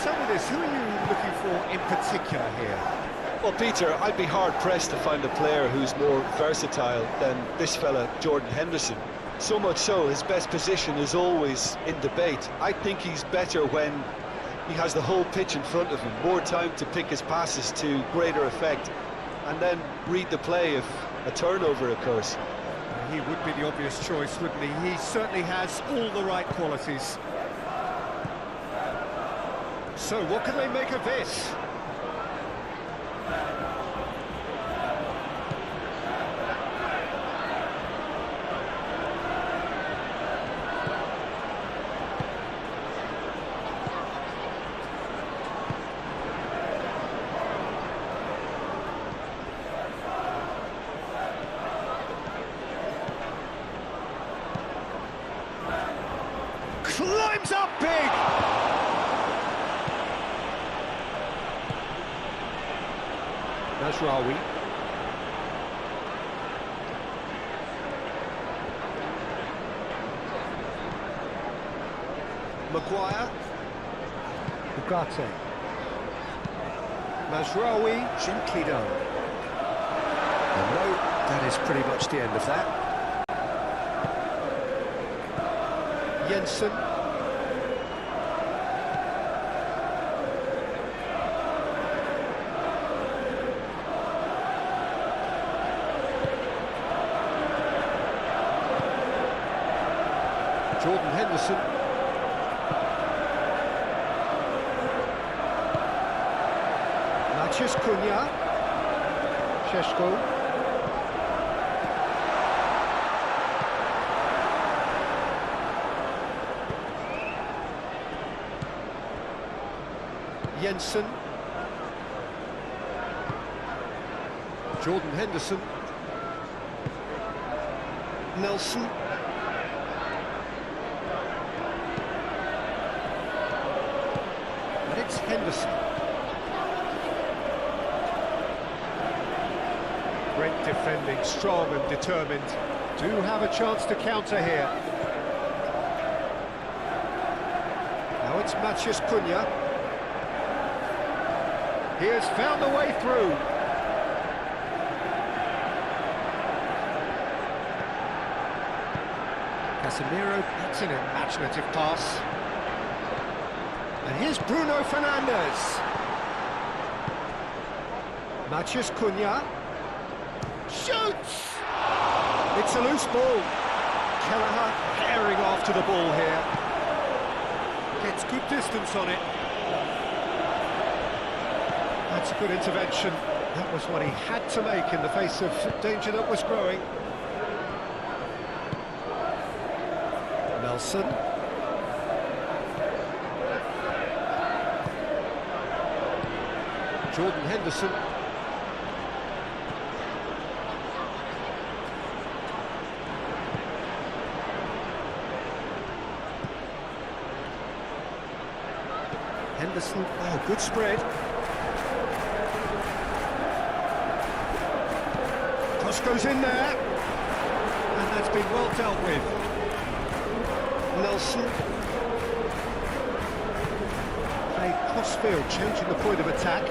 tell me this, who are you looking for in particular here? Well, Peter, I'd be hard-pressed to find a player who's more versatile than this fella, Jordan Henderson. So much so, his best position is always in debate. I think he's better when he has the whole pitch in front of him, more time to pick his passes to greater effect, and then read the play if a turnover occurs. He would be the obvious choice, wouldn't he? He certainly has all the right qualities. So, what can they make of this? Climbs up big! Nasraoui. Maguire. Ugarte. Nasraoui, gently done. And no, that is pretty much the end of that. Jensen. Jordan Henderson. Maciej Cunha. Šeško. Jensen. Jordan Henderson. Nelson. And it's Henderson. Great defending, strong and determined. Do have a chance to counter here. Now it's Maciej Cunha. He has found the way through. Casemiro, that's an imaginative pass. And here's Bruno Fernandes. Maciej Cunha. Shoots! It's a loose ball. Kelleher herring after the ball here. Gets good distance on it. That's a good intervention. That was what he had to make in the face of danger that was growing. Nelson. Jordan Henderson. Henderson, oh, good spread. Cross goes in there, and that's been well dealt with. Nelson. Played cross-field, changing the point of attack.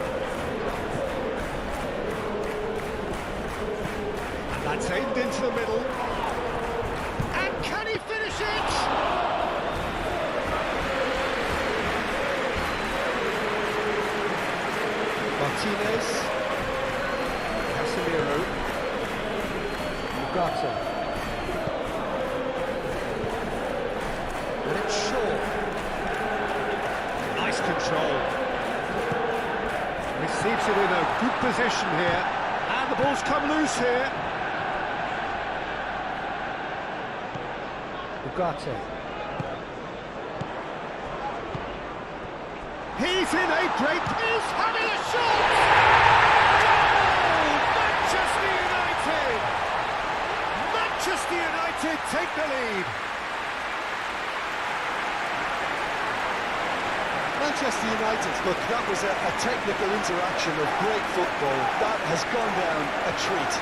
And that's aimed into the middle. And can he finish it? Martinez. Casemiro. Ugarte. And it's Shaw. Nice control. Receives it in a good position here. And the ball's come loose here. Ugarte. He's in a great... He's having a shot! Goal! Manchester United! Manchester United take the lead. Manchester United, look, that was a technical interaction of great football. That has gone down a treat.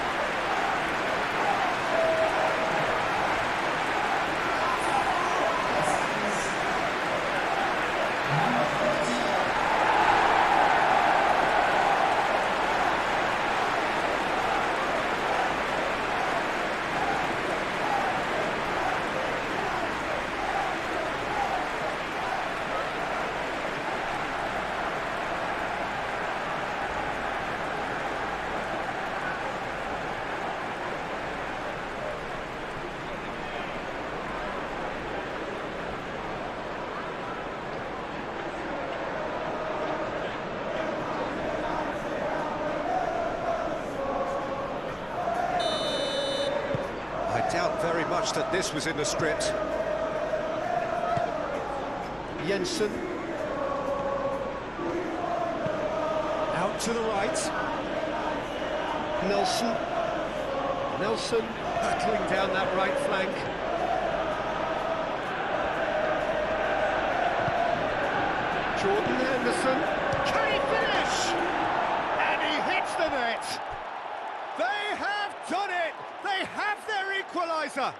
much that this was in the script. Jensen. Out to the right. Nelson. Nelson battling down that right flank. Jordan Henderson. Can he finish? And he hits the net. They have done it. They have their equaliser.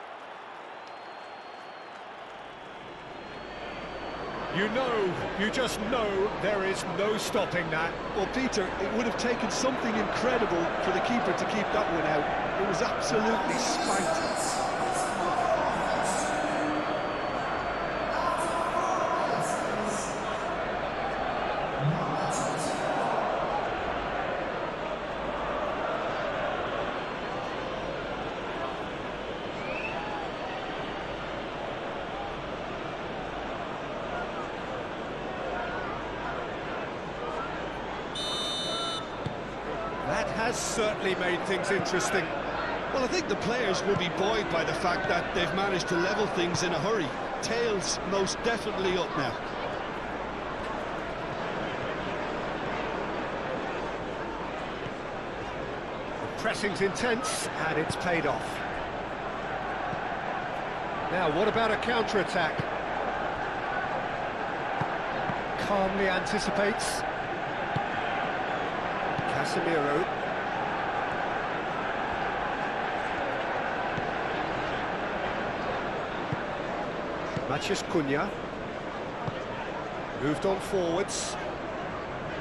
You just know there is no stopping that. Well, Peter, it would have taken something incredible for the keeper to keep that one out. It was absolutely spanked. That has certainly made things interesting. Well, I think the players will be buoyed by the fact that they've managed to level things in a hurry. Tails most definitely up now. The pressing's intense, and it's paid off. Now, what about a counter-attack? Calmly anticipates. Casemiro. Matheus Cunha. Moved on forwards.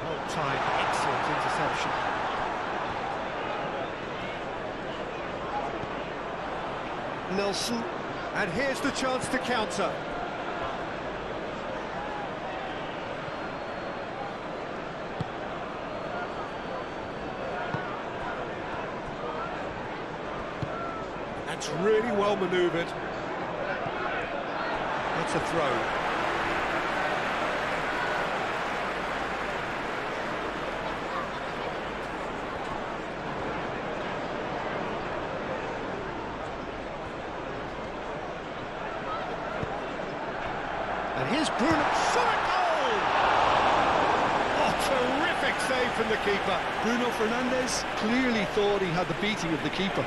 Well timed, excellent interception. Nelson. And here's the chance to counter. That's really well manoeuvred. That's a throw. And here's Bruno. Shot a goal! Oh, terrific save from the keeper. Bruno Fernandes clearly thought he had the beating of the keeper.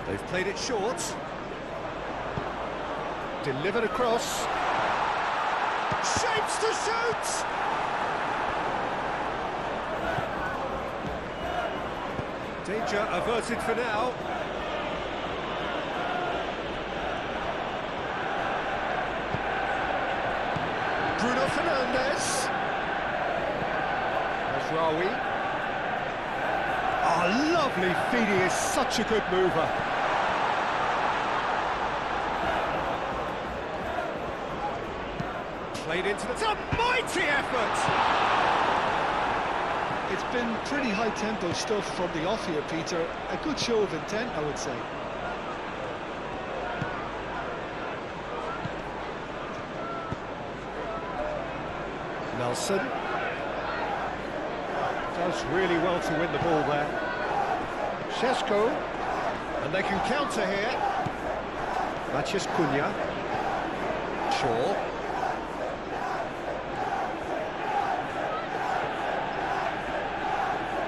They've played it short. Delivered across. Shapes to shoot! Danger averted for now. Bruno Fernandes. Rawi. Oh, lovely feed, he is such a good mover. Played into it's a mighty effort! It's been pretty high-tempo stuff from the off here, Peter. A good show of intent, I would say. Nelson. Does really well to win the ball there. Šeško. And they can counter here. Matheus Cunha. Shaw.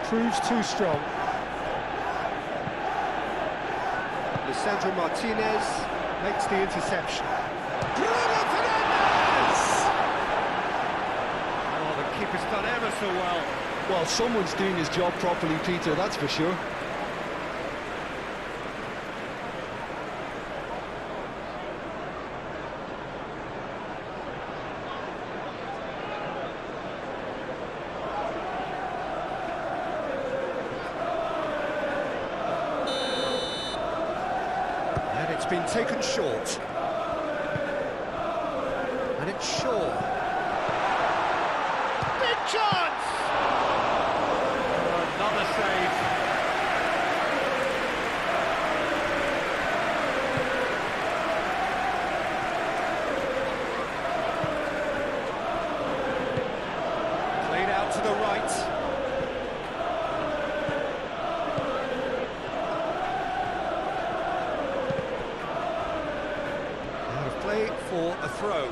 Proves too strong. Lisandro Martinez makes the interception. Bruno Fernandes! Oh, the keeper's done ever so well. Well, someone's doing his job properly, Peter, that's for sure. It's been taken short. And it's Shaw. Big chance! Oh, another save. the throw.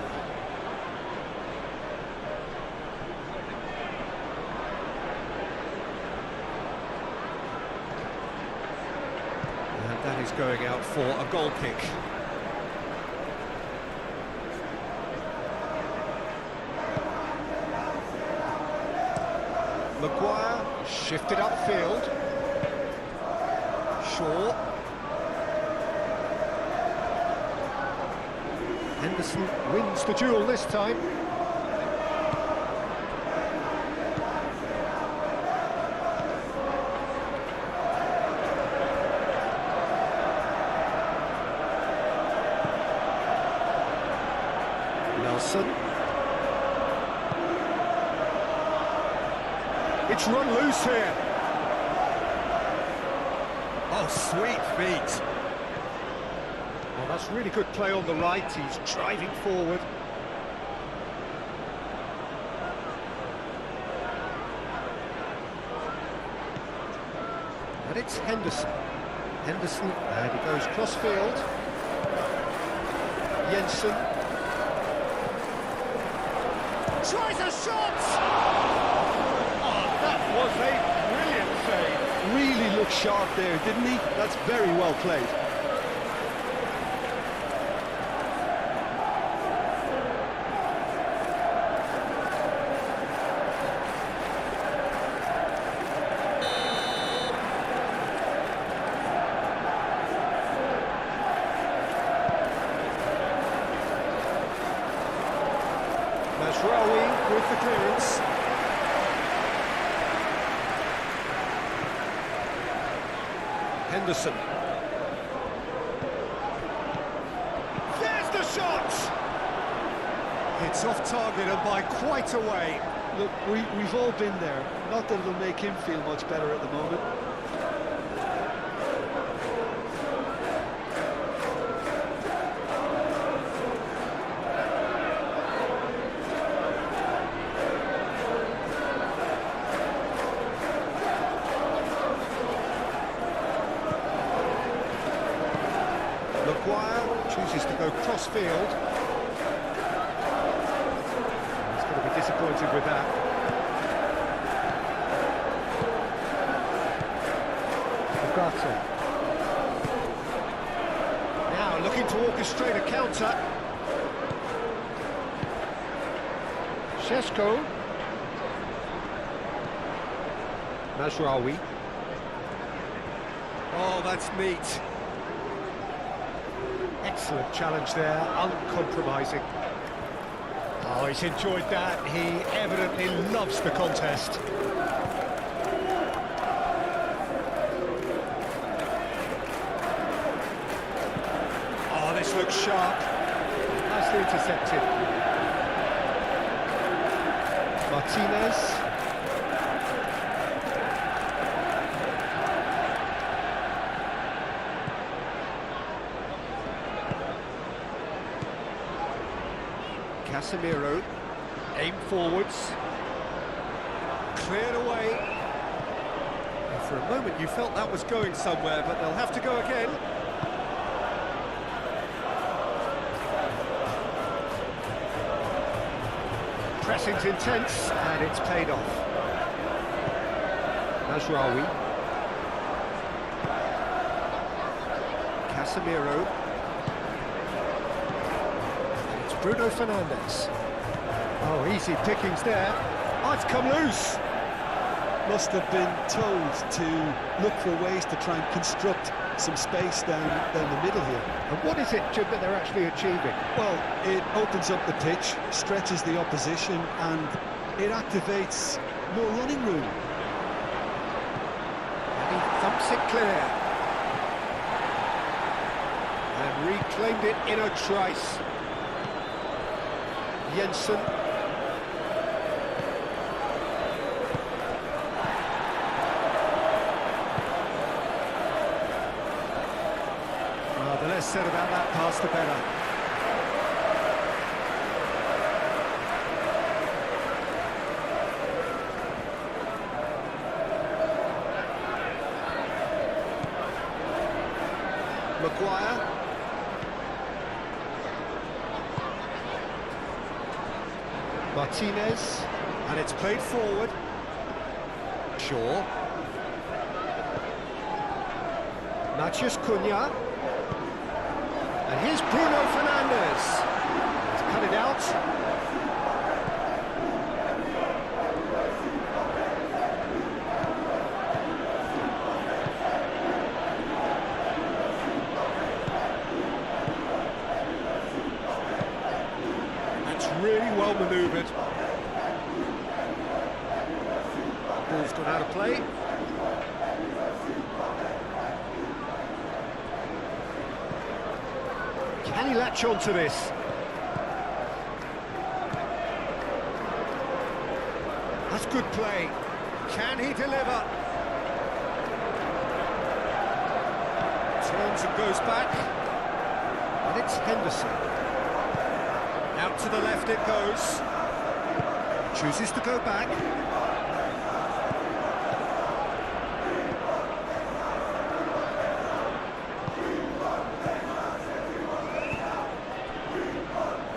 And that is going out for a goal kick. Maguire shifted upfield. Shaw. Henderson wins the duel this time. Nelson. It's run loose here. Oh, sweet feet. Well, that's really good play on the right. He's driving forward. And it's Henderson. Henderson, and he goes cross-field. Jensen. Tries a shot! Oh, that was a brilliant save. Really looked sharp there, didn't he? That's very well played. Masraoui with the clearance. Henderson. There's the shot! It's off target and by quite a way. Look, we've all been there. Not that it'll make him feel much better at the moment. Maguire chooses to go cross-field. He's going to be disappointed with that. Ugarte. Now looking to orchestrate a counter. Šeško. Masraoui. Oh, that's neat. Excellent challenge there, uncompromising. Oh, he's enjoyed that. He evidently loves the contest. Oh, this looks sharp. Nicely intercepted. Martinez. Casemiro, aim forwards, cleared away. And for a moment you felt that was going somewhere, but they'll have to go again. Pressing's intense, and it's paid off. Masraoui. Casemiro. Bruno Fernandes. Oh, easy pickings there. Oh, it's come loose. Must have been told to look for ways to try and construct some space down the middle here. And what is it, Jim, that they're actually achieving? Well, it opens up the pitch, stretches the opposition, and it activates more running room. And he thumps it clear. And reclaimed it in a trice. Jensen. Well, the less said about that pass, the better. Maguire. Martinez, and it's played forward. Shaw. Matheus Cunha. And here's Bruno Fernandes. He's cut it out. That's really well manoeuvred. Ball's gone out of play. Can he latch on to this? That's good play. Can he deliver? Turns and goes back. And it's Henderson. Out to the left it goes. Chooses to go back.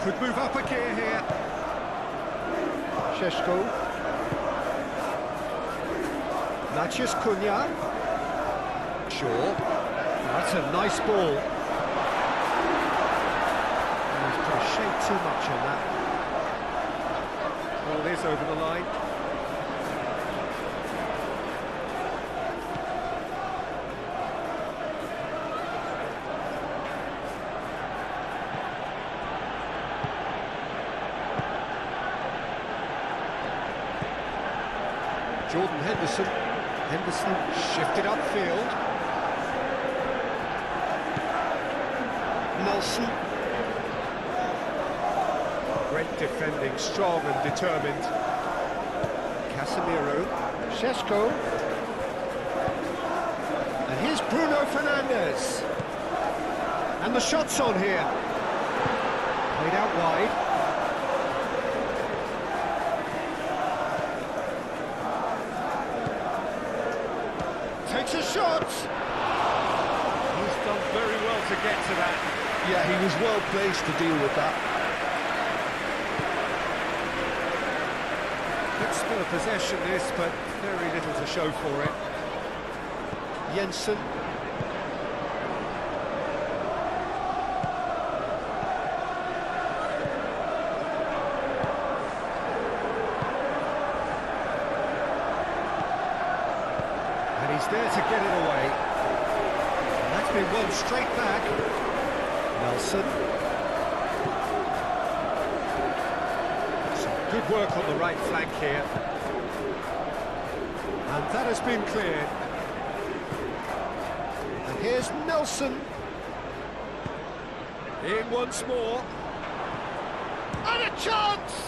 Could move up a gear here. Šeško. Matheus Cunha. Shaw. That's a nice ball. He's put a shade too much on that. Ball is over the line. Jordan Henderson. Henderson shifted upfield. Nelson. Great defending, strong and determined. Casemiro. Šeško. And here's Bruno Fernandes. And the shot's on here. Played out wide. Takes a shot. He's done very well to get to that. Yeah, he was well placed to deal with that. Good spill of possession this, but very little to show for it. Jensen. He's there to get it away. And that's been won straight back. Nelson. Some good work on the right flank here. And that has been cleared. And here's Nelson. In once more. And a chance!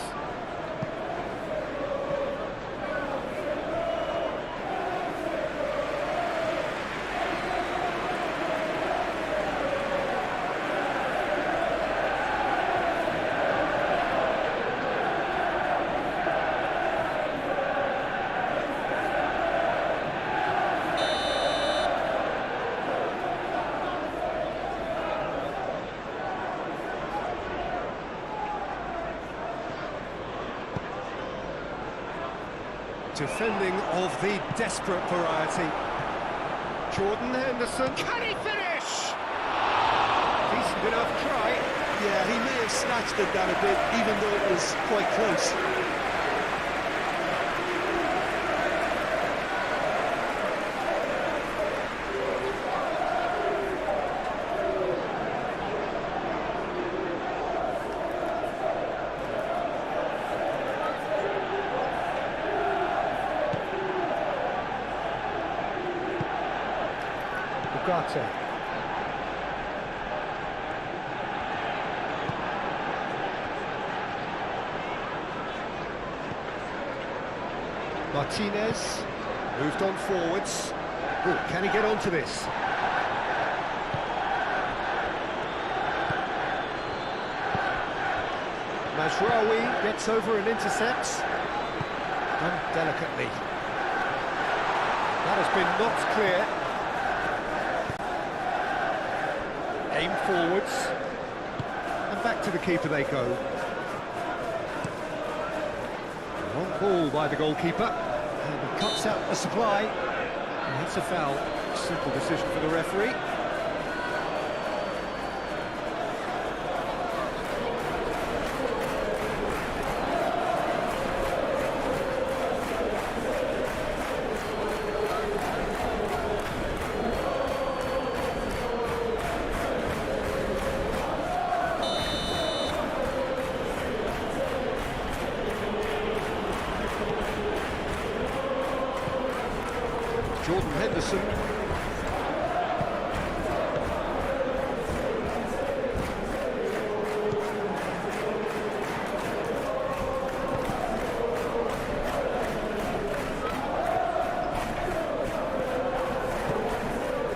Defending of the desperate variety. Jordan Henderson. Can he finish? Decent enough try. Yeah, he may have snatched at that a bit, even though it was quite close. Ugarte. Martinez moved on forwards. Ooh, can he get onto this? Mazraoui gets over and intercepts. Done delicately. That has been knocked clear. Aim forwards, and back to the keeper they go. Long ball by the goalkeeper. And he cuts out the supply. And it's a foul. Simple decision for the referee. Jordan Henderson.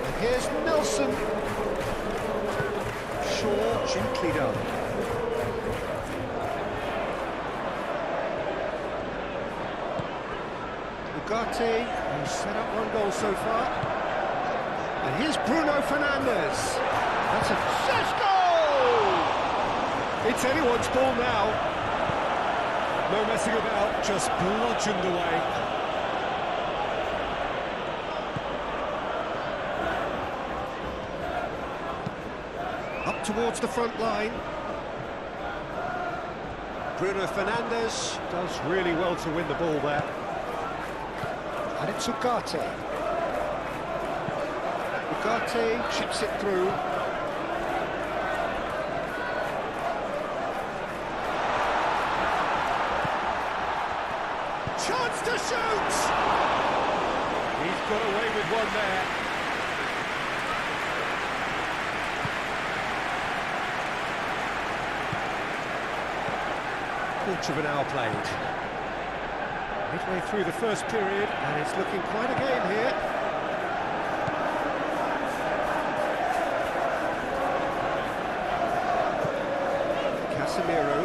And here's Nelson. Shaw, gently done. Ugarte, who's set up one goal so far. And here's Bruno Fernandes. That's a goal! It's anyone's ball now. No messing about, just bludgeoned away. Up towards the front line. Bruno Fernandes does really well to win the ball there. And it's Ugarte. Ugarte chips it through. Chance to shoot! He's got away with one there. Quarter of an hour played. Midway through the first period, and it's looking quite a game here. Casemiro.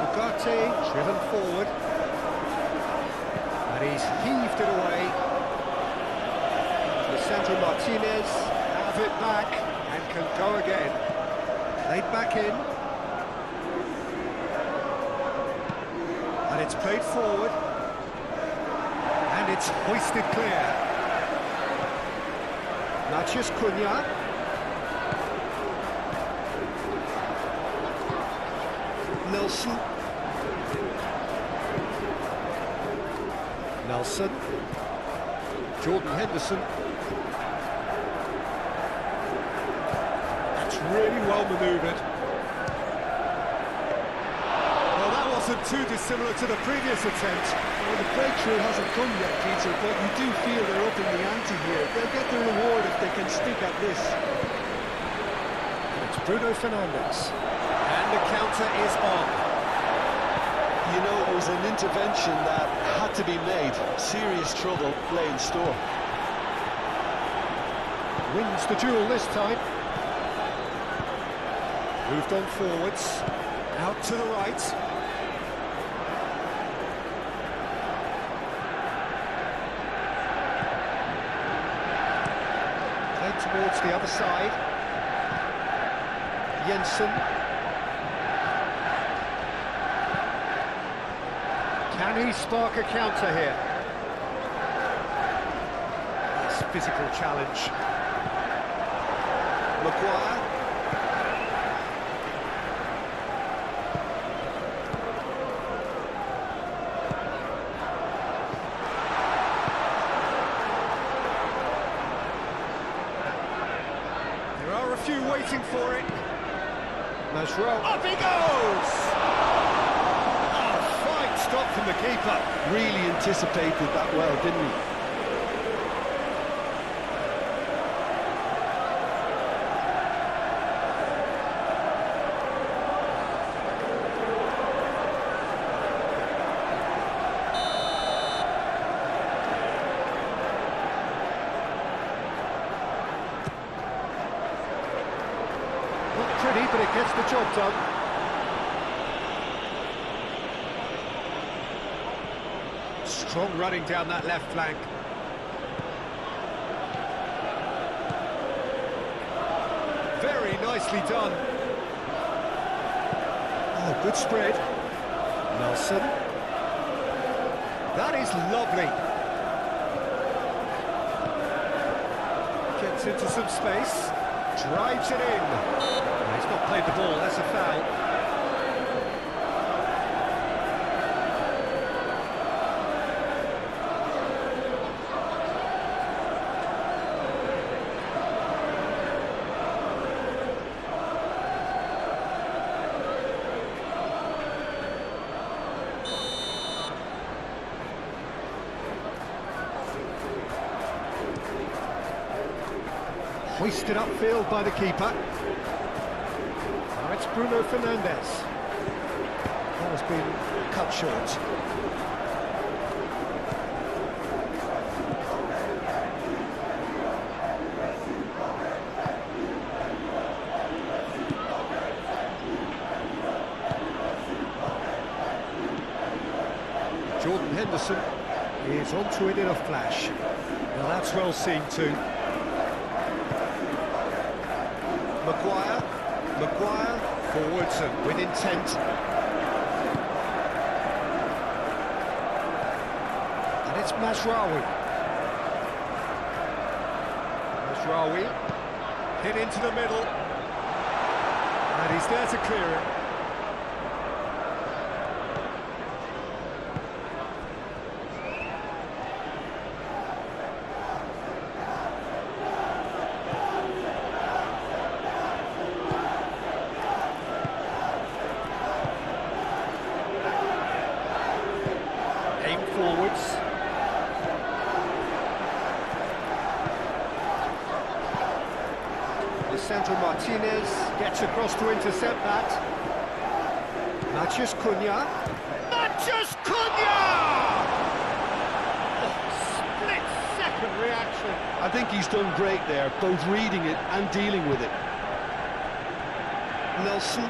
Ugarte, driven forward. And he's heaved it away. Lisandro Martinez, have it back, and can go again. Played back in. And it's played forward. And it's hoisted clear. Matheus Cunha. Nelson. Nelson. Jordan Henderson. Really well manoeuvred. Well, that wasn't too dissimilar to the previous attempt. Well, the breakthrough hasn't come yet, Peter, but you do feel they're up in the ante here. They'll get the reward if they can stick at this. And it's Bruno Fernandes. And the counter is on. You know, it was an intervention that had to be made. Serious trouble lay in store. Wins the duel this time. Moved on forwards, out to the right. Played towards the other side. Jensen. Can he spark a counter here? Nice physical challenge. Maguire. Few waiting for it. Masrow. Up he goes! Oh, fine stop from the keeper. Really anticipated that well, didn't he? Pretty, but it gets the job done. Strong running down that left flank. Very nicely done. Oh, good spread. Nelson. That is lovely. Gets into some space. Drives it in. No, he's not played the ball, that's a foul. Hoisted upfield by the keeper. Now it's Bruno Fernandes. That has been cut short. Jordan Henderson is onto it in a flash. Now that's well seen too. Maguire forwards and with intent. And it's Mazraoui. Hit into the middle. And he's there to clear it. Forwards. Lisandro Martinez gets across to intercept that. Matheus Cunha. Oh, split-second reaction. I think he's done great there, both reading it and dealing with it. Nelson.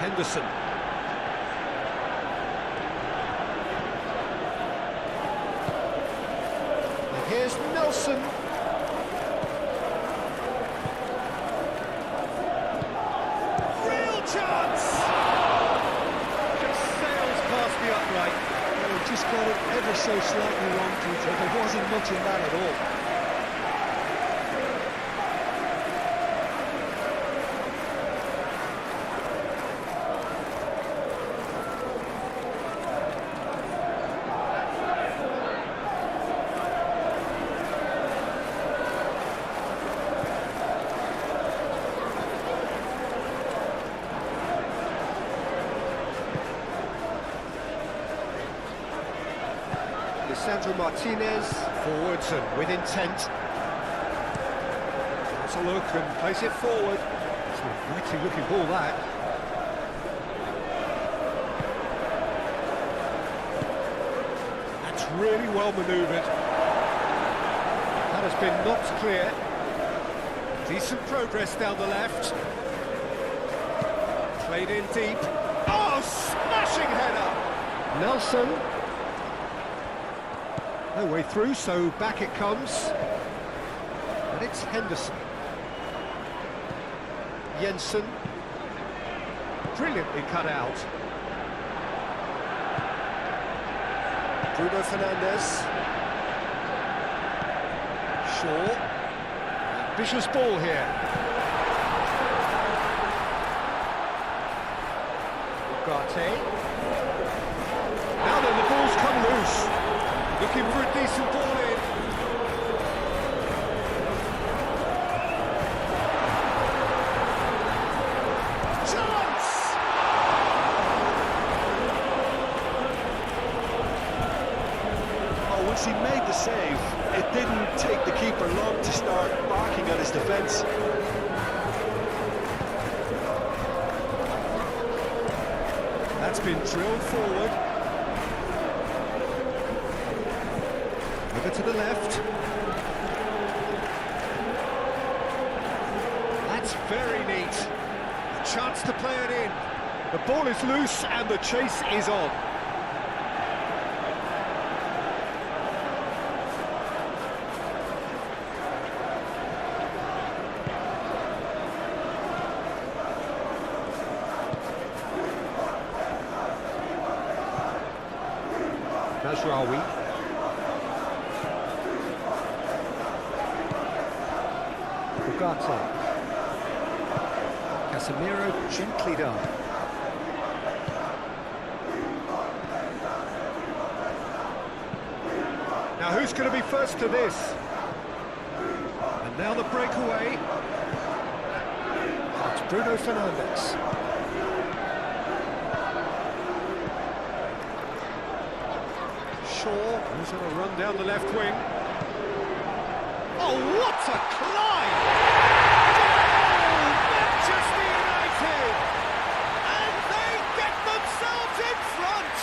Henderson. Here's Nelson. Real chance! Just sails past the upright. Well, he just got it ever so slightly wrong, Peter. There wasn't much in that at all. Lisandro Martinez, forwards and with intent. Has a look and plays it forward. It's a mighty looking ball, that. That's really well manoeuvred. That has been knocked clear. Decent progress down the left. Played in deep. Oh, smashing header! Nelson. No way through, so back it comes. And it's Henderson. Jensen. Brilliantly cut out. Bruno Fernandes. Shaw. Ambitious ball here. Ugarte. Now then, the ball's come loose. Looking for a decent ball in. Chance! Oh, once he made the save, it didn't take the keeper long to start barking at his defence. That's been drilled forward. Over to the left. That's very neat. A chance to play it in. The ball is loose and the chase is on. Mazraoui. Ugarte. Casemiro gently done. Now who's going to be first to this? And now the breakaway. It's Bruno Fernandes. Shaw, who's on a run down the left wing. Oh, what a climb! Goal! Manchester United! And they get themselves in front!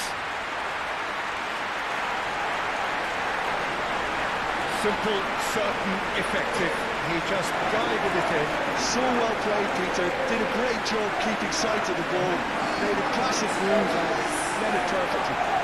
Simple, certain, effective. He just guided it in. So well played, Peter. Did a great job keeping sight of the ball. Made a classic move and led it perfectly.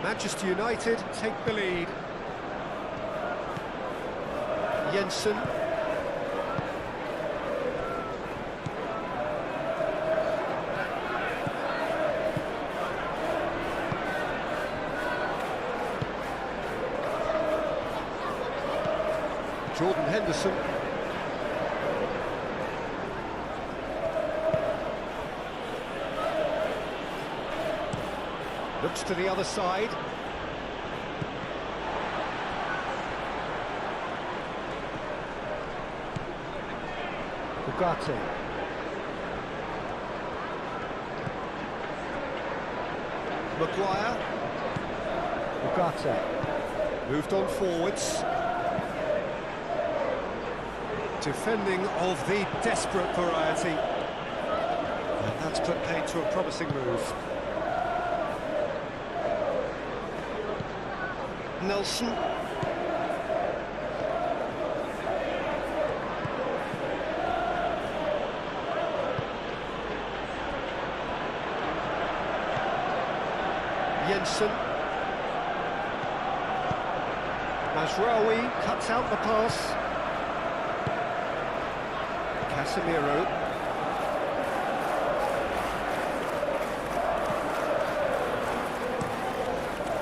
Manchester United take the lead. Jensen. Jordan Henderson. Looks to the other side. Ugarte. Maguire. Ugarte. Moved on forwards. Defending of the desperate variety. And that's put paid to a promising move. Nelson. Jensen. Mazraoui cuts out the pass. Casemiro.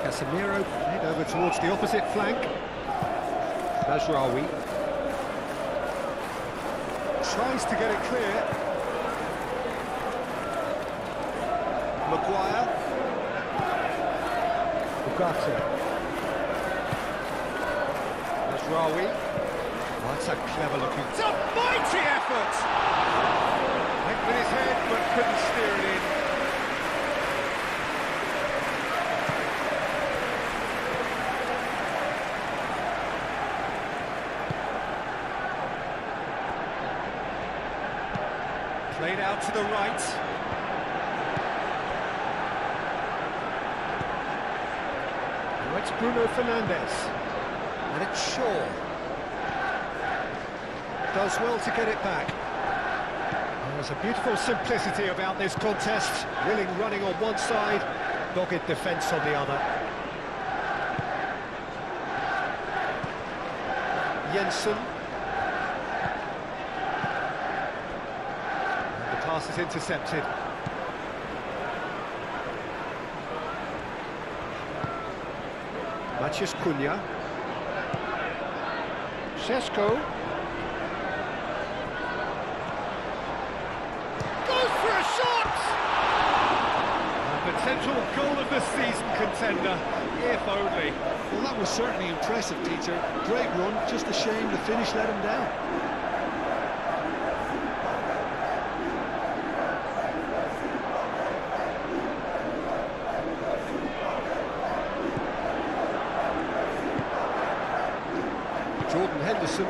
Casemiro played over towards the opposite flank. Mazraoui tries to get it clear. Maguire. Ugarte. Mazraoui. Oh, that's a clever looking... It's a mighty effort! Went with his head, but couldn't steer it in. Played out to the right. Now it's Bruno Fernandes. And it's Shaw. Does well to get it back. There's a beautiful simplicity about this contest. Willing running on one side, dogged defence on the other. Jensen. And the pass is intercepted. Maciej Cunha. Šeško. Potential goal of the season contender, if only. Well, that was certainly impressive, Peter. Great run, just a shame the finish let him down. Jordan Henderson.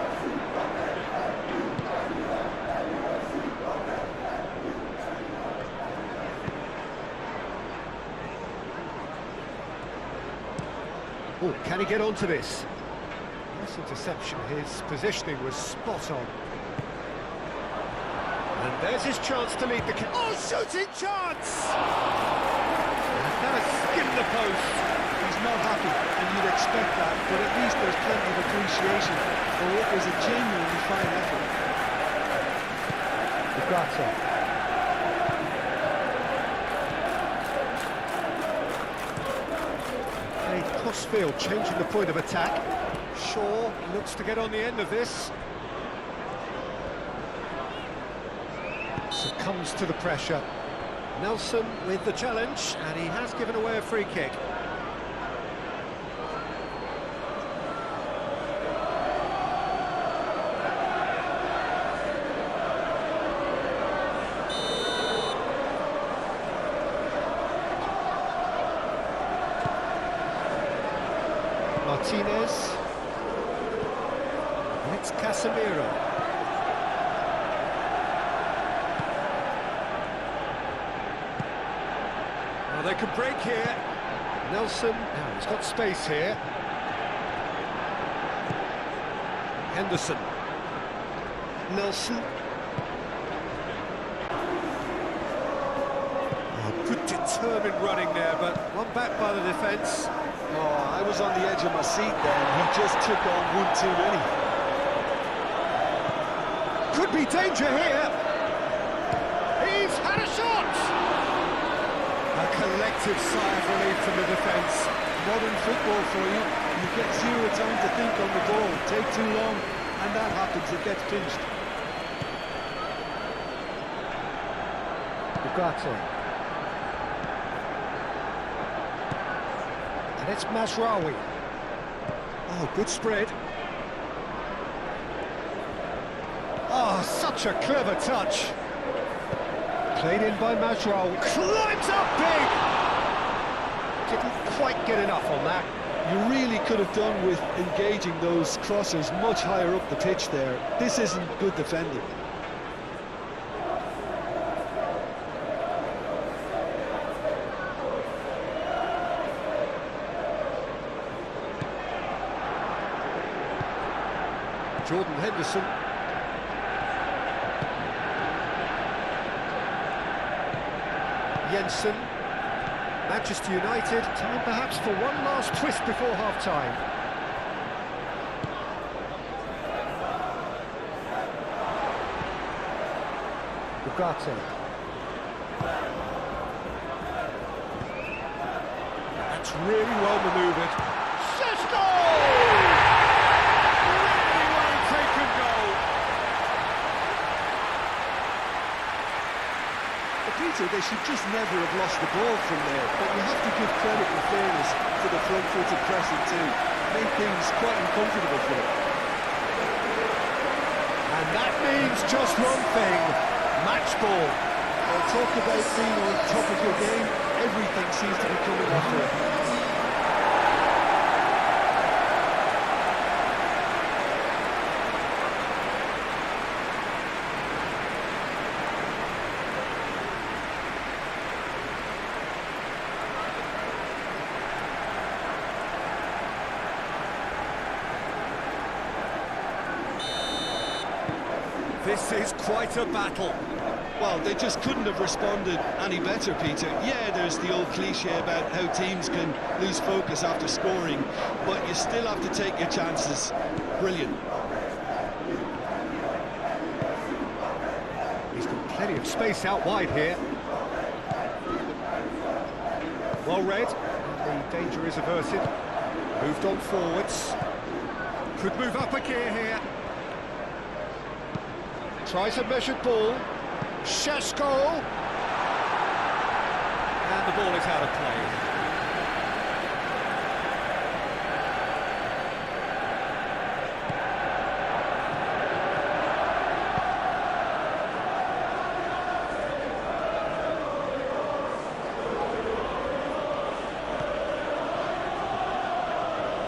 Oh, can he get onto this? Nice interception. His positioning was spot on. And there's his chance to lead the... Oh, shooting chance! And that has skimmed the post. He's not happy, and you'd expect that, but at least there's plenty of appreciation for what was a genuinely fine effort. Ugarte. Crossfield changing the point of attack. Shaw looks to get on the end of this. Succumbs to the pressure. Nelson with the challenge, and he has given away a free kick. Martinez, and it's Casemiro. Well, they can break here. Nelson, now he's got space here. Henderson. Nelson. Oh, good determined running there, but one back by the defence. Oh, I was on the edge of my seat then. He just took on one too many. Could be danger here. He's had a shot. A collective sigh of relief from the defence. Modern football for you. You get zero time to think on the ball. Take too long, and that happens. It gets pinched. Ugarte. And it's Mazraoui. Oh, good spread. Oh, such a clever touch. Played in by Mazraoui. Climbs up big! Didn't quite get enough on that. You really could have done with engaging those crossers much higher up the pitch there. This isn't good defending. Jordan Henderson. Jensen. Manchester United, time perhaps for one last twist before half-time. Ugarte. That's really well manoeuvred. Šeško! Peter, they should just never have lost the ball from there, but you have to give credit and fairness for the front-footed pressing too. Made things quite uncomfortable for them. And that means just one thing, match ball. Well, talk about being on top of your game, everything seems to be coming after it. This is quite a battle. Well, they just couldn't have responded any better, Peter. Yeah, there's the old cliche about how teams can lose focus after scoring, but you still have to take your chances. Brilliant. He's got plenty of space out wide here. Well read, and the danger is averted. Moved on forwards. Could move up a gear here. Tries a measured ball. Šeško! And the ball is out of play.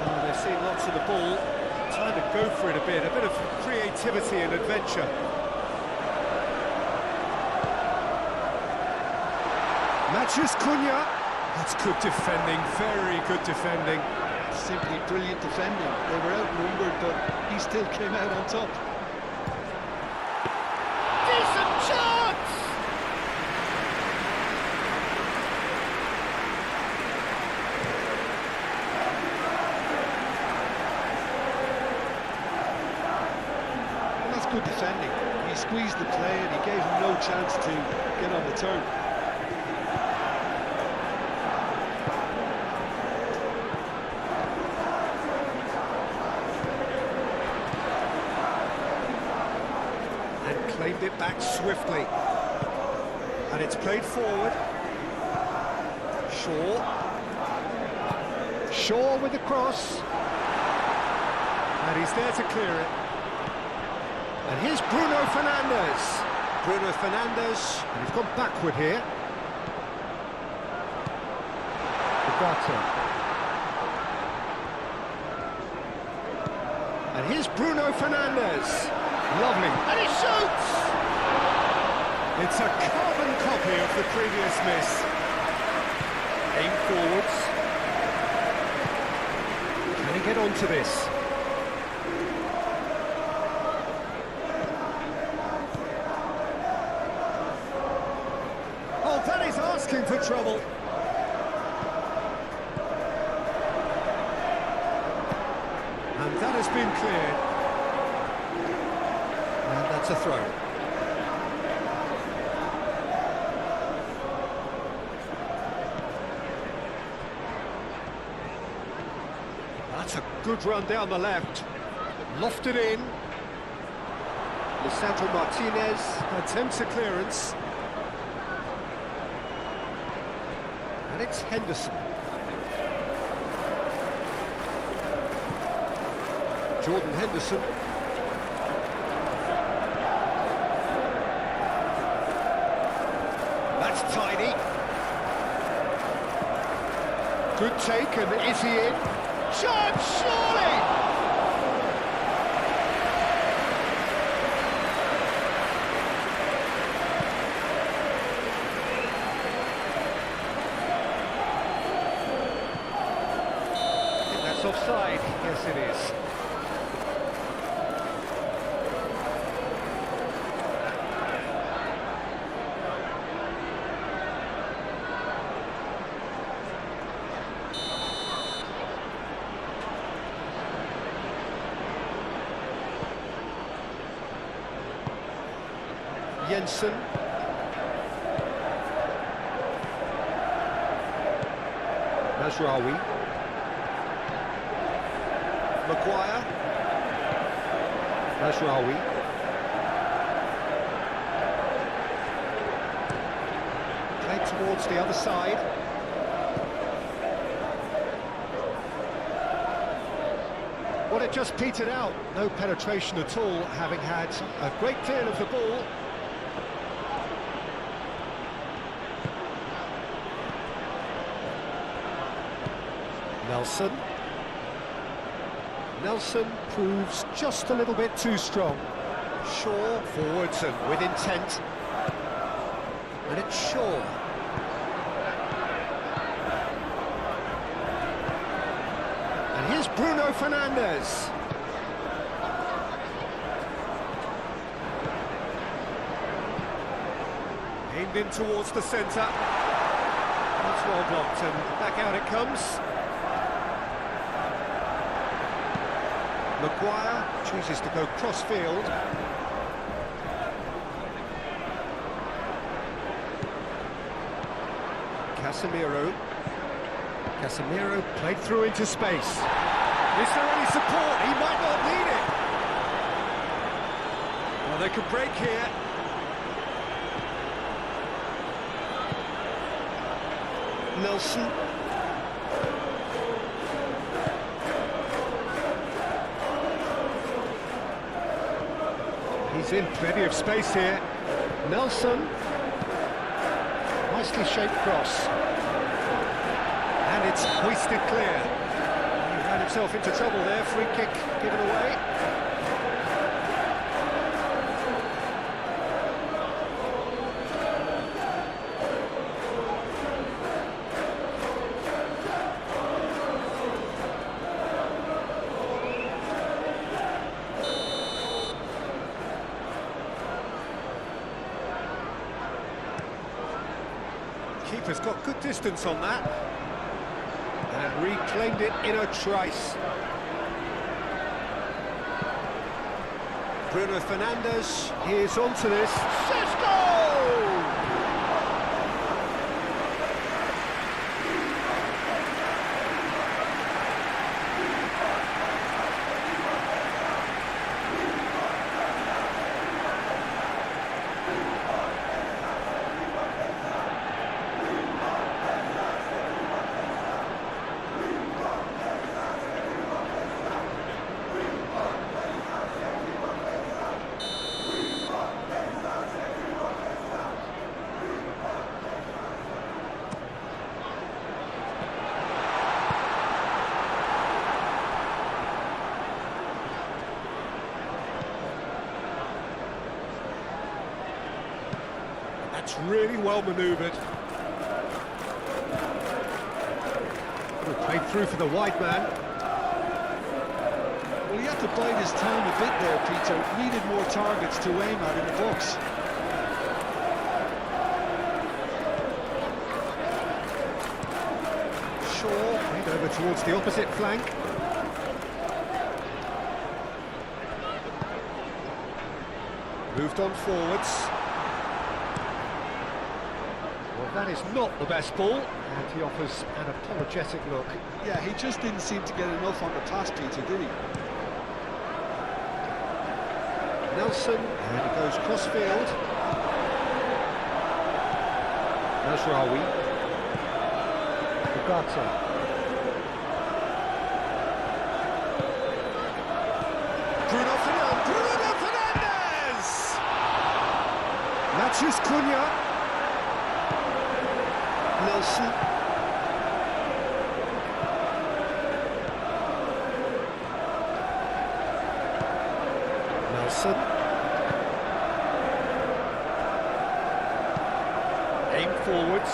Oh, they're seeing lots of the ball. Time to go for it a bit of creativity and adventure. Matches Cunha. That's good defending, very good defending. simply brilliant defending. They were outnumbered, but he still came out on top. Decent chance! Well, that's good defending. He squeezed the play and he gave him no chance to get on the turn. Claimed it back swiftly. And it's played forward. Shaw with the cross. And he's there to clear it. And here's Bruno Fernandes. Bruno Fernandes, and he's gone backward here. Ugarte. And here's Bruno Fernandes. Lovely. And he shoots! It's a carbon copy of the previous miss. Aim forwards. Can he get onto this? Oh, that is asking for trouble. And that has been cleared. And that's a throw. That's a good run down the left. Lofted in. Lisandro Martinez attempts a clearance. And it's Henderson. Jordan Henderson. That's tidy. Good take, and is he in? Chance, surely! I think that's offside. Yes, it is. Jensen. Mazraoui. Maguire. Mazraoui. Played towards the other side. Well, it just petered out. No penetration at all, having had a great deal of the ball. Nelson proves just a little bit too strong. Shaw forwards and with intent. And it's Shaw. And here's Bruno Fernandes. Aimed in towards the centre. That's well blocked, and back out it comes. Maguire chooses to go cross-field. Casemiro played through into space. Is there any support? He might not need it. Well, they could break here. Nelson. He's in plenty of space here. Nelson. Nicely shaped cross. And it's hoisted clear. He ran himself into trouble there. Free kick given away. Keeper's got good distance on that. And reclaimed it in a trice. Bruno Fernandes, here's onto this. Sesko! That's really well manoeuvred. Played through for the wide man. Well, he had to bide his time a bit there, Peter. Needed more targets to aim at in the box. Shaw played over towards the opposite flank. Moved on forwards. Well, that is not the best ball, and he offers an apologetic look. Yeah, he just didn't seem to get enough on the pass, Peter, did he? Nelson, and he goes cross-field. Nasraoui. Ugarte. Bruno Fernandes! Matthews Cunha. Nelson. Nelson. Aim forwards.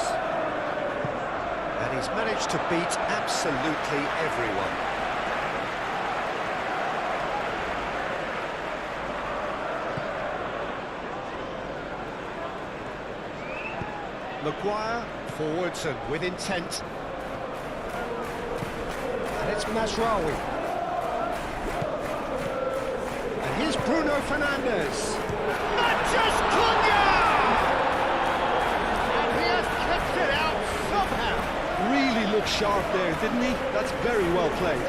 And he's managed to beat absolutely everyone. Maguire, forwards and with intent. And it's Mazraoui. And here's Bruno Fernandes. Matthews Cunha! And he has kept it out somehow. Really looked sharp there, didn't he? That's very well played.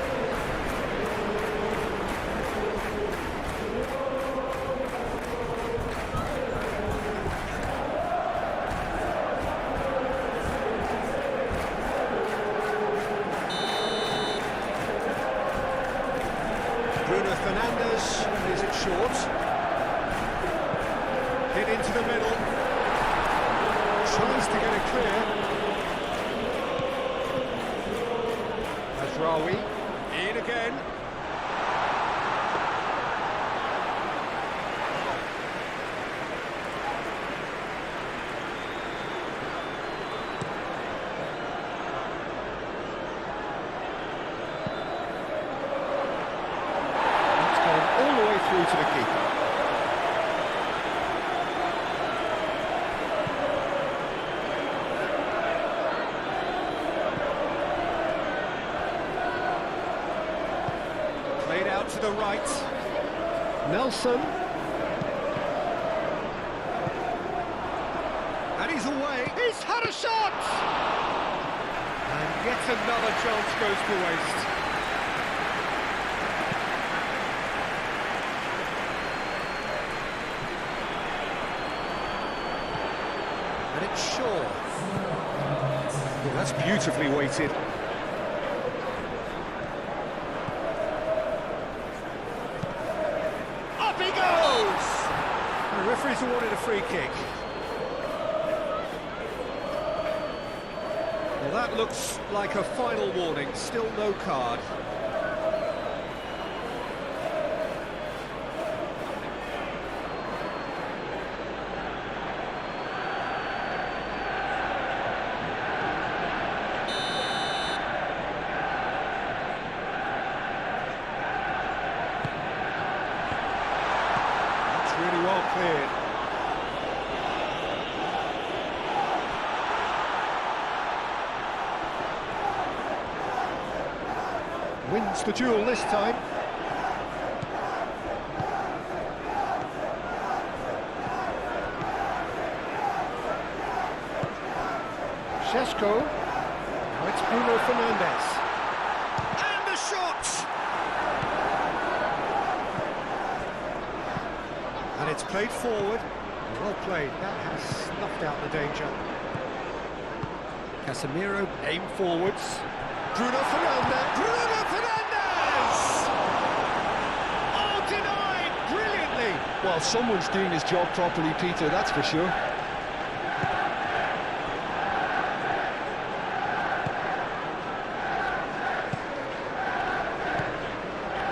Bruno Fernandes, is it short? Hit into the middle. Tries to get it clear. Mazraoui, in again. All the way through to the keeper. Played out to the right. Nelson. And he's away. He's had a shot! And yet another chance goes to waste. And it's Shaw. Oh, that's beautifully weighted. Up he goes! The referee's awarded a free kick. Well, that looks like a final warning. Still no card. Really well cleared. Wins the duel this time. Šeško. Now it's Bruno Fernandes. And the shot! And it's played forward. Well played. That has snuffed out the danger. Casemiro aim forwards. Bruno Fernandes! Bruno Fernandes! Oh, denied brilliantly! Well, someone's doing his job properly, Peter, that's for sure.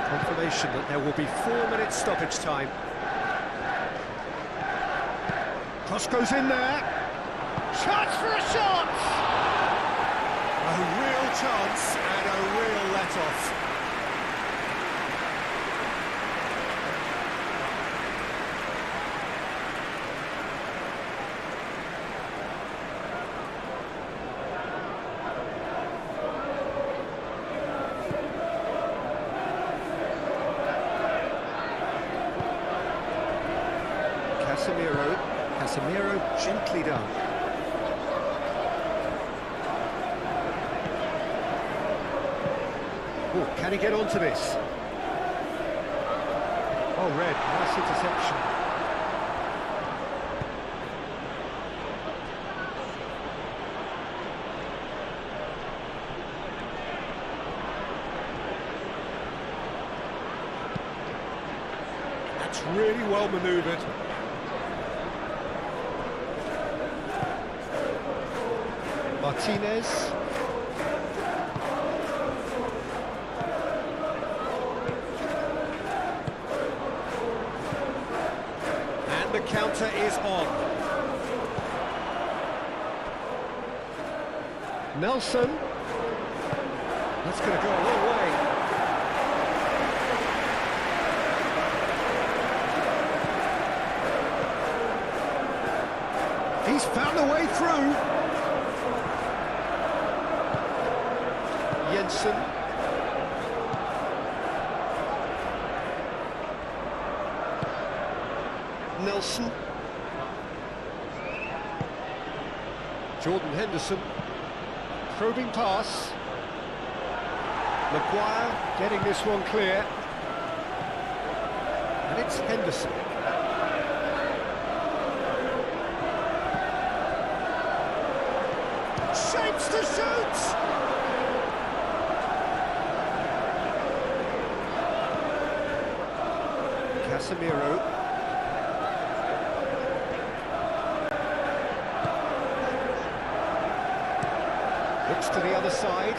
Confirmation that there will be 4 minutes stoppage time. Cross goes in there. Chance for a shot! A real chance and a real let-off. Casemiro gently done. Oh, can he get onto this? Oh, red, nice interception. That's really well manoeuvred. Martinez. And the counter is on. Nelson. That's going to go a long way. He's found a way through. Jensen. Nelson. Jordan Henderson. Probing pass. Maguire getting this one clear. And it's Henderson. Shapes to shoot! Casemiro. Looks to the other side.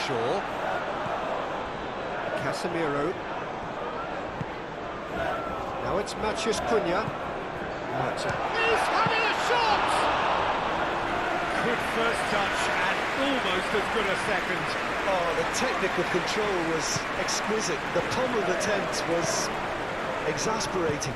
Shaw. Casemiro. Now it's Matheus Cunha. He's having a shot! Good first touch and almost as good a second. Oh, the technical control was exquisite. The pummeled attempt was exasperating.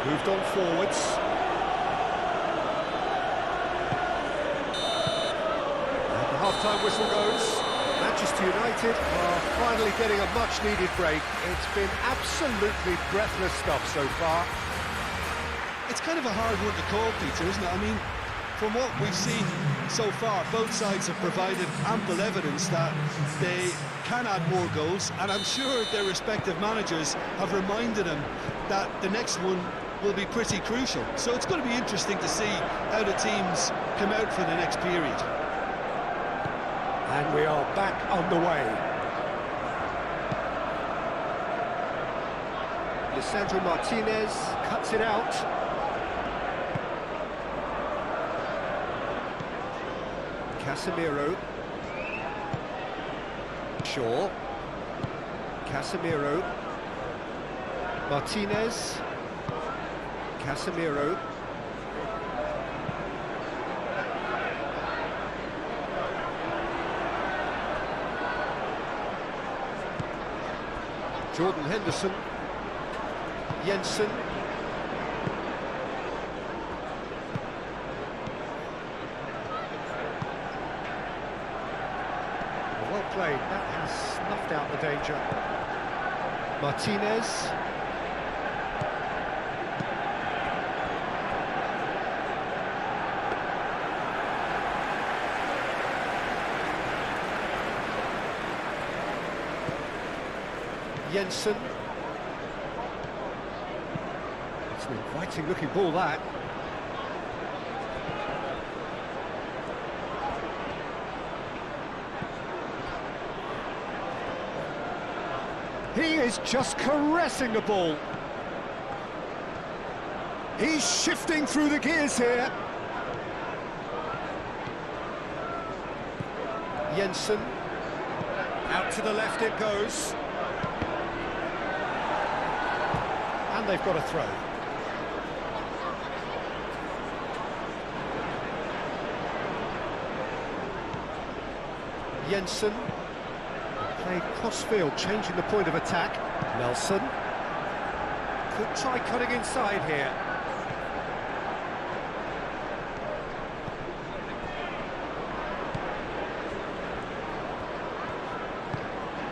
Moved on forwards. And the half-time whistle goes. Manchester United are finally getting a much-needed break. It's been absolutely breathless stuff so far. It's kind of a hard one to call, Peter, isn't it? I mean, From what we've seen so far, both sides have provided ample evidence that they can add more goals, and I'm sure their respective managers have reminded them that the next one will be pretty crucial. So it's going to be interesting to see how the teams come out for the next period. And we are back on the way. Lisandro Martinez cuts it out. Casemiro. Shaw. Casemiro. Martinez. Casemiro. Jordan Henderson. Jensen. Well played, that has snuffed out the danger. Martinez. Jensen. It's an inviting looking ball, that. He is just caressing the ball. He's shifting through the gears here. Jensen. Out to the left it goes. And they've got a throw. Jensen. Played cross-field, changing the point of attack. Nelson. Could try cutting inside here.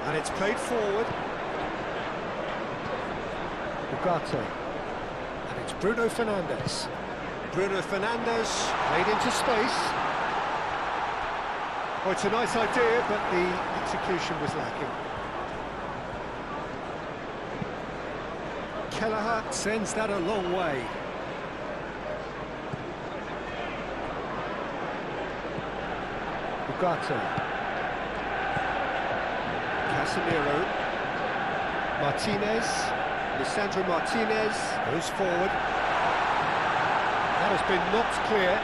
And it's played forward. Ugarte. And it's Bruno Fernandes. Bruno Fernandes played into space. Oh, it's a nice idea, but the execution was lacking. Kelleher sends that a long way. Ugarte. Casemiro. Martinez. Lisandro Martinez goes forward. That has been knocked clear.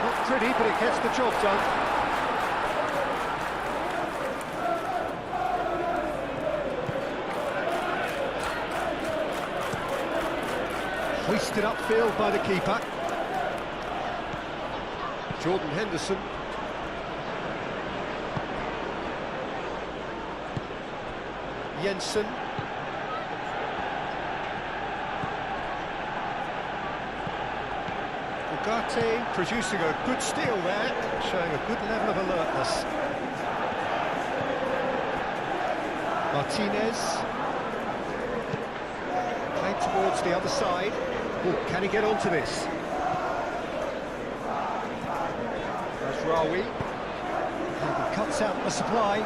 Not pretty, but it gets the job done. Hoisted upfield by the keeper. Jordan Henderson. Jensen. Ugarte producing a good steal there, showing a good level of alertness. Martinez. Played towards the other side. Ooh, can he get onto this? That's Rawi. And he cuts out the supply.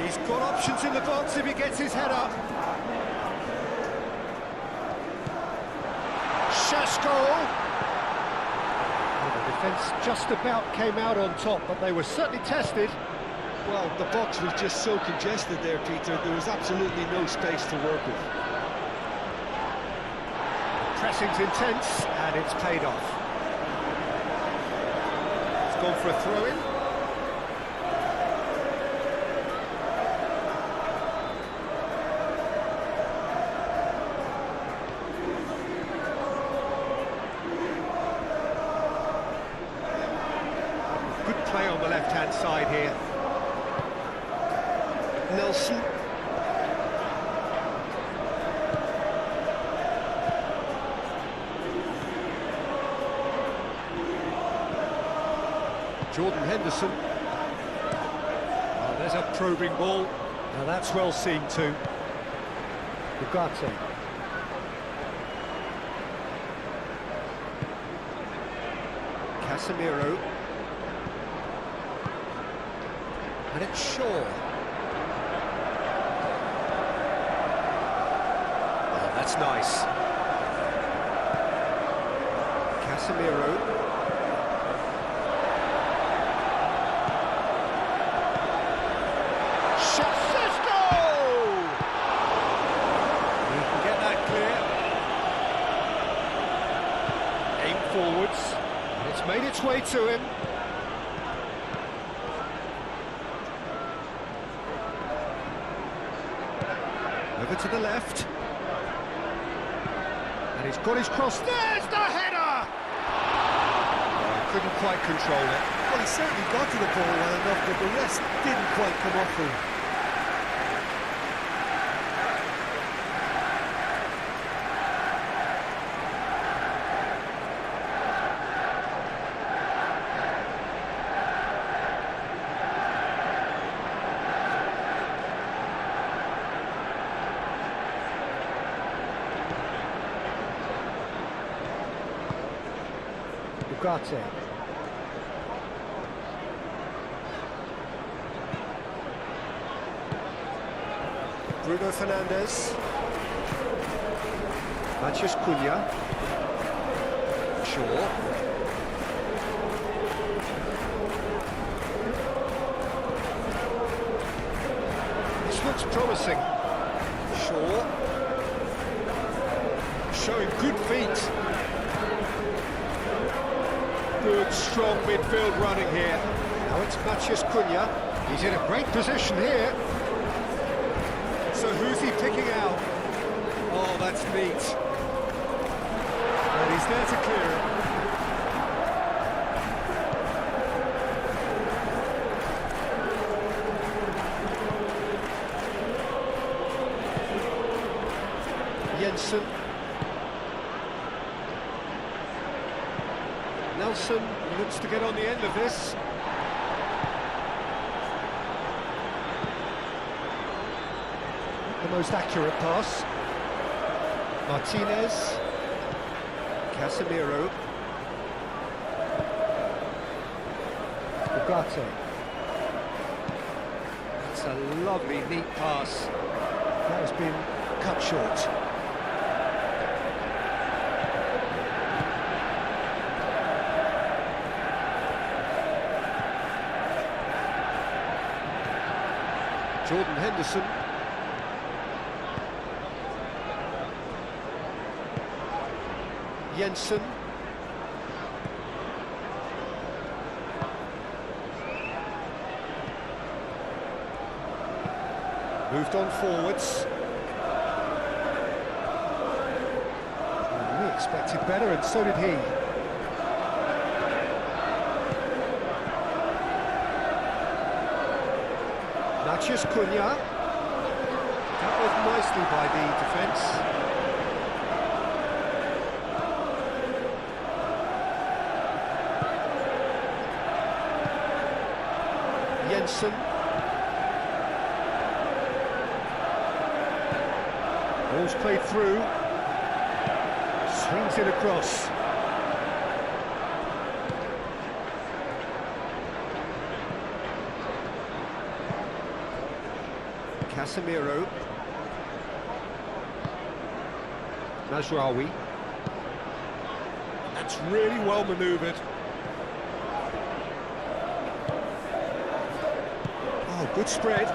He's got options in the box if he gets his head up. Šeško. The defence just about came out on top, but they were certainly tested. Well, the box was just so congested there, Peter. There was absolutely no space to work with. Pressing's intense, and it's paid off. It's gone for a throw-in. Good play on the left-hand side here. Nelson. Jordan Henderson. Oh, there's a probing ball. Now that's well seen too. Ugarte. Casemiro. And it's Shaw. Oh, that's nice. Casemiro. Forwards, and it's made its way to him. Over to the left, and he's got his cross. There's the header! Couldn't quite control it. Well, he certainly got to the ball well enough, but the rest didn't quite come off him. Ugarte. Bruno Fernandes. Matheus Cunha. Shaw. This looks promising. Shaw. Showing good feet. Good, strong midfield running here. Now it's Matheus Cunha. He's in a great position here. So who's he picking out? Oh, that's neat. And he's there to clear it. Jensen. Nelson looks to get on the end of this. The most accurate pass. Martinez. Casemiro. Ugarte. That's a lovely, neat pass. That has been cut short. Jordan Henderson. Jensen. Moved on forwards. We expected better, and so did he. Matheus Cunha. That was nicely by the defence. Jensen. Ball's played through. Swings it across. Casemiro. Mazraoui. That's really well manoeuvred. Oh, good spread.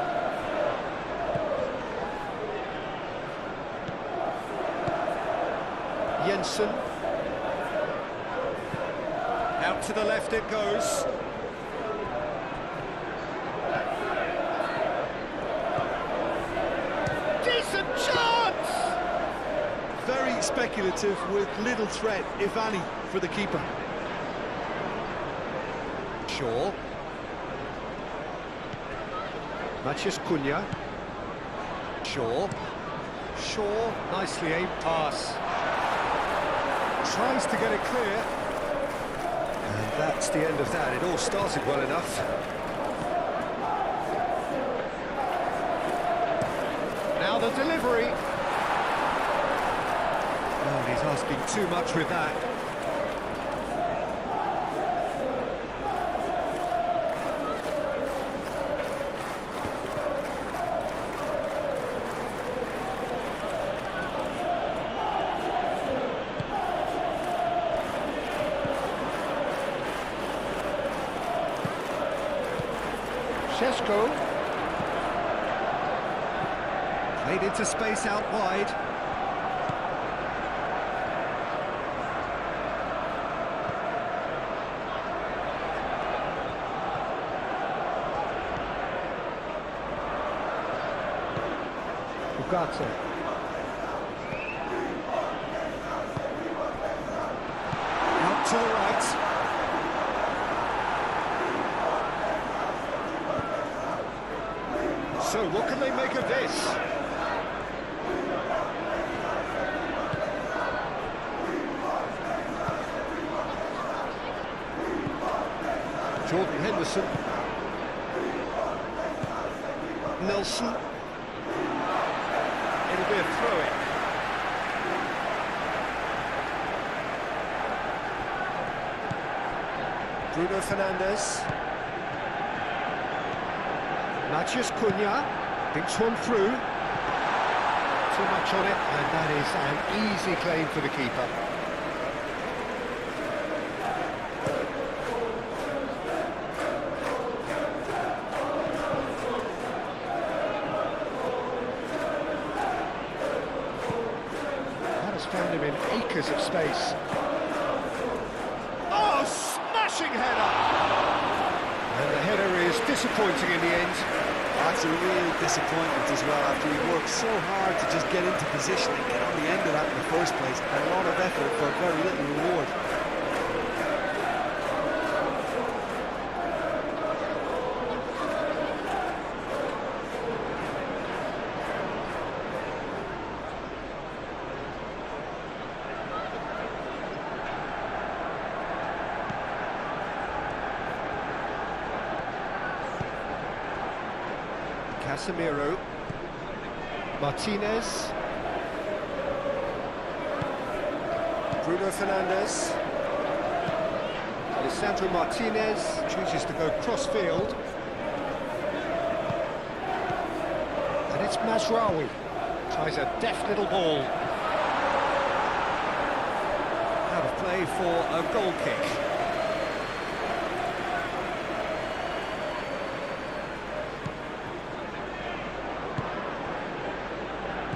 Jensen. Out to the left it goes. Decent chance! Very speculative with little threat, if any, for the keeper. Shaw. Matheus Cunha. Shaw. Shaw, nicely aimed pass. Tries to get it clear. And That's the end of that. It all started well enough. Now the delivery. Oh, he's asking too much with that. Šeško. Played into space out wide. Ugarte. Out to the right. So, what can they make of this? Jordan Henderson. Nelson. It'll be a throw-in. Bruno Fernandes. Matheus Cunha thinks one through. Too much on it, and that is an easy claim for the keeper. That has found him in acres of space. Oh, smashing header! And the header is disappointing in the end. That's a real disappointment as well, after he worked so hard to just get into position and get on the end of that in the first place. A lot of effort for very little reward. Casemiro, Martinez, Bruno Fernandes, Alessandro Martinez chooses to go cross-field, and it's Mazraoui, tries a deft little ball, out of play for a goal kick.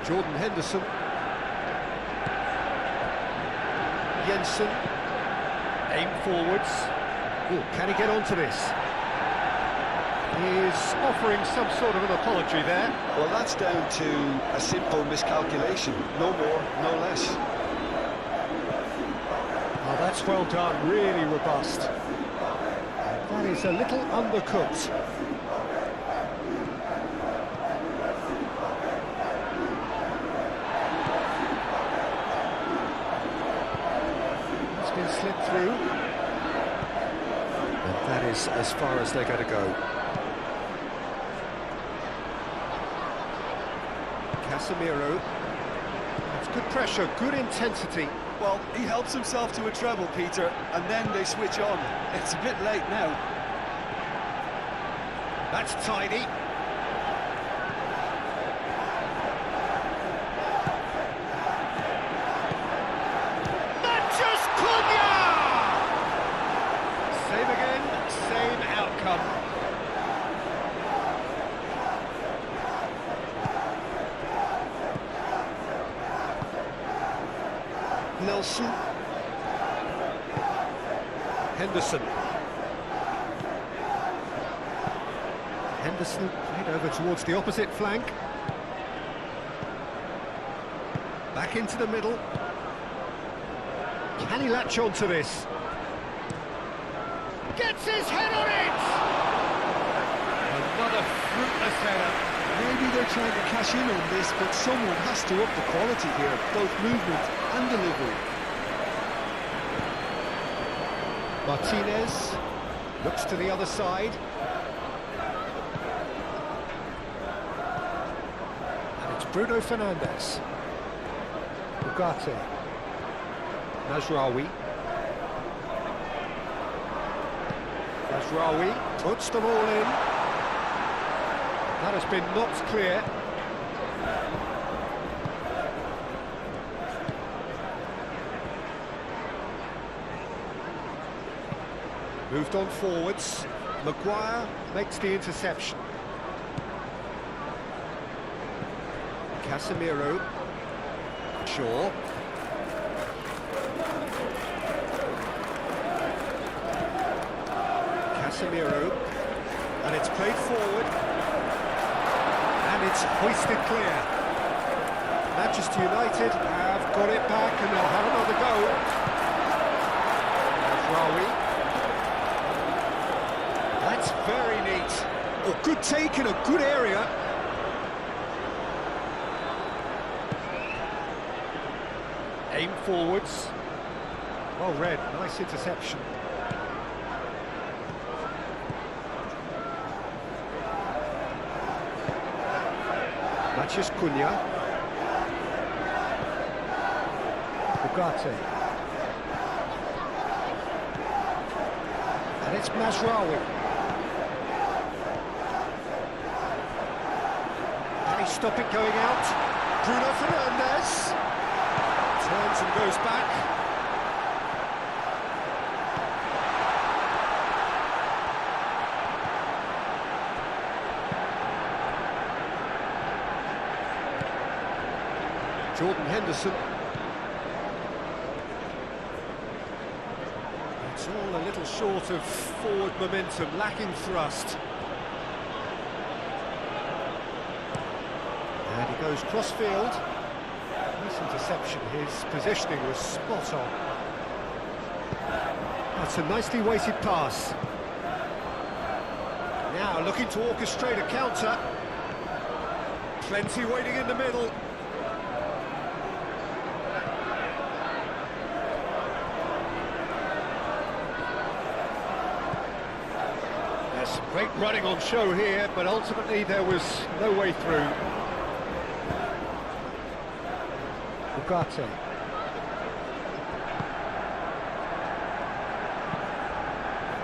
Jordan Henderson, Jensen, aim forwards. Ooh, can he get onto this? He's offering some sort of an apology there. Well, that's down to a simple miscalculation, no more, no less. Oh, that's well done, really robust. That is a little undercooked. Slipped through, and that is as far as they're going to go. Casemiro, that's good pressure, good intensity. Well, he helps himself to a treble, Peter, and then they switch on. It's a bit late now. That's tidy. Same again, same outcome. Nelson. Henderson. Henderson played over towards the opposite flank. Back into the middle. Can he latch on to this? Gets his head on it! Another fruitless header. Maybe they're trying to cash in on this, but someone has to up the quality here, both movement and delivery. Martinez looks to the other side. And it's Bruno Fernandes. Ugarte. Mazraoui. Mazraoui puts them all in. That has been knocked clear. Moved on forwards. Maguire makes the interception. Casemiro. Shaw. Casemiro. And it's played forward. And it's hoisted clear. Manchester United have got it back and they'll have another go. Mazraoui. That's very neat. Oh, good take in a good area. Aim forwards. Well read, nice interception. Matheus Cunha. Ugarte. And it's Mazraoui. Can he stop it going out? Bruno Fernandes. Turns and goes back. Jordan Henderson. It's all a little short of forward momentum, lacking thrust. And he goes cross-field. Nice interception, his positioning was spot on. That's a nicely weighted pass. Now looking to orchestrate a counter. Plenty waiting in the middle. There's great running on show here, but ultimately there was no way through. Ugarte.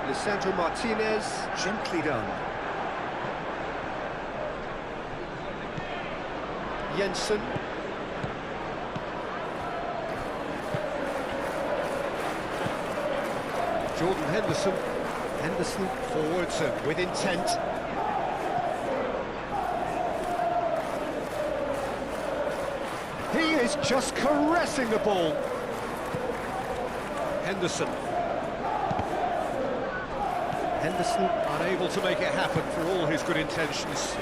Lisandro Martinez, gently done. Jensen. Jordan Henderson. Henderson forwards and with intent. He is just caressing the ball. Henderson. Henderson unable to make it happen for all his good intentions.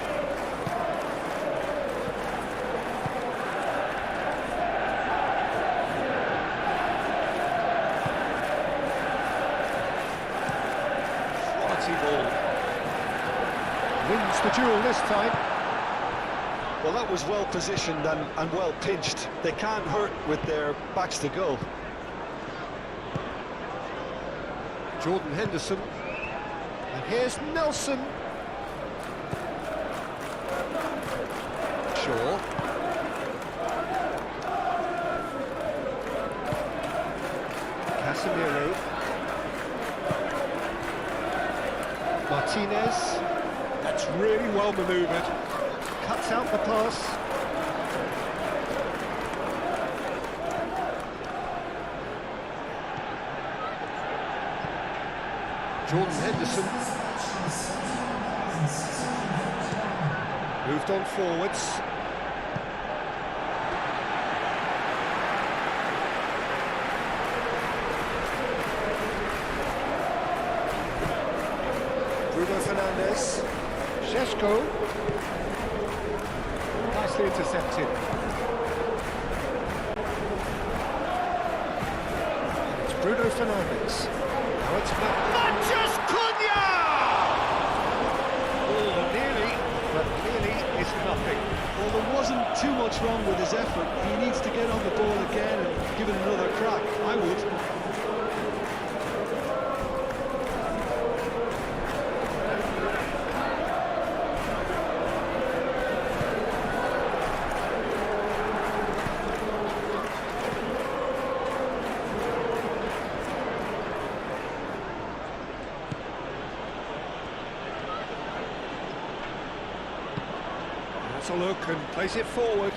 Quality ball. Wins the duel this time. Well, that was well positioned and well pinched. They can't hurt with their backs to goal. Jordan Henderson. And here's Nelson. Shaw. Casemiro. Martinez. That's really well manoeuvred. Cuts out the pass. Jordan Henderson. Moved on forwards. Bruno Fernandes. Šeško. Nicely intercepted. It's Bruno Fernandes. Now it's Matheus Cunha! Oh, nearly, but nearly is nothing. Well, there wasn't too much wrong with his effort. He needs to get on the ball again and give it another crack. I would. Gets a look and plays it forward.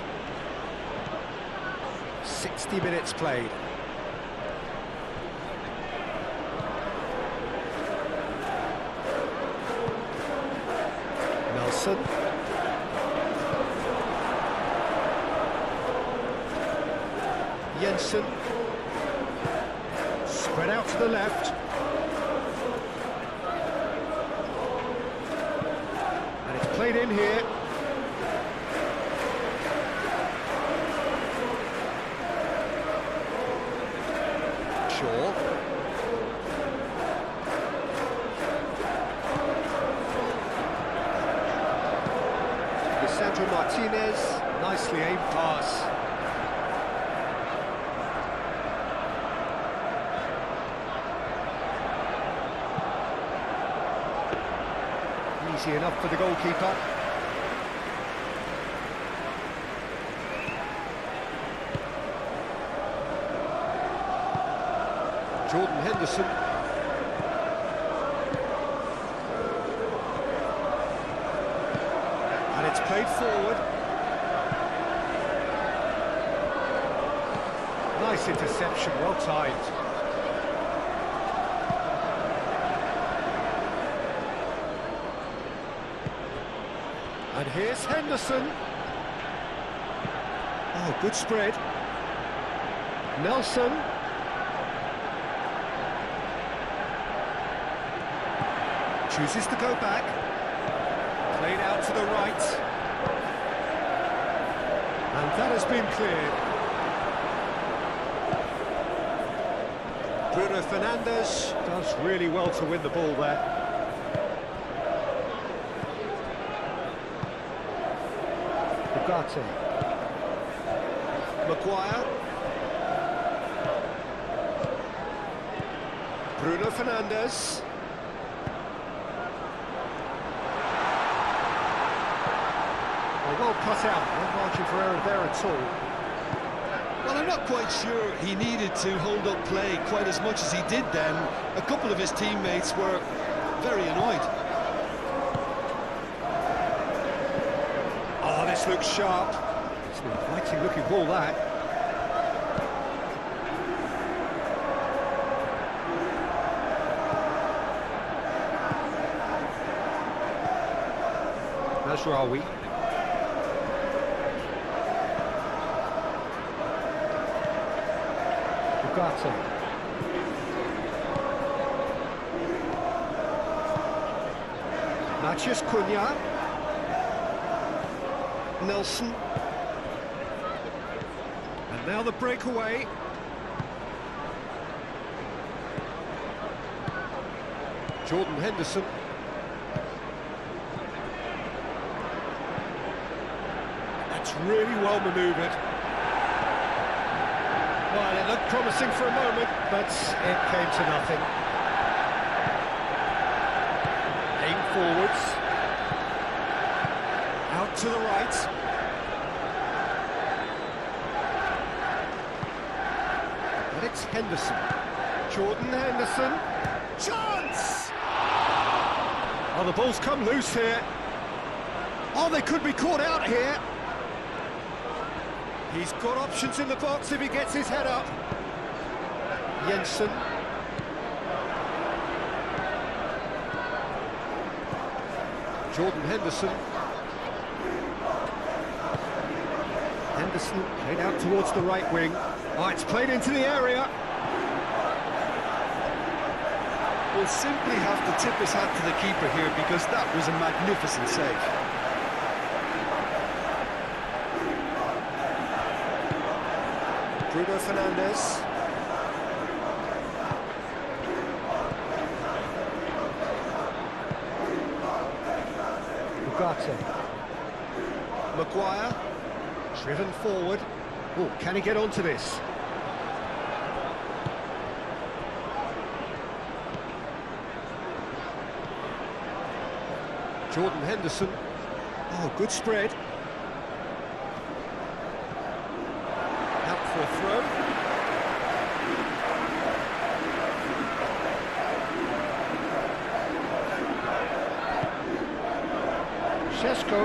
60 minutes played. Nelson. Jensen. Spread out to the left. And it's played in here. Shaw. Lisandro Martinez. Nicely aimed pass. Easy enough for the goalkeeper. Jordan Henderson. And it's played forward. Nice interception, well timed. And here's Henderson. Oh, good spread. Nelson. Chooses to go back. Played out to the right. And that has been cleared. Bruno Fernandes does really well to win the ball there. Ugarte. Maguire. Bruno Fernandes. Well cut out, no margin for error there at all. Well, I'm not quite sure he needed to hold up play quite as much as he did then. A couple of his teammates were very annoyed. Oh, this looks sharp. It's an inviting looking ball, that. Mazraoui. Ugarte. Matheus Cunha. Nelson. And now the breakaway. Jordan Henderson. That's really well manoeuvred. Well, it looked promising for a moment, but it came to nothing. Aim forwards. Out to the right. And it's Henderson. Jordan Henderson. Chance! Oh, the ball's come loose here. Oh, they could be caught out here. He's got options in the box if he gets his head up. Jensen. Jordan Henderson. Henderson played out towards the right wing. Oh, it's played into the area. We'll simply have to tip his hat to the keeper here because that was a magnificent save. Bruno Fernandes. Ugarte. Maguire. Driven forward. Oh, can he get onto this? Jordan Henderson. Oh, good spread. Out for a throw. Šeško.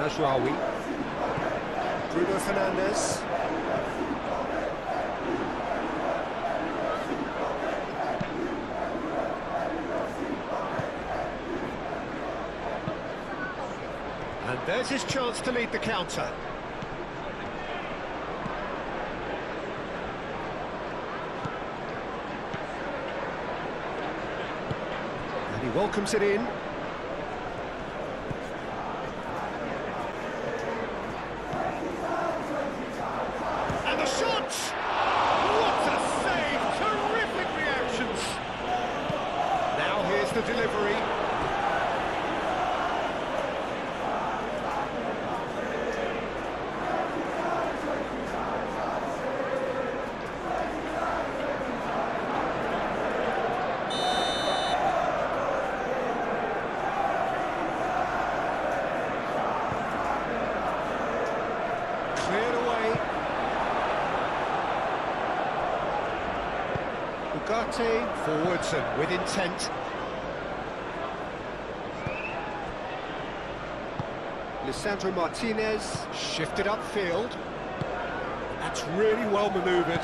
Najraoui. Bruno Fernandes. And there's his chance to lead the counter. And he welcomes it in. And the shot! What a save! Terrific reactions! Now here's the delivery. Cleared away. Ugarte forwards and with intent. Lisandro Martinez shifted upfield. That's really well manoeuvred.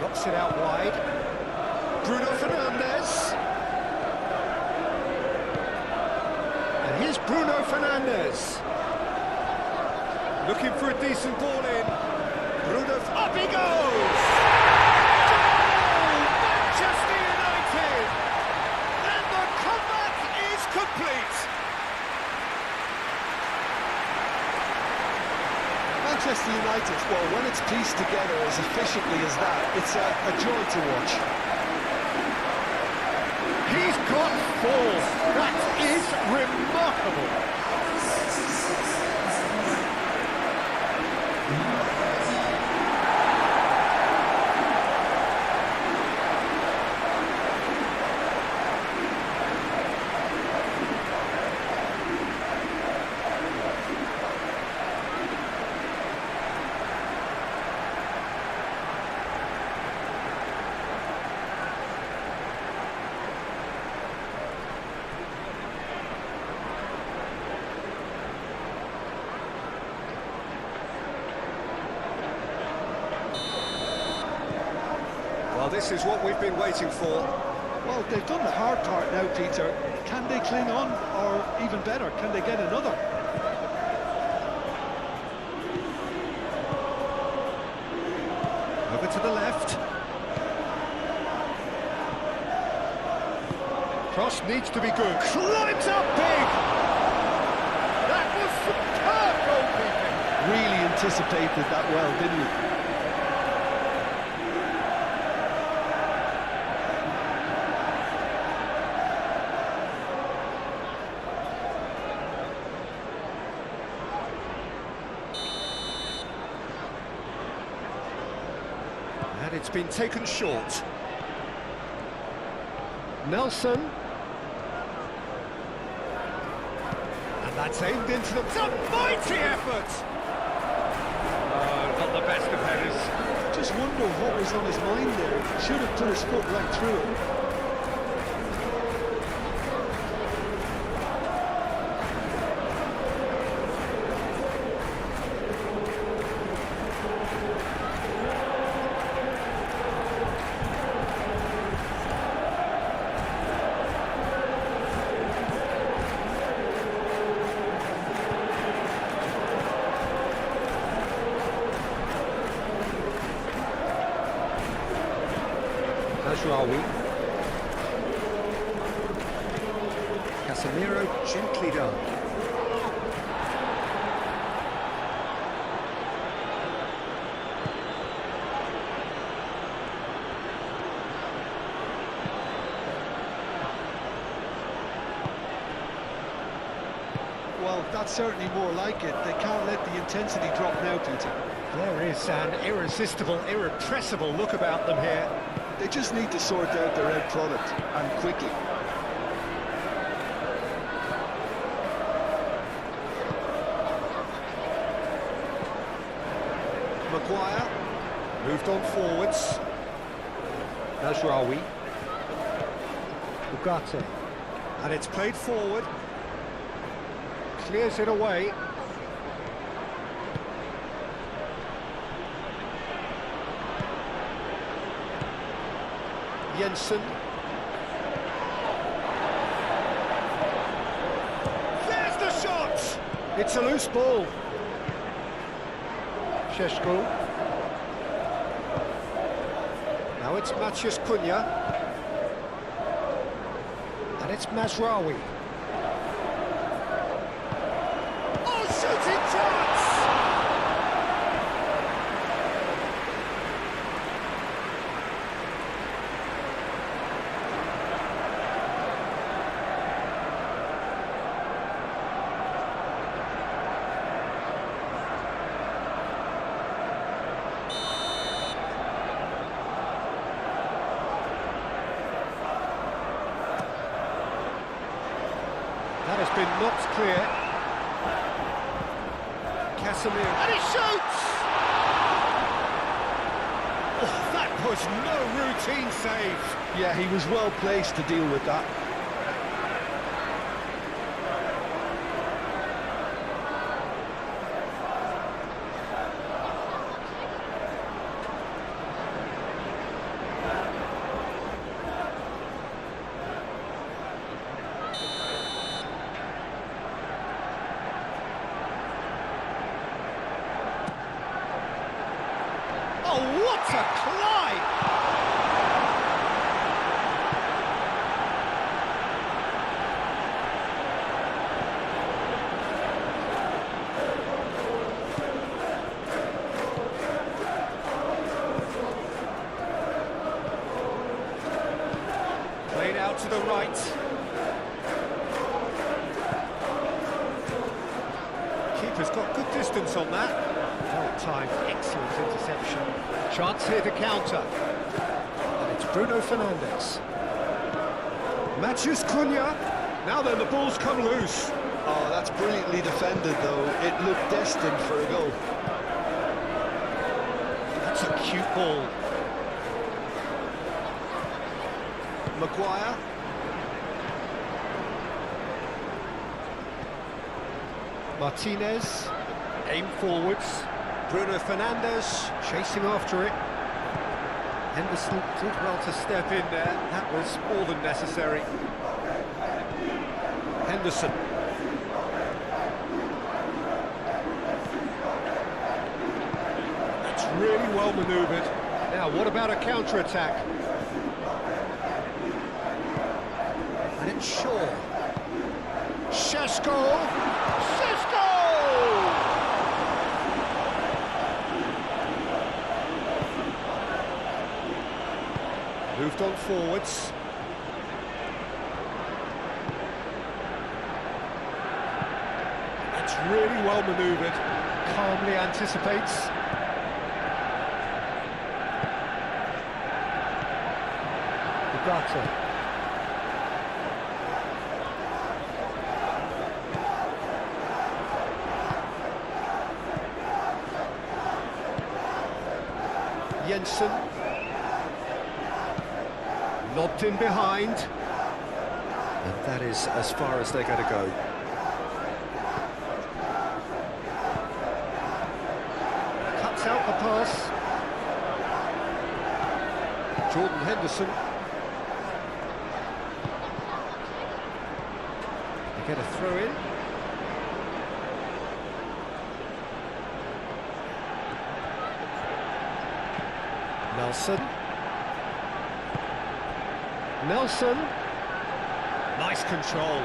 Knocks it out wide. Bruno Fernandes. And here's Bruno Fernandes. Looking for a decent ball in. Bruno, up he goes! Goal! Manchester United! And the comeback is complete! Manchester United, well, when it's pieced together as efficiently as that, it's a joy to watch. He's got four. That is remarkable. Well, this is what we've been waiting for. Well, they've done the hard part now, Peter. Can they cling on, or even better, can they get another? Over to the left. Cross needs to be good. Climbs up big! That was superb goalkeeping. Really anticipated that well, didn't he? And it's been taken short. Nelson. And that's aimed into them. It's a mighty effort! Oh, not the best of headers. Just wonder what was on his mind there. Should have put his foot right through it. Najraoui. Casemiro gently done. Well, that's certainly more like it. They can't let the intensity drop now, Peter. There is an irresistible, irrepressible look about them here. They just need to sort out their end product, and quickly. Maguire moved on forwards. Najraoui. Ugarte. And it's played forward. Clears it away. Jensen. There's the shot! It's a loose ball. Šeško. Now it's Maciej Cunha. And it's Mazraoui. Oh, shooting chance! That has been knocked clear. Casemiro, and he shoots! Oh, that was no routine save. Yeah, he was well placed to deal with that. Oh, what a climb! Played out to the right. Keeper's got good distance on that. Well-timed, excellent interception. Chance here to counter. And it's Bruno Fernandes. Maciej Cunha. Now then, the ball's come loose. Oh, that's brilliantly defended, though. It looked destined for a goal. That's a cute ball. Maguire. Martinez. Aim forwards. Bruno Fernandes chasing after it. Henderson did well to step in there. That was more than necessary. Henderson. That's really well manoeuvred. Now, what about a counter-attack? And it's Shaw. Šeško! Šeško! Moved on forwards. It's really well manoeuvred. Calmly anticipates. Ugarte. Jensen. Lobbed in behind. And that is as far as they're going to go. Cuts out the pass. Jordan Henderson. They get a throw in. Nelson. Nelson. Nice control.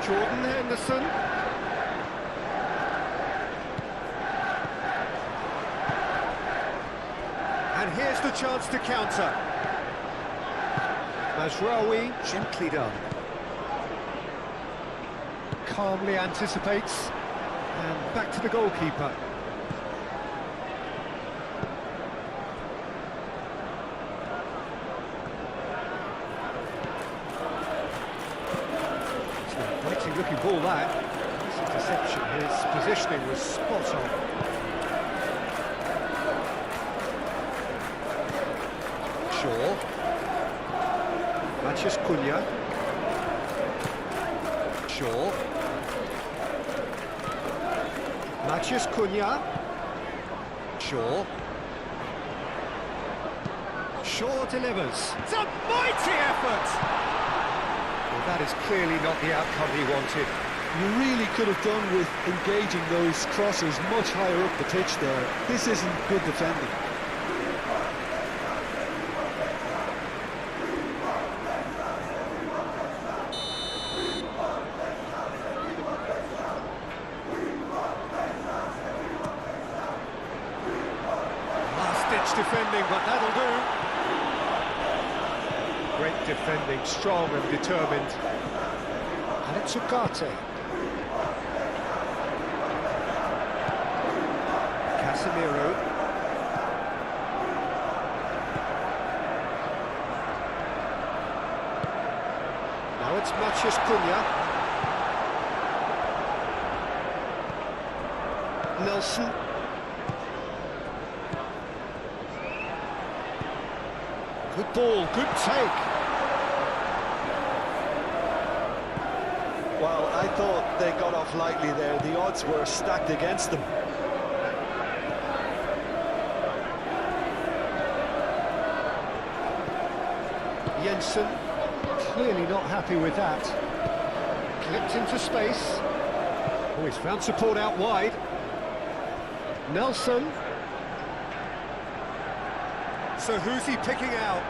Jordan Henderson. And here's the chance to counter. Mazraoui, gently done. Calmly anticipates. And back to the goalkeeper. It's an exciting looking ball, that. Nice interception. His positioning was spot on. Shaw. Matheus Cunha. Shaw. Matheus Cunha. Shaw. Shaw delivers. It's a mighty effort! Well, that is clearly not the outcome he wanted. You really could have done with engaging those crosses much higher up the pitch there. This isn't good defending. Last-ditch defending, but that'll do. Great defending, strong and determined. And it's Ugarte. Casemiro. Now it's Matheus Cunha. Nelson. Good ball, good take. Well, I thought they got off lightly there. The odds were stacked against them. Jensen, clearly not happy with that. Clipped into space. Oh, he's found support out wide. Nelson. So who's he picking out?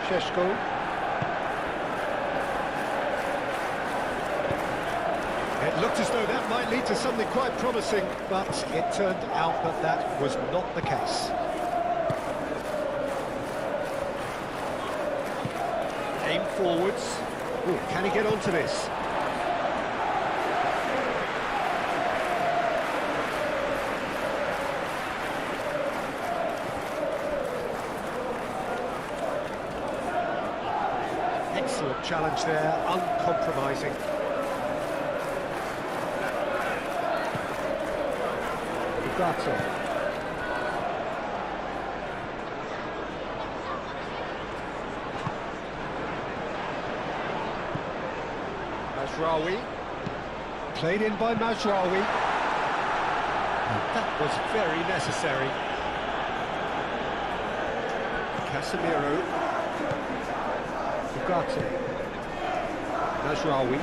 Šeško. It looked as though that might lead to something quite promising, but it turned out that that was not the case. Aim forwards. Ooh, can he get onto this? Excellent challenge there, uncompromising. Ugarte. Mazraoui. Played in by Mazraoui. That was very necessary. Casemiro. Ugarte. Mazraoui.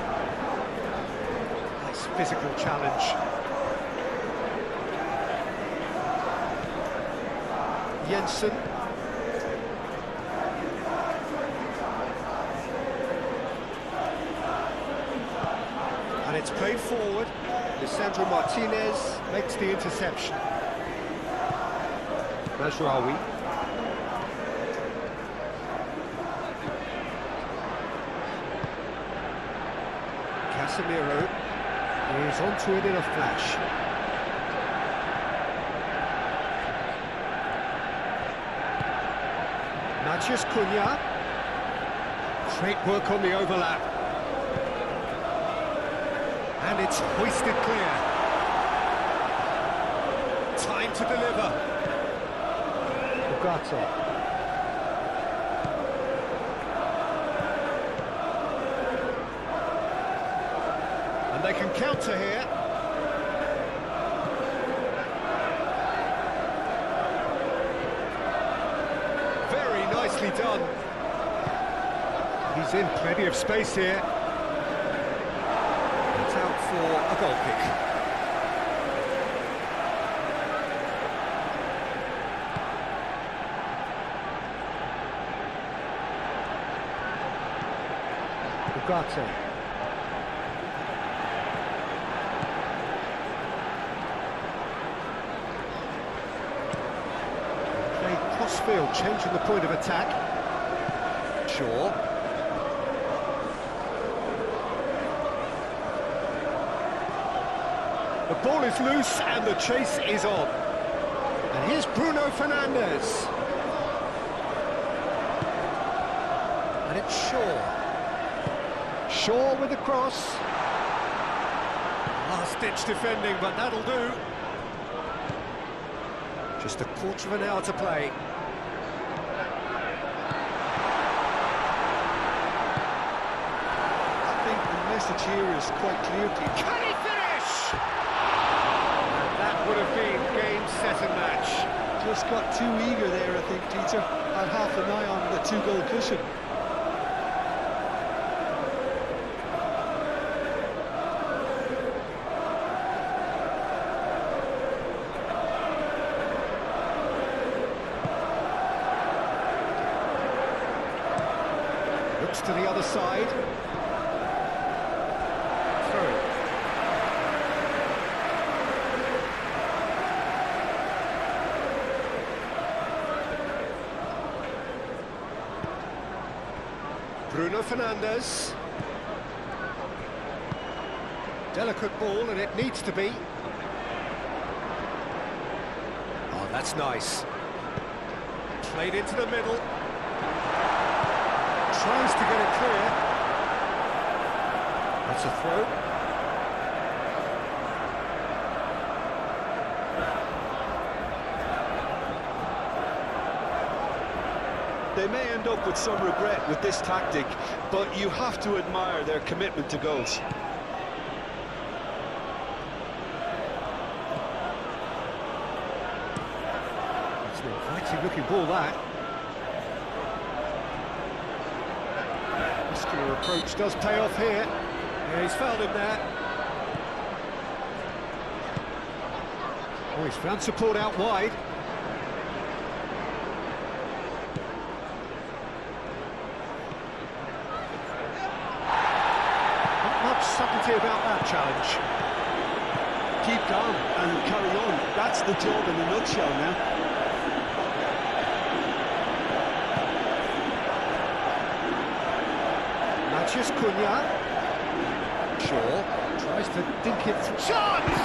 Nice physical challenge. Jensen. And it's played forward. Lisandro Martinez makes the interception. Mazraoui. Casemiro is onto it in a flash. Matheus Cunha. Great work on the overlap. And it's hoisted clear. Time to deliver. Ugarte. And they can counter here. Very nicely done. He's in plenty of space here. It's out for a goal kick. Ugarte. Crossfield changing the point of attack. Shaw. The ball is loose and the chase is on. And here's Bruno Fernandes. And it's Shaw. Shaw with the cross. last-ditch defending, but that'll do. Just a quarter of an hour to play. I think the message here is quite clear to you. Can he finish? And that would have been game, set and match. Just got too eager there, I think, Peter. Had half an eye on the two-goal cushion. Looks to the other side. Through. Bruno Fernandes. Delicate ball, and it needs to be. Oh, that's nice. Played into the middle. Tries to get it clear. That's a throw. They may end up with some regret with this tactic, but you have to admire their commitment to goals. It's an inviting looking ball, that. Muscular approach does pay off here. Yeah, he's fouled him there. Oh, he's found support out wide. Not much subtlety about that challenge. Keep calm and carry on. That's the job in a nutshell now. Matches Cunha. Shaw tries to dink it through. Chance!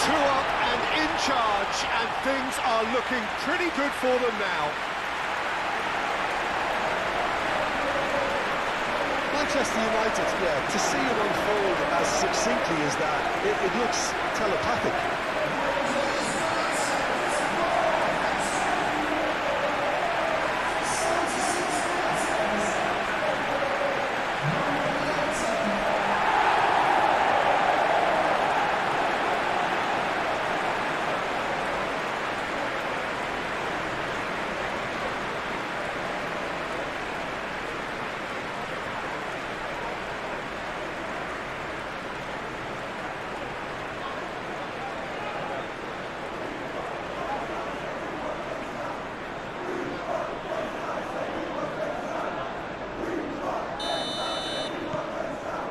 2 up and in charge, and things are looking pretty good for them now. Manchester United, yeah, to see it unfold as succinctly as that, it looks telepathic.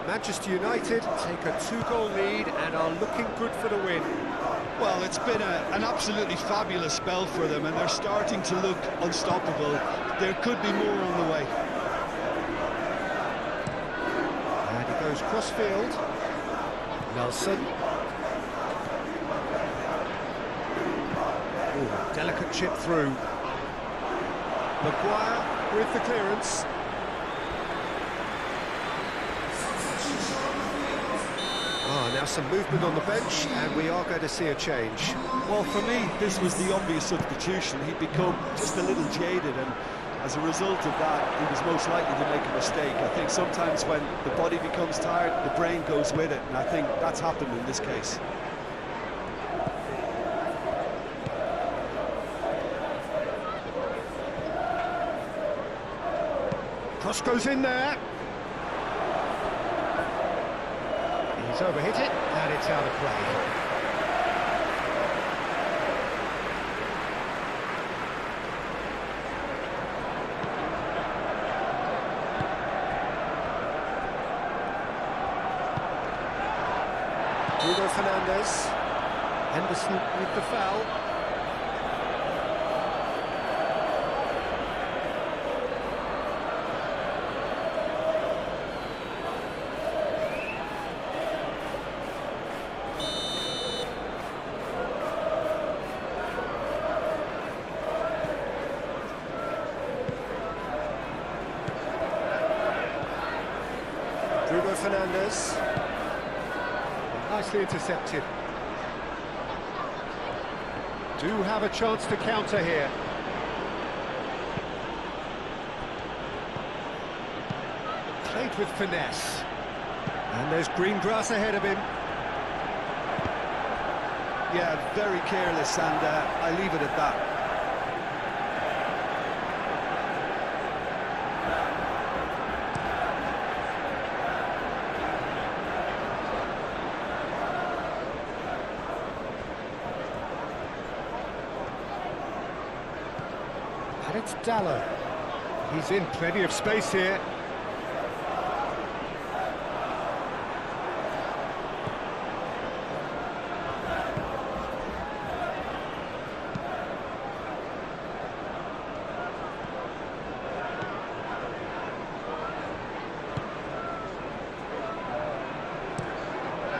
Manchester United take a 2-goal lead and are looking good for the win. Well, it's been an absolutely fabulous spell for them, and they're starting to look unstoppable. There could be more on the way. And he goes cross-field. Nelson. Ooh, delicate chip through. Maguire with the clearance. Now some movement on the bench, and we are going to see a change. Well, for me, this was the obvious substitution. He'd become just a little jaded, and as a result of that, he was most likely to make a mistake. I think sometimes when the body becomes tired, the brain goes with it, and I think that's happened in this case. Cross goes in there. He's overhit it, and it's out of play. Bruno Fernandes. Henderson with the foul. Bruno Fernandes. Nicely intercepted. Do have a chance to counter here. Played with finesse. And there's green grass ahead of him. Yeah, very careless, and I leave it at that. And it's Dallo. He's in plenty of space here.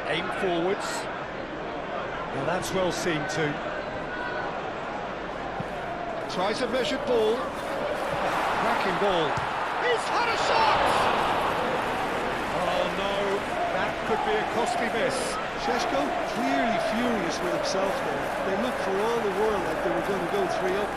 Aim forwards. Well, that's well seen too. Tries a measured ball. Cracking ball. He's had a shot! Oh no, that could be a costly miss. Šeško clearly furious with himself there. They looked for all the world like they were going to go 3-up.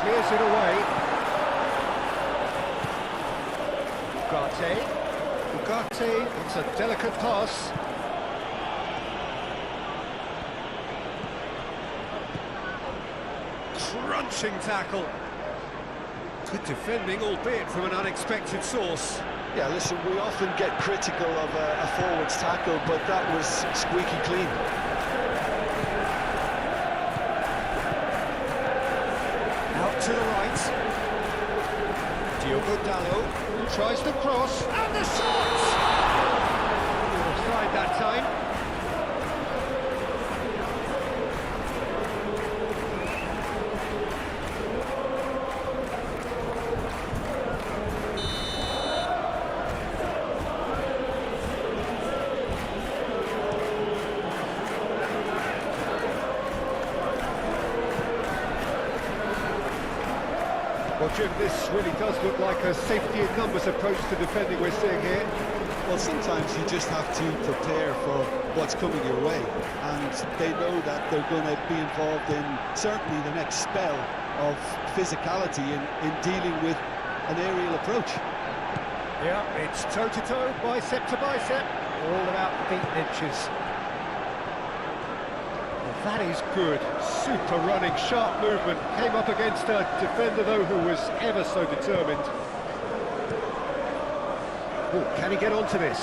Clears it away. Ugarte, it's a delicate pass. Crunching tackle. Good defending, albeit from an unexpected source. Yeah, listen, we often get critical of a forward's tackle, but that was squeaky clean. Out to the right. Diogo Dallo tries to cross, and the shot! Offside that time. Well, Jim, this really does look like a safety in numbers approach to defending we're seeing here. Well, sometimes you just have to prepare for what's coming your way, and they know that they're going to be involved in certainly the next spell of physicality in dealing with an aerial approach. Yeah, it's toe-to-toe, bicep to bicep, all about feet and inches. That is good, super running, sharp movement. Came up against a defender, though, who was ever so determined. Oh, can he get onto this?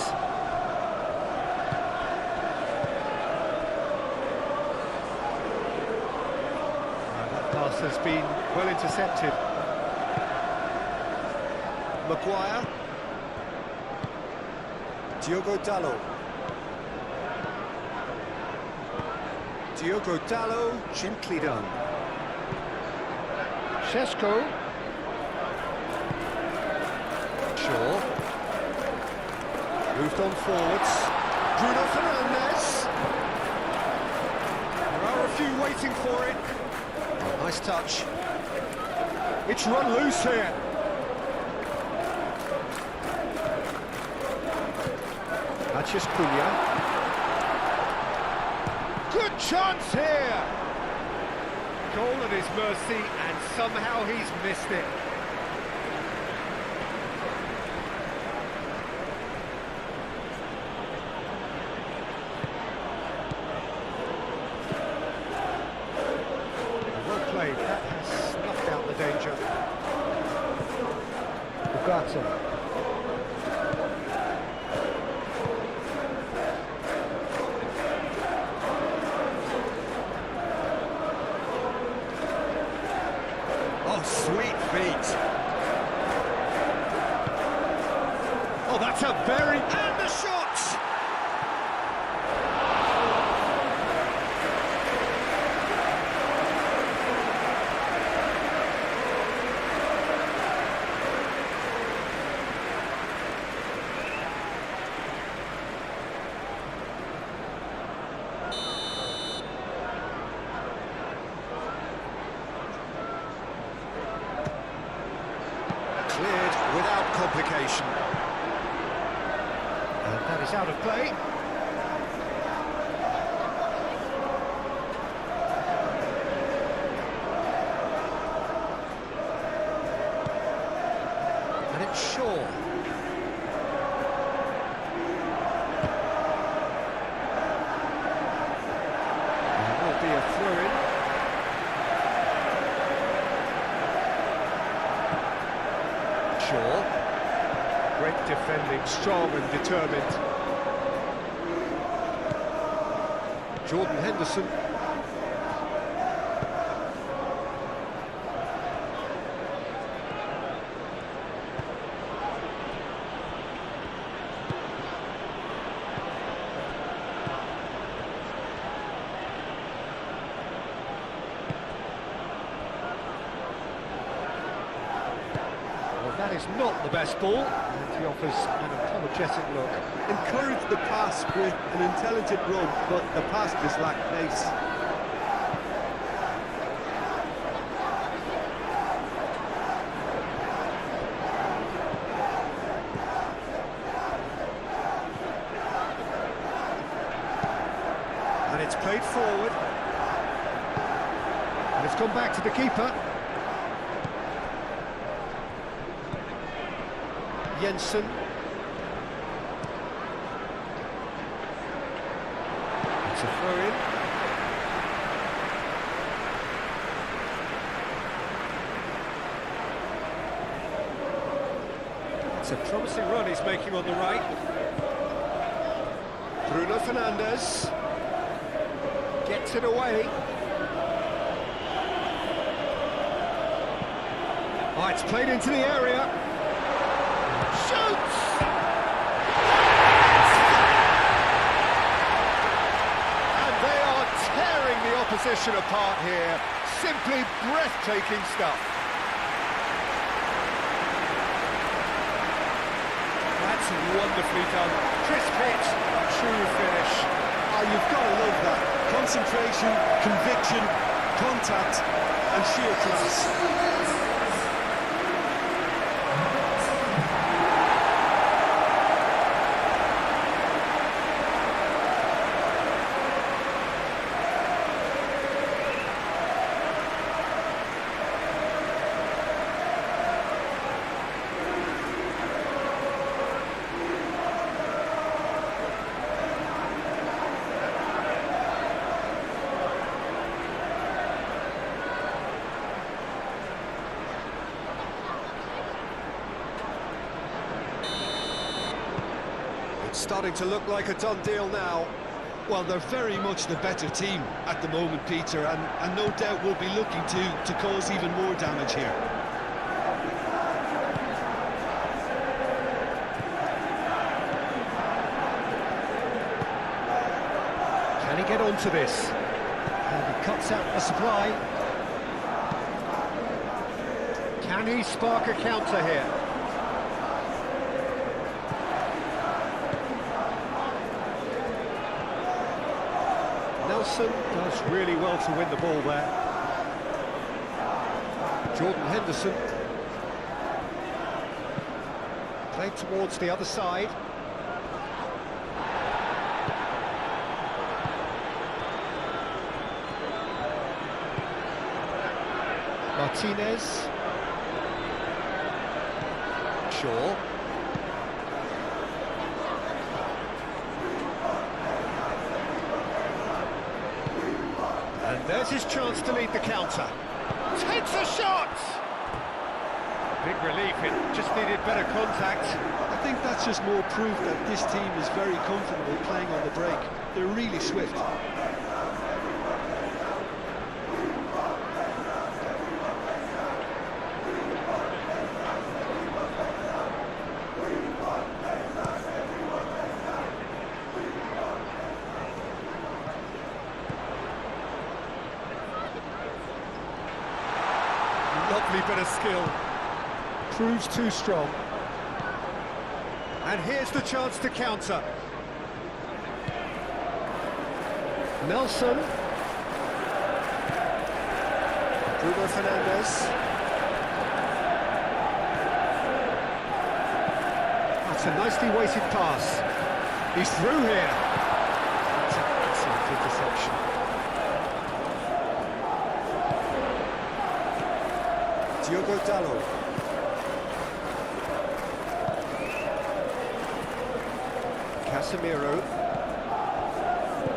That pass has been well intercepted. Maguire. Diogo Dallo. Diogo Dallo, gently done. Šeško. Shaw. Moved on forwards. Bruno Fernandes. There are a few waiting for it. Oh, nice touch. It's run loose here. Mathias Cunha. Good chance here! Goal at his mercy, and somehow he's missed it. Well played, that has snuffed out the danger. Ugarte. Sweet feet. Oh, that's a very... And the shot! complication. And that is out of play. And it's Shaw. There will be a throw-in. Shaw. Great defending, strong and determined. Jordan Henderson. That is not the best ball, and he offers an apologetic look. Encourage the pass with an intelligent run, but the pass just lacked pace. And it's played forward. And it's gone back to the keeper. Jensen. It's a throw-in. It's a promising run he's making on the right. Bruno Fernandes gets it away. Oh, it's played into the area. Shoots! And they are tearing the opposition apart here. Simply breathtaking stuff. That's wonderfully done. Crisp hit, true finish. Oh, you've got to love that. Concentration, conviction, contact, and sheer class. It's starting to look like a done deal now. Well, they're very much the better team at the moment, Peter, and no doubt will be looking to cause even more damage here. Can he get onto this? And he cuts out the supply. Can he spark a counter here? Nelson does really well to win the ball there. Jordan Henderson. Played towards the other side. Martinez. Shaw. And there's his chance to lead the counter. Takes a shot! Big relief, it just needed better contact. I think that's just more proof that this team is very comfortable playing on the break. They're really swift. Lovely bit of skill. Proves too strong. And here's the chance to counter. Nelson. Bruno Fernandes. That's a nicely weighted pass. He's through here. That's an excellent interception. Diogo Dalot. Casemiro.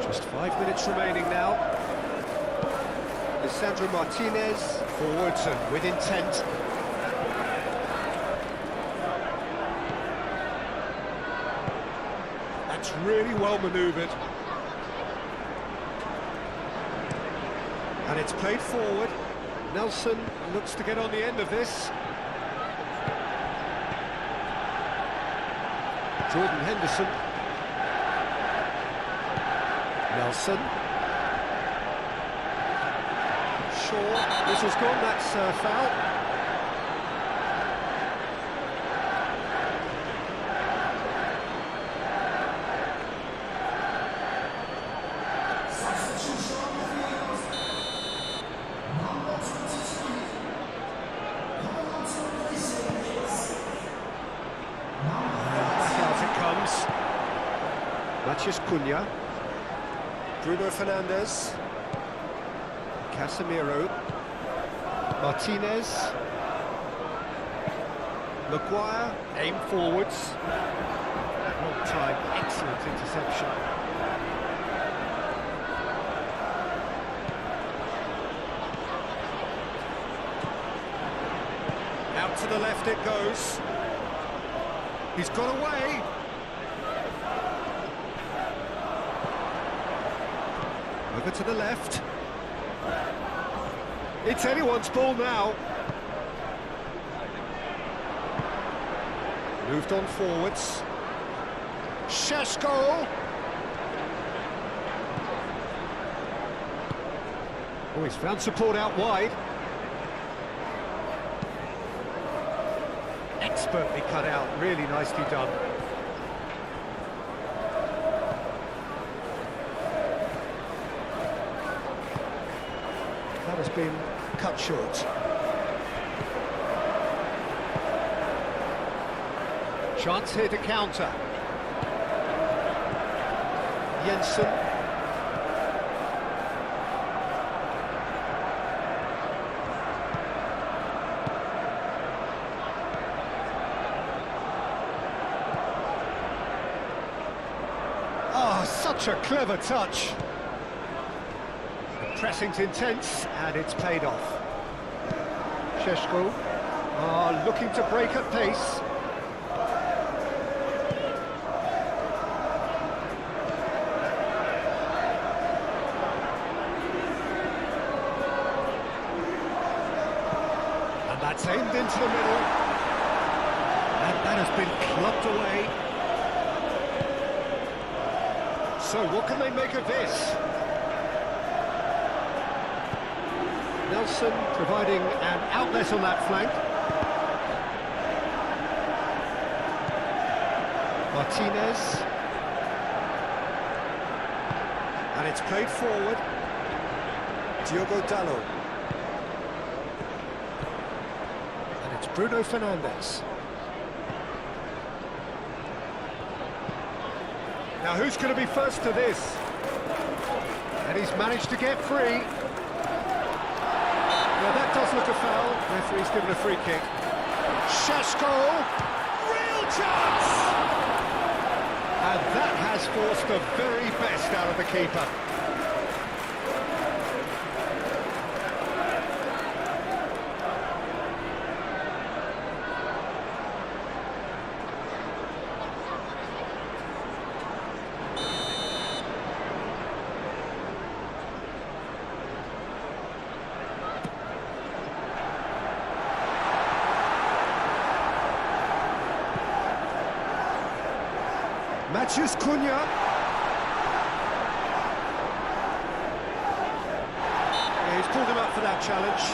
Just 5 minutes remaining now. Lisandro Martinez forwards and with intent. That's really well manoeuvred. And it's played forward. Nelson looks to get on the end of this. Jordan Henderson. Nelson. Shaw. This was gone, that's foul. Cunha, Bruno Fernandes, Casemiro, Martinez, Maguire, aim forwards, long time, excellent interception. Out to the left it goes. He's got away. Over to the left. It's anyone's ball now. Moved on forwards. Šeško. Oh, he's found support out wide. Expertly cut out, really nicely done. That has been cut short. Chance here to counter. Jensen. Oh, such a clever touch. Pressing's intense, and it's paid off. Šeško looking to break at pace. And that's aimed into the middle. And that has been clubbed away. So what can they make of this? Nelson providing an outlet on that flank. Martinez. And it's played forward. Diogo Dalot. And it's Bruno Fernandes. Now who's going to be first to this? And he's managed to get free. Well, that does look a foul. Referee's given a free kick. Šeško, real chance! And that has forced the very best out of the keeper. Matches Cunha. Yeah, he's pulled him up for that challenge.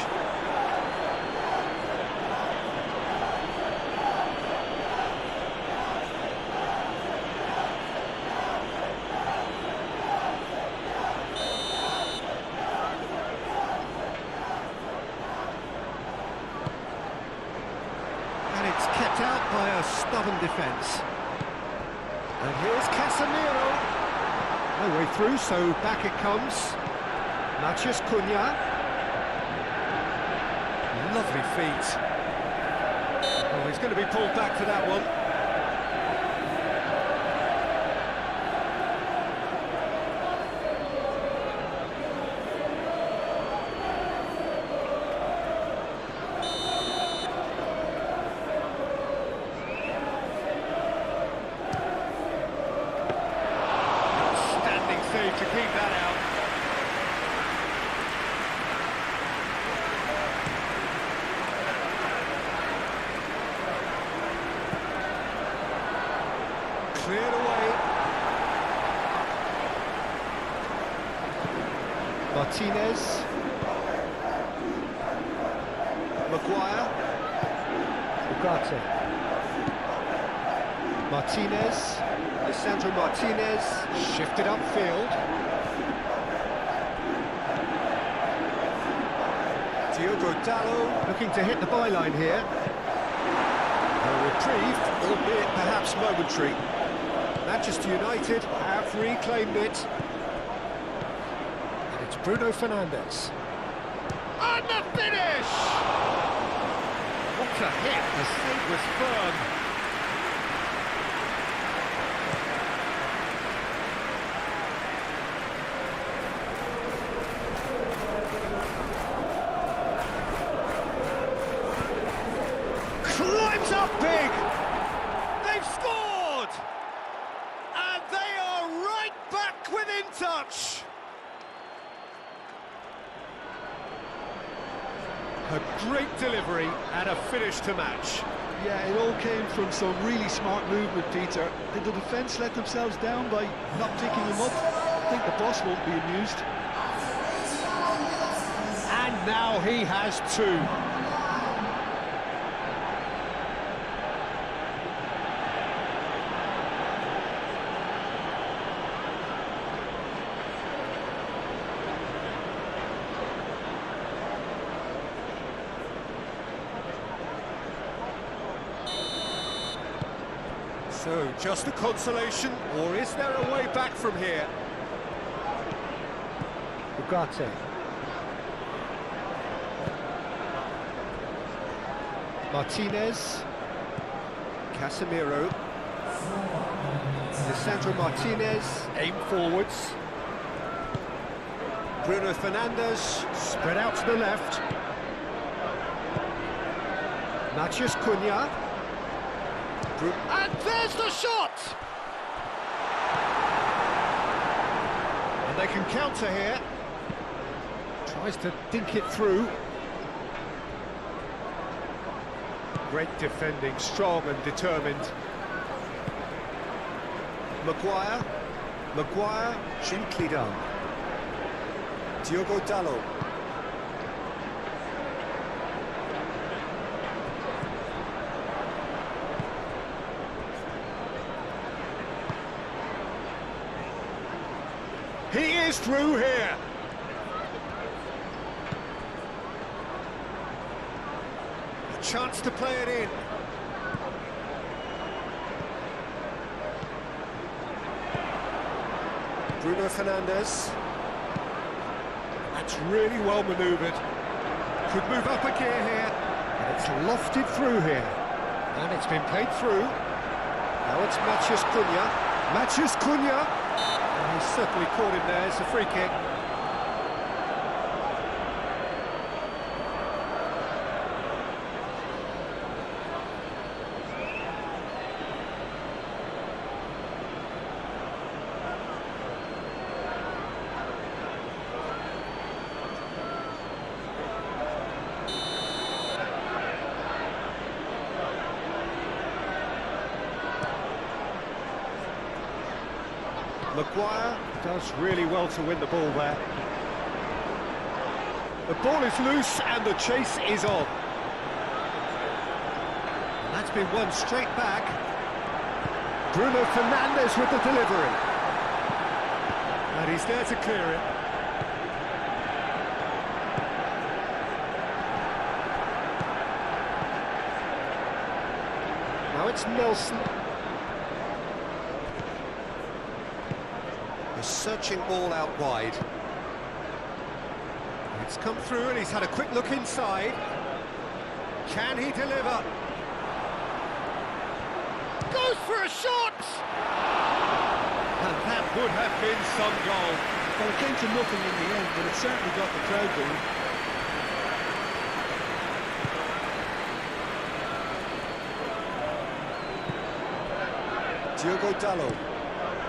And it's kept out by a stubborn defence. And here's Casemiro. No way through, so back it comes. Matheus Cunha. Lovely feet. Oh, he's going to be pulled back for that one. To keep that out. Cleared away. Martinez. Maguire. Ugarte. Martinez. Lisandro Martinez shifted upfield. Diogo Dalot looking to hit the byline here. A reprieve, albeit perhaps momentary. Manchester United have reclaimed it. And it's Bruno Fernandes. And the finish! What a hit, the save was firm. Climbs up big! They've scored! And they are right back within touch! A great delivery and a finish to match. Yeah, it all came from some really smart movement, Peter. Did the defence let themselves down by not picking him up? I think the boss won't be amused. And now he has two. So, just a consolation, or is there a way back from here? Ugarte. Martinez. Casemiro. Lisandro Martinez, aim forwards. Bruno Fernandes, spread out to the left. Matheus Cunha. And there's the shot! And they can counter here. Tries to dink it through. Great defending, strong and determined. Maguire. Maguire, gently done. Diogo Dalot. He is through here. A chance to play it in. Bruno Fernandes. That's really well manoeuvred. Could move up a gear here. And it's lofted through here. And it's been played through. Now it's Matheus Cunha. Matheus Cunha. And he's certainly caught him there. It's a free kick. Maguire does really well to win the ball there. The ball is loose and the chase is on. And that's been won straight back. Bruno Fernandes with the delivery. And he's there to clear it. Now it's it's Nelson. A searching ball out wide. It's come through and he's had a quick look inside. Can he deliver? Goes for a shot! And that would have been some goal. Well, it came to nothing in the end, but it certainly got the crowd going. Diogo Dallo.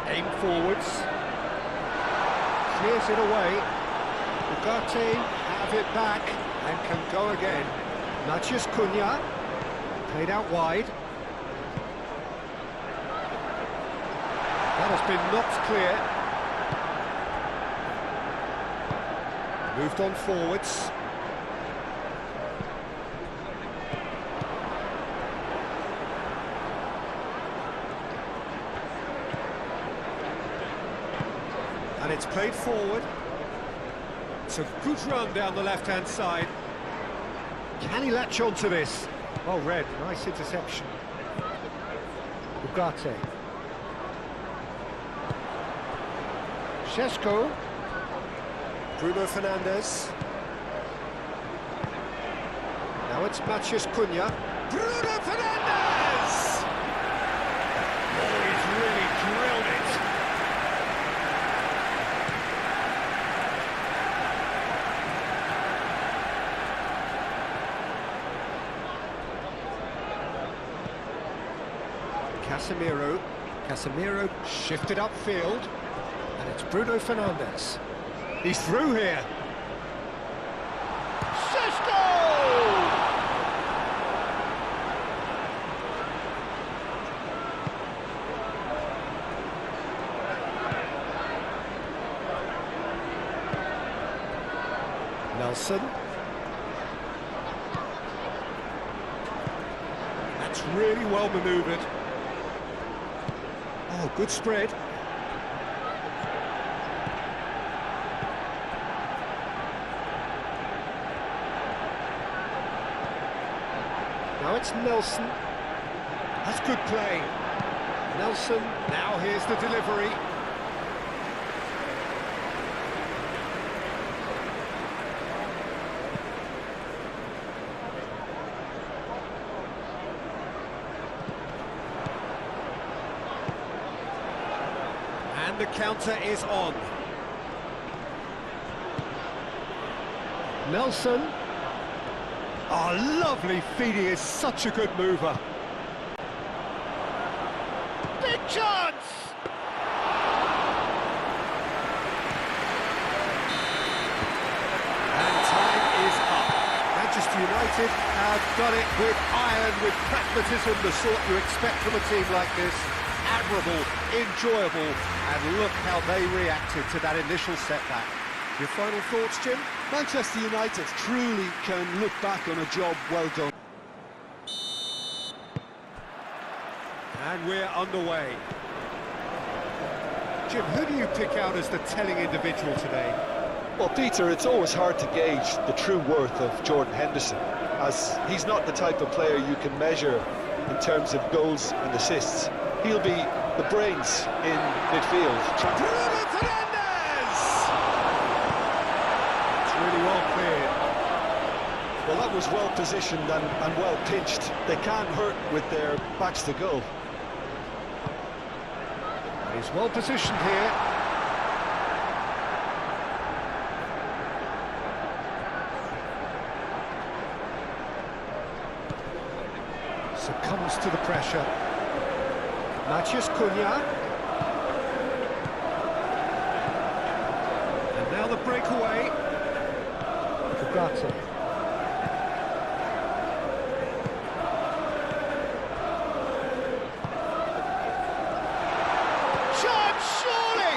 Aim forwards. Clears it away. Ugarte have it back and can go again. Matheus Cunha. Played out wide. That has been knocked clear. Moved on forwards. And it's played forward. It's a good run down the left-hand side. Can he latch on to this? Well read, nice interception. Ugarte. Šeško. Bruno Fernandes. Now it's Matheus Cunha. Bruno Fernandes! Oh, he's really drilled it. Casemiro shifted upfield, and it's Bruno Fernandes. He's through here. Šeško! Nelson. That's really well manoeuvred. Oh, good spread. Now it's Nelson. That's good play. Nelson, now here's the delivery. And the counter is on. Nelson. Oh, lovely feed, he is such a good mover. Big chance! And time is up. Manchester United have done it with iron, with pragmatism, the sort you expect from a team like this. Admirable, enjoyable, and look how they reacted to that initial setback. Your final thoughts, Jim? Manchester United truly can look back on a job well done. And we're underway. Jim, who do you pick out as the telling individual today? Well, Peter, it's always hard to gauge the true worth of Jordan Henderson, as he's not the type of player you can measure in terms of goals and assists. He'll be the brains in midfield. Bruno Fernandes! It's really well cleared. Well, that was well positioned and well pitched. They can't hurt with their backs to goal. He's well positioned here. Succumbs to the pressure. Matheus Cunha. And now the breakaway. Ugarte. Chance, surely!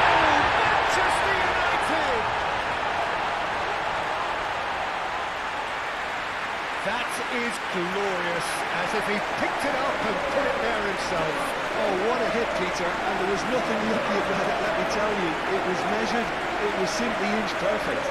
Goal! Manchester United! That is glorious, as if he picked it up and put it there himself. Oh, what a hit, Peter, and there was nothing lucky about it, let me tell you. It was measured, it was simply inch perfect.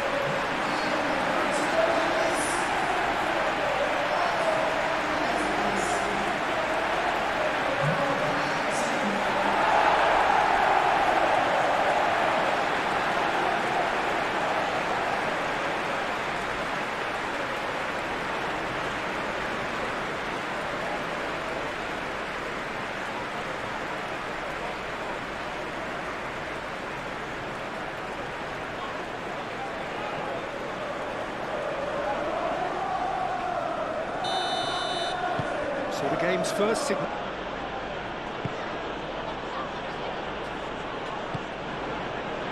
game's first signal.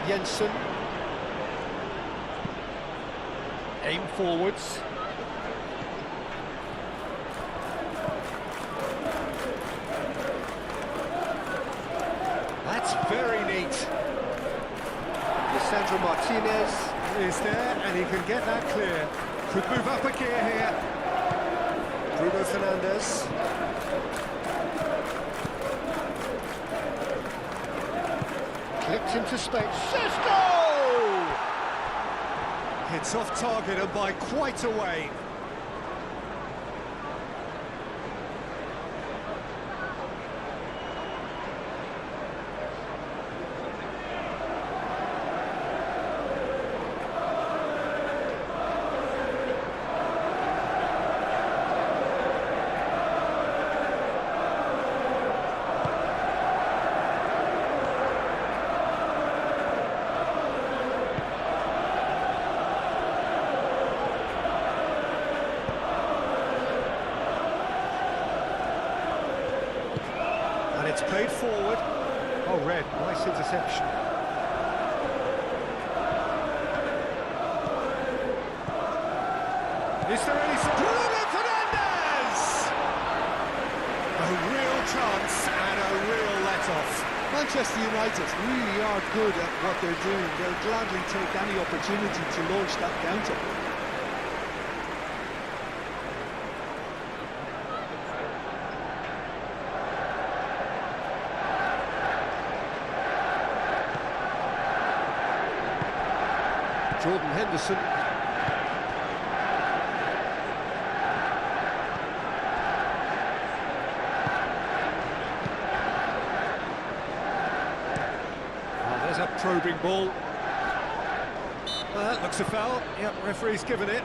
Jensen. Aim forwards. That's very neat. Lisandro Martinez is there, and he can get that clear. Could move up a gear here. Bruno Fernandes. Clipped into space. Sesko! Hits off target and by quite a way. It's played forward. Oh, red. Nice interception. Is there any... Bruno Fernandes! A real chance and a real let-off. Manchester United really are good at what they're doing. They'll gladly take any opportunity to launch that counter. Jordan Henderson. Oh, there's a probing ball. That looks a foul. Yep, referee's given it.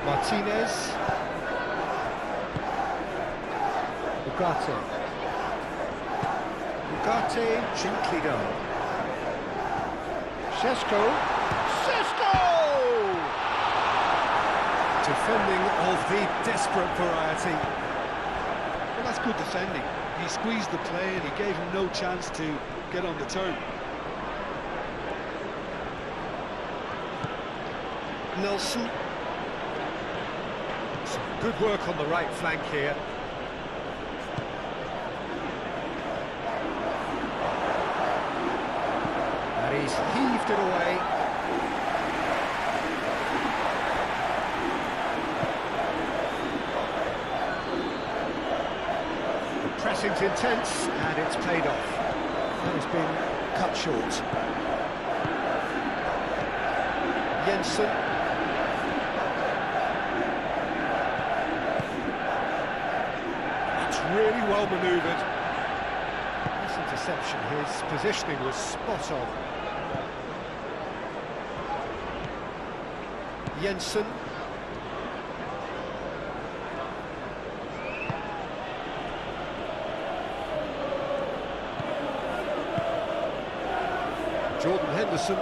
Martinez. Ugarte, gently done. Sesko. Defending of the desperate variety. Well, that's good defending. He squeezed the play and he gave him no chance to get on the turn. Nelson. Some good work on the right flank here. And he's heaved it away. The pressing's intense and it's paid off. That has been cut short. Jensen. Really well manoeuvred. This interception, his positioning was spot on. Jensen. Jordan Henderson.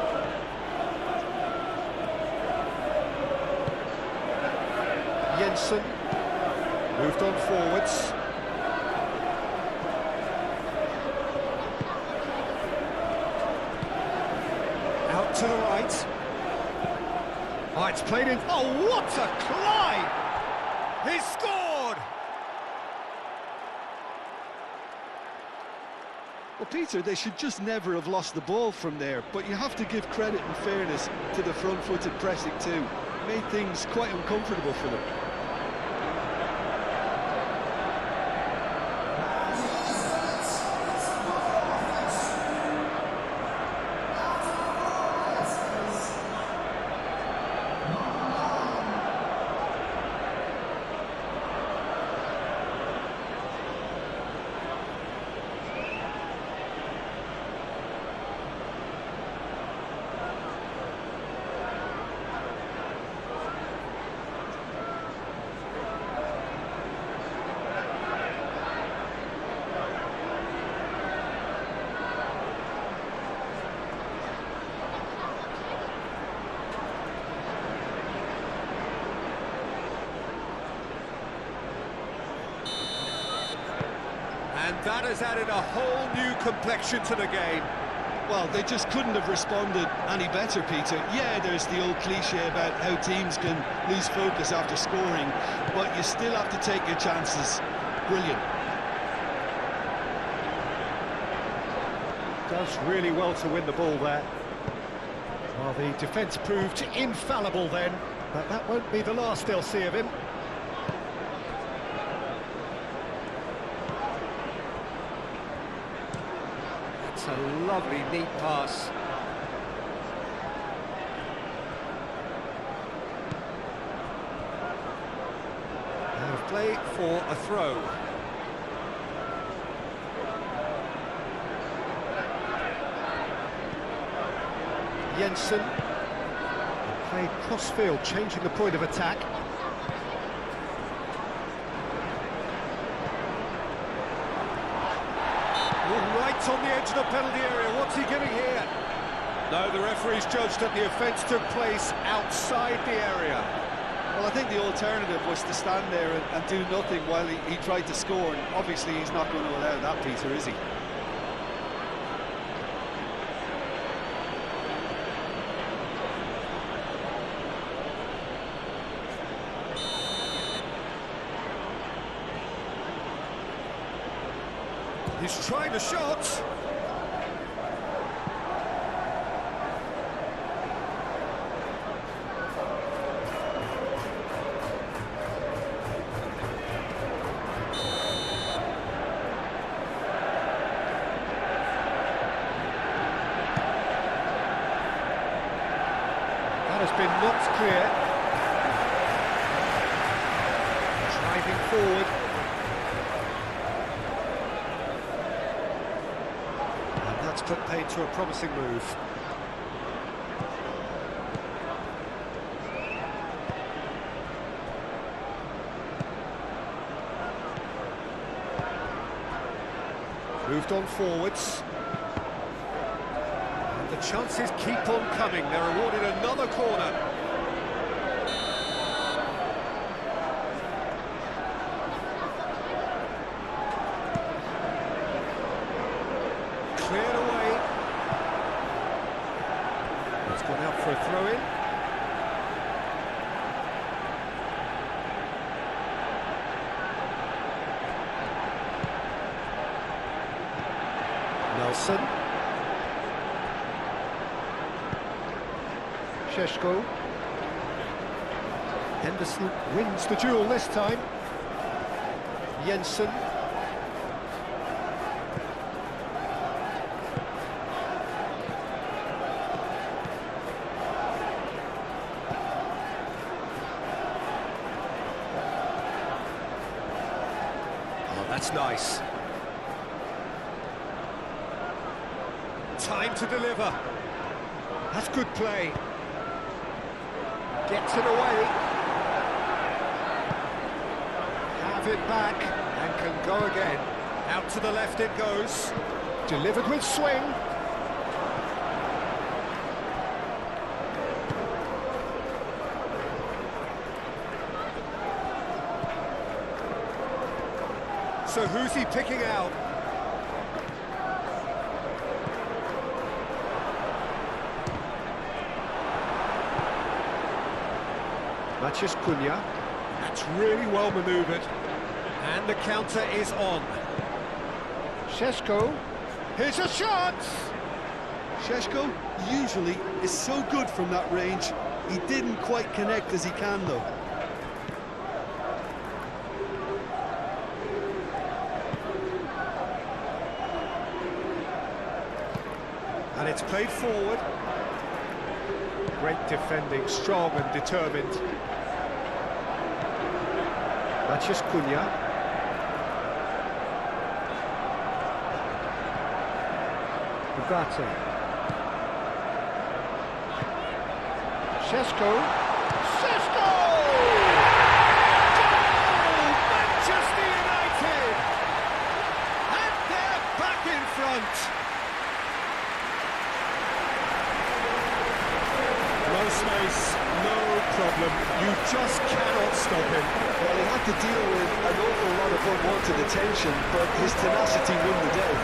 Jensen. Moved on forwards. To the right. Oh, it's played in. Oh, what a climb! He's scored! Well, Peter, they should just never have lost the ball from there, but you have to give credit and fairness to the front-footed pressing too. Made things quite uncomfortable for them. That has added a whole new complexion to the game. Well, they just couldn't have responded any better, Peter. Yeah, there's the old cliche about how teams can lose focus after scoring, but you still have to take your chances. Brilliant. Does really well to win the ball there. Well, the defence proved infallible then, but that won't be the last they'll see of him. It's a lovely, neat pass. Out of play for a throw. Jensen played cross-field, changing the point of attack. Right on the edge of the penalty area. What's he getting here? No, the referee's judged that the offence took place outside the area. Well, I think the alternative was to stand there and do nothing while he tried to score, and obviously he's not going to allow that, Peter, is he? He's trying the shot. That has been knocked clear. Driving forward. Put paid to a promising move. Moved on forwards. And the chances keep on coming. They're awarded another corner. Cleared away. It's gone out for a throw-in. Nelson. Šeško. Henderson wins the duel this time. Jensen. That's nice. Time to deliver. That's good play. Gets it away. Have it back and can go again. Out to the left it goes. Delivered with swing. So who's he picking out? Maciej Cunha. That's really well manoeuvred. And the counter is on. Šeško. Here's a shot! Šeško usually is so good from that range. He didn't quite connect as he can, though. And it's played forward. Great defending, strong and determined. Maciej Cunha. Ugarte. Šeško. Šeško! Goal! Manchester United! And they're back in front. No space, no problem. You just cannot stop him. Well, he had to deal with an awful lot of unwanted attention, but his tenacity won the day.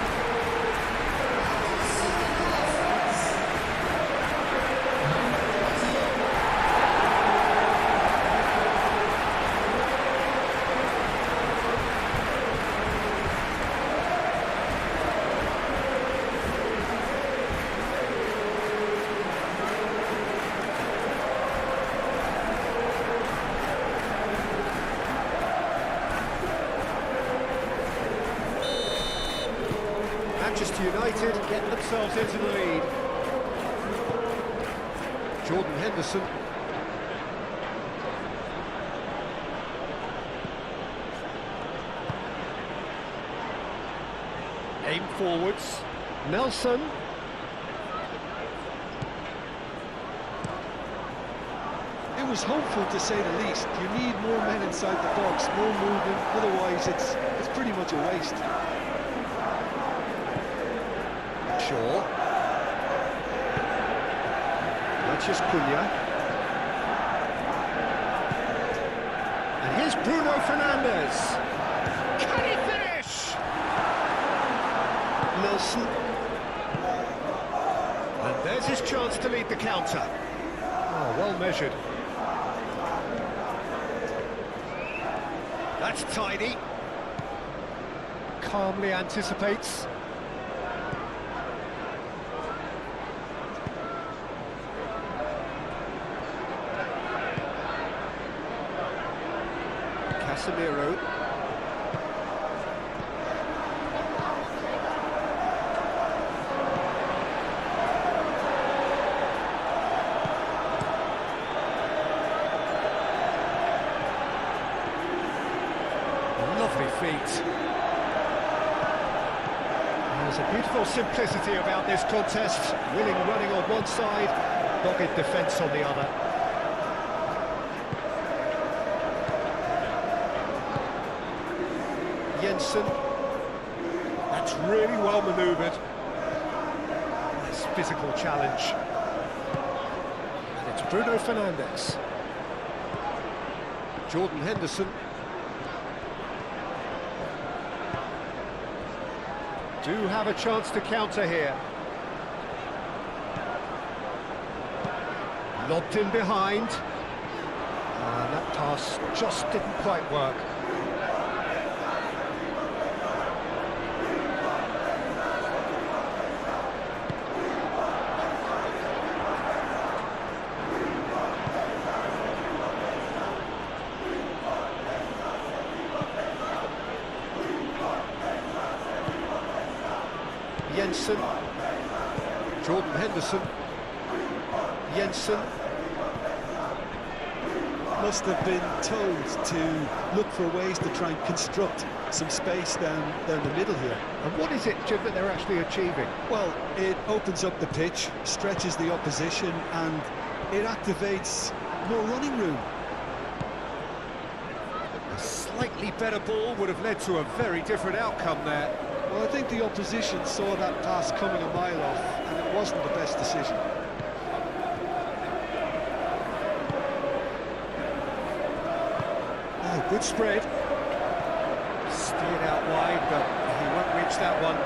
Manchester United get themselves into the lead. Jordan Henderson. Aim forwards. Nelson. It was hopeful, to say the least. You need more men inside the box, more movement, otherwise it's pretty much a waste. Shaw. Matheus Cunha. And here's Bruno Fernandes. Can he finish? Nelson. And there's his chance to lead the counter. Oh, well measured. That's tidy. Calmly anticipates. Casemiro. Lovely feet. There's a beautiful simplicity about this contest. Willing running on one side, dogged defence on the other. Jensen. That's really well manoeuvred. Nice physical challenge. And it's Bruno Fernandes. Jordan Henderson. Do have a chance to counter here. Lobbed in behind. And that pass just didn't quite work. Jensen. Jordan Henderson. Jensen. Must have been told to look for ways to try and construct some space down the middle here. And what is it, Jim, that they're actually achieving? Well, it opens up the pitch, stretches the opposition, and it activates more running room. A slightly better ball would have led to a very different outcome there. Well, I think the opposition saw that pass coming a mile off, and it wasn't the best decision. Oh, good spread. Steered out wide, but he won't reach that one.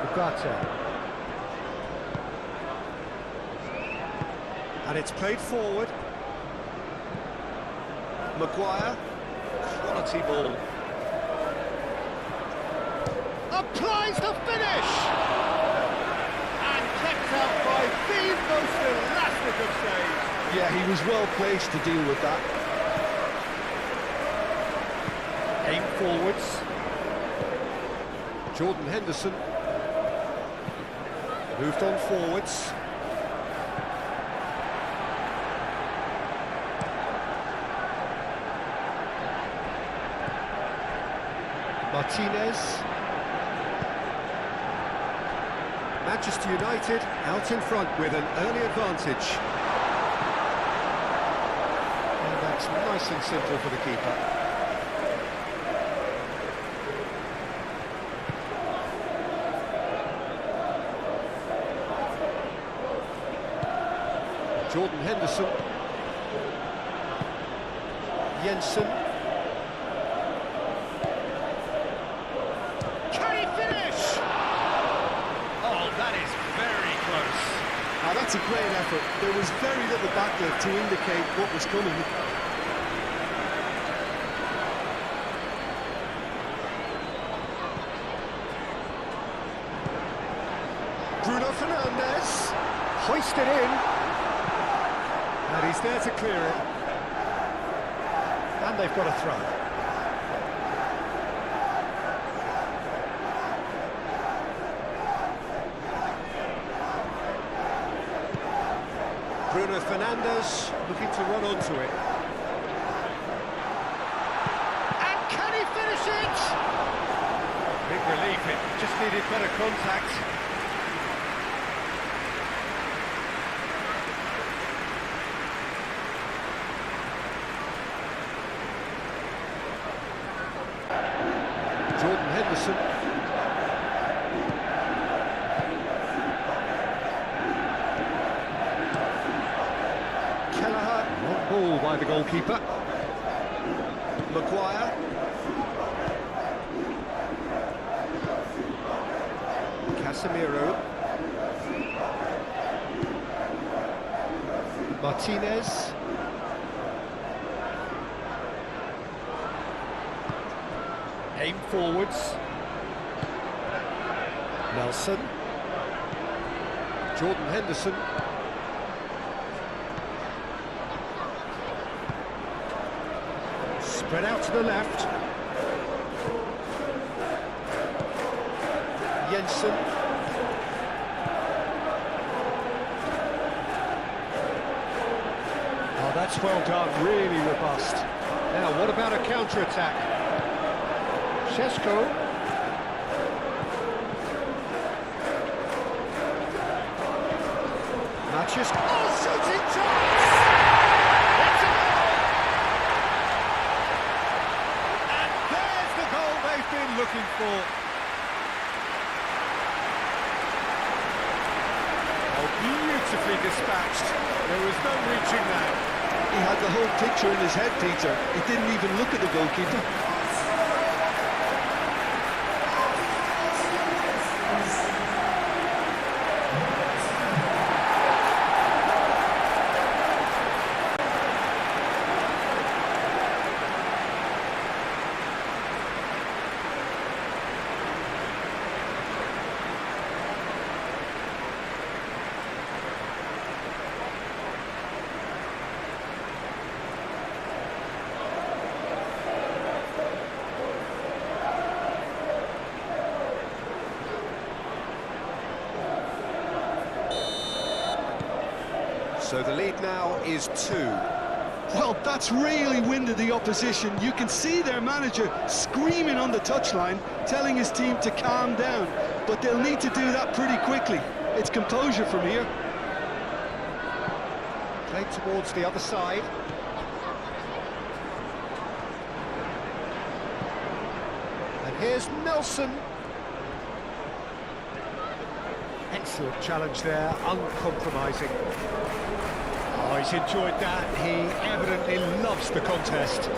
Ugarte. And it's played forward. Maguire. Quality ball. Applies the finish! And kept out by the most elastic of saves. Yeah, he was well placed to deal with that. Aim forwards. Jordan Henderson. Moved on forwards. Martinez. Manchester United out in front with an early advantage. And that That's nice and simple for the keeper. Jordan Henderson. Jensen. Can he finish? Oh, that is very close. Now that's a great effort. There was very little backlift to indicate what was coming. Bruno Fernandes. Hoisted in. And he's there to clear it. And they've got a throw. Bruno Fernandes looking to run onto it. And can he finish it? Big relief, it just needed better contact. Jordan Henderson. Long ball by the goalkeeper. Maguire. Casemiro. Martinez. Aim forwards. Nelson. Jordan Henderson. Spread out to the left. Jensen. Oh, that's well done, really robust. Now, what about a counter-attack? Šeško. Matches. Oh, shooting chance! It's a goal! And there's the goal they've been looking for. Oh, beautifully dispatched. There was no reaching that. He had the whole picture in his head, Peter. He didn't even look at the goalkeeper. So the lead now is 2. Well, that's really winded the opposition. You can see their manager screaming on the touchline, telling his team to calm down. But they'll need to do that pretty quickly. It's composure from here. Played towards the other side. And here's Nelson. Excellent challenge there, uncompromising. Oh, he's enjoyed that. He evidently loves the contest.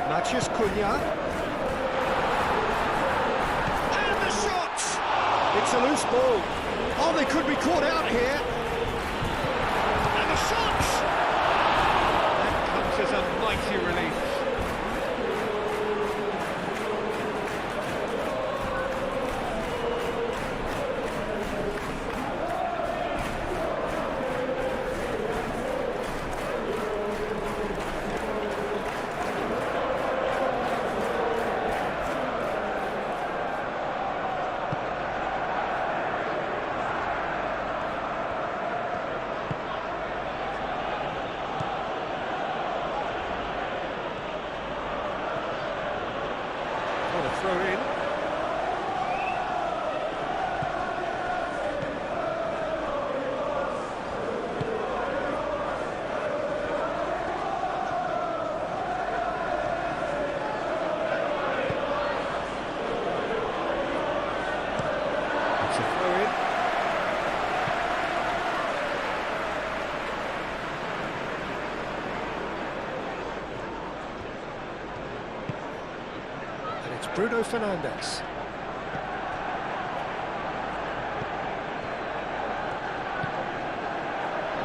Matheus Cunha. And the shot! It's a loose ball. Oh, they could be caught out here. And the shot! That comes as a mighty relief. Bruno Fernandes.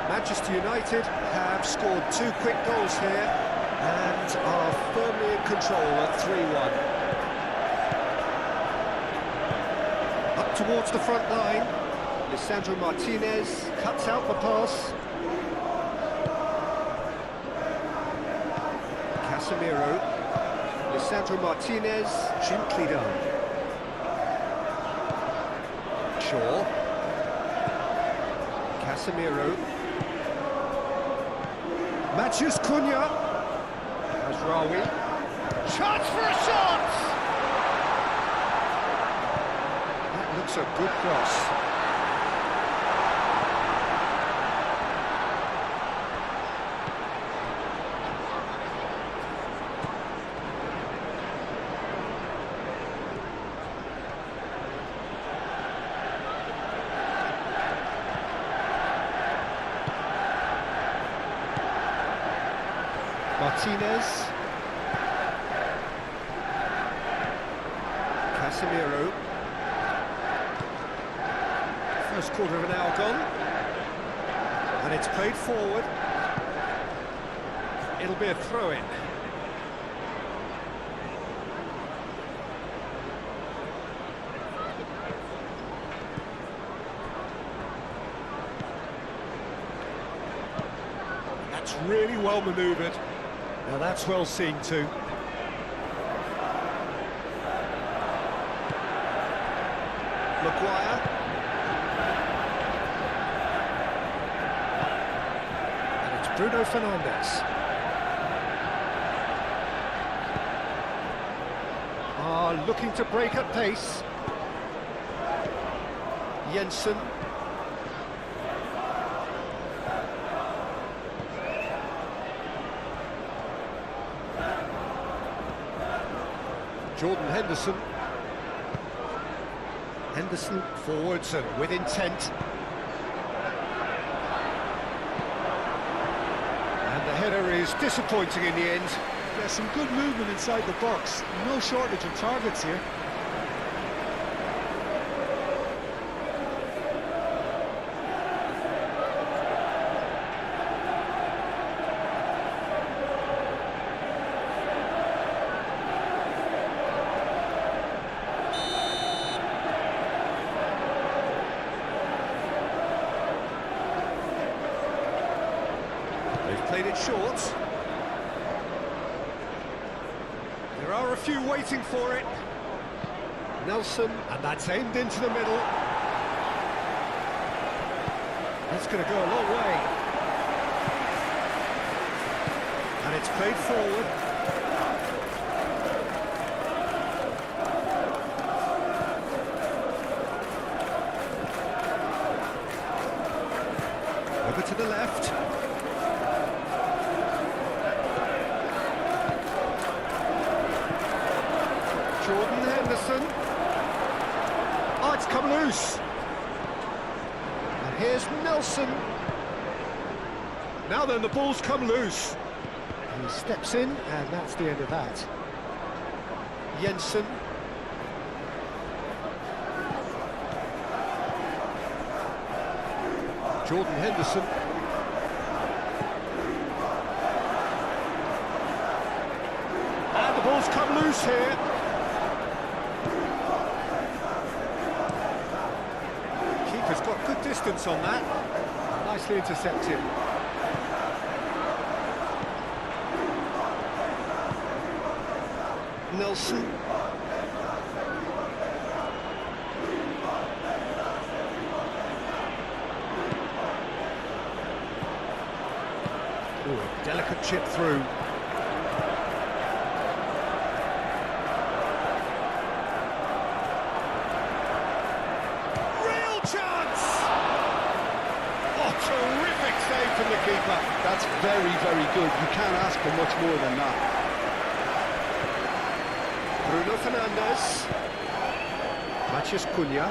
Manchester United have scored 2 quick goals here and are firmly in control at 3-1. Up towards the front line, Lisandro Martinez cuts out the pass. Casemiro, Lisandro Martinez, gently done. Shaw, Casemiro, Matheus Cunha, Azraoui, chance for a shot! That looks a good cross. Martinez, Casemiro, first quarter of an hour gone, and it's played forward, it'll be a throw-in. That's really well manoeuvred. Now that's well seen too. Maguire. And it's Bruno Fernandes. Looking to break at pace. Jensen. Jordan Henderson. Henderson forwards and with intent. And the header is disappointing in the end. There's some good movement inside the box. No shortage of targets here. They've played it short. There are a few waiting for it. Nelson, and that's aimed into the middle. That's going to go a long way. And it's played forward. Over to the left. Jordan Henderson. Oh, it's come loose. And here's Nelson. Now then, the ball's come loose. He steps in, and that's the end of that. Jensen. Jordan Henderson. And the ball's come loose here. Keeper's got good distance on that. Nicely intercepted. Nelson. Ooh, a delicate chip through. Real chance! Oh, terrific save from the keeper. That's very, very good. You can't ask for much more than that. Bruno Fernandes. Matheus Cunha.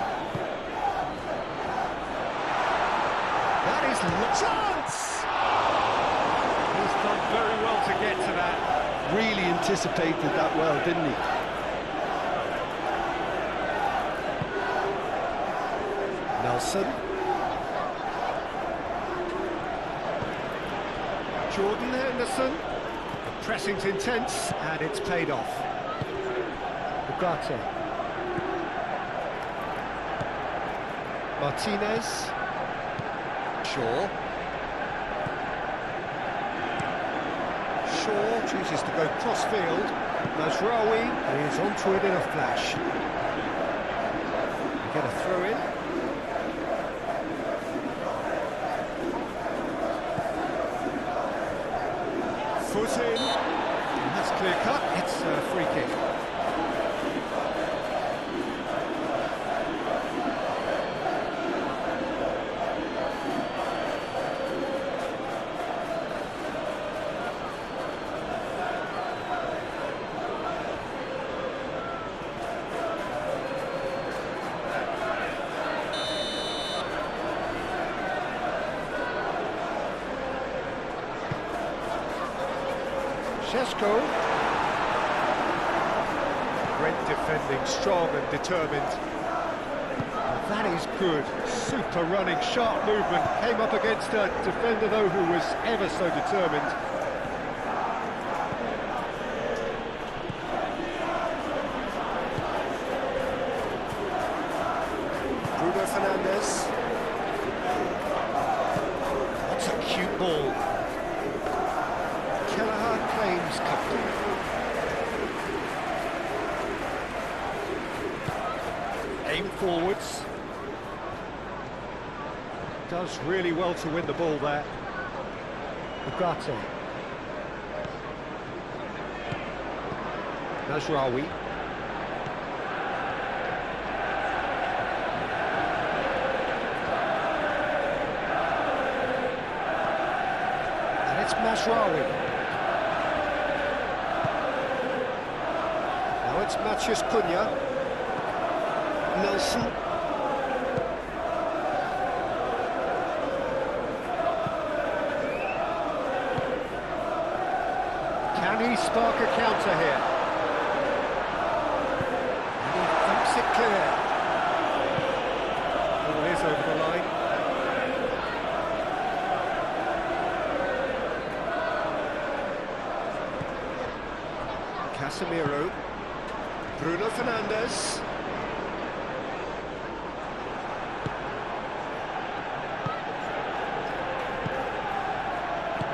That is the chance! He's done very well to get to that. Really anticipated that well, didn't he? Nelson. Jordan Henderson. The pressing's intense, and it's paid off. Ugarte. Martinez. Shaw. Shaw chooses to go cross-field. Mazraoui is onto it in a flash. Get a throw in. Foot in. And that's clear cut. It's a free kick. Šeško. Brent defending, strong and determined. That is good. Super running, sharp movement. Came up against a defender, though, who was ever so determined. Bruno Fernandes. That's a cute ball. Claims comfortable. Aim forwards. Does really well to win the ball there. Ugarte. Mazraoui. And it's Mazraoui. It's Matheus Cunha. Nelson. Can he spark a counter here? And he thumps it clear. Ball is over the line. Casemiro. Bruno Fernandes.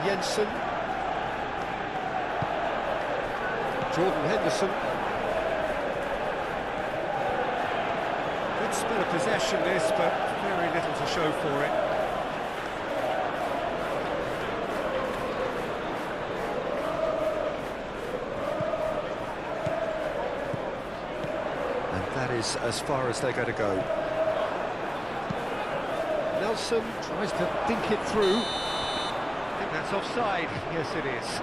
Jensen. Jordan Henderson. Good spell of possession this, but very little to show for it. That is as far as they're going to go. Nelson tries to think it through. I think that's offside. Yes, it is.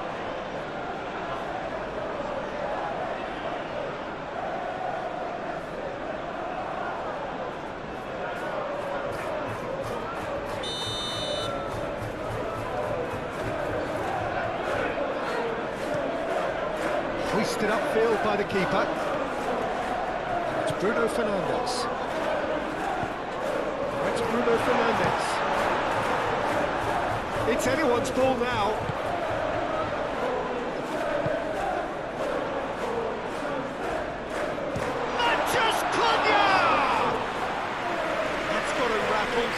Hoisted upfield by the keeper. Bruno Fernandes. It's Bruno Fernandes. It's anyone's ball now. Matheus Cunha! That's got him rattled.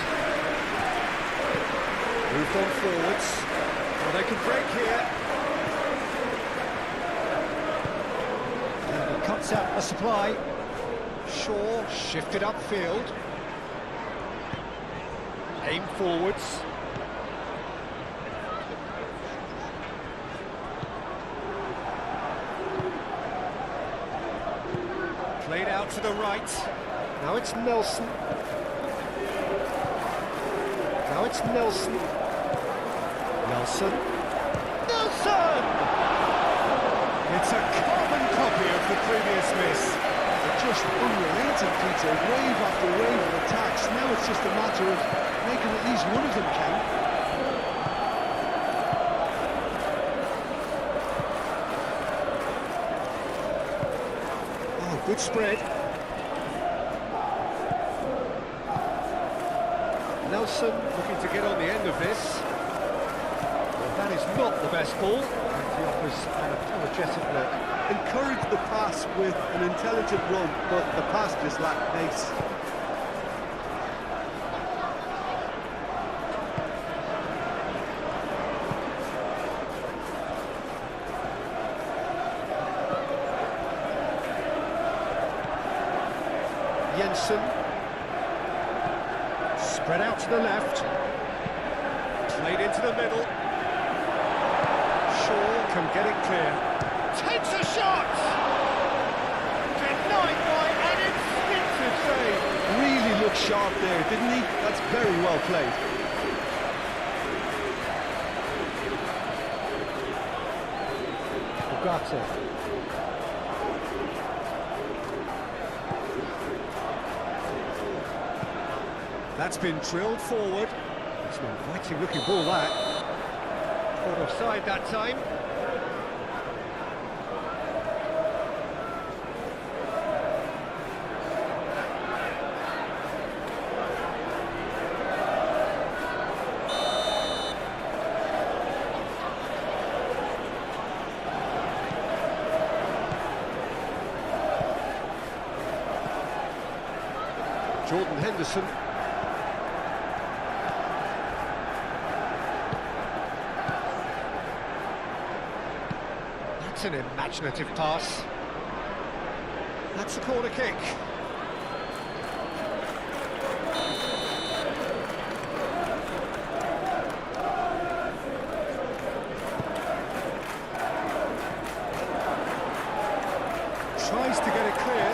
Moved on forwards. Well, they can break here. And he cuts out the supply. Shaw shifted upfield. Aim forwards. Played out to the right. Now it's Nelson. Now it's Nelson. Nelson. Nelson! It's a carbon copy of the previous miss. Just unrelenting, Peter, wave after wave of attacks. Now it's just a matter of making at least one of them count. Oh, good spread. Henderson looking to get on the end of this. Well, that is not the best ball. And he offers an apologetic look. Encourage the pass with an intelligent run, but the pass just lacked pace. Jensen. Spread out to the left. Played into the middle. Shaw can get it clear. Takes a shot! Denied by an instinctive save. Really looked sharp there, didn't he? That's very well played. Ugarte. That's been drilled forward. It's an inviting looking ball, that. Caught offside that time. Jordan Henderson. That's an imaginative pass. That's a corner kick. Tries to get it clear.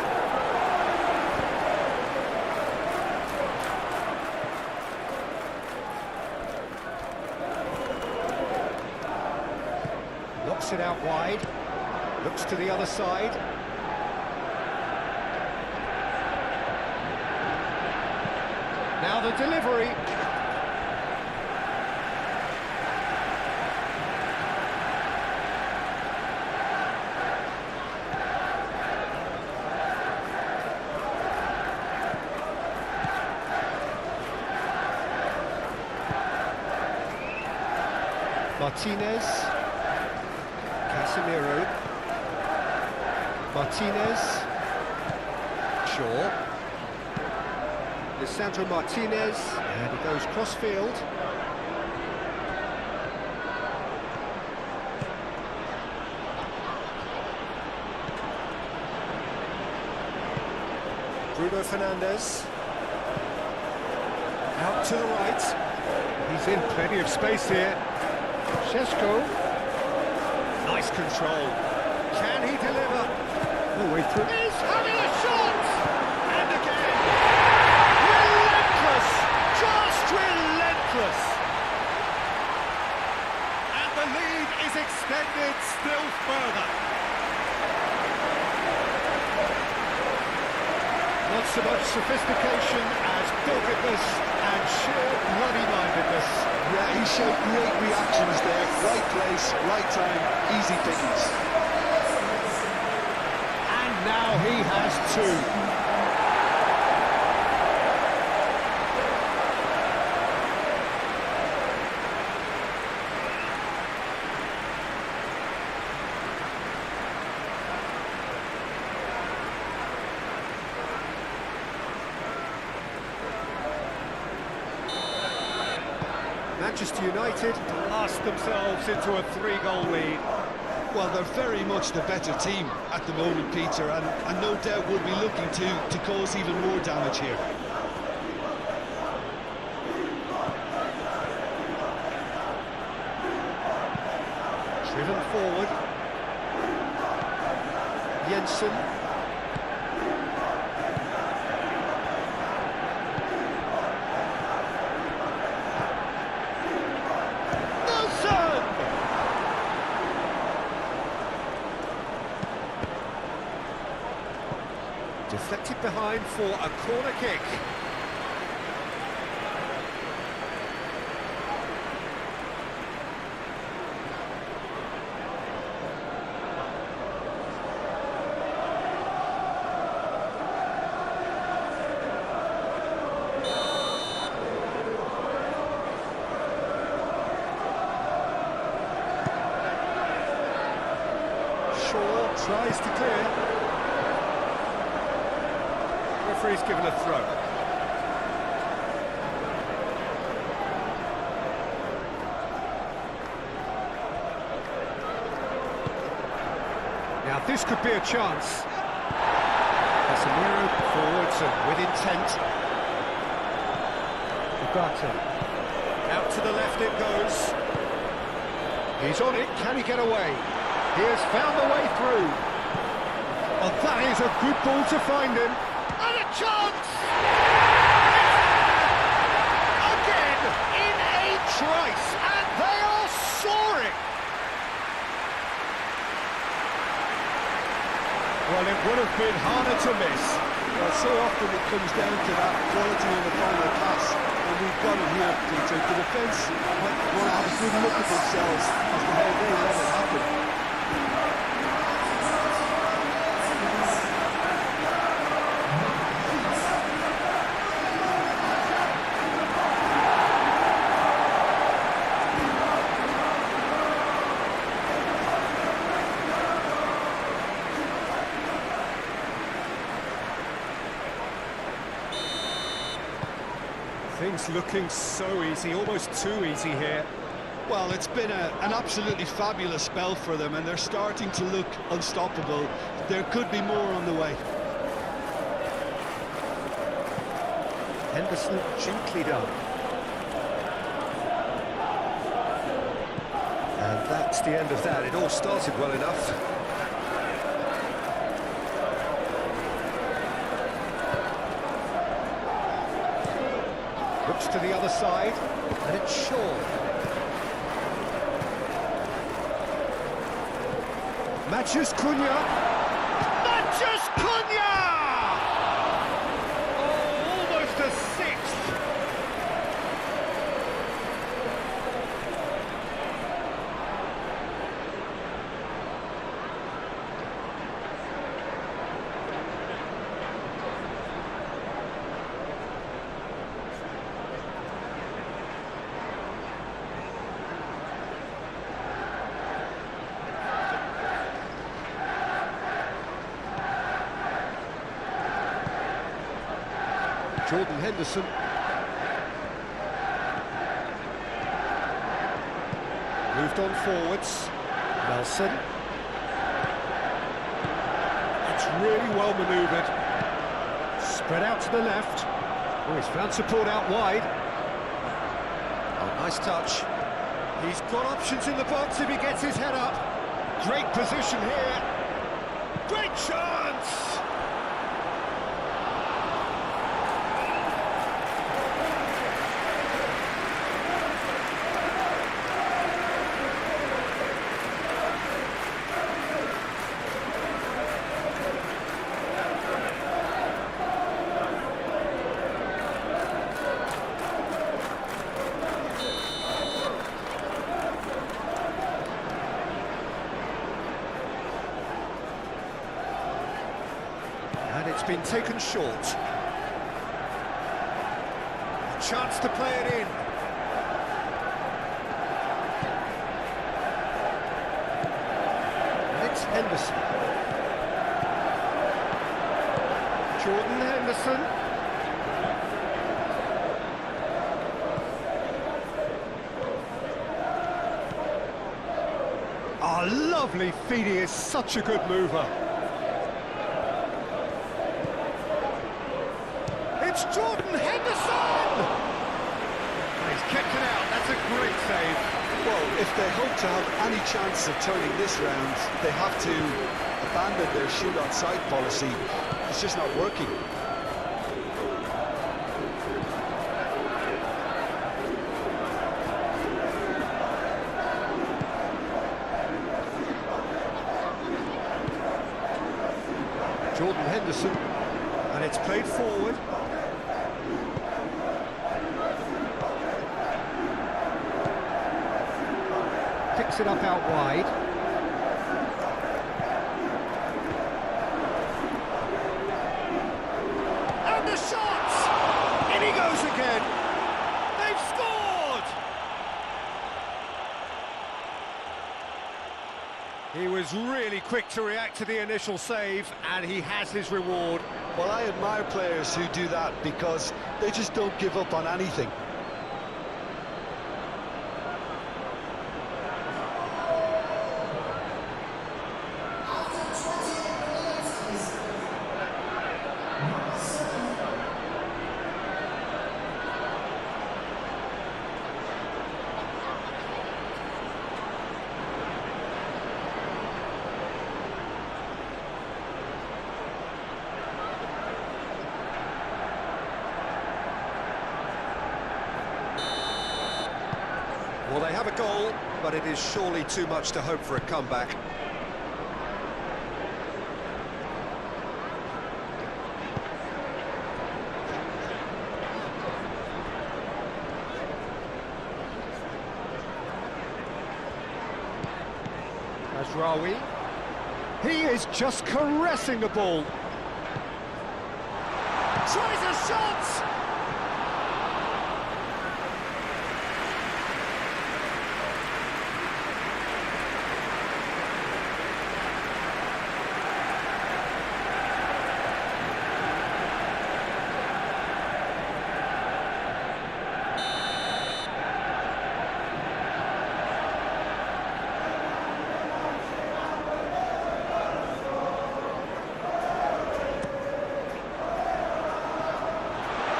Knocks it out wide. Looks to the other side. Now the delivery. Martinez. Casemiro. Martinez. Shaw. Lisandro Martinez. And he goes cross-field. Bruno Fernandes. Out to the right. He's in plenty of space here. Šeško. Nice control. Can he deliver? No way through. He's having a shot! And again! Relentless! Just relentless! And the lead is extended still further. Not so much sophistication as doggedness and sheer bloody-mindedness. Yeah, he showed great reactions there. Right place, right time, easy pickings. And now he has two. Manchester United blast themselves into a 3-goal lead. Well, they're very much the better team at the moment, Peter, and no doubt will be looking to cause even more damage here. Driven forward. Jensen. Deflected behind for a corner kick. Tries to clear. Referee's given a throw. Now this could be a chance. Casemiro forwards and with intent. Ugarte. Out to the left it goes. He's on it, can he get away? He has found a way through. Oh, that is a good ball to find him. And a chance! Again, in a trice, and they are soaring! Well, it would have been harder to miss. Well, so often it comes down to that quality on the final pass, and we've got it here, Peter. The defence might want to have a good look at themselves as to how they let it happen. Things looking so easy, almost too easy here. Well, it's been an absolutely fabulous spell for them, and they're starting to look unstoppable. There could be more on the way. Henderson gently done. And that's the end of that. It all started well enough. Looks to the other side, and it's Shaw. Matches Cunha. Matches Cunha! Oh, almost a sixth. Jordan Henderson. Moved on forwards. Nelson. It's really well manoeuvred. Spread out to the left. Oh, he's found support out wide. Oh, nice touch. He's got options in the box if he gets his head up. Great position here. Great chance! And it's been taken short. A chance to play it in. And it's Henderson. Jordan Henderson. Oh, lovely feed. He is such a good mover. It's Jordan Henderson! He's kicked it out, that's a great save. Well, if they hope to have any chance of turning this round, they have to abandon their shoot on sight policy. It's just not working. Jordan Henderson, and it's played forward. Picks it up out wide. And the shot! In he goes again. They've scored! He was was really quick to react to the initial save, and he has his reward. Well, I admire players who do that because they just don't give up on anything. Well, they have a goal, but it is surely too much to hope for a comeback. Mazraoui. He is just caressing the ball. Tries a shot!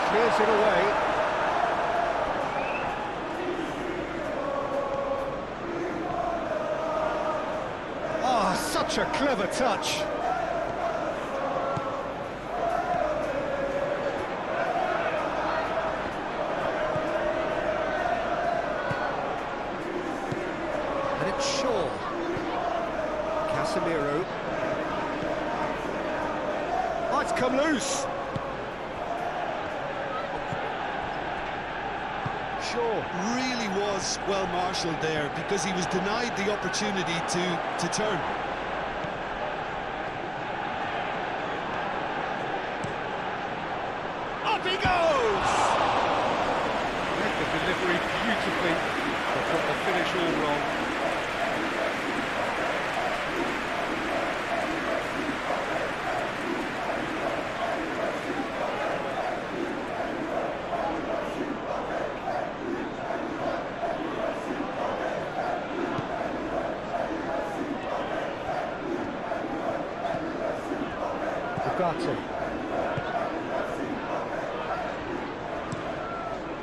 Clears it away. Oh, such a clever touch. And it's Shaw. Casemiro. Oh, it's come loose. Really was well marshalled there because he was denied the opportunity to turn. Up he goes! Read the delivery beautifully, but got the finish all wrong.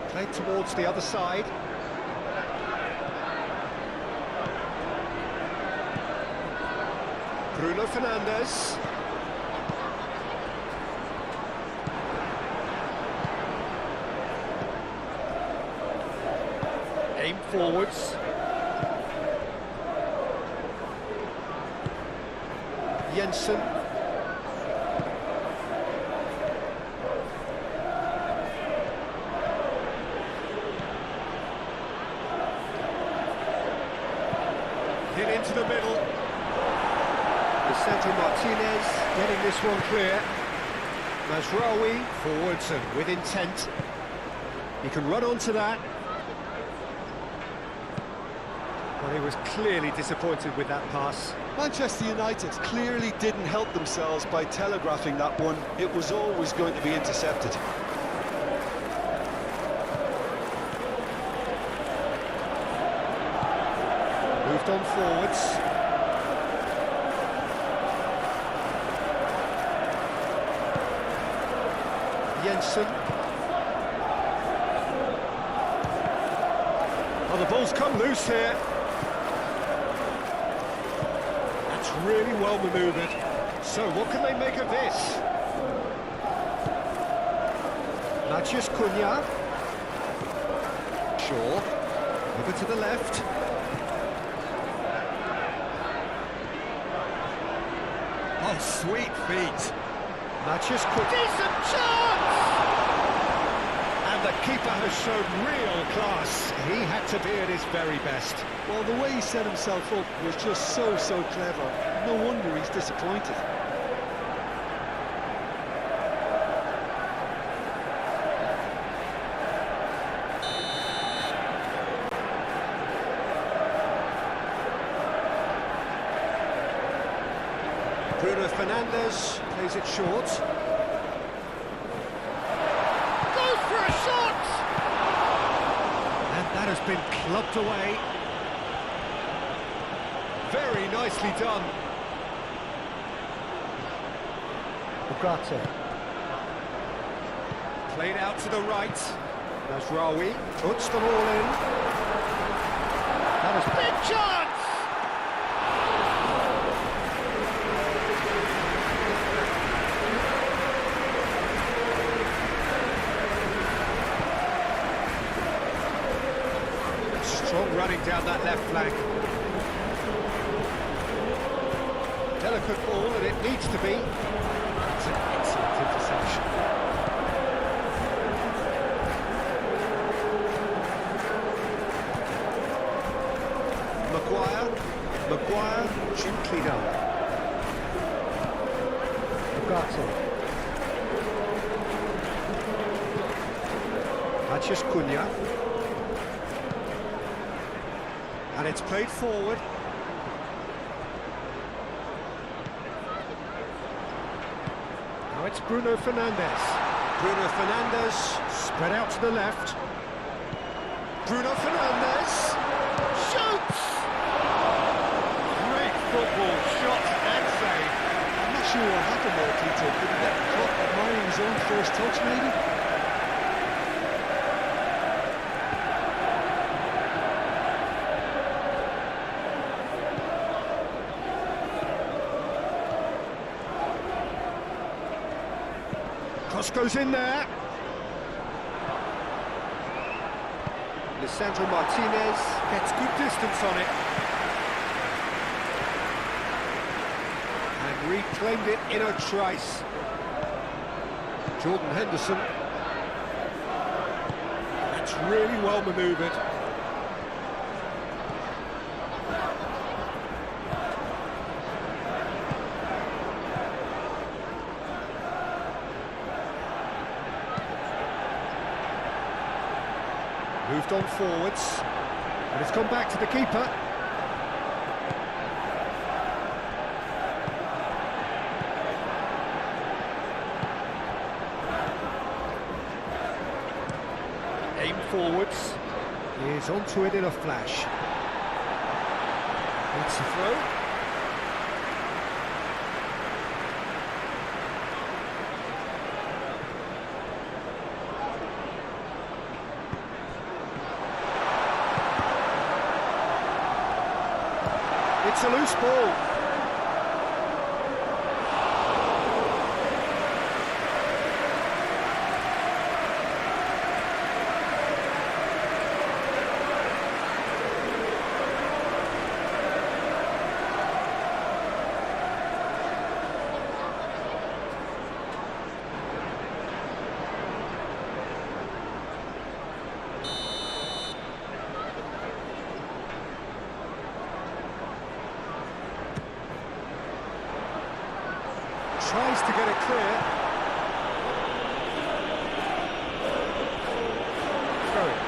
Played towards the other side. Bruno Fernandes. Aim forwards. Jensen. Hit into the middle. Vicente Martinez getting this one clear. Mazraoui forwards and with intent. He can run onto that. Well, he was clearly disappointed with that pass. Manchester United clearly didn't help themselves by telegraphing that one. It was always going to be intercepted. Moved on forwards. Jensen. Oh, the ball's come loose here. That's really well manoeuvred. So, what can they make of this? Matheus Cunha. Shaw. Over to the left. Oh, sweet feet. Matheus Cunha. Decent chance! And the keeper has shown real class. He had to be at his very best. Well, the way he set himself up was just so clever. No wonder he's disappointed. Fernandes plays it short. Goes for a shot! And that has been clubbed away. Very nicely done. Ugarte. Played out to the right. Nasraoui puts them all in. That was big chance! Strong running down that left flank. Delicate ball, and it needs to be. It's an excellent interception. Maguire, gently done. Ugarte. Mathias Cunha. And it's played forward. Now it's Bruno Fernandes. Bruno Fernandes, spread out to the left. Bruno Fernandes, shoots! Great football, shot and save. I'm not sure what happened there, Peter. Did he get caught admiring his own first touch, maybe? Cross goes in there. Lisandro Martinez gets good distance on it. And reclaimed it in a trice. Jordan Henderson. That's really well manoeuvred. Moved on forwards, and it's gone back to the keeper. Aim forwards, is onto it in a flash. It's a throw. It's a loose ball. Tries to get it clear. Throw it.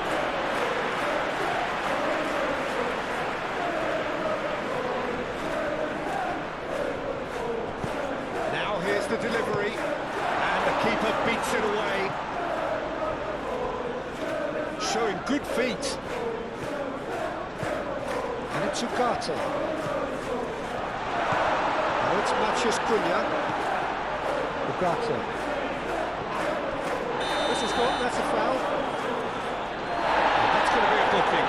Now here's the delivery, and the keeper beats it away. Showing good feet. And it's Ugarte. Now it's Mathias Cunha. Ugarte. This is gone, that's a foul. That's going to be a booking.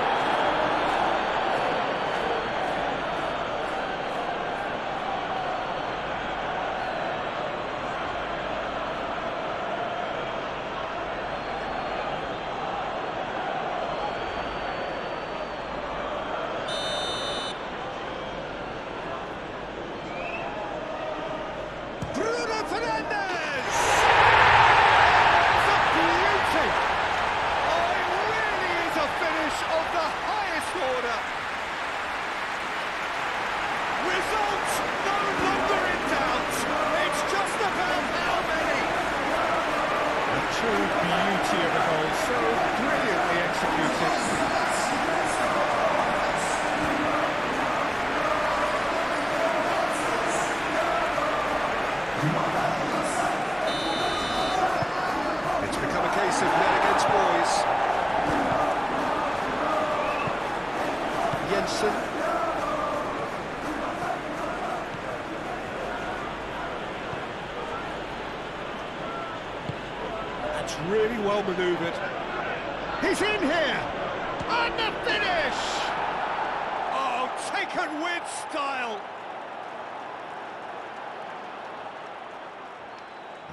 Bruno Fernandes! It's a beauty! Jensen. That's really well manoeuvred. He's in here! And the finish! Oh, taken with style!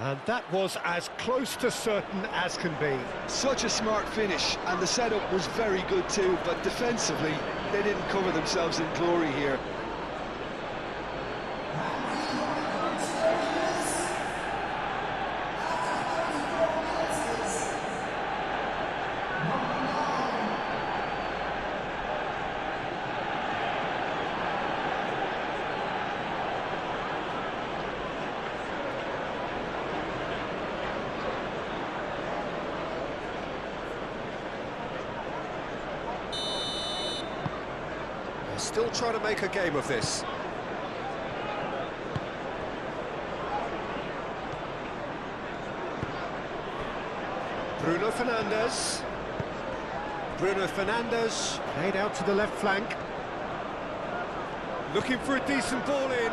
And that was as close to certain as can be. Such a smart finish, and the setup was very good too, but defensively, they didn't cover themselves in glory here. Still trying to make a game of this. Bruno Fernandes. Bruno Fernandes, played out to the left flank. Looking for a decent ball in.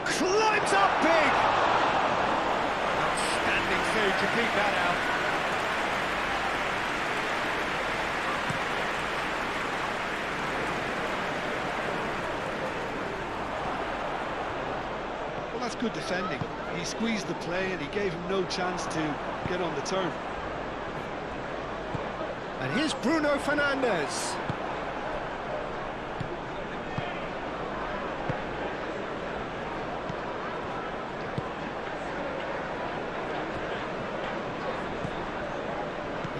Climbs up big! Outstanding save to keep that out. That's good defending. He squeezed the play and he gave him no chance to get on the turn. And here's Bruno Fernandes.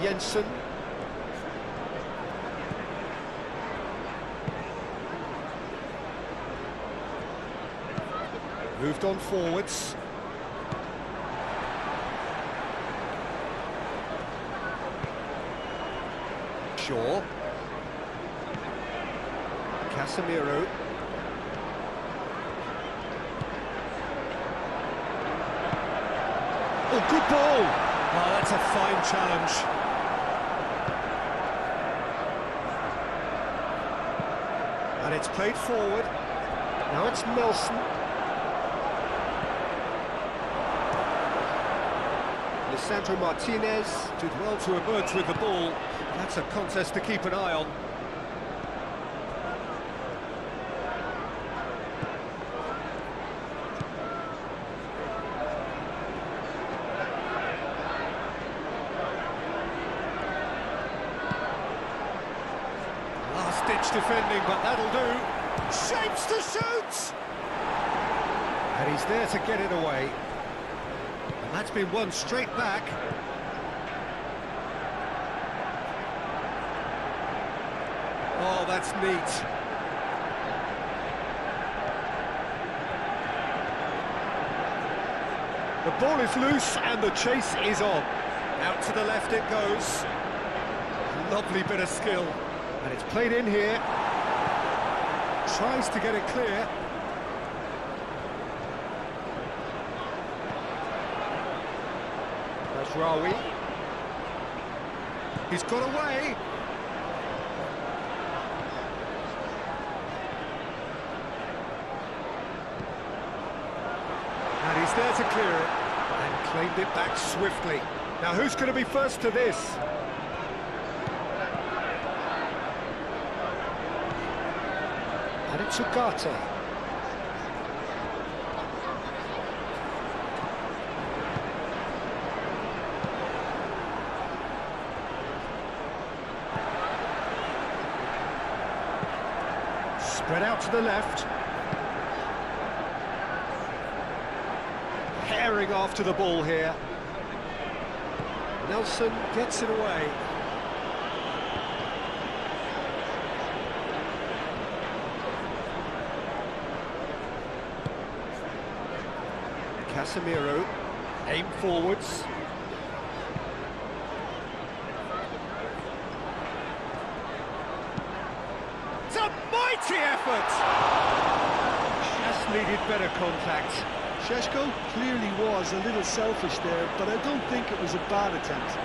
Jensen. Moved on forwards. Shaw. Casemiro. Oh, good ball! Oh, that's a fine challenge. And it's played forward. Now it's Nelson. Lisandro Martinez did well to emerge with the ball. That's a contest to keep an eye on. Last-ditch defending, but that'll do. Shapes to shoot! And he's there to get it away. And that's been won straight back. Oh, that's neat. The ball is loose and the chase is on. Out to the left it goes. Lovely bit of skill. And it's played in here. Tries to get it clear. That's Rawi. He's got away. And he's there to clear it. And claimed it back swiftly. Now who's going to be first to this? And it's Ugarte. Spread out to the left. Herring after the ball here. Nelson gets it away. Casemiro, aim forwards. It's a mighty effort! Just needed better contact. Šeško clearly was a little selfish there, but I don't think it was a bad attempt.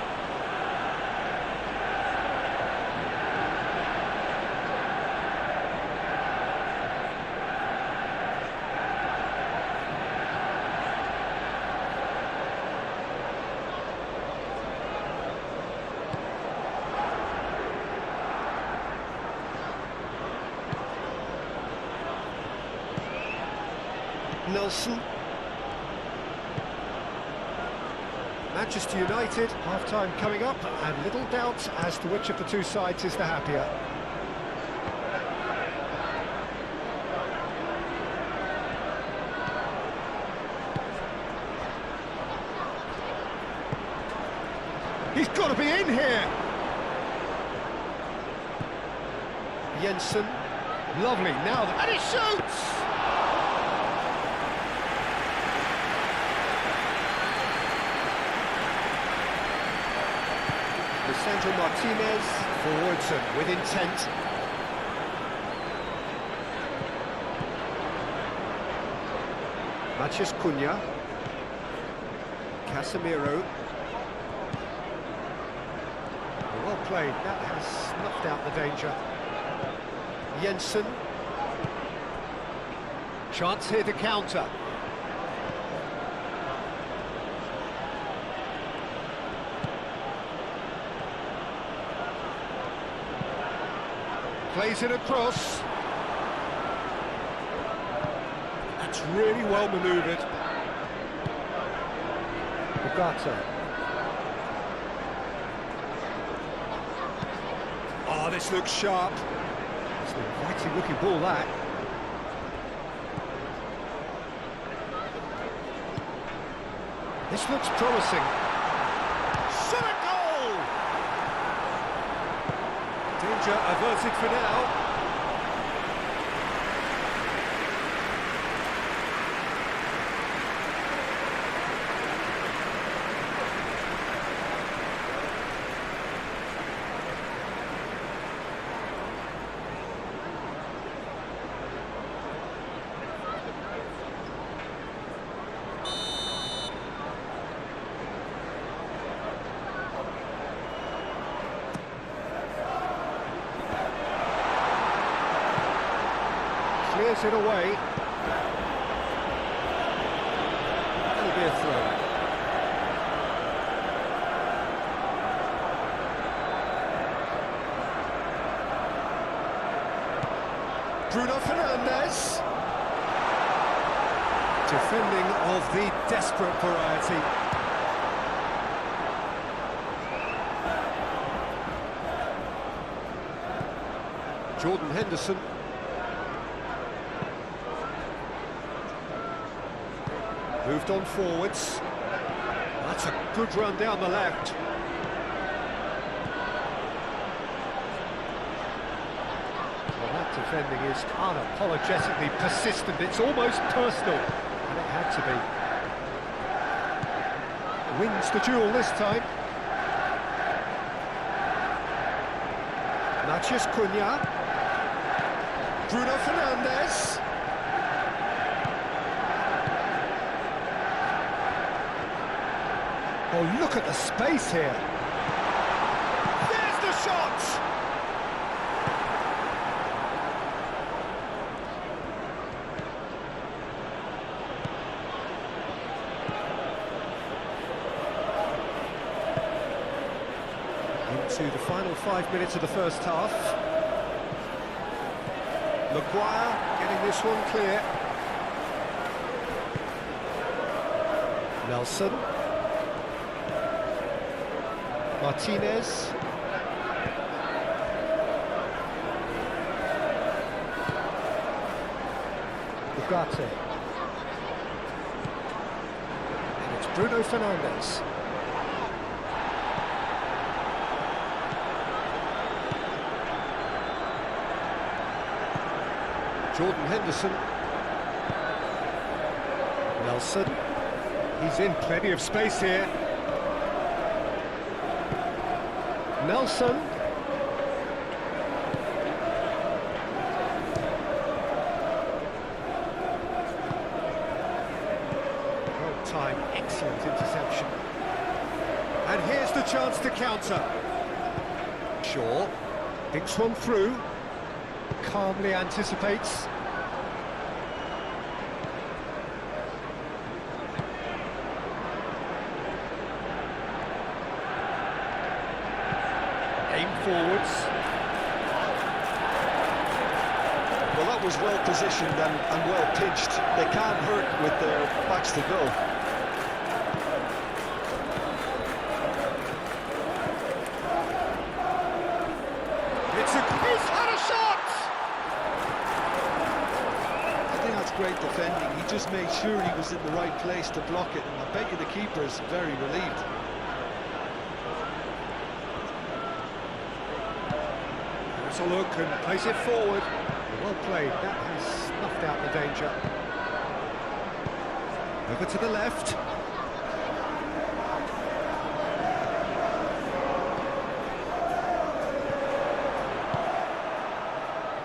Nelson. Manchester United, half-time coming up, and little doubt as to which of the two sides is the happier. He's got to be in here! Jensen, lovely, now, and he shoots! Sandro Martinez, forwards and with intent. Matheus Cunha. Casemiro. Well played, that has snuffed out the danger. Jensen. Chance here to counter. Plays it across. That's really well manoeuvred. Bugatti. Oh, this looks sharp. It's an inviting looking ball, that. This looks promising. Shot a goal! Danger averted for now. Clears it away. That'll be a throw. Bruno Fernandes. Defending of the desperate variety. Jordan Henderson. Moved on forwards. That's a good run down the left. Well, that defending is unapologetically persistent. It's almost personal, and it had to be. Wins the duel this time. Matheus Cunha. Bruno Fernandes. Oh, look at the space here. There's the shot! Into the final 5 minutes of the first half. Maguire getting this one clear. Nelson. Martinez. Bugatti. And it's Bruno Fernandes. Jordan Henderson. Nelson. He's in plenty of space here. Nelson. Well timed, excellent interception. And here's the chance to counter. Shaw thinks one through, calmly anticipates. Forwards. Well, that That was well positioned and well pitched. They can't hurt with their backs to goal. He's had a shot! I think that's great defending. He just made sure he was in the right place to block it, and I bet you the keeper's very relieved. Let's a look and plays it forward. Well played, that has snuffed out the danger. Over to the left.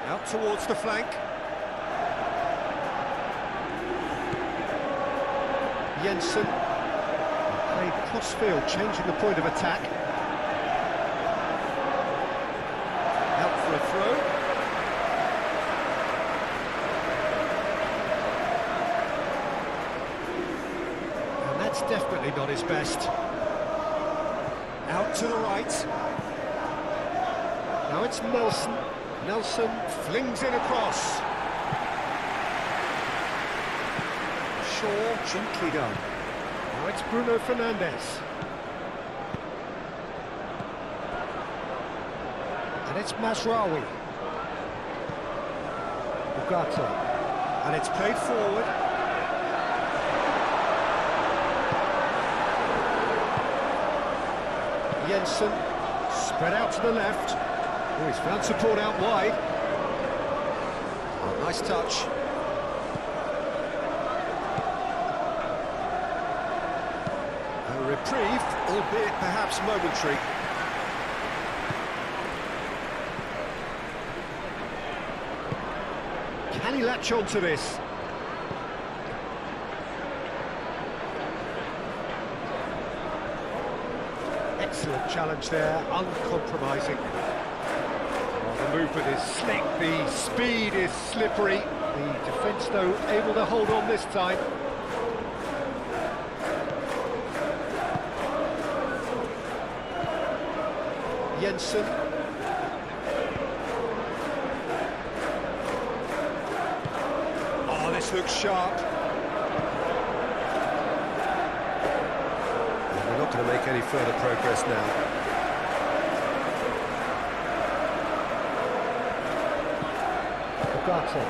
Out towards the flank. Jensen. Played cross-field, changing the point of attack. Out for a throw. And that's definitely not his best. Out to the right. Now it's Nelson. Nelson flings it across. Shaw, gently done. Now it's Bruno Fernandes. And it's Masraoui. Ugarte. And it's played forward. Jensen, spread out to the left. Oh, he's found support out wide. Oh, nice touch. A reprieve, albeit perhaps momentary. Can he latch on to this? Excellent challenge there, uncompromising. The movement is slick, the speed is slippery. The defence, though, able to hold on this time. Jensen. Oh, this looks sharp. And we're not going to make any further progress now. Ugarte.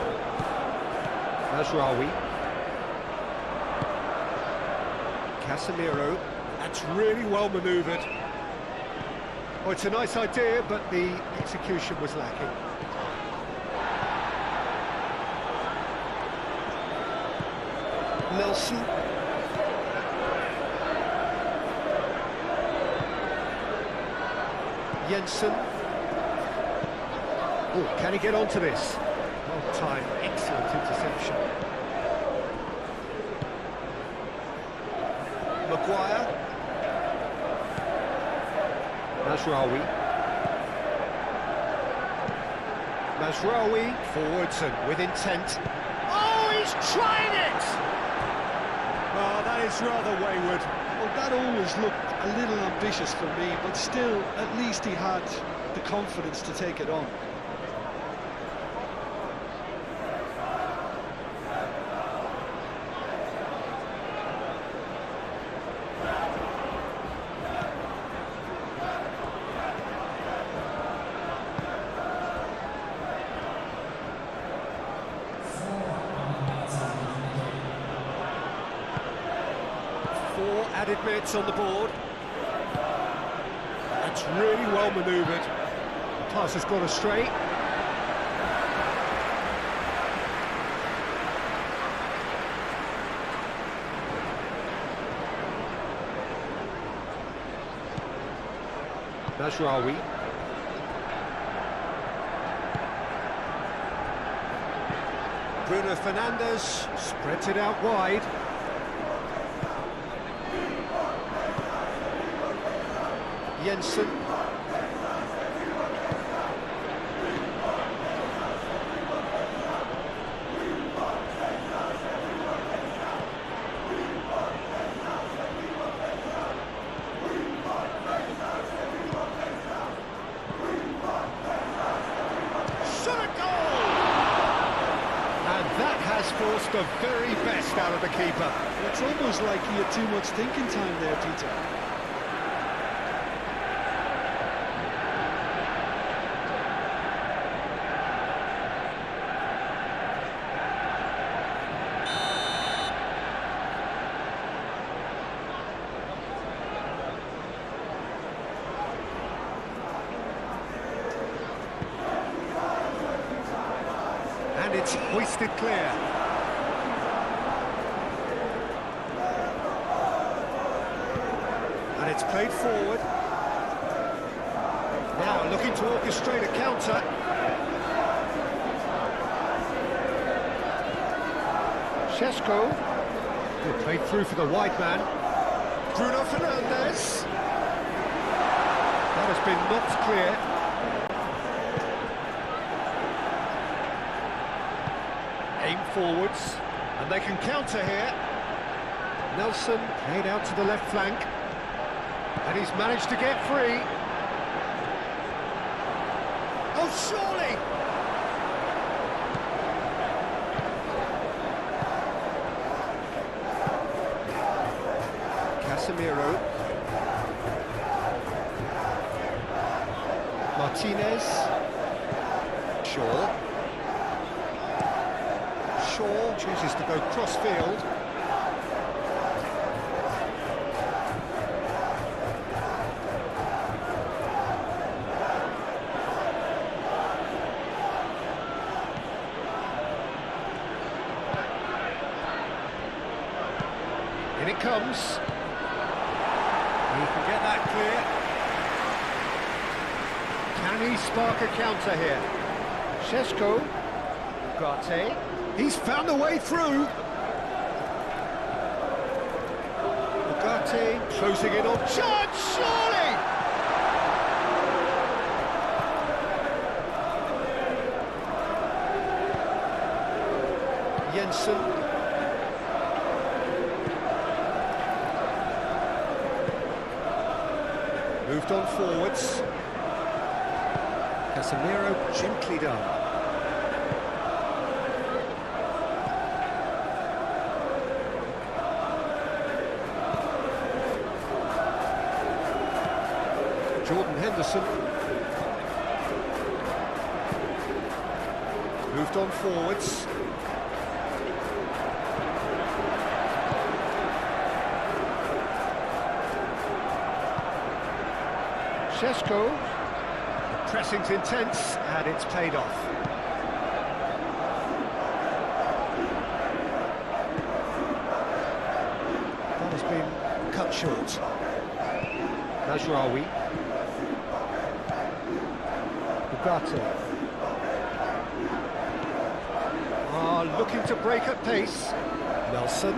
Masraoui. Casemiro. That's really well manoeuvred. Oh, it's a nice idea, but the execution was lacking. Nelson. Jensen. Oh, can he get onto this? Well timed, excellent interception. Maguire. Masraoui. Masraoui forwards and with intent. Oh, he's trying it! Oh, that is rather wayward. Well, that always looked a little ambitious for me, but still, at least he had the confidence to take it on. Added minutes on the board. That's really well manoeuvred. The pass has gone astray. Masraoui. Bruno Fernandes spreads it out wide. Jensen. gets the very best out of the keeper. It's almost like he had too much thinking time there, Peter. And it's hoisted clear. And it's played forward. Now looking to orchestrate a counter. Šeško. Good played through for the wide man. Bruno Fernandes. That has been knocked clear. Aim forwards, and they can counter here. Nelson played out to the left flank, and he's managed to get free. Oh, surely! Casemiro. Martinez. Shaw. Shaw chooses to go cross-field. In it comes. He can get that clear. Can he spark a counter here? Šeško. Ugarte. He's found a way through. Ugarte closing in on chance, surely! Jensen. Moved on forwards. Casemiro gently done. Jordan Henderson. Moved on forwards. Šeško. The pressing's intense and it's paid off. That has been cut short. Najraoui. Ugarte. Looking to break at pace. Nelson.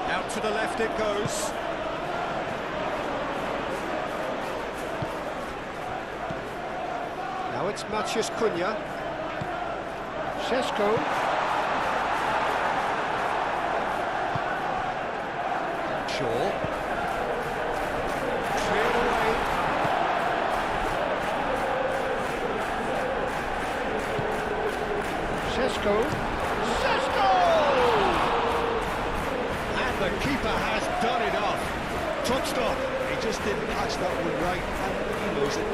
Out to the left it goes. Now it's Maciej Cunha. Šeško. Shaw. Cleared away. Šeško. Šeško! And the keeper has done it off. Truck stop. He just didn't catch that one right, and he knows it.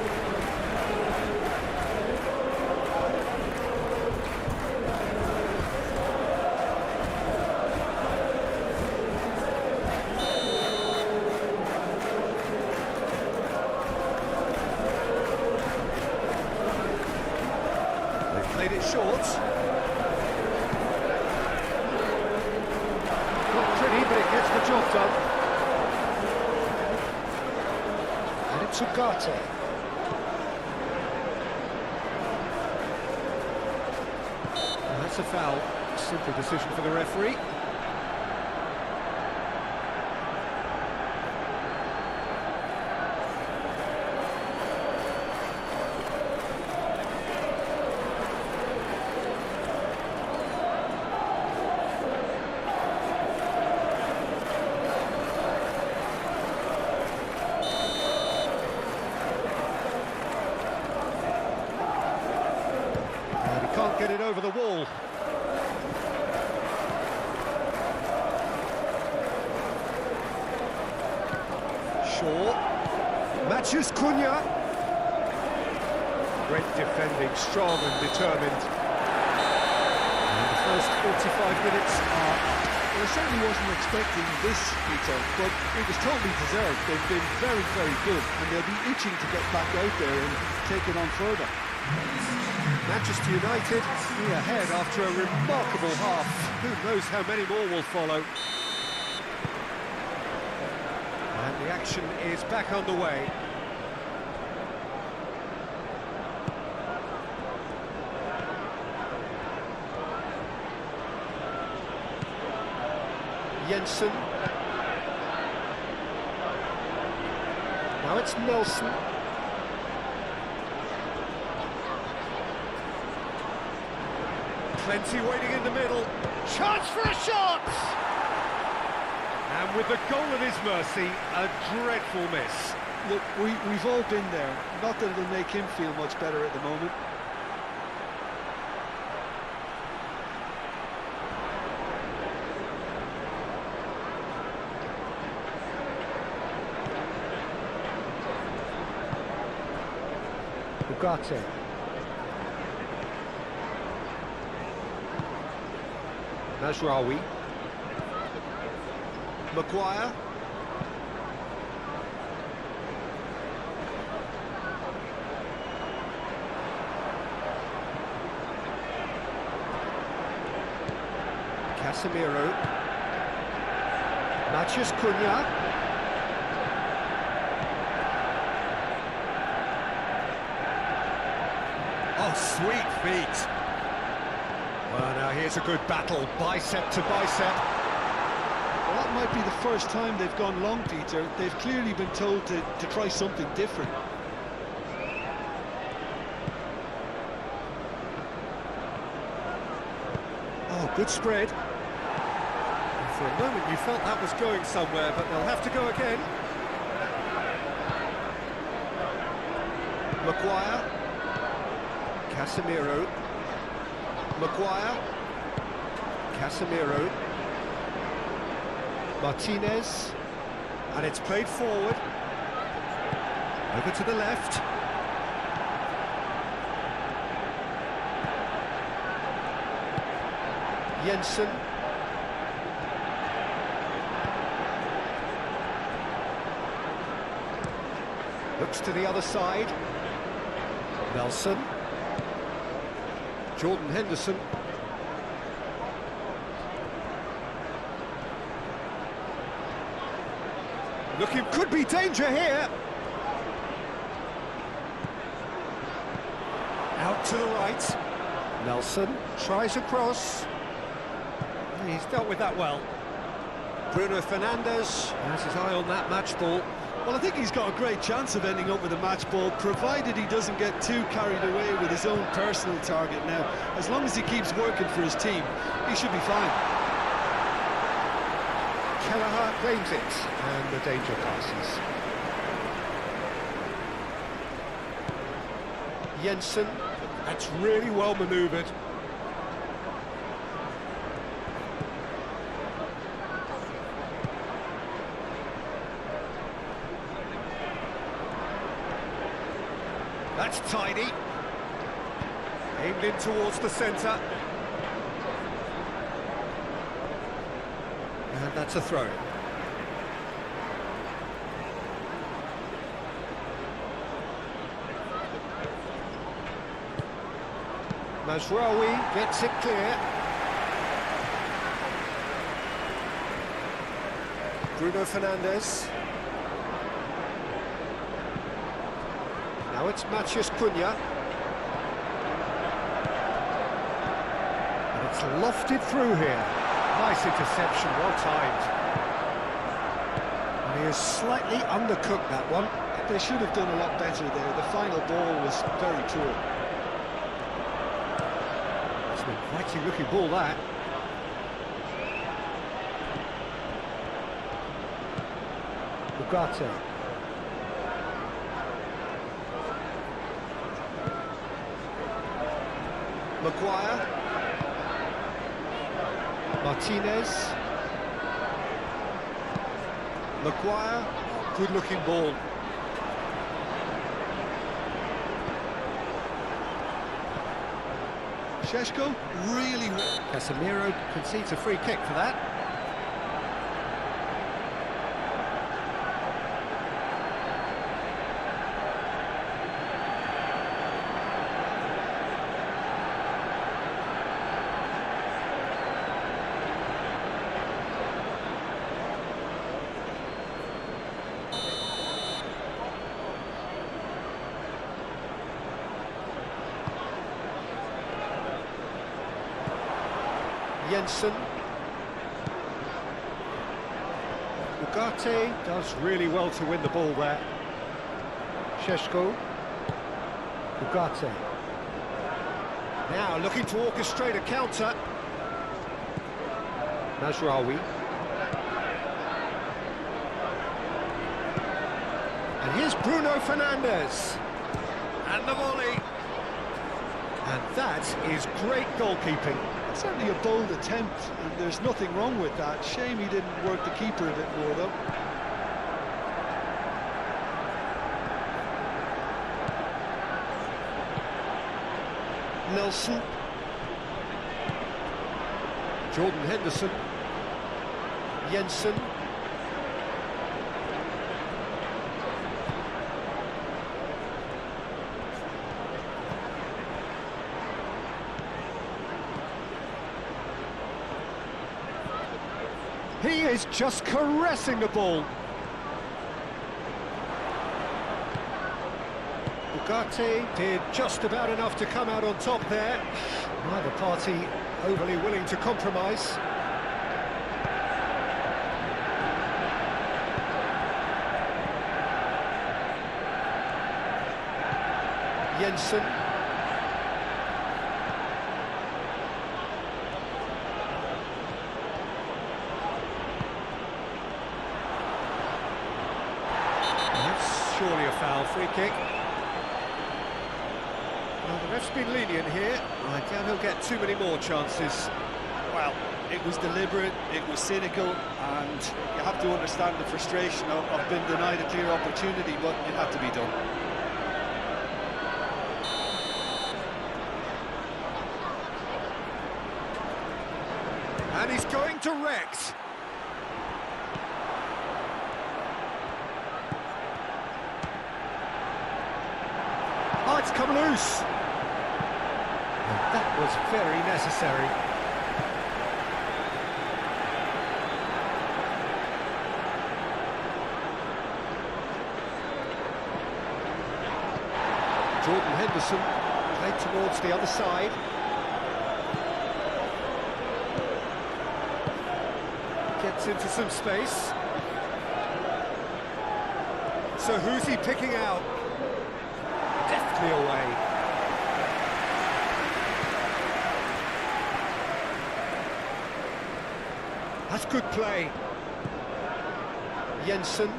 Played it short. Not pretty, but it gets the job done. And it's Ugarte. And that's a foul. Simple decision for the referee. over the wall. Shaw. Matches Cunha. Great defending, strong and determined. And the first 45 minutes are... Well, I certainly wasn't expecting this, Peter, but it was totally deserved. They've been very, very good, and they'll be itching to get back out there and take it on further. Manchester United ahead after a remarkable half. Who knows how many more will follow. And the action is back underway. Jensen. Now it's Nelson. Plenty waiting in the middle. Chance for a shot! And with the goal at his mercy, a dreadful miss. Look, we've all been there. Not that it'll make him feel much better at the moment. Ugarte. Mazraoui. Maguire. Casemiro. Matches Cunha. Oh, sweet feet. Well, now here's a good battle, bicep to bicep. Well, that might be the first time they've gone long, Peter. They've clearly been told to try something different. Oh, good spread. For a moment you felt that was going somewhere, but they'll have to go again. Maguire. Casemiro. Maguire. Casemiro. Martinez. And it's played forward. Over to the left. Jensen. Looks to the other side. Nelson. Jordan Henderson. Looking, could be danger here. Out to the right. Nelson tries a cross. He's dealt with that well. Bruno Fernandes has his eye on that match ball. Well, I think he's got a great chance of ending up with a match ball, provided he doesn't get too carried away with his own personal target now. As long as he keeps working for his team, he should be fine. Kelleher claims it, and the danger passes. Jensen, that's really well manoeuvred. That's tidy. Aimed in towards the centre. And that's a throw. Mazraoui gets it clear. Bruno Fernandes. Now it's Mathias Cunha. And it's lofted through here. Nice interception, well timed. And he has slightly undercooked that one. They should have done a lot better there. The final ball was very poor. It's an inviting looking ball, that. Ugarte. Maguire. Martinez. Maguire, good-looking ball. Šeško really... Casemiro concedes a free kick for that. Jensen. Ugarte does really well to win the ball there. Šeško. Ugarte. Now looking to orchestrate a counter. Mazraoui. And here's Bruno Fernandes. And the volley. And that is great goalkeeping. Certainly a bold attempt, and there's nothing wrong with that. Shame he didn't work the keeper a bit more, though. Nelson. Jordan Henderson. Jensen. He is just caressing the ball. Ugarte did just about enough to come out on top there. Neither party overly willing to compromise. Jensen. Surely a foul, free kick. Well, the ref's been lenient here. I doubt he'll get too many more chances. Well, it was deliberate, it was cynical, and you have to understand the frustration of being denied a clear opportunity, but it had to be done. And he's going direct. Oh, it's come loose. And that was very necessary. Jordan Henderson played towards the other side. Gets into some space. So who's he picking out? Deftly away. That's good play. Jensen.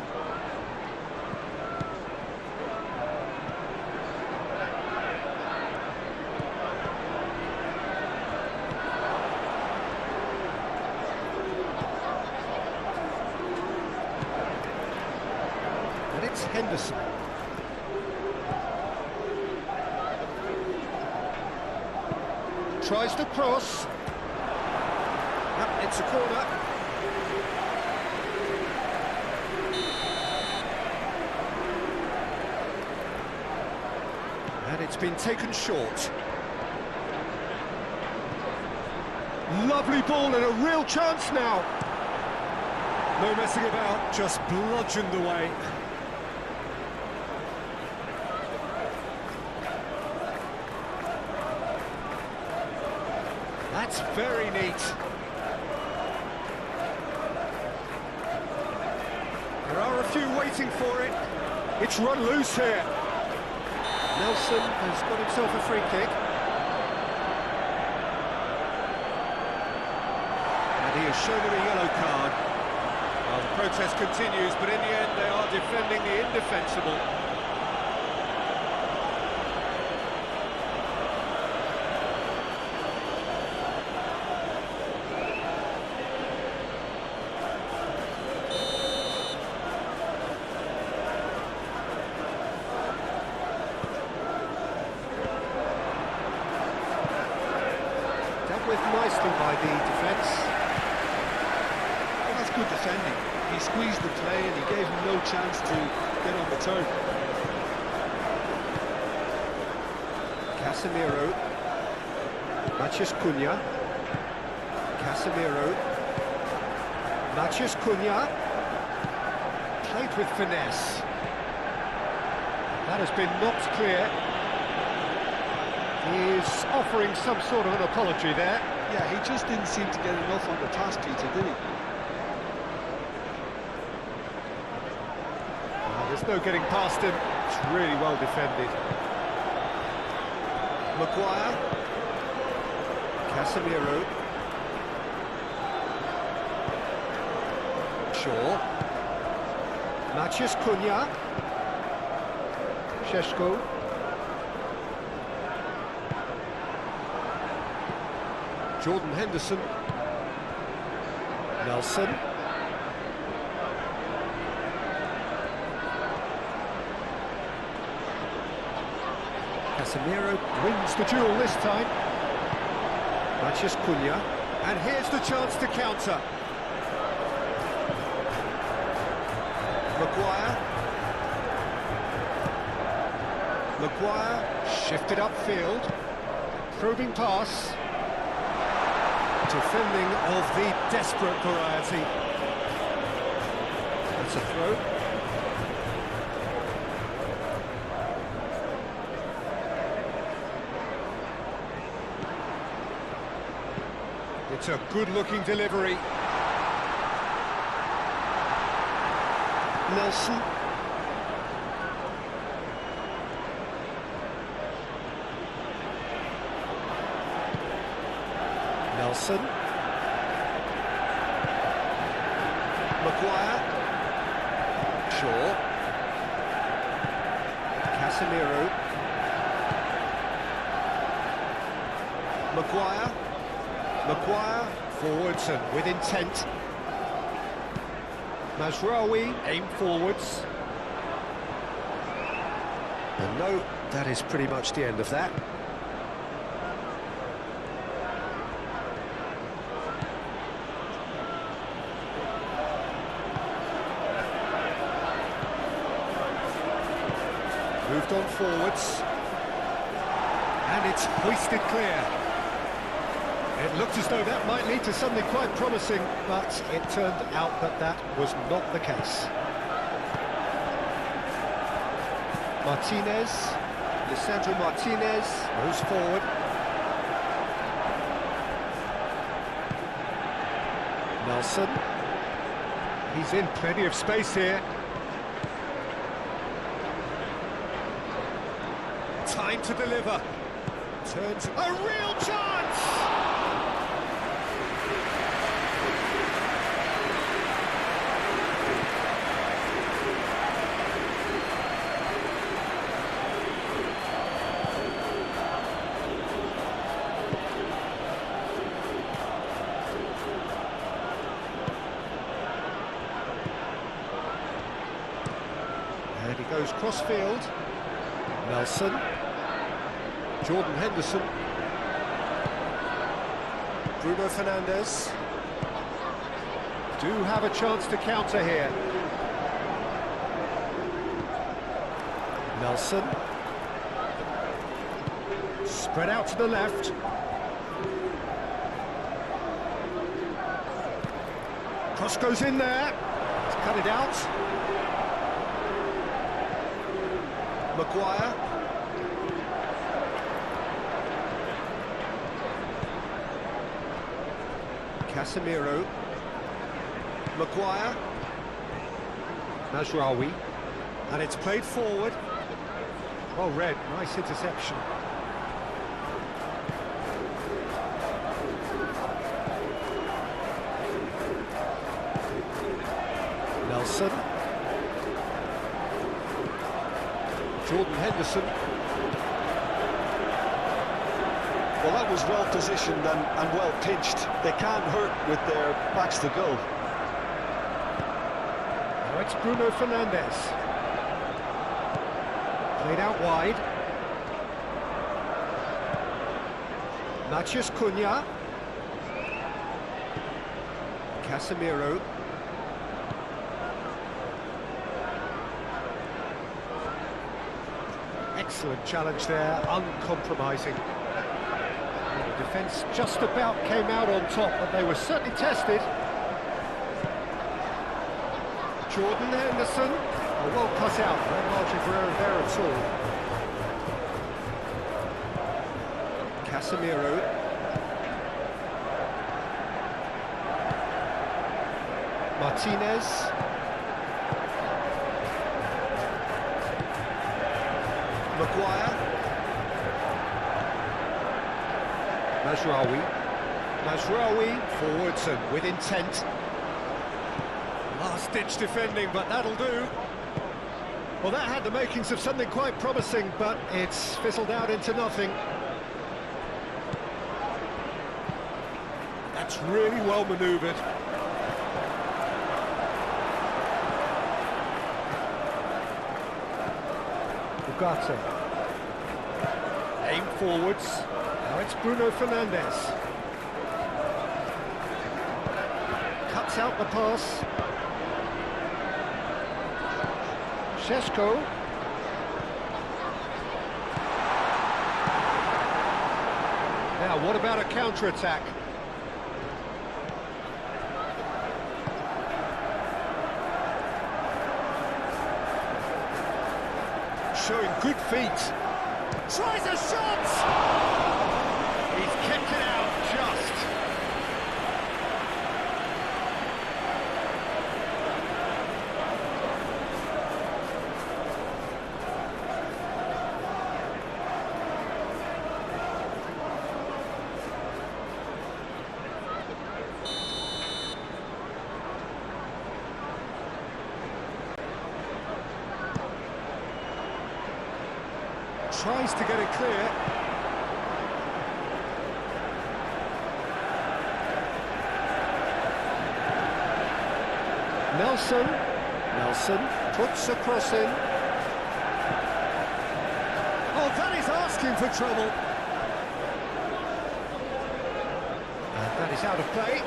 And it's Henderson. Tries to cross. Yep, it's a corner. And it's been taken short. Lovely ball and a real chance now. No messing about, just bludgeoned away. That's very neat. There are a few waiting for it. It's run loose here. Nelson has got himself a free kick. And he has shown him a yellow card. Well, the protest continues, but in the end they are defending the indefensible. Dealt with nicely by the defence. Well, that's good defending. He squeezed the play and he gave him no chance to get on the turn. Casemiro. Matheus Cunha. Casemiro. Matheus Cunha. Played with finesse. That has been knocked clear. He's offering some sort of an apology there. Yeah, he just didn't seem to get enough on the pass, Peter, did he? There's no getting past him. It's really well defended. Maguire. Casemiro. Shaw. Matheus Cunha. Šeško. Jordan Henderson. Nelson. Casemiro wins the duel this time. Matheus Cunha. And here's the chance to counter. Maguire. Maguire shifted upfield. Probing pass. Defending of the desperate variety. That's a throw. It's a good-looking delivery. Nelson. Nelson. Maguire. Shaw. Casemiro. Maguire. Maguire forwards and with intent. Mazraoui aim forwards. And no, that is pretty much the end of that. Moved on forwards. And it's hoisted clear. It looked as though that might lead to something quite promising, but it turned out that that was not the case. Martinez, Lisandro Martinez moves forward. Nelson. He's in plenty of space here. Time to deliver. Turns a real chance! And he goes cross-field. Nelson. Jordan Henderson. Bruno Fernandes. Do have a chance to counter here. Nelson. Spread out to the left. Cross goes in there. He's cut it out. Maguire. Casemiro. Maguire. Mazraoui. And it's played forward. Well read, nice interception. Nelson. Jordan Henderson. Well, that was well positioned and well pitched. They can't hurt with their backs to goal. Now it's Bruno Fernandes. Played out wide. Matheus Cunha. Casemiro. Excellent challenge there, uncompromising. The defence just about came out on top, but they were certainly tested. Jordan Henderson, well cut out, no margin for error there at all. Casemiro. Martinez. Maguire. Mazraoui forwards and with intent. Last-ditch defending, but that'll do. Well, that had the makings of something quite promising, but it's fizzled out into nothing. That's really well manoeuvred. Ugarte. Aim forwards. Now it's Bruno Fernandes. Cuts out the pass. Šeško. Now, what about a counter-attack? Showing good feet. Tries a shot! He's kept it out just. Tries to get it clear. Nelson puts a cross in. Oh, that is asking for trouble. And that is out of play.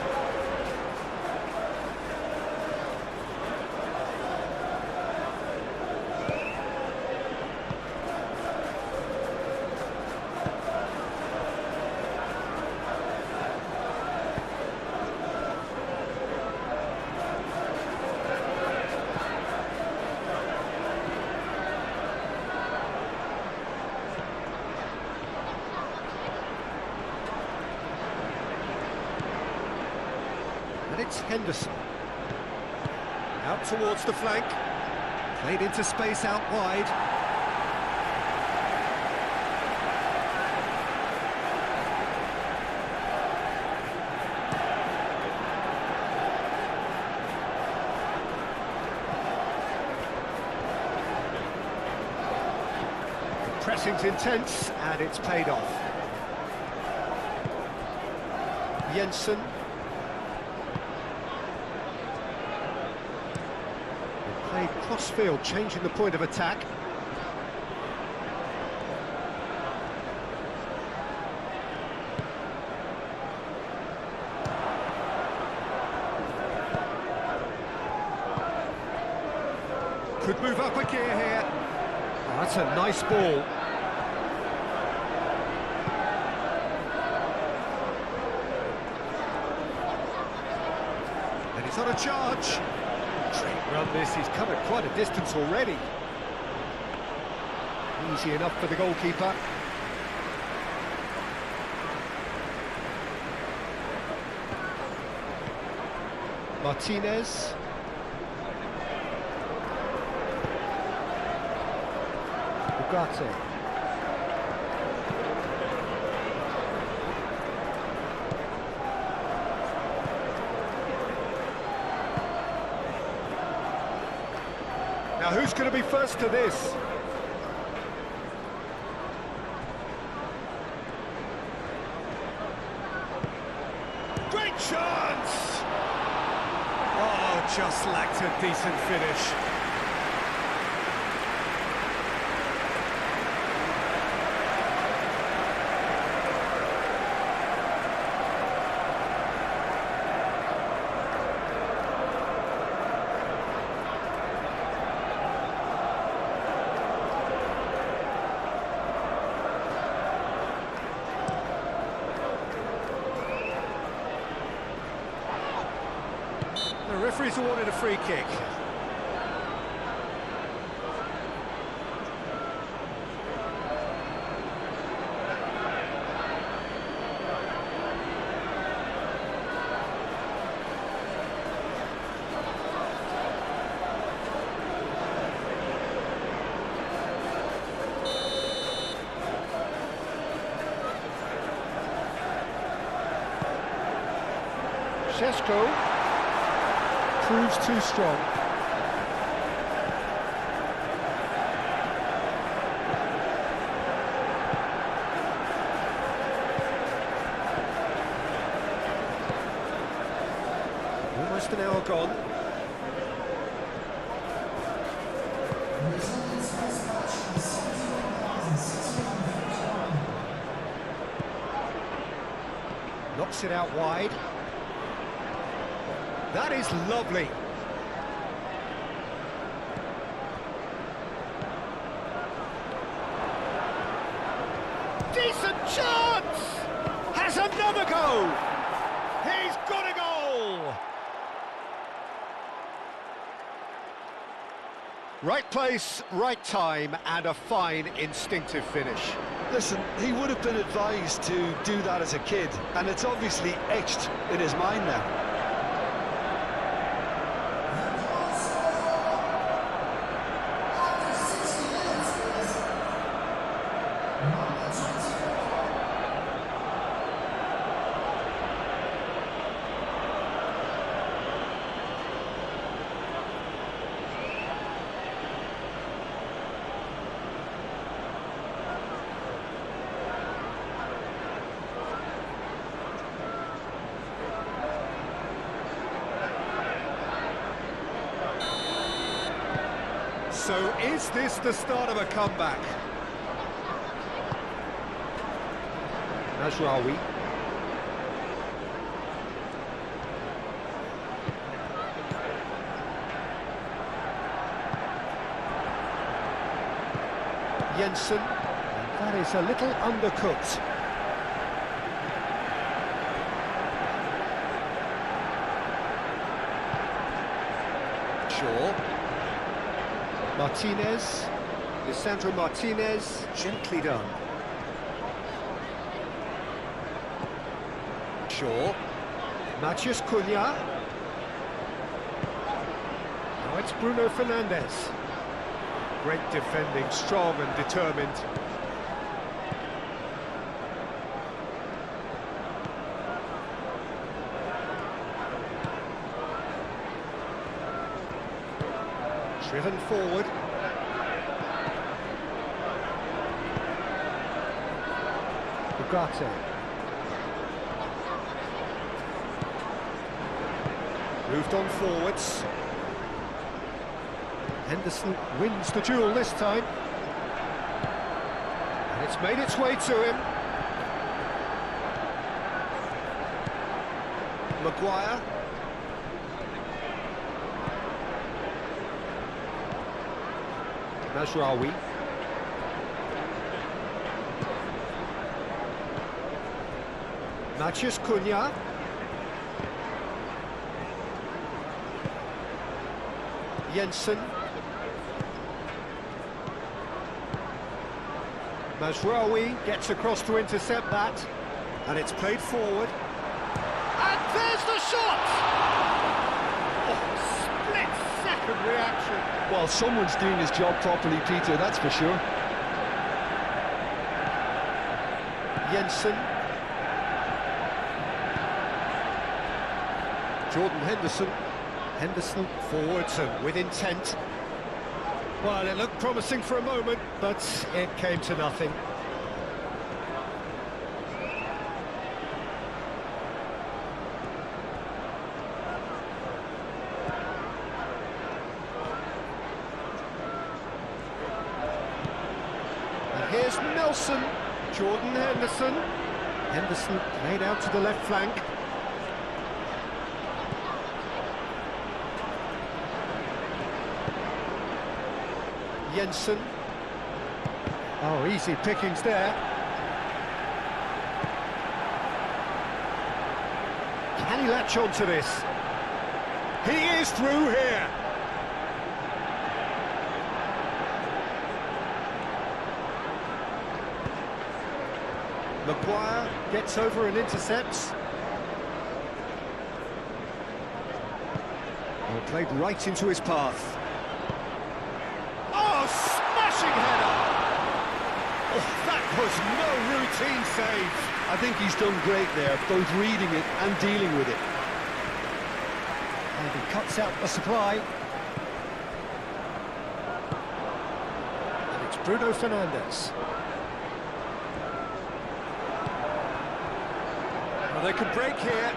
And it's Henderson. Out towards the flank. Played into space out wide. Pressing's intense, and it's paid off. Jensen. Played cross-field, changing the point of attack. Could move up a gear here. Oh, that's a nice ball. And he's on a charge. Run this, he's covered quite a distance already. Easy enough for the goalkeeper. Martinez. Ugarte. Now, who's going to be first to this? Great chance! Oh, just lacked a decent finish. The referee's awarded a free kick. Šeško proves too strong. Almost an hour gone. Knocks it out wide. That is lovely. Decent chance! Has another go! He's got a goal! Right place, right time, and a fine instinctive finish. Listen, he would have been advised to do that as a kid, and it's obviously etched in his mind now. So is this the start of a comeback? Mazraoui. Jensen. That is a little undercooked. Shaw. Martinez, Lisandro Martinez, gently done. Shaw, Matheus Cunha. Now it's Bruno Fernandes. Great defending, strong and determined. Driven forward. Ugarte. Moved on forwards. Henderson wins the duel this time. And it's made its way to him. Maguire. Mazraoui. Matheus Cunha. Jensen. Mazraoui gets across to intercept that. And it's played forward. And there's the shot! Oh, split-second reaction. Well, someone's doing his job properly, Peter, that's for sure. Jensen. Jordan Henderson. Henderson forwards and with intent. Well, it looked promising for a moment, but it came to nothing. Here's Nelson, Jordan Henderson. Henderson played out to the left flank. Jensen. Oh, easy pickings there. Can he latch on to this? He is through here. Maguire gets over and intercepts. Well, played right into his path. Oh, smashing header! Oh, that was no routine save. I think he's done great there, both reading it and dealing with it. And he cuts out the supply. And it's Bruno Fernandes. Well, they could break here.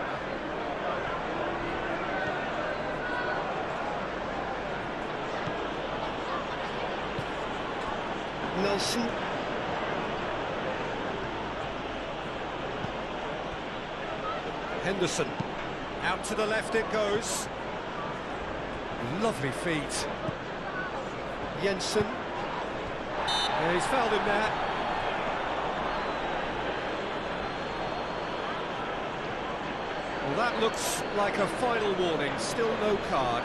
Nelson. Henderson. Out to the left it goes. Lovely feet. Jensen. Yeah, he's fouled him there. Well, that looks like a final warning. Still no card.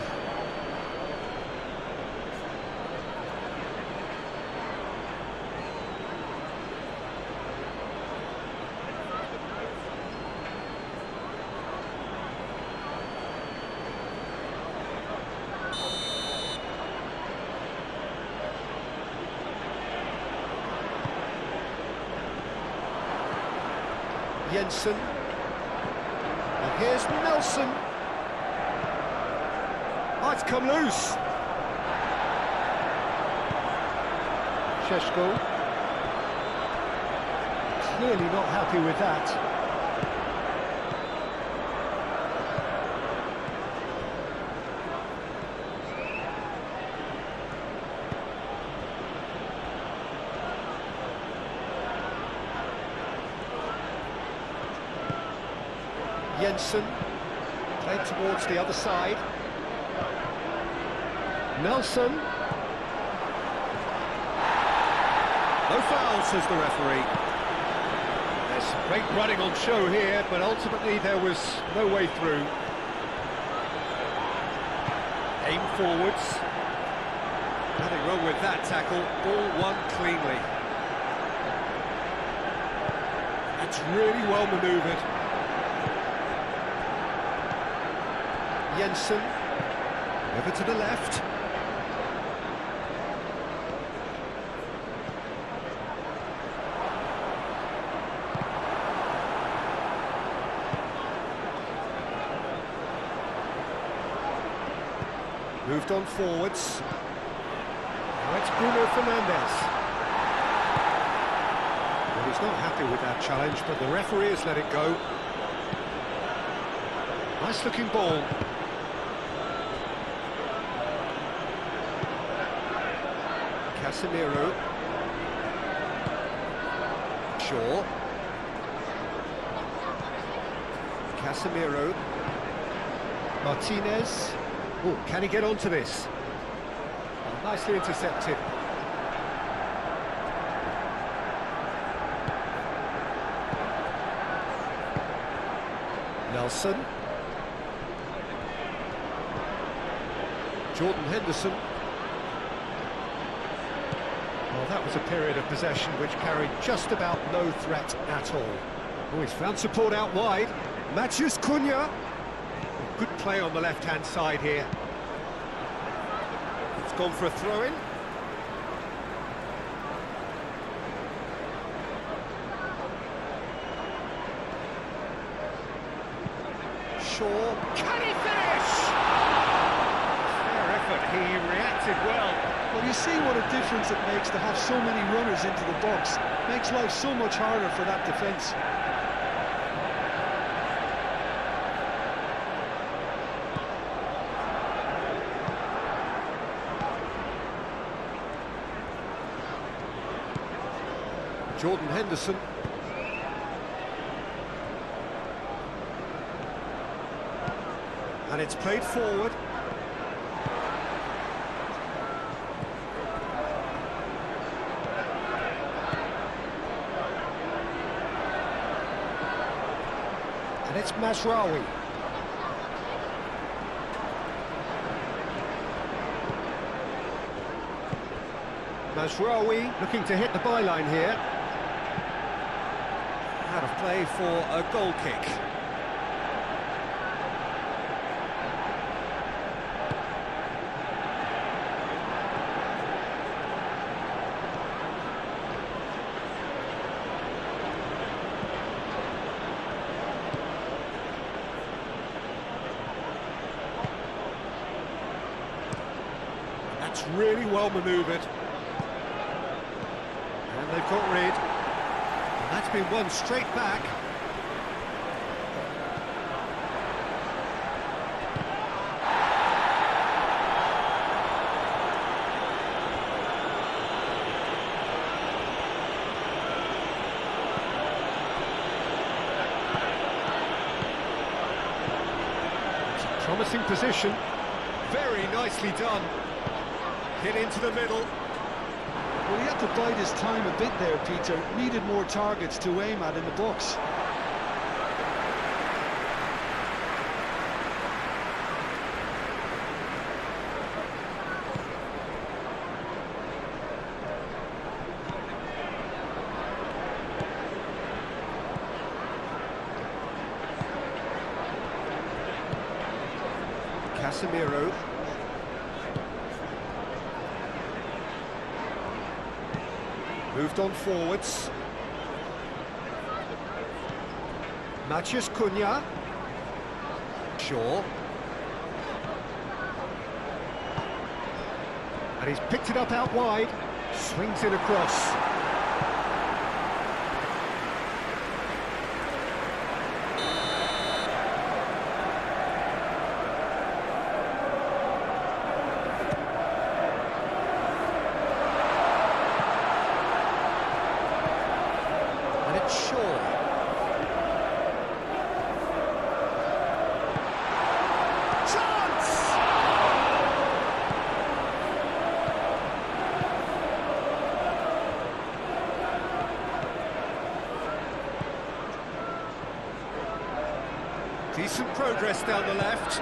Jensen. And here's Nelson. Oh, it's come loose. Šeško. Clearly not happy with that. Jensen, played towards the other side. Nelson. No foul, says the referee. There's great running on show here, but ultimately there was no way through. Aim forwards. Nothing wrong with that tackle. Ball won cleanly. It's really well manoeuvred. Jensen, over to the left. Moved on forwards. Now it's Bruno Fernandes. Well, he's not happy with that challenge, but the referee has let it go. Nice looking ball. Casemiro. Shaw. Casemiro. Martinez. Oh, can he get onto this? Oh, nicely intercepted. Nelson. Jordan Henderson. Well, that was a period of possession which carried just about no threat at all. Oh, he's found support out wide. Matheus Cunha. Good play on the left-hand side here. It's gone for a throw-in. Shaw. Can he finish? Fair effort. He reacted well. Well, you see what a difference it makes to have so many runners into the box. Makes life so much harder for that defence. Jordan Henderson. And it's played forward. And it's Mazraoui. Mazraoui looking to hit the byline here. Out of play for a goal kick. That's really well manoeuvred. And they've got rid. And that's been won straight back. It's a promising position. Very nicely done. Hit into the middle. Well, he had to bide his time a bit there, Peter. Needed more targets to aim at in the box. Casemiro. Moved on forwards. Matheus Cunha. Shaw. And he's picked it up out wide. Swings it across. Decent progress down the left.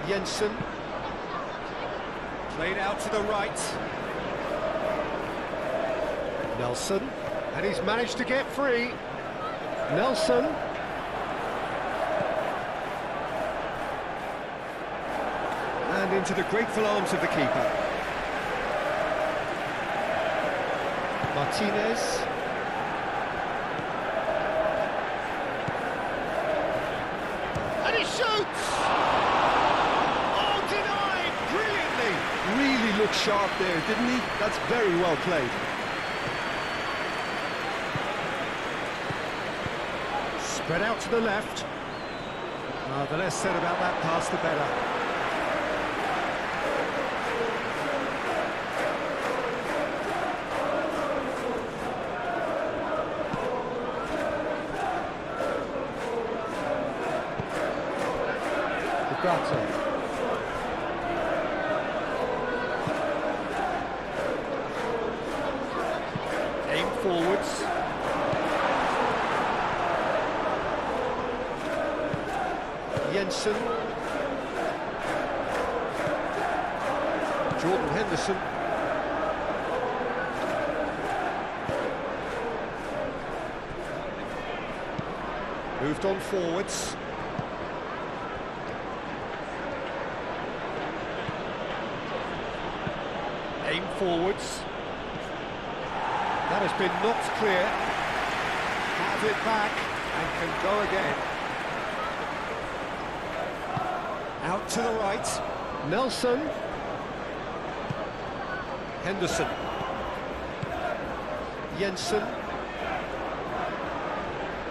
Jensen. Played out to the right. Nelson. And he's managed to get free. Nelson. And into the grateful arms of the keeper. Martinez. And he shoots! Oh, denied brilliantly! Really looked sharp there, didn't he? That's very well played. Spread out to the left. The less said about that pass, the better. Aim forwards. Jensen. Jordan Henderson. Moved on forwards. Aim forwards. That has been knocked clear. Has it back and can go again. Out to the right. Nelson. Henderson. Jensen.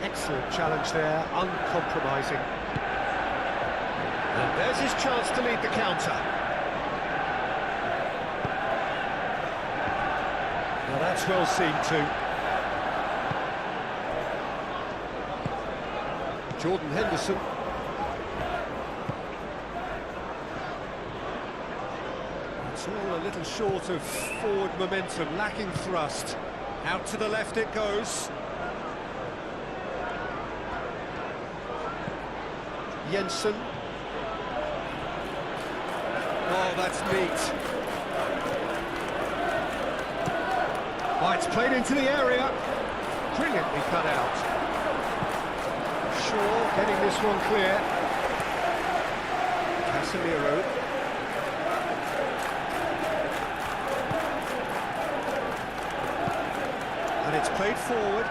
Excellent challenge there, uncompromising. And there's his chance to lead the counter. Now that's well seen too. Jordan Henderson. It's all a little short of forward momentum, lacking thrust. Out to the left it goes. Jensen. Oh, that's neat. Oh, it's played into the area. Brilliantly cut out. Shaw getting this one clear. Casemiro. And it's played forward.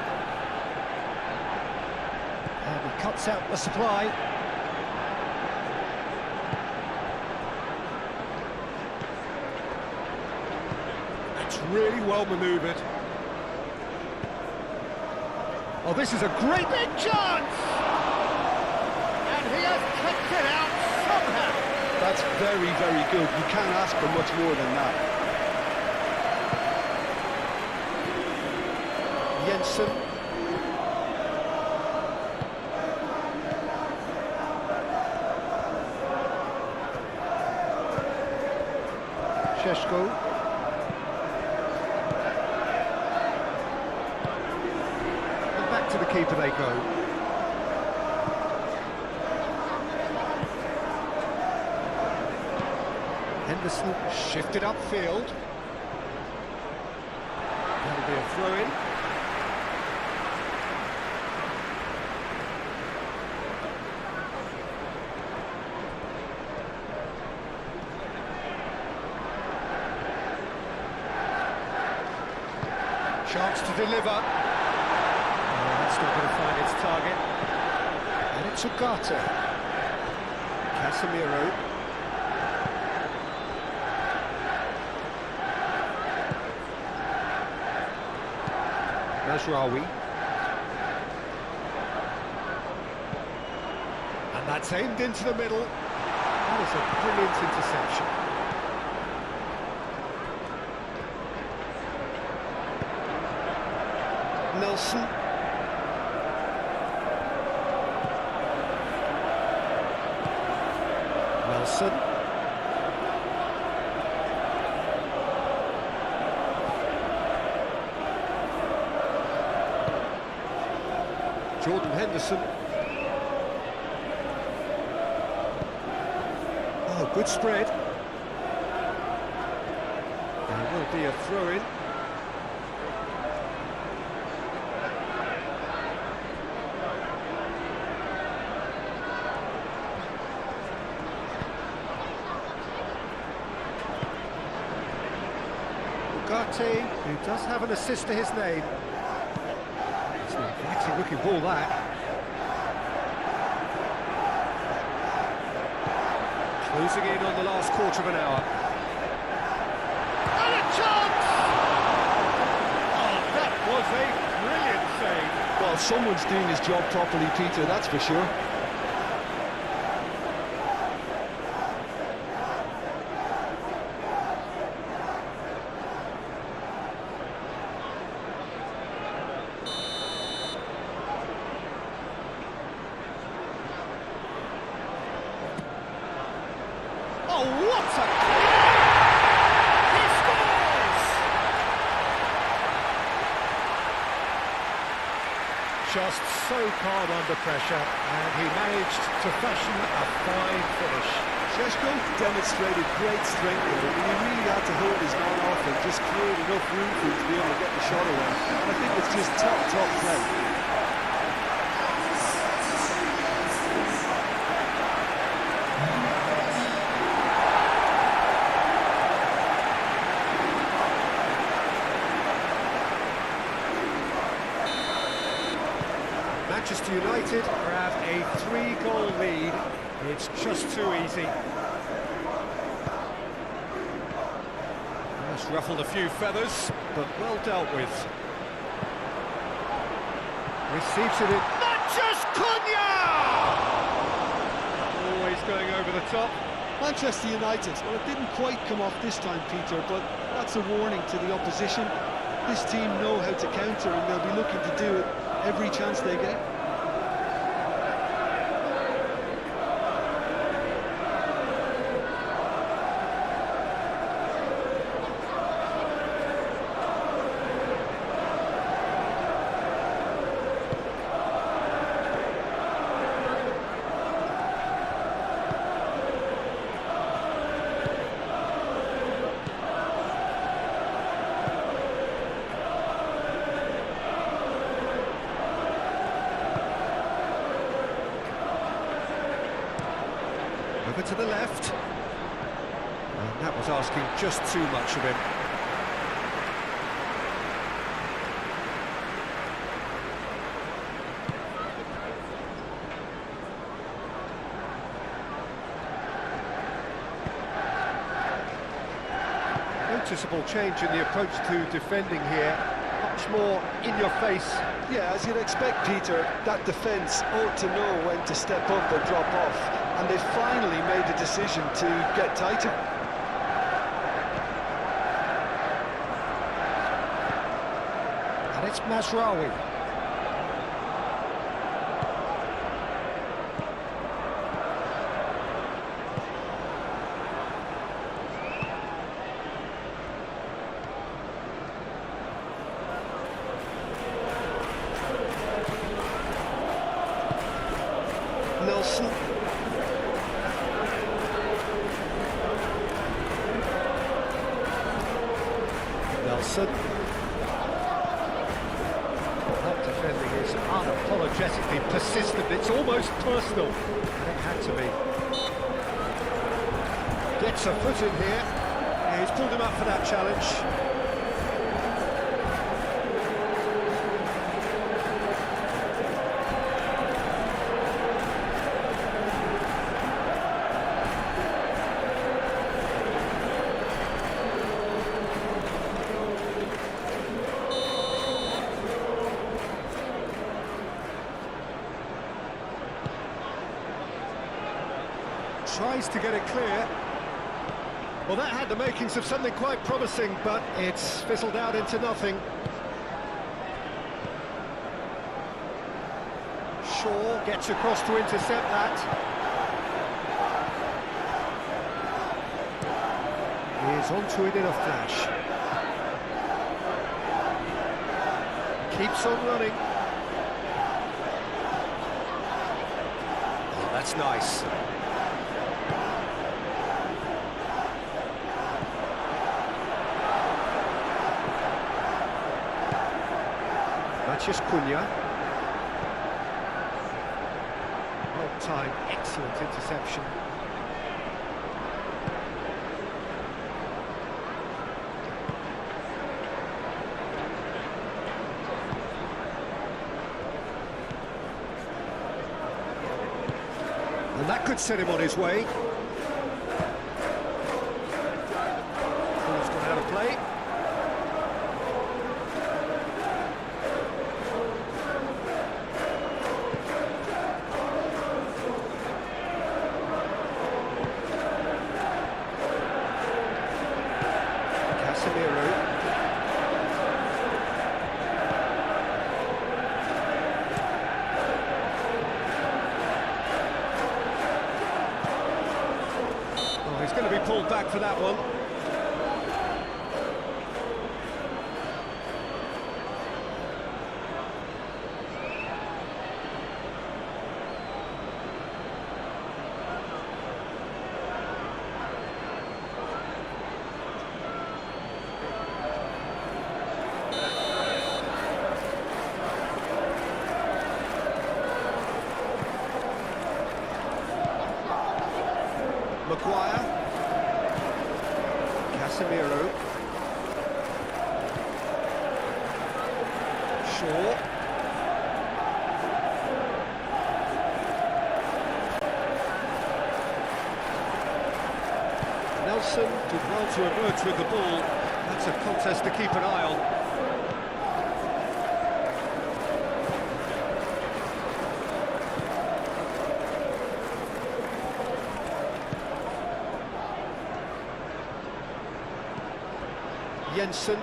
And he cuts out the supply. It's really well manoeuvred. Oh, this is a great big chance! And he has kicked it out somehow. That's very, very good. You can't ask for much more than that. Jensen. Šeško. To the keeper they go. Henderson shifted upfield. That'll be a throw-in. Chance to deliver. Not going to find its target. And it's Ugarte. Casemiro. Mazraoui. And that's aimed into the middle. That is a brilliant interception. Nelson. Nelson. Jordan Henderson. Oh, good spread. There will be a throw-in. Ugarte, who does have an assist to his name. It's an inviting looking ball, that. Closing in on the last quarter of an hour. And a chance! Oh, that was a brilliant save. Well, someone's doing his job properly, Peter, that's for sure. Oh, what a... He scores! Just so calm under pressure, and he managed to fashion a fine finish. Šeško demonstrated great strength there. I mean, he really had to hold his man off and just create enough room for him to be able to get the shot away. And I think it's just top play. Manchester United grab a 3-goal lead. It's just too easy. Just ruffled a few feathers, but well dealt with. Receives it in. Manchester Cunha! Always going over the top. Manchester United, well, it didn't quite come off this time, Peter, but that's a warning to the opposition. This team know how to counter, and they'll be looking to do it every chance they get. Over to the left. And that was asking just too much of him. Noticeable change in the approach to defending here. Much more in your face. Yeah, as you'd expect, Peter, that defence ought to know when to step up or drop off, and they finally made the decision to get tighter. And it's Mazraoui. Nelson. Nelson. That defending is unapologetically persistent. It's almost personal. And it had to be. Gets a foot in here. Yeah, he's pulled him up for that challenge. Tries to get it clear. Well, that had the makings of something quite promising, but it's fizzled out into nothing. Shaw gets across to intercept that. He's onto it in a flash. Keeps on running. Oh, that's nice. Just Cunha. Well timed, excellent interception. And that could set him on his way. Ball's gone out of play. He's going to be pulled back for that one. Maguire. Casemiro. Shaw. Nelson did well to emerge with the ball. That's a contest to keep an eye on. Jensen.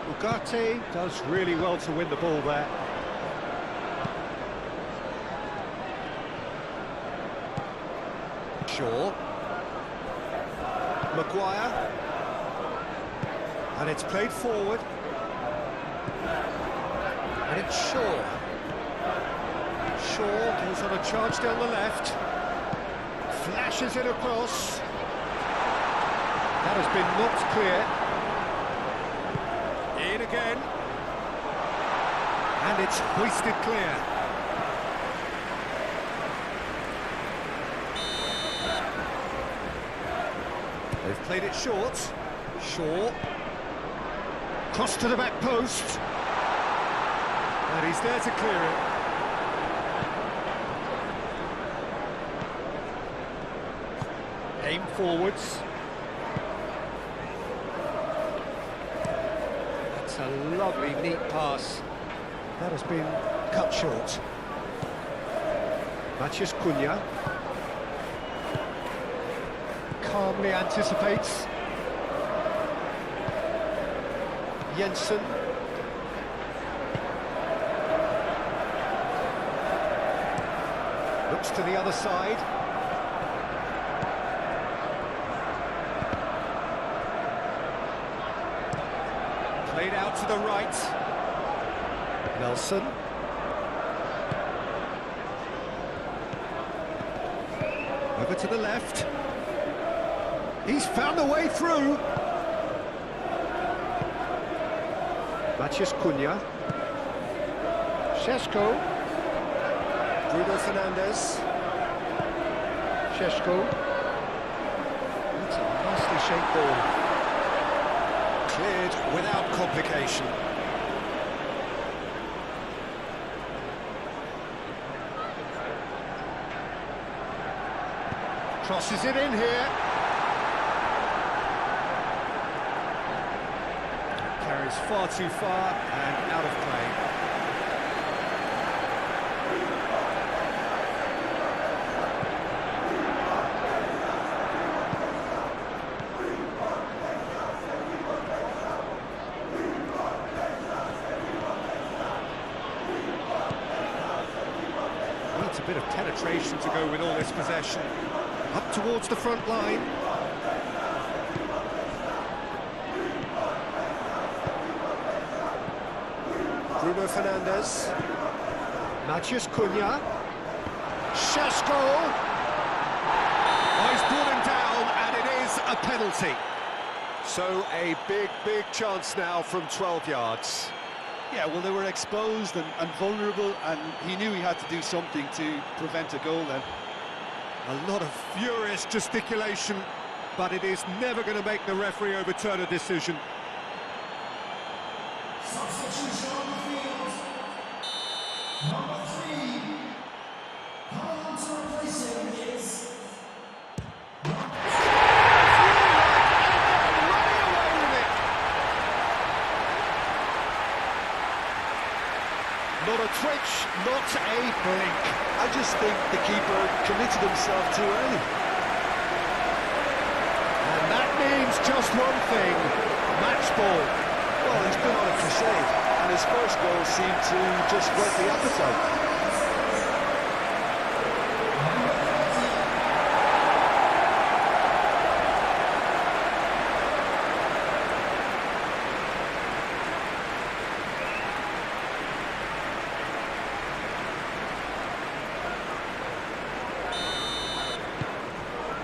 Ugarte does really well to win the ball there. Shaw. Maguire. And it's played forward. And it's Shaw. Shaw goes on a charge down the left. Flashes it across. That has been knocked clear. In again. And it's hoisted clear. Played it short. Shaw. Cross to the back post. And he's there to clear it. Aim forwards. That's a lovely, neat pass. That has been cut short. Matías Cunha. Calmly anticipates. Jensen. Looks to the other side. Played out to the right. Nelson. Over to the left. He's found a way through. Matías Cunha. Šeško. Bruno Fernandes. Šeško. That's a nicely shaped ball. Cleared without complication. Crosses it in here. Carries far too far and out of play. Needs a bit of penetration to go with all this possession. Up towards the front line. Bruno Fernandes. Matías Cunha. Šeško. Oh, he's brought him down, and it is a penalty. So a big chance now from 12 yards. Yeah, well, they were exposed and vulnerable, and he knew he had to do something to prevent a goal then. A lot of furious gesticulation, but it is never going to make the referee overturn a decision. Substitution on the field. Number 3. Coming on to replace him is... Not a twitch, not a blink. I just think the keeper committed himself too early. And that means just one thing, match ball. Well, he's been on a crusade, and his first goal seemed to just whet the appetite.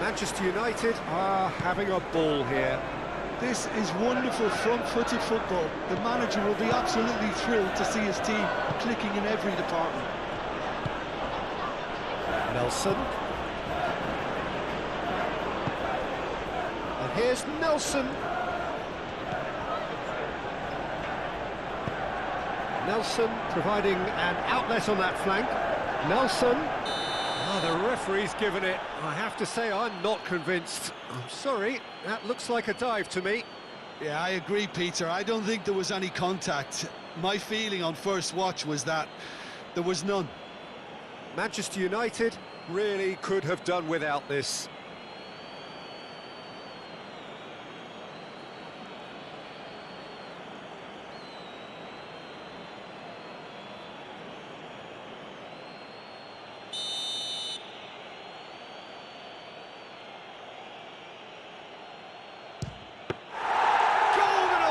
Manchester United are having a ball here. This is wonderful front-footed football. The manager will be absolutely thrilled to see his team clicking in every department. Nelson. And here's Nelson. Nelson providing an outlet on that flank. Nelson. Oh, the referee's given it. I have to say, I'm not convinced. I'm sorry, that looks like a dive to me. Yeah, I agree, Peter. I don't think there was any contact. My feeling on first watch was that there was none. Manchester United really could have done without this.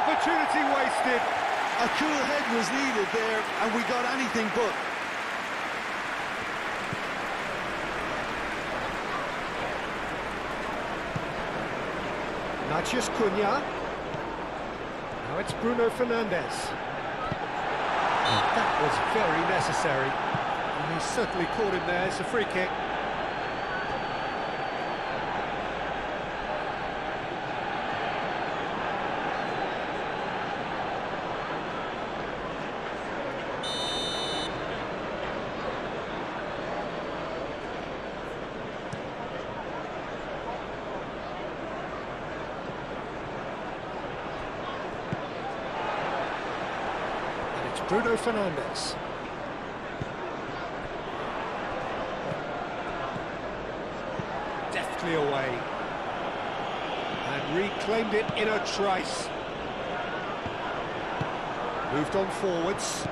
Opportunity wasted. A cool head was needed there, and we got anything but. Matías Cunha. Now it's Bruno Fernandes. That was very necessary. And he certainly caught him there. It's a free kick. It's Bruno Fernandes. Deftly away. And reclaimed it in a trice. Moved on forwards.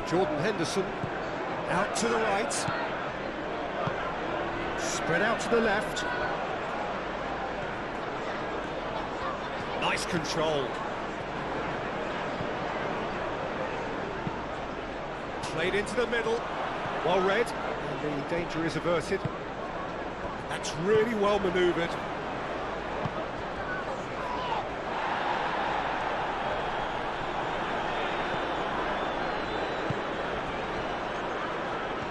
Jordan Henderson out to the right. Spread out to the left. Nice control. Played into the middle. Well read. And the danger is averted. That's really well manoeuvred.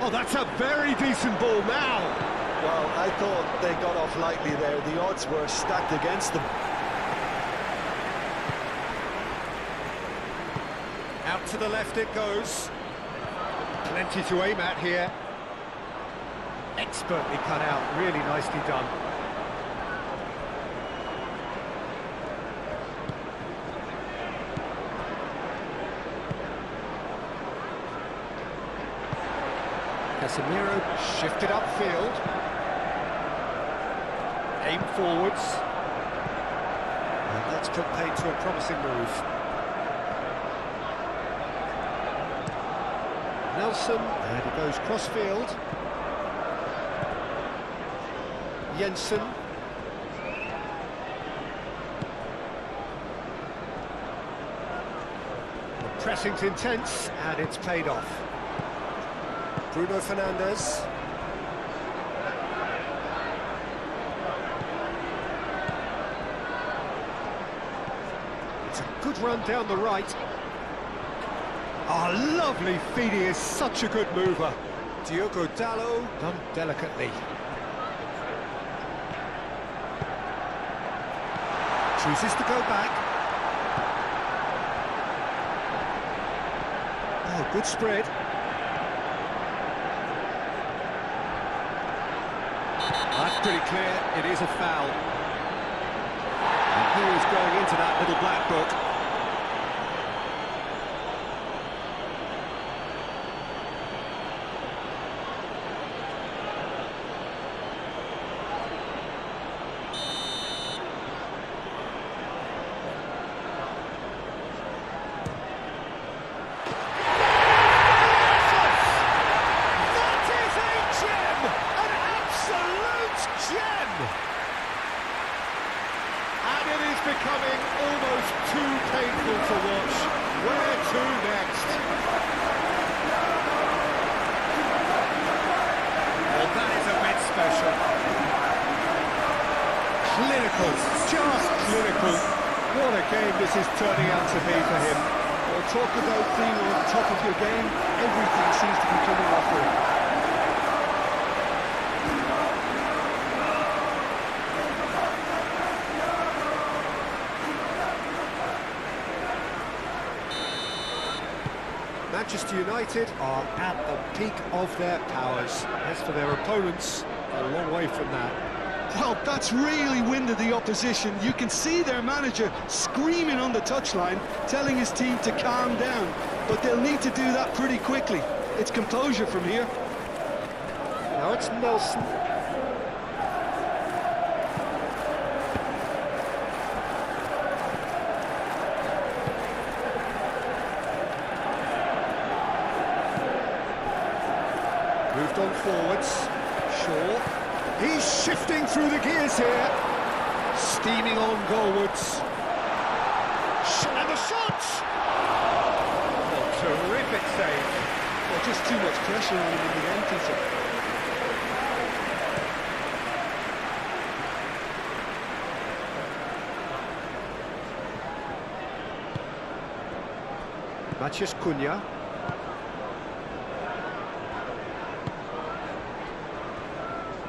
Oh, that's a very decent ball now. Well, I thought they got off lightly there. The odds were stacked against them. Out to the left it goes. Plenty to aim at here. Expertly cut out, really nicely done. Casemiro shifted upfield. Aim forwards. And that's put paid to a promising move. Nelson, and he goes cross-field. Jensen. The pressing's intense, and it's paid off. Bruno Fernandes. It's a good run down the right. Oh, lovely feed, he is such a good mover. Diogo Dalot, done delicately. Chooses to go back. Oh, good spread. That's pretty clear, it is a foul. And who is going into that little black book? Becoming almost too painful to watch. Where to next? Well, that is a bit special. Clinical, just clinical. What a game this is turning out to be for him. Well, talk about being on top of your game. Everything seems to be coming off for him. Manchester United are at the peak of their powers. As for their opponents, a long way from that. Well, that's really winded the opposition. You can see their manager screaming on the touchline, telling his team to calm down. But they'll need to do that pretty quickly. It's composure from here. Now it's Nelson. Moved on forwards. Shaw. He's shifting through the gears here. Steaming on goalwards. And the shot! Oh, terrific save. Well, just too much pressure on him in the end, Peter. Matheus Cunha.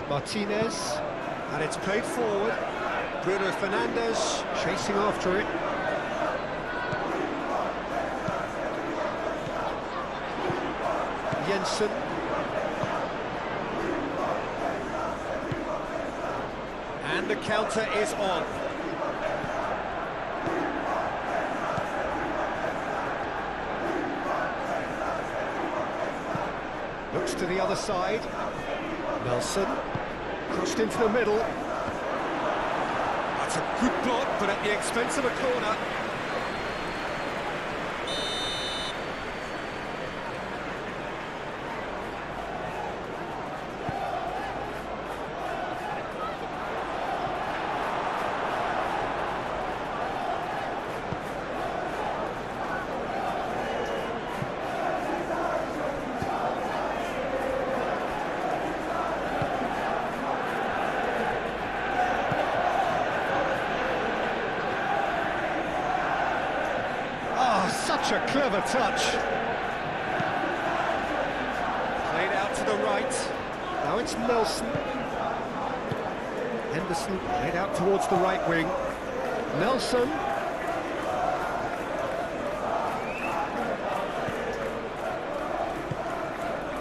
Martinez, and it's played forward. Bruno Fernandes chasing after it. Jensen. And the counter is on. Looks to the other side. Nelson. Crossed into the middle. That's a good block, but at the expense of a corner. Such a clever touch. Played out to the right. Now it's Nelson. Henderson played out towards the right wing. Nelson.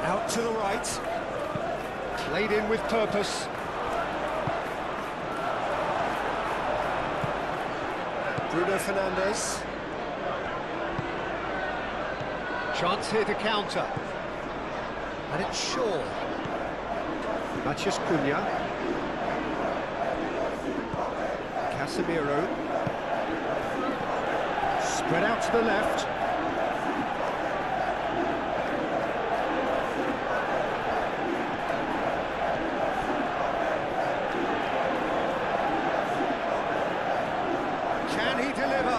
Out to the right. Played in with purpose. Bruno Fernandes. Chance here to counter. And it's Shaw. Matheus Cunha. Casemiro. Spread out to the left. Can he deliver?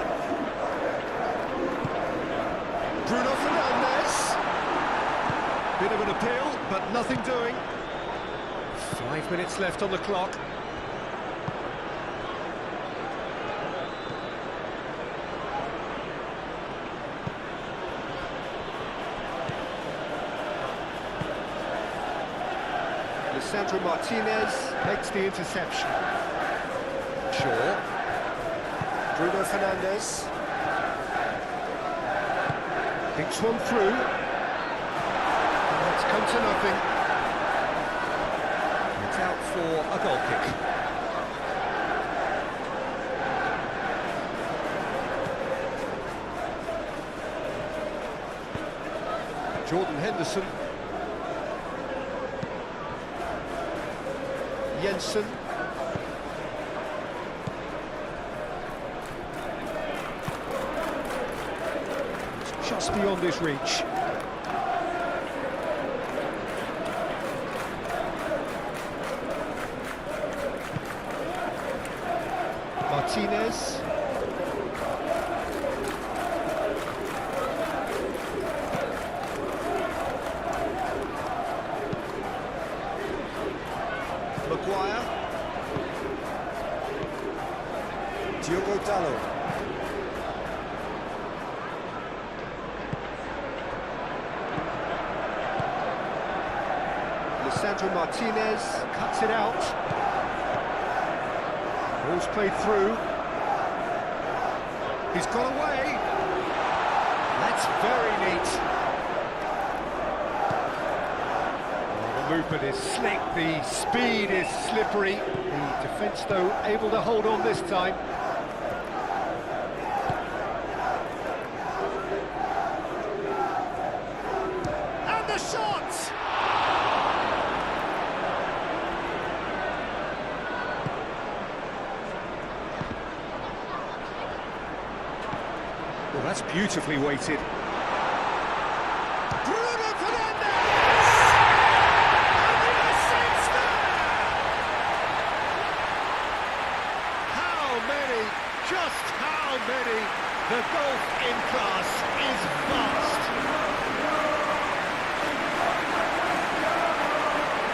Bruno Fernandes. Bit of an appeal, but nothing doing. 5 minutes left on the clock. Lisandro Martinez makes the interception. Shaw. Bruno Fernandes. Picks one through. And it's come to nothing. It's out for a goal kick. Jordan Henderson. Jensen. It's just beyond his reach. Martinez. Maguire. Diogo Dalot. Lisandro Martinez cuts it out. Ball's played through. He's got away. That's very neat. The movement is slick, the speed is slippery. The defence, though, able to hold on this time. And the shot! Well, that's beautifully weighted. Bruno Fernandes! And the assist there! How many, just how many? The golf in class is vast.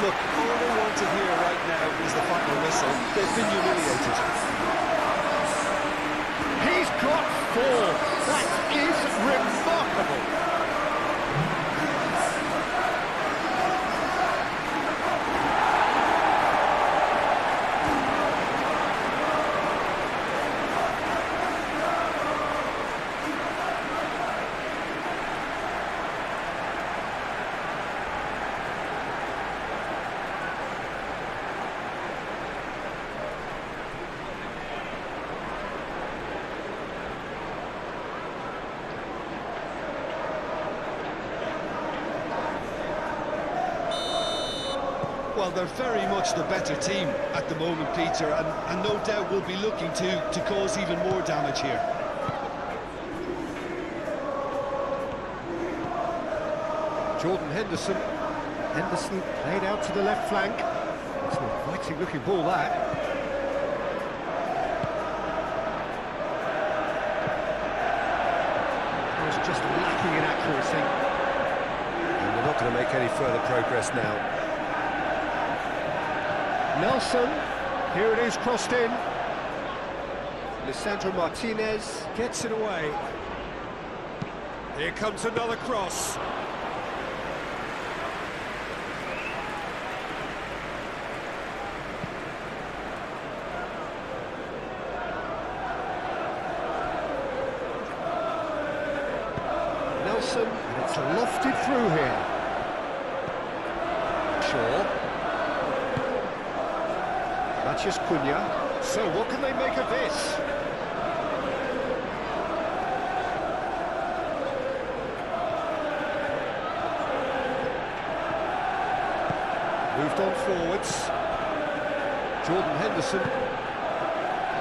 Look, all they want to hear right now is the final whistle. They've been humiliated. He's got 4. That is remarkable. Well, they're very much the better team at the moment, Peter, and no doubt will be looking to cause even more damage here. Jordan Henderson. Henderson played out to the left flank. It's an inviting looking ball, that. It was just lacking in accuracy. And they're not going to make any further progress now. Nelson, here it is, crossed in. Lisandro Martinez gets it away. Here comes another cross. Nelson, and it's lofted through here. Shaw. Mathias Cunha. So what can they make of this? Moved on forwards. Jordan Henderson.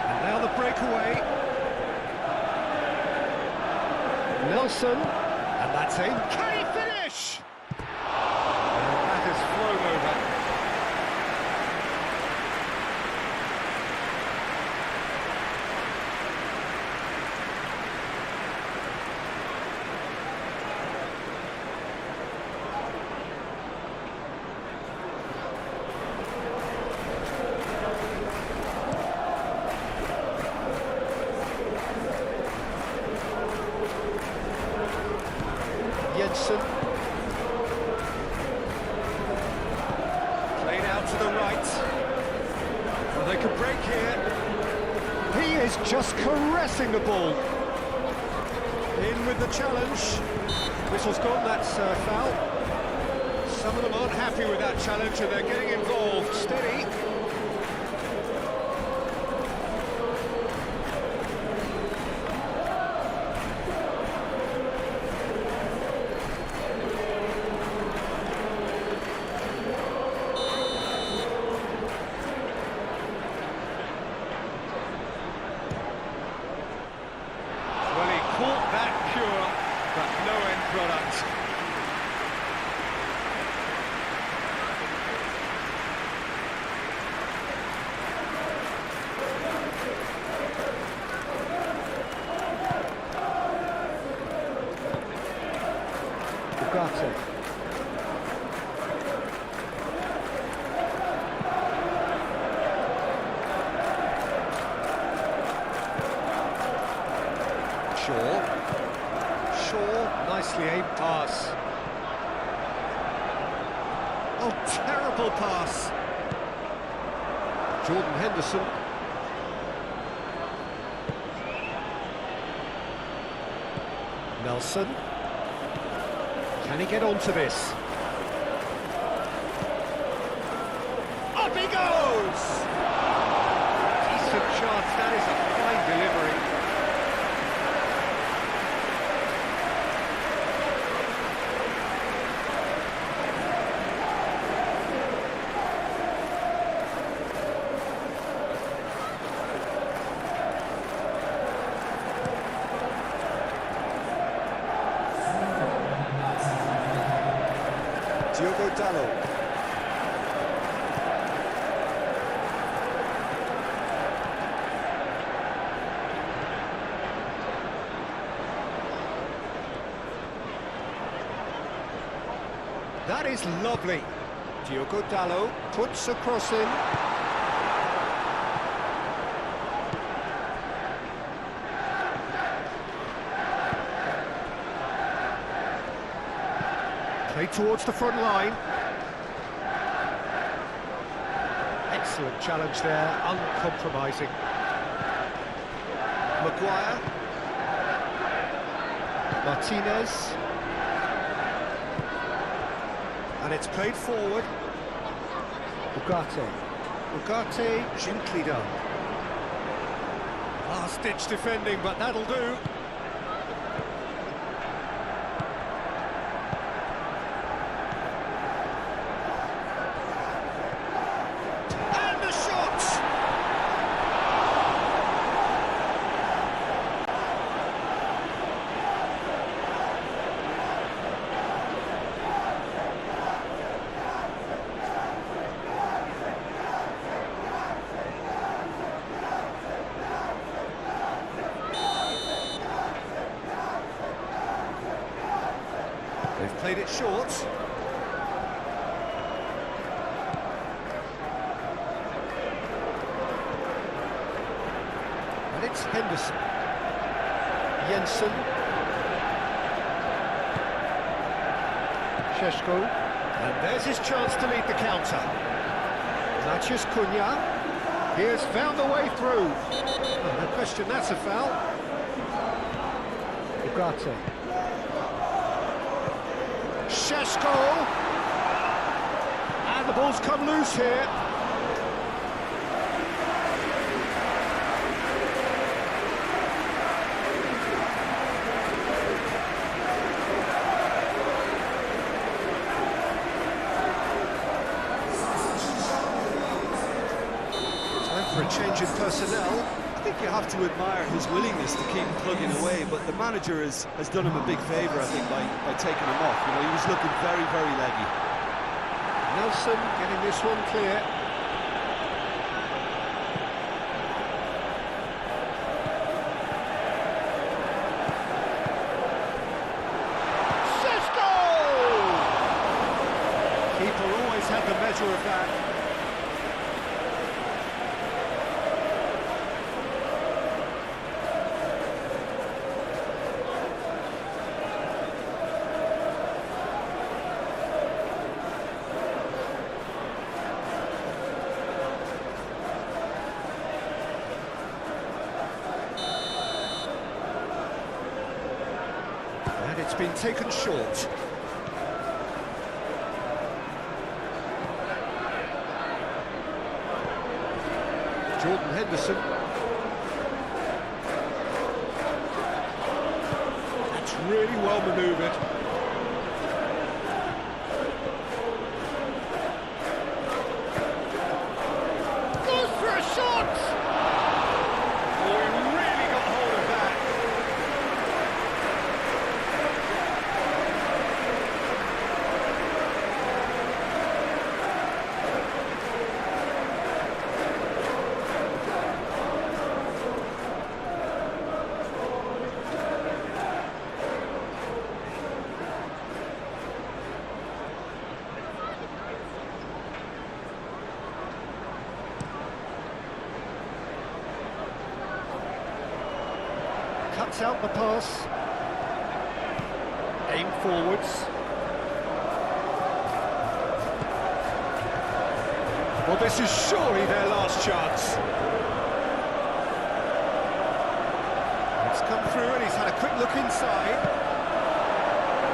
And now the breakaway. Nelson. And that's in. Can he finish? And that has flown over. Jensen. Played out to the right. Well, they could break here. He is just caressing the ball. In with the challenge. Whistle's gone, that's foul. Some of them aren't happy with that challenge and they're getting involved. Steady. Caught that pure, but no end product. Ugarte. Shaw, nicely aimed pass. Oh, terrible pass. Jordan Henderson. Nelson. Can he get onto this? Up he goes! Decent chance, that is a fine delivery. Diogo Dalot. That is lovely. Diogo Dalot puts a cross in. Played towards the front line. Excellent challenge there, uncompromising. Maguire. Martinez. And it's played forward. Ugarte, gently done. Last-ditch defending, but that'll do. They've played it short. And it's Henderson. Jensen. Šeško. And there's his chance to lead the counter. Matías Cunha. He has found a way through. No question, that's a foul. Ugarte. Šeško. And the ball's come loose here. For a change in personnel. I think you have to admire his willingness to keep plugging away, but the manager has done him a big favour, I think, by taking him off. You know, he was looking very, very leggy. Nelson getting this one clear. Šeško! Keeper always had the measure of that. And it's been taken short. Jordan Henderson. That's really well manoeuvred. Goes for a shot! Oh, he really got hold of that. Cuts out the pass. Aim forwards. Well, this is surely their last chance. It's come through and he's had a quick look inside.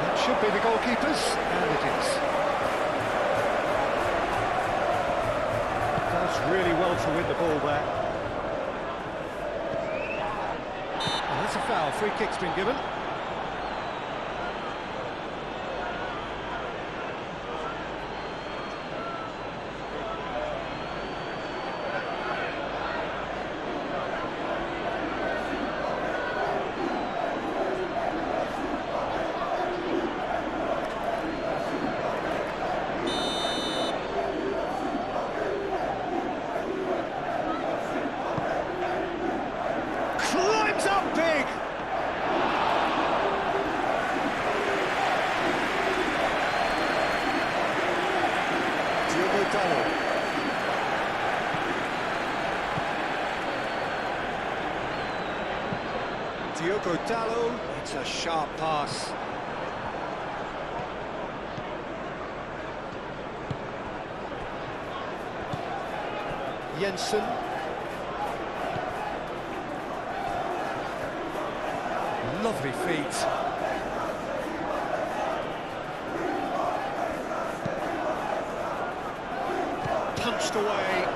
That should be the goalkeeper's, and it is. Does really well to win the ball there. That's a foul. Free kick's been given. Climbs up big. Diogo Dalot, it's a sharp pass. Jensen. Lovely feet. Punched away.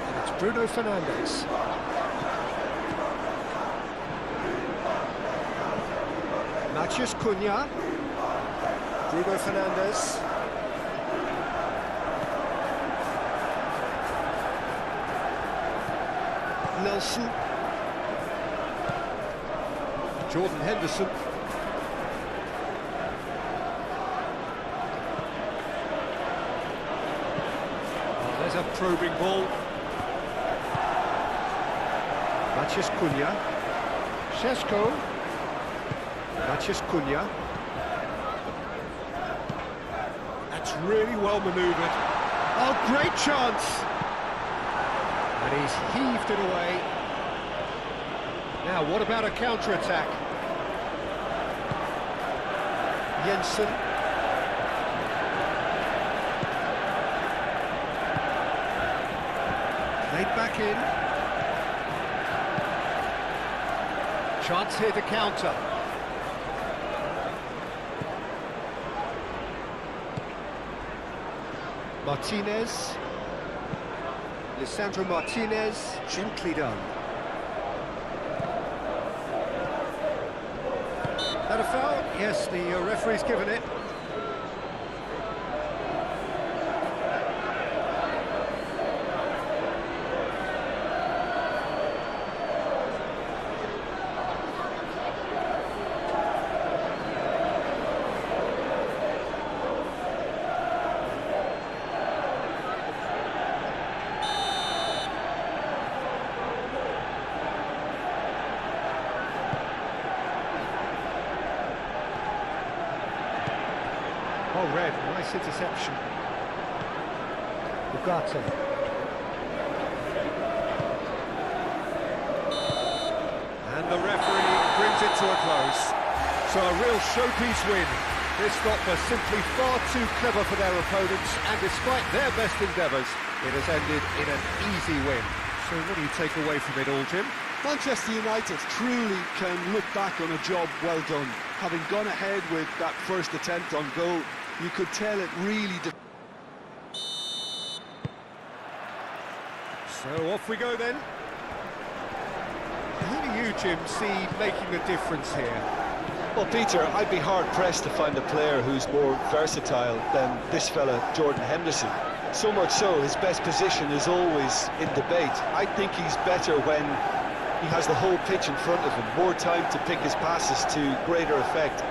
And it's Bruno Fernandes. Matías Cunha. Bruno Fernandes. Nelson. Jordan Henderson. Oh, there's a probing ball. Maciej Cunha. Šeško. Maciej Cunha. That's really well manoeuvred. Oh, great chance! And he's heaved it away. Now, what about a counter-attack? Jensen. Played back in. Chance here to counter. Martinez. Lisandro Martinez, gently done. That a foul? Yes, the referee's given it. Oh, red, nice interception. Ugarte. And the referee brings it to a close. So a real showpiece win. This lot were simply far too clever for their opponents, and despite their best endeavours, it has ended in an easy win. So what do you take away from it all, Jim? Manchester United truly can look back on a job well done. Having gone ahead with that first attempt on goal, you could tell it really... So off we go then. Who do you, Jim, see making the difference here? Well, Peter, I'd be hard-pressed to find a player who's more versatile than this fella, Jordan Henderson. So much so, his best position is always in debate. I think he's better when he has the whole pitch in front of him, more time to pick his passes to greater effect,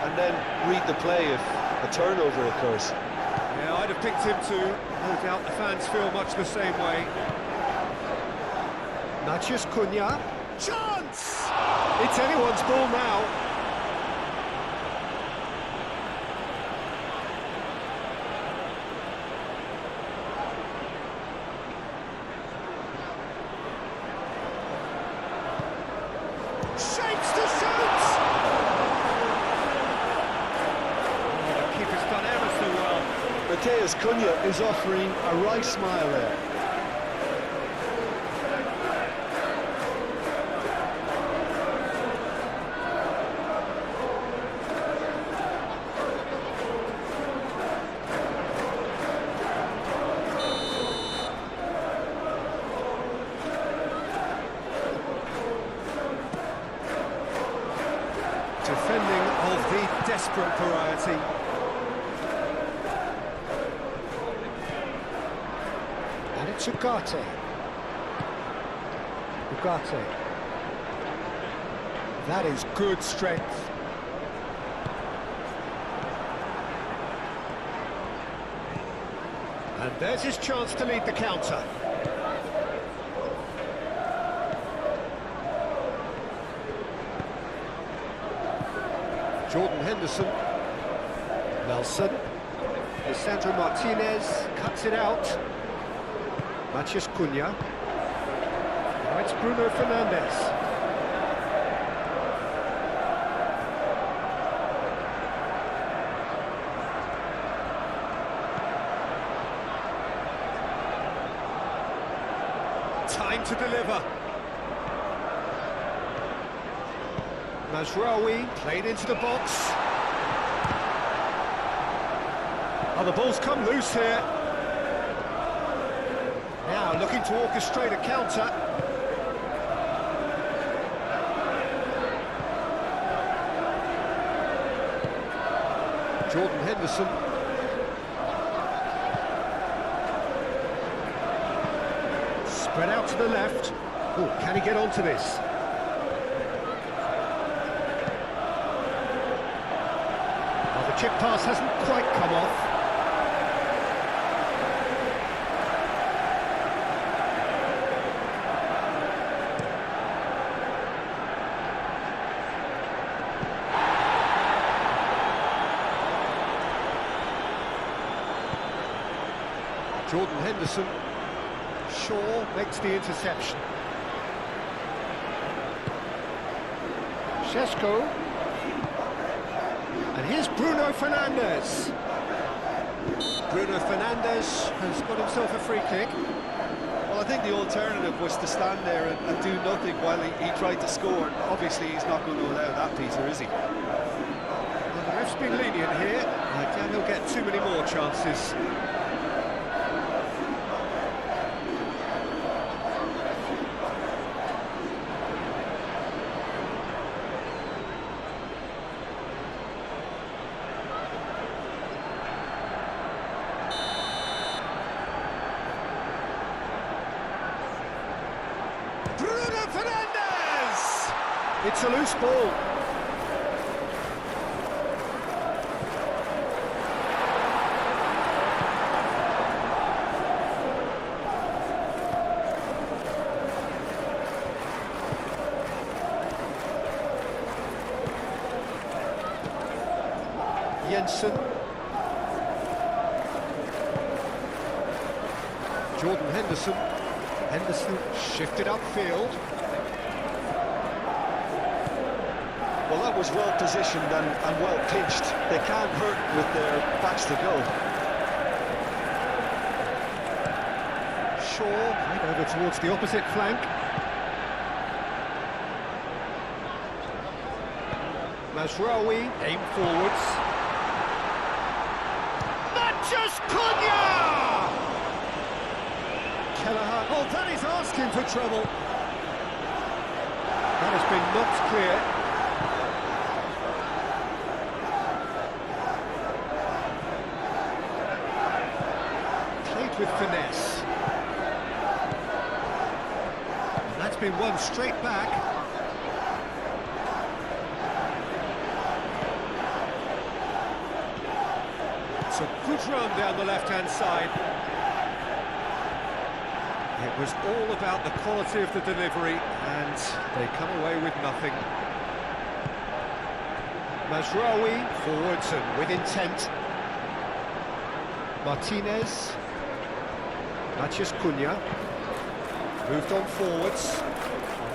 and then read the play if a turnover occurs. Yeah, I'd have picked him too. No doubt the fans feel much the same way. Maciej Cunha. Chance! It's anyone's ball now. Shapes to shoot! Oh, the keeper's done ever so well. Matheus Cunha is offering a right smile there. Defending of the desperate variety. And it's Ugarte. Ugarte. That is good strength. And there's his chance to lead the counter. Jordan Henderson, Nelson, Lisandro Martinez cuts it out. Maciej Cunha. Now it's Bruno Fernandes. Time to deliver. Mazraoui played into the box. Oh, the ball's come loose here. Now looking to orchestrate a counter. Jordan Henderson. Spread out to the left. Oh, can he get onto this? Chip pass hasn't quite come off. Jordan Henderson. Shaw makes the interception. Šeško. And here's Bruno Fernandes. Bruno Fernandes has got himself a free kick. Well, I think the alternative was to stand there and do nothing while he tried to score. Obviously, he's not going to allow that, Peter, is he? Well, the ref's been lenient here. I doubt he'll get too many more chances. Bruno Fernandes! It's a loose ball. Jensen. Jordan Henderson. Henderson shifted upfield. Well, that was well positioned and well pitched. They can't hurt with their backs to go. Shaw right over towards the opposite flank. Mazraoui aim forwards. Mathias Cunha! Kelleher, oh, that is asking for trouble. That has been knocked clear. Played with finesse. And that's been won straight back. It's a good run down the left-hand side. It was all about the quality of the delivery, and they come away with nothing. Mazraoui forwards and with intent. Martinez. Mathias Cunha. Moved on forwards.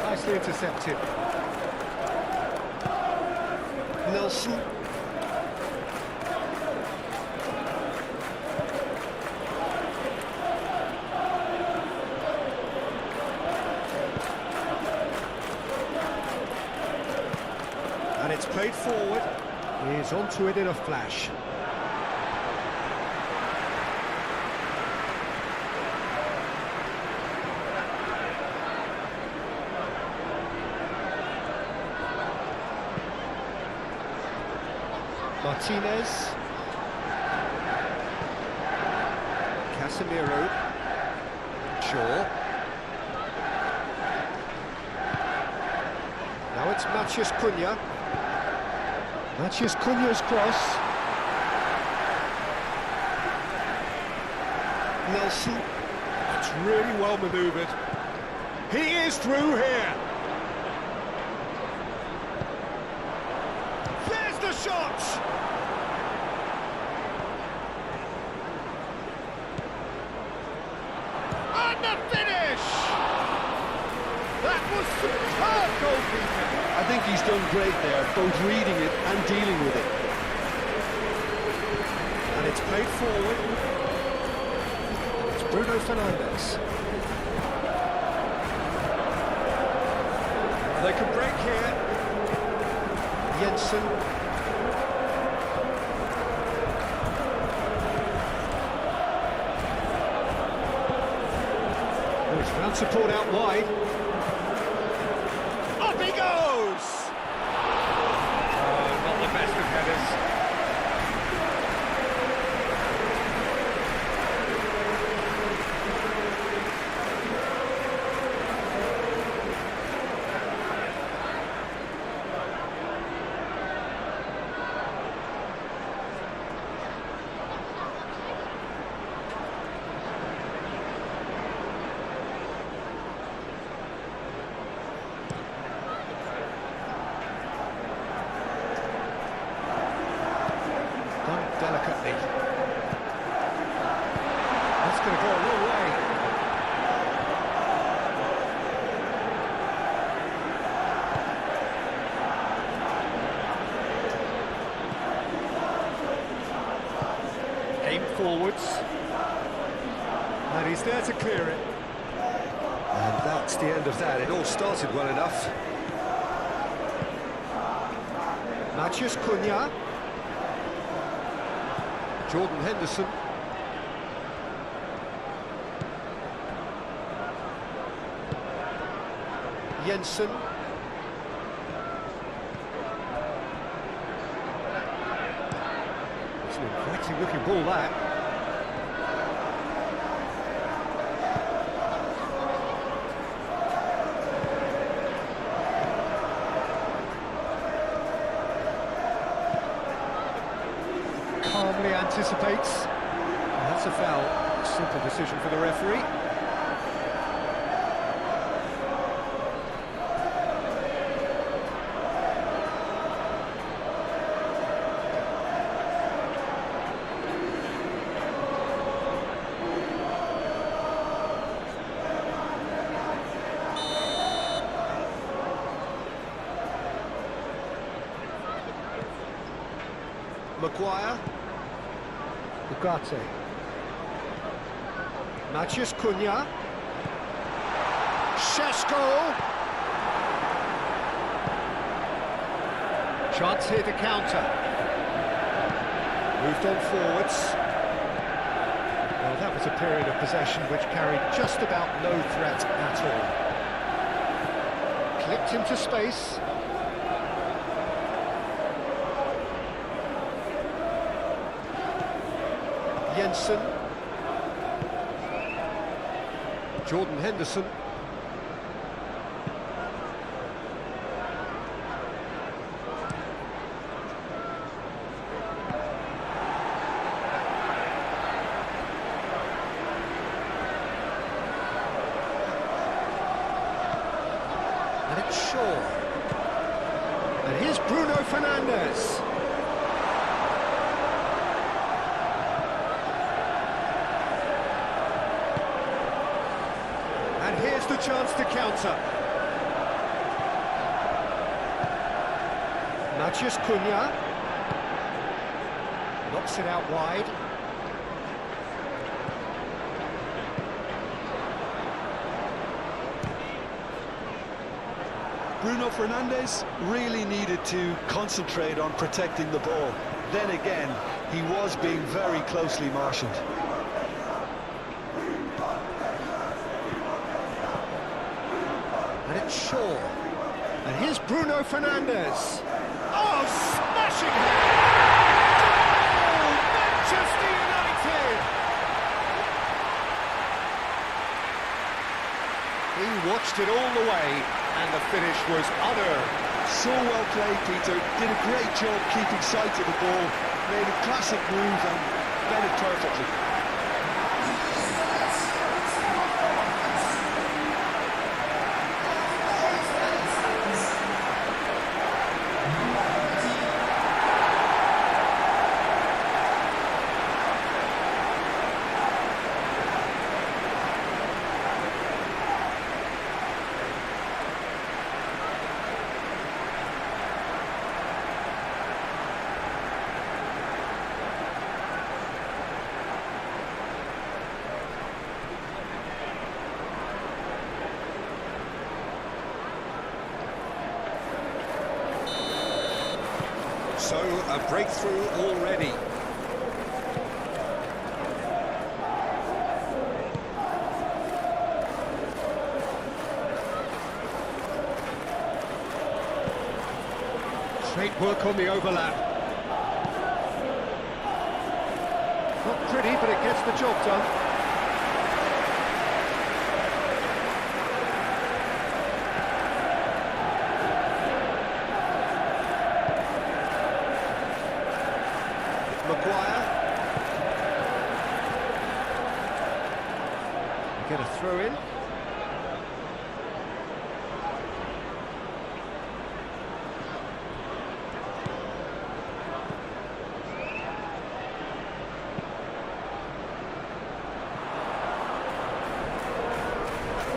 Nicely intercepted. Nelson. And it's played forward. He's onto it in a flash. Martinez. Casemiro. Shaw. Now it's Mathias Cunha. Mathias Cunha's cross. Nelson. That's really well manoeuvred. He is through here. There's the shot. And the finish. That was superb goalkeeping. I think he's done great there, both reading it and dealing with it. And it's played forward. It's Bruno Fernandes. They can break here. Jensen. Oh, he's found support out wide. Up he goes! Oh, not the best of headers. forwards. And he's there to clear it. And that's the end of that. It all started well enough. Matheus Cunha. Jordan Henderson. Jensen. It's an inviting looking ball, that. Calmly anticipates. And that's a foul. Simple decision for the referee. Maguire. Ugarte. Matheus Cunha. Šeško. Chance here to counter. Moved on forwards. Well, that was a period of possession which carried just about no threat at all. Clipped into space. Jensen. Jordan Henderson. And it's Shaw. And here's Bruno Fernandes. And here's the chance to counter. Matheus Cunha. Knocks it out wide. Bruno Fernandes really needed to concentrate on protecting the ball. Then again, he was being very closely marshalled. And it's Shaw. And here's Bruno Fernandes. Oh, smashing hit! Oh, Manchester United! He watched it all the way, and the finish was unearned. So well played, Peter. Did a great job keeping sight of the ball. Made a classic move and read it perfectly. So, a breakthrough already. Great work on the overlap. Not pretty, but it gets the job done. Maguire. Get a throw in.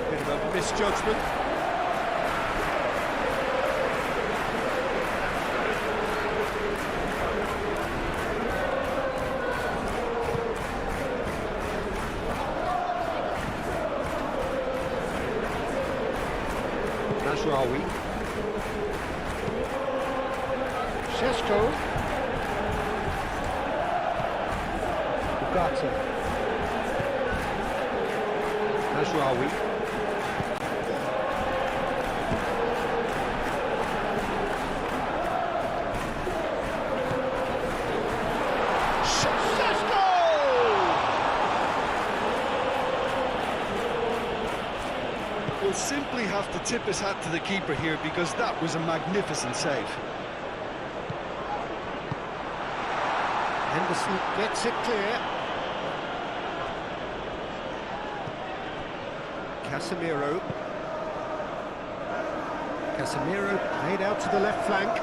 Bit of a misjudgment. Mashraoui. Šeško. Ugarte. Mashraoui. Will simply have to tip his hat to the keeper here because that was a magnificent save. Henderson gets it clear. Casemiro. Casemiro played out to the left flank.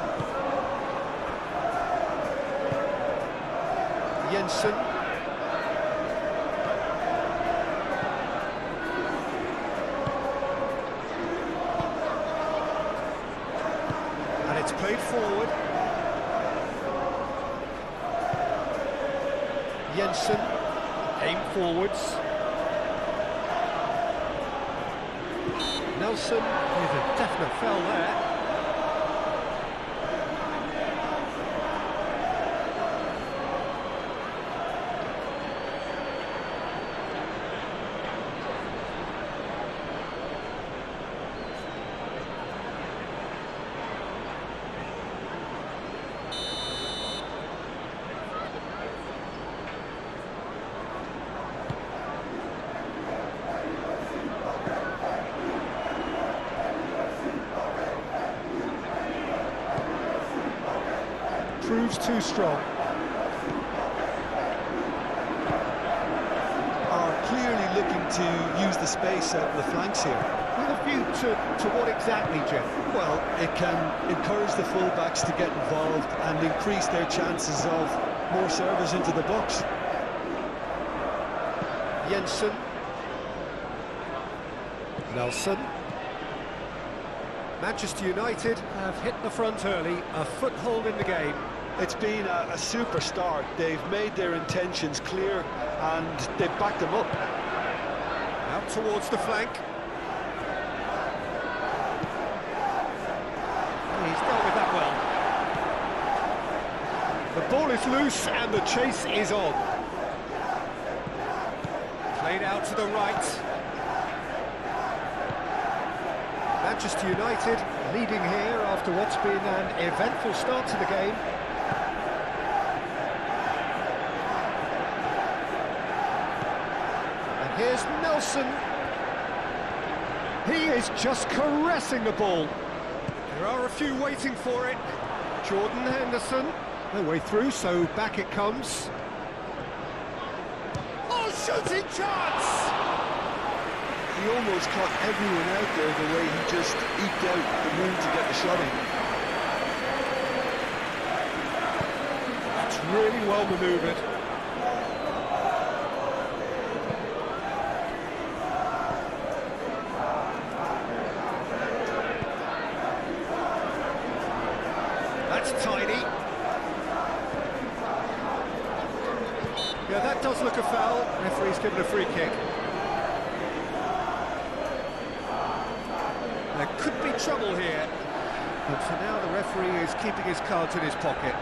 Jensen. And it's played forward. Jensen, aim forwards. Nelson with a definite foul there. Proves too strong. Are clearly looking to use the space out in the flanks here. With a view to what exactly, Jeff? Well, it can encourage the full-backs to get involved and increase their chances of more servers into the box. Jensen. Nelson. Manchester United have hit the front early, a foothold in the game. It's been a super start. They've made their intentions clear and they've backed them up. Out towards the flank. He's dealt with that well. The ball is loose and the chase is on. Played out to the right. Manchester United leading here after what's been an eventful start to the game. And here's Nelson. He is just caressing the ball. There are a few waiting for it. Jordan Henderson. No way through, so back it comes. Oh, shooting chance! He almost caught everyone out there the way he just eked out the room to get the shot in. That's really well manoeuvred. That's tidy. Yeah, that does look a foul. Referee's given a free kick. There could be trouble here, but for now the referee is keeping his cards in his pocket.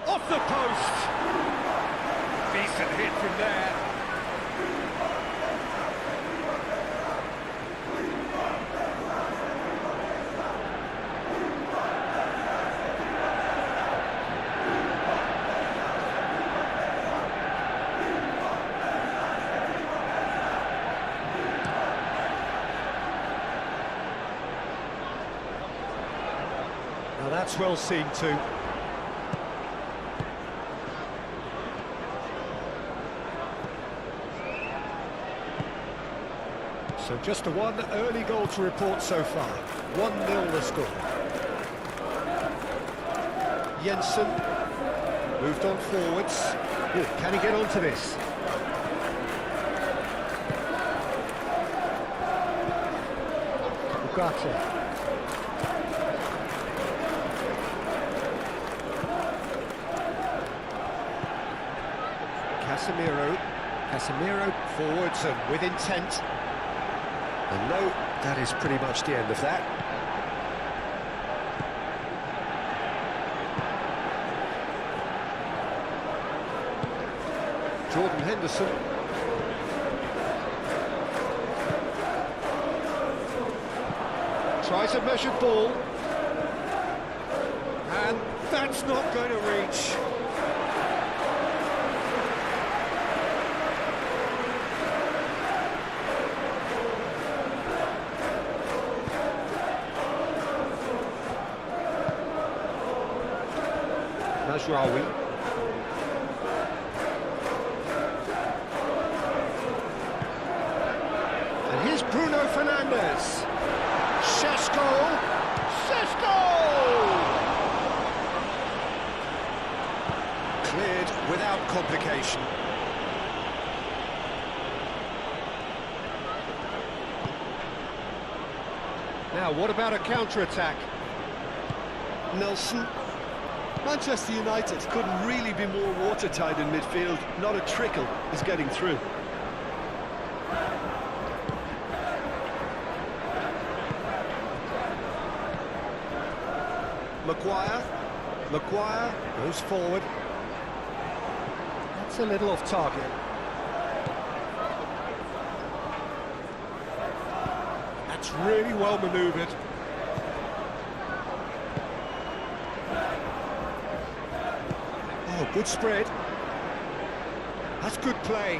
Off the post! Decent hit from there. Now that's well seen too. So just the one early goal to report so far. 1-0 the score. Jensen. Moved on forwards. Oh, can he get onto this? Ugarte. Casemiro forwards and with intent. And no, that is pretty much the end of that. Jordan Henderson. Tries a measured ball. And that's not going to reach. Mazraoui. And here's Bruno Fernandes. Šeško! Cleared without complication. Now, what about a counter-attack? Nelson. Manchester United couldn't really be more watertight in midfield. Not a trickle is getting through. Maguire goes forward. That's a little off target. That's really well manoeuvred. Oh, good spread. That's good play.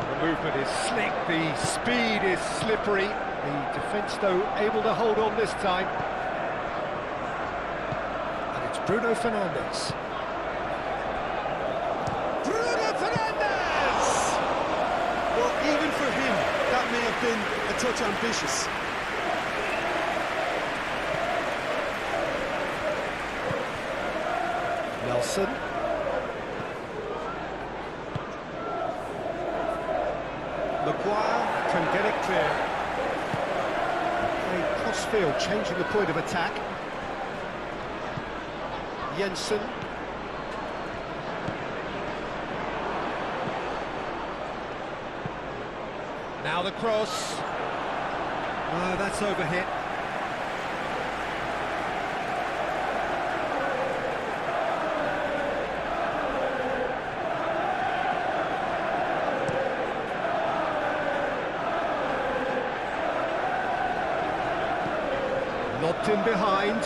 The movement is slick, the speed is slippery. The defence, though, able to hold on this time. And it's Bruno Fernandes. Bruno Fernandes! Well, even for him, that may have been a touch ambitious. Nelson. Maguire can get it clear. A cross-field, changing the point of attack. Jensen. Now the cross. Oh, that's overhit. Locked in behind.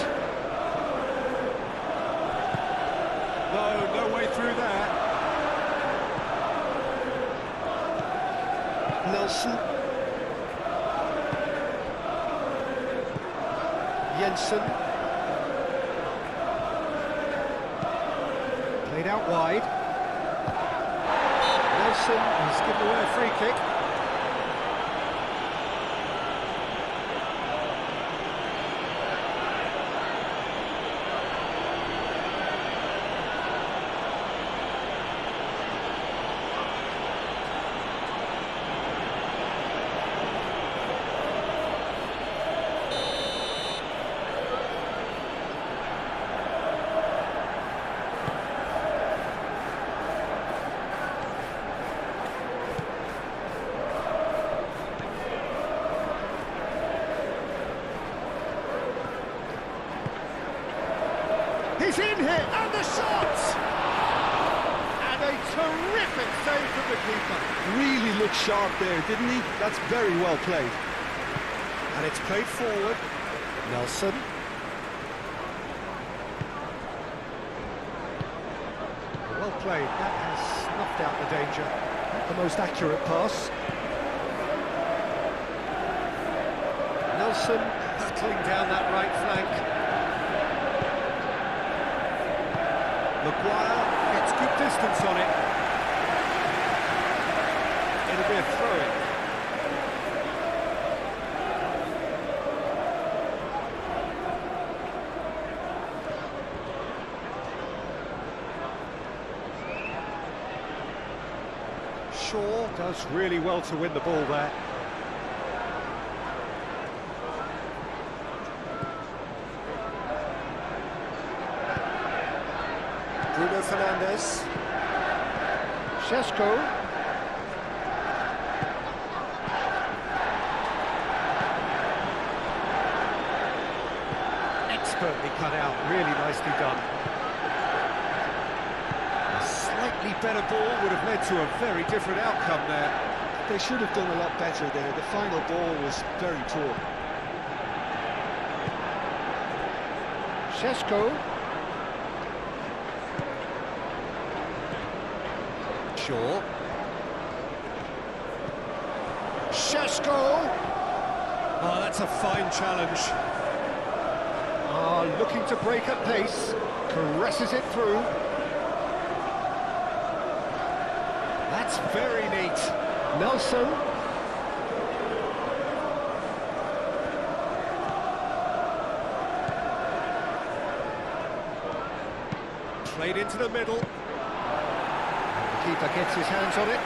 No way through there. Nelson. Jensen. Played out wide. Nelson has given away a free kick. He's in here, and the shot! And a terrific save from the keeper. Really looked sharp there, didn't he? That's very well played. And it's played forward. Nelson. Well played. That has snuffed out the danger. Not the most accurate pass. Nelson battling down that right flank. Maguire gets good distance on it. It'll be a throw-in. Shaw does really well to win the ball there. Bruno Fernandes. Šeško. Expertly cut out, really nicely done. A slightly better ball would have led to a very different outcome there. They should have done a lot better there. The final ball was very poor. Šeško. Shaw. Šeško. Oh, that's a fine challenge. Looking to break at pace. Caresses it through. That's very neat. Nelson. Played into the middle. The keeper gets his hands on it.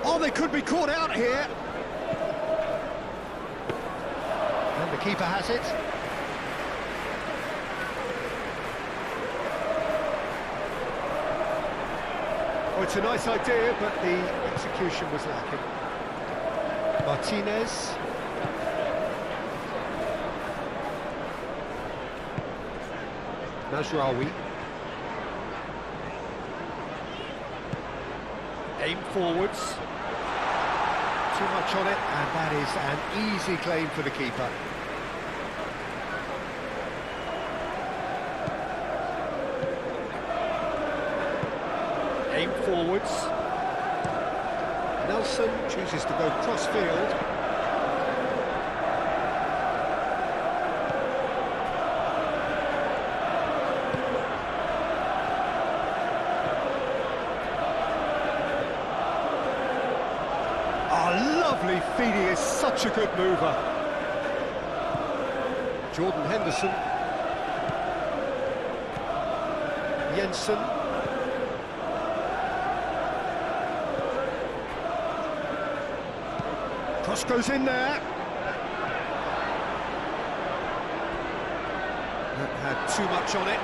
Oh, they could be caught out here. And the keeper has it. Oh, it's a nice idea, but the execution was lacking. Martinez. Mazraoui. Aim forwards. Too much on it, and that is an easy claim for the keeper. Aim forwards. Nelson chooses to go cross-field. Lovely feed, he is such a good mover. Jordan Henderson. Jensen. Cross goes in there. That had too much on it.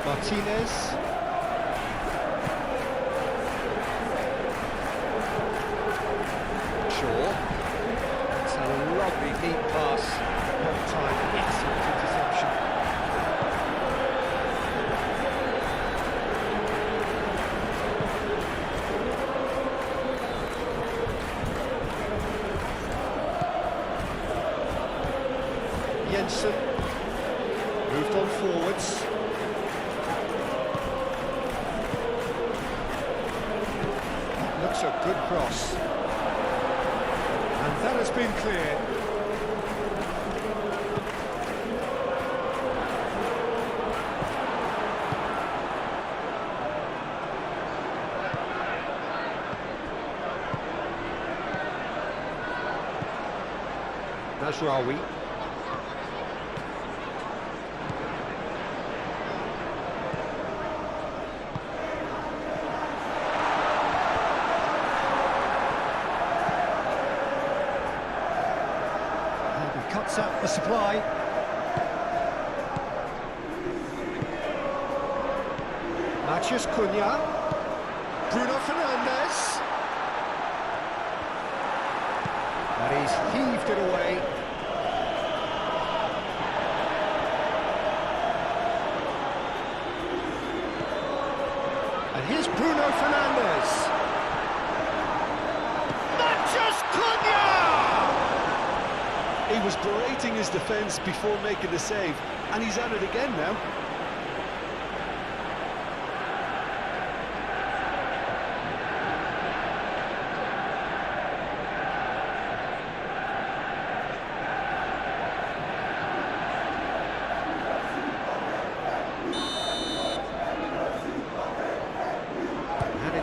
Martinez. Shaw. It's a lovely deep pass. Long time, excellent interception. Jensen. Moved on forwards. Looks a good cross. And that has been cleared. Mazraoui. Cuts out the supply. Matheus Cunha. Bruno Fernandes. And he's heaved it away. And here's Bruno Fernandes. Matheus Cunha! He was berating his defence before making the save, and he's at it again now.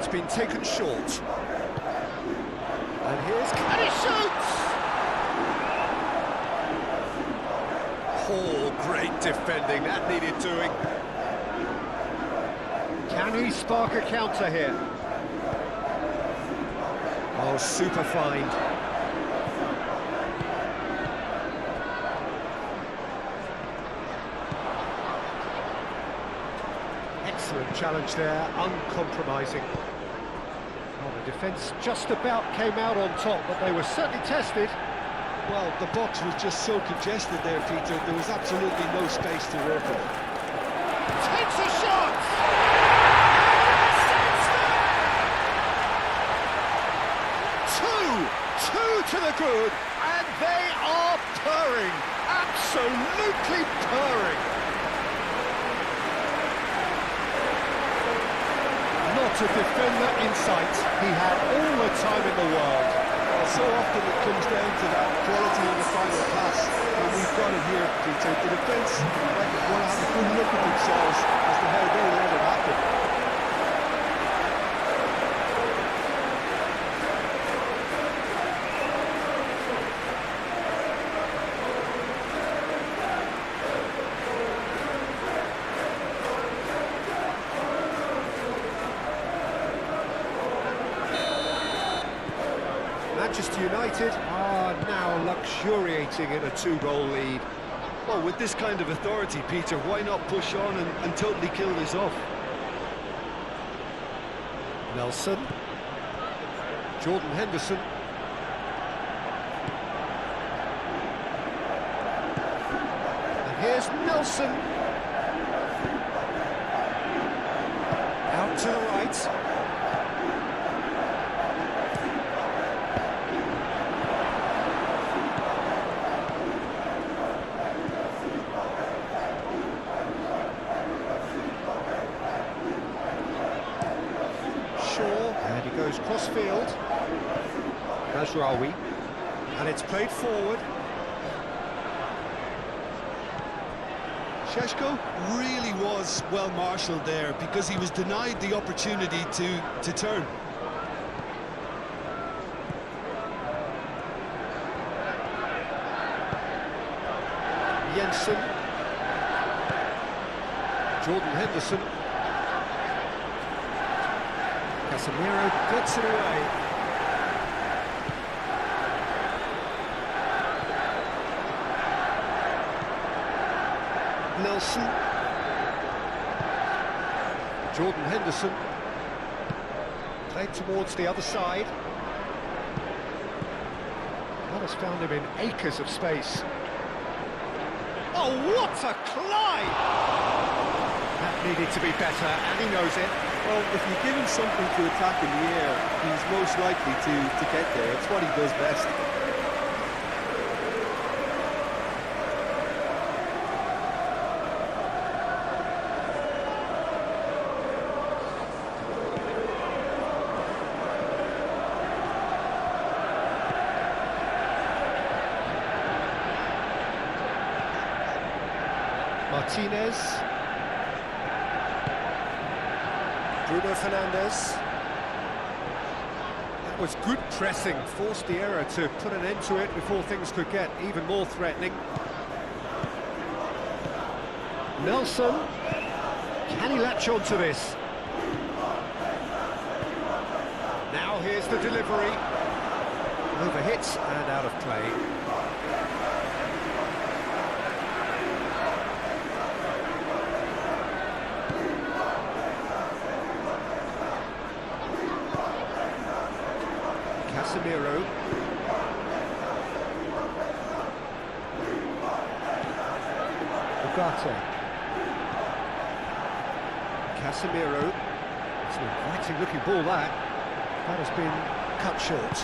it's been taken short. And and he shoots! Oh, great defending, that needed doing. Can he spark a counter here? Oh, super find. Excellent challenge there, uncompromising. Well, the defence just about came out on top, but they were certainly tested. Well, the box was just so congested there, Peter. There was absolutely no space to work with. Takes a shot! Two to the good, and they are purring, absolutely purring. Not a defender in sight, he had all the time in the world. Well, so often it comes down to that quality in the final pass, and we've got it here, Peter. The defence want to have a good look at themselves as to how they let it happen. Manchester United are now luxuriating in a 2-goal lead. Well, with this kind of authority, Peter, why not push on and totally kill this off? Nelson. Jordan Henderson. And here's Nelson. Out to the right. And he goes cross-field. Mazraoui. And it's played forward. Šeško really was well marshalled there because he was denied the opportunity to turn. Jensen. Jordan Henderson. Casemiro gets it away. Nelson. Jordan Henderson. Played towards the other side. That has found him in acres of space. Oh, what a climb! That needed to be better, and he knows it. Well, if you give him something to attack in the air, he's most likely to get there. It's what he does best. Martinez. Bruno Fernandes. That was good pressing, forced the error to put an end to it before things could get even more threatening. Nelson. Can he latch on to this? Now here's the delivery. Overhits and out of play. Casemiro. Ugarte. Casemiro. It's an inviting looking ball that. That has been cut short.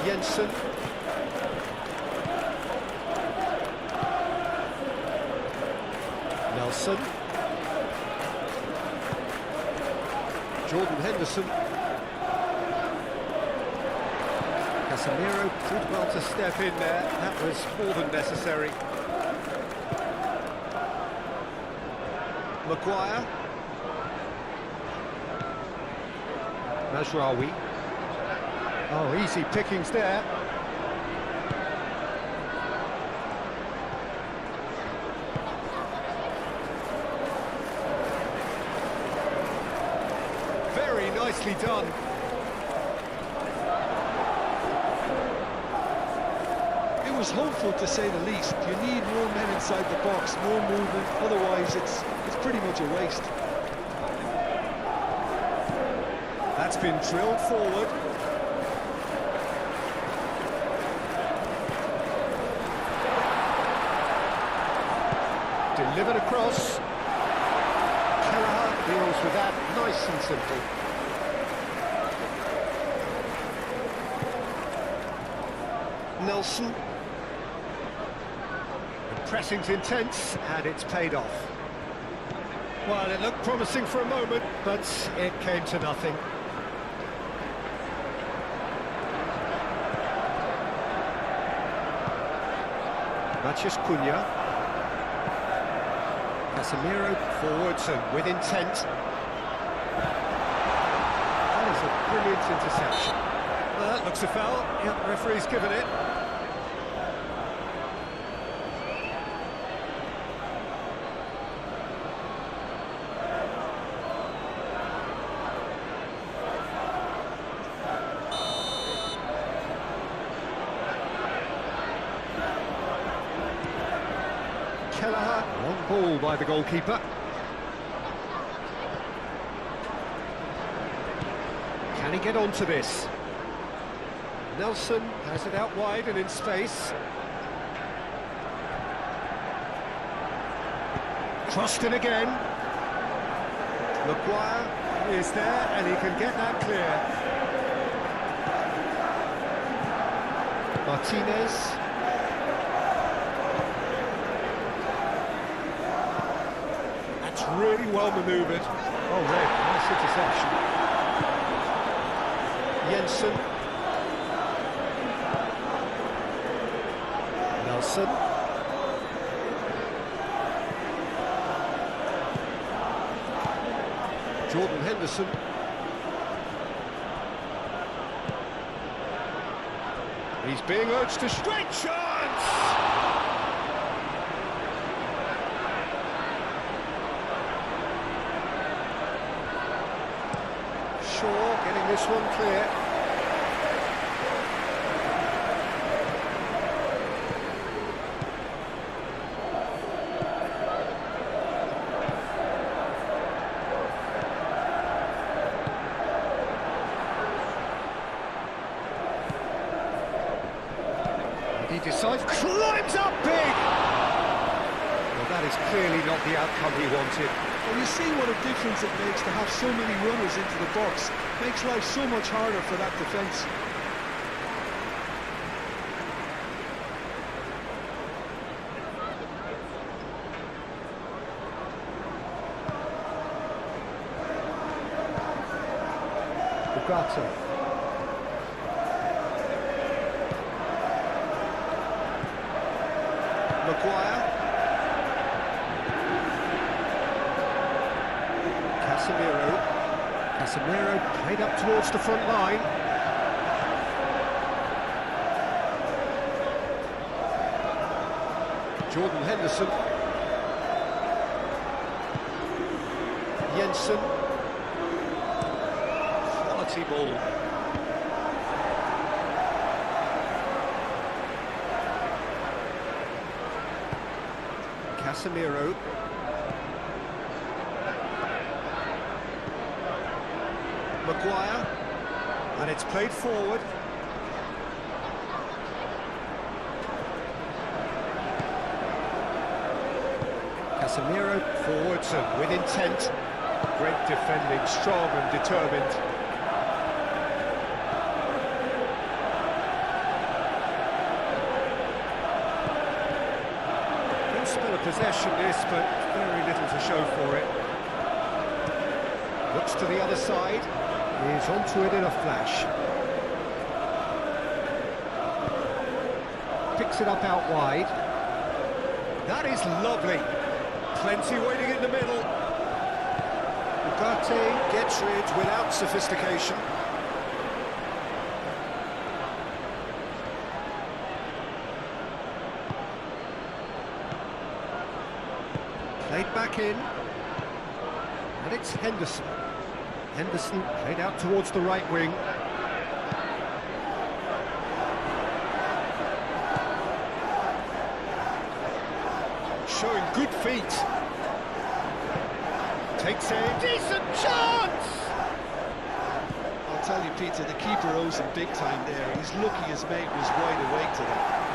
Jensen. Nelson. Jordan Henderson. Casemiro did well to step in there. That was more than necessary. Maguire. Mazraoui. Oh, easy pickings there. Very nicely done. It was hopeful, to say the least. You need more men inside the box, more movement, otherwise it's pretty much a waste. That's been drilled forward. Delivered across. Kelleher deals with that nice and simple. Nelson. The pressing's intense, and it's paid off. Well, it looked promising for a moment, but it came to nothing. Matheus Cunha. Casemiro forwards and with intent. That is a brilliant interception. Well, that looks a foul. Yep, referee's given it. Kelleher, long ball by the goalkeeper. Can he get onto this? Nelson has it out wide and in space. Crossed in again. Maguire is there and he can get that clear. Martinez. That's really well manoeuvred. Oh, red, nice interception. Jensen. Nelson. Jordan Henderson. He's being urged to straight chance! Shaw getting this one clear. He decides, climbs up big! Well, that is clearly not the outcome he wanted. Well, you see what a difference it makes to have so many runners into the box. Makes life so much harder for that defence. Ugarte. Maguire. Casemiro played up towards the front line. Jordan Henderson. Jensen. Quality ball. Casemiro. Maguire, and it's played forward. Casemiro forwards and with intent. Great defending, strong and determined. Good spell of possession this, but very little to show for it. Looks to the other side. He's onto it in a flash. Backs it up out wide. That is lovely. Plenty waiting in the middle. Ugarte gets rid without sophistication. Played back in. And it's Henderson. Henderson played out towards the right wing. Showing good feet. Takes a decent chance! I'll tell you, Peter, the keeper owes him big time there. He's lucky his mate was wide awake to that.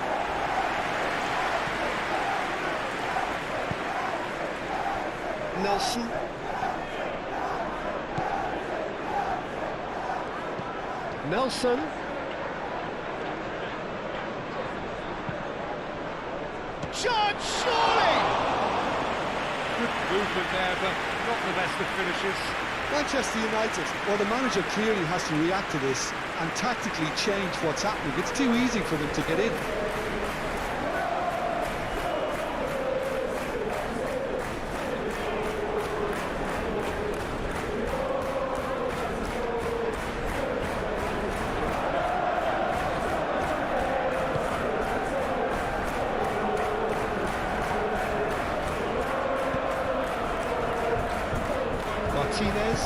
Nelson. Nelson. Chance, surely! Good movement there, but not the best of finishes. Manchester United, well, the manager clearly has to react to this and tactically change what's happening. It's too easy for them to get in. Martinez.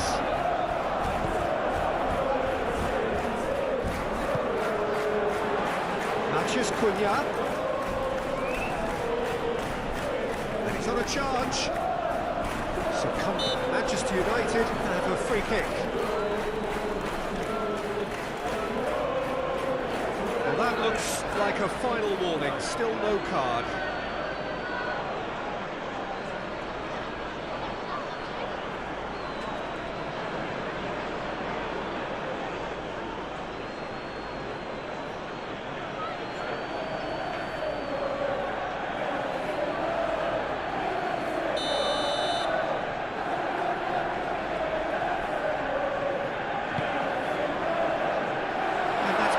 Matches Cunha. And he's on a charge. So come Manchester United have a free kick. Well, that looks like a final warning. Still no card.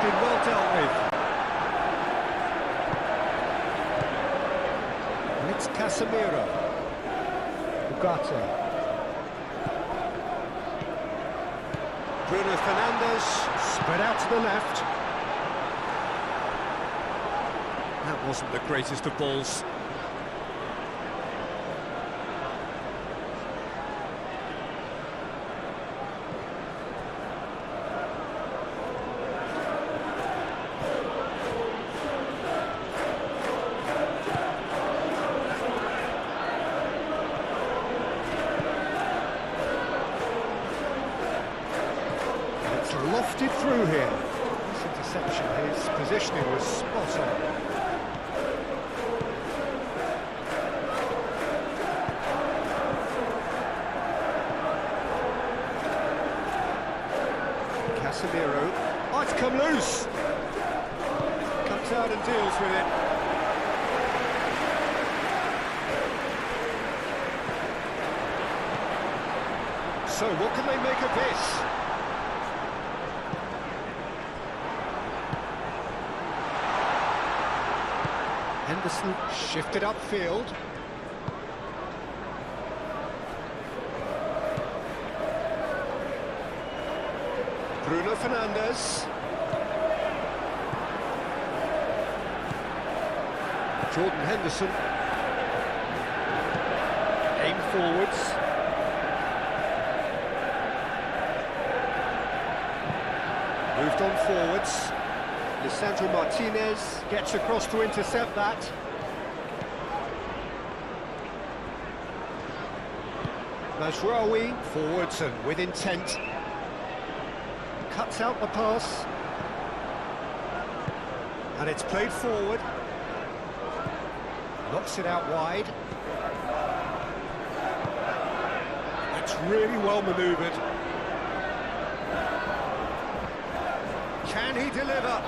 Been well dealt with. And it's Casemiro. Ugarte. Bruno Fernandes spread out to the left. That wasn't the greatest of balls. Lofted through here. This interception, his positioning was spot on. Casemiro. Oh, it's come loose. Comes out and deals with it. So, what can they make of this? Henderson shifted upfield. Bruno Fernandes. Jordan Henderson. Aim forwards. Moved on forwards. Lisandro Martinez gets across to intercept that. Mazraoui forwards and with intent. Cuts out the pass. And it's played forward. Knocks it out wide. That's really well manoeuvred. Can he deliver?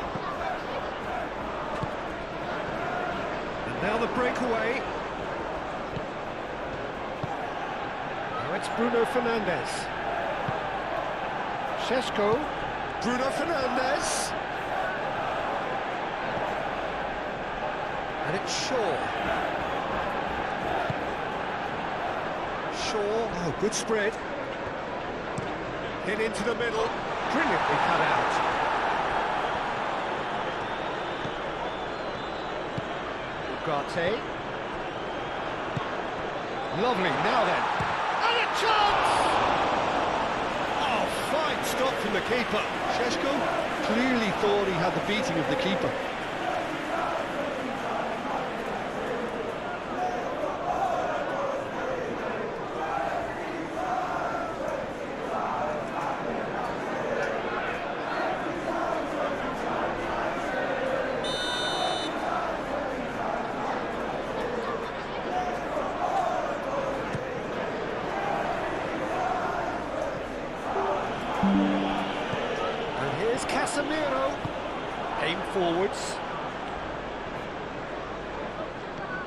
And now the breakaway. Now it's Bruno Fernandes. Šeško. Bruno Fernandes. And it's Shaw. Shaw, oh, good spread. In into the middle, brilliantly cut out. Ugarte. Lovely, now then. And a chance! Oh, fine stop from the keeper. Šeško clearly thought he had the beating of the keeper. And here's Casemiro. Aim forwards.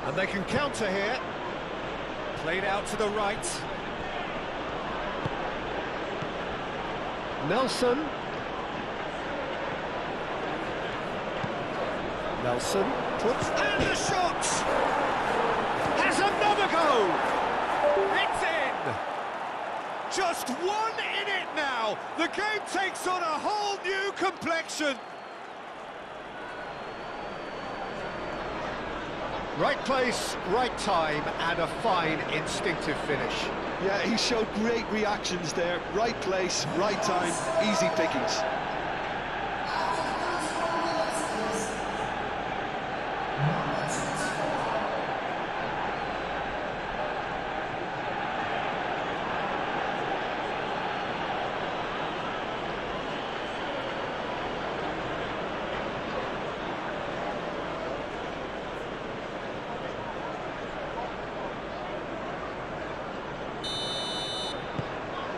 And they can counter here. Played out to the right. Nelson. Nelson puts... And the shot! Has another go! It's in! Just one in it now! The game takes on a whole new complexion! Right place, right time, and a fine instinctive finish. Yeah, he showed great reactions there. Right place, right time, easy pickings.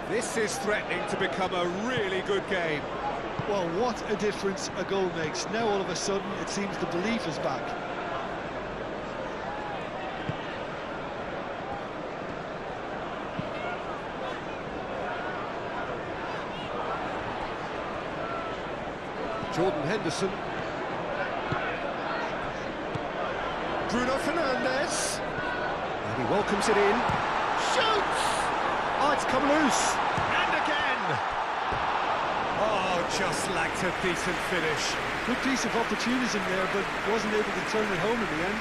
This is threatening to become a really good game. Well, what a difference a goal makes. Now all of a sudden it seems the belief is back. Jordan Henderson. Bruno Fernandes. And he welcomes it in. Shoots! Oh, it's come loose. And again. Oh, just lacked a decent finish. Good piece of opportunism there, but wasn't able to turn it home in the end.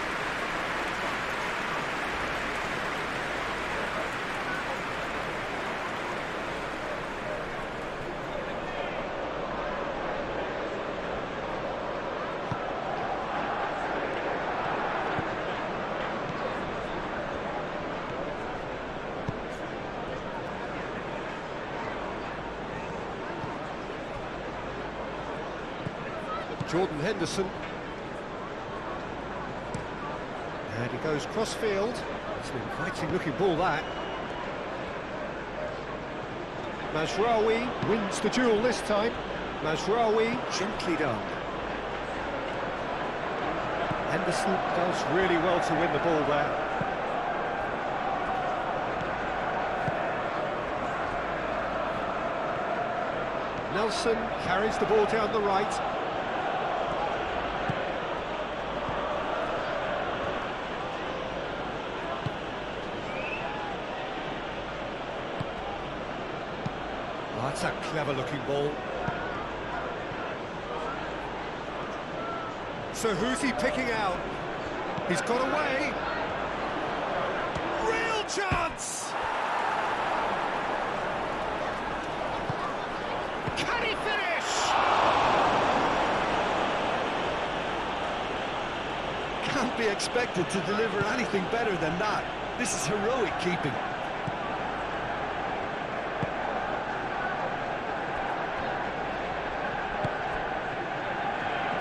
Jordan Henderson. And he goes cross-field. It's an inviting looking ball, that. Mazraoui wins the duel this time. Mazraoui, gently done. Henderson does really well to win the ball there. Nelson carries the ball down the right. Oh, that's a clever-looking ball. So who's he picking out? He's got away. Real chance! Can he finish? Can't be expected to deliver anything better than that. This is heroic keeping.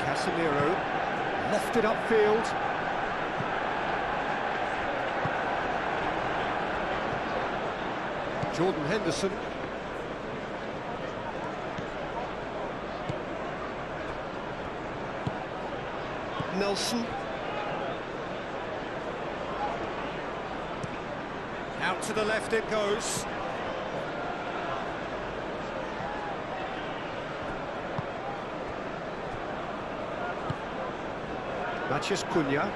Casemiro left it upfield. Jordan Henderson. Nelson. Out to the left it goes. Matheus Cunha.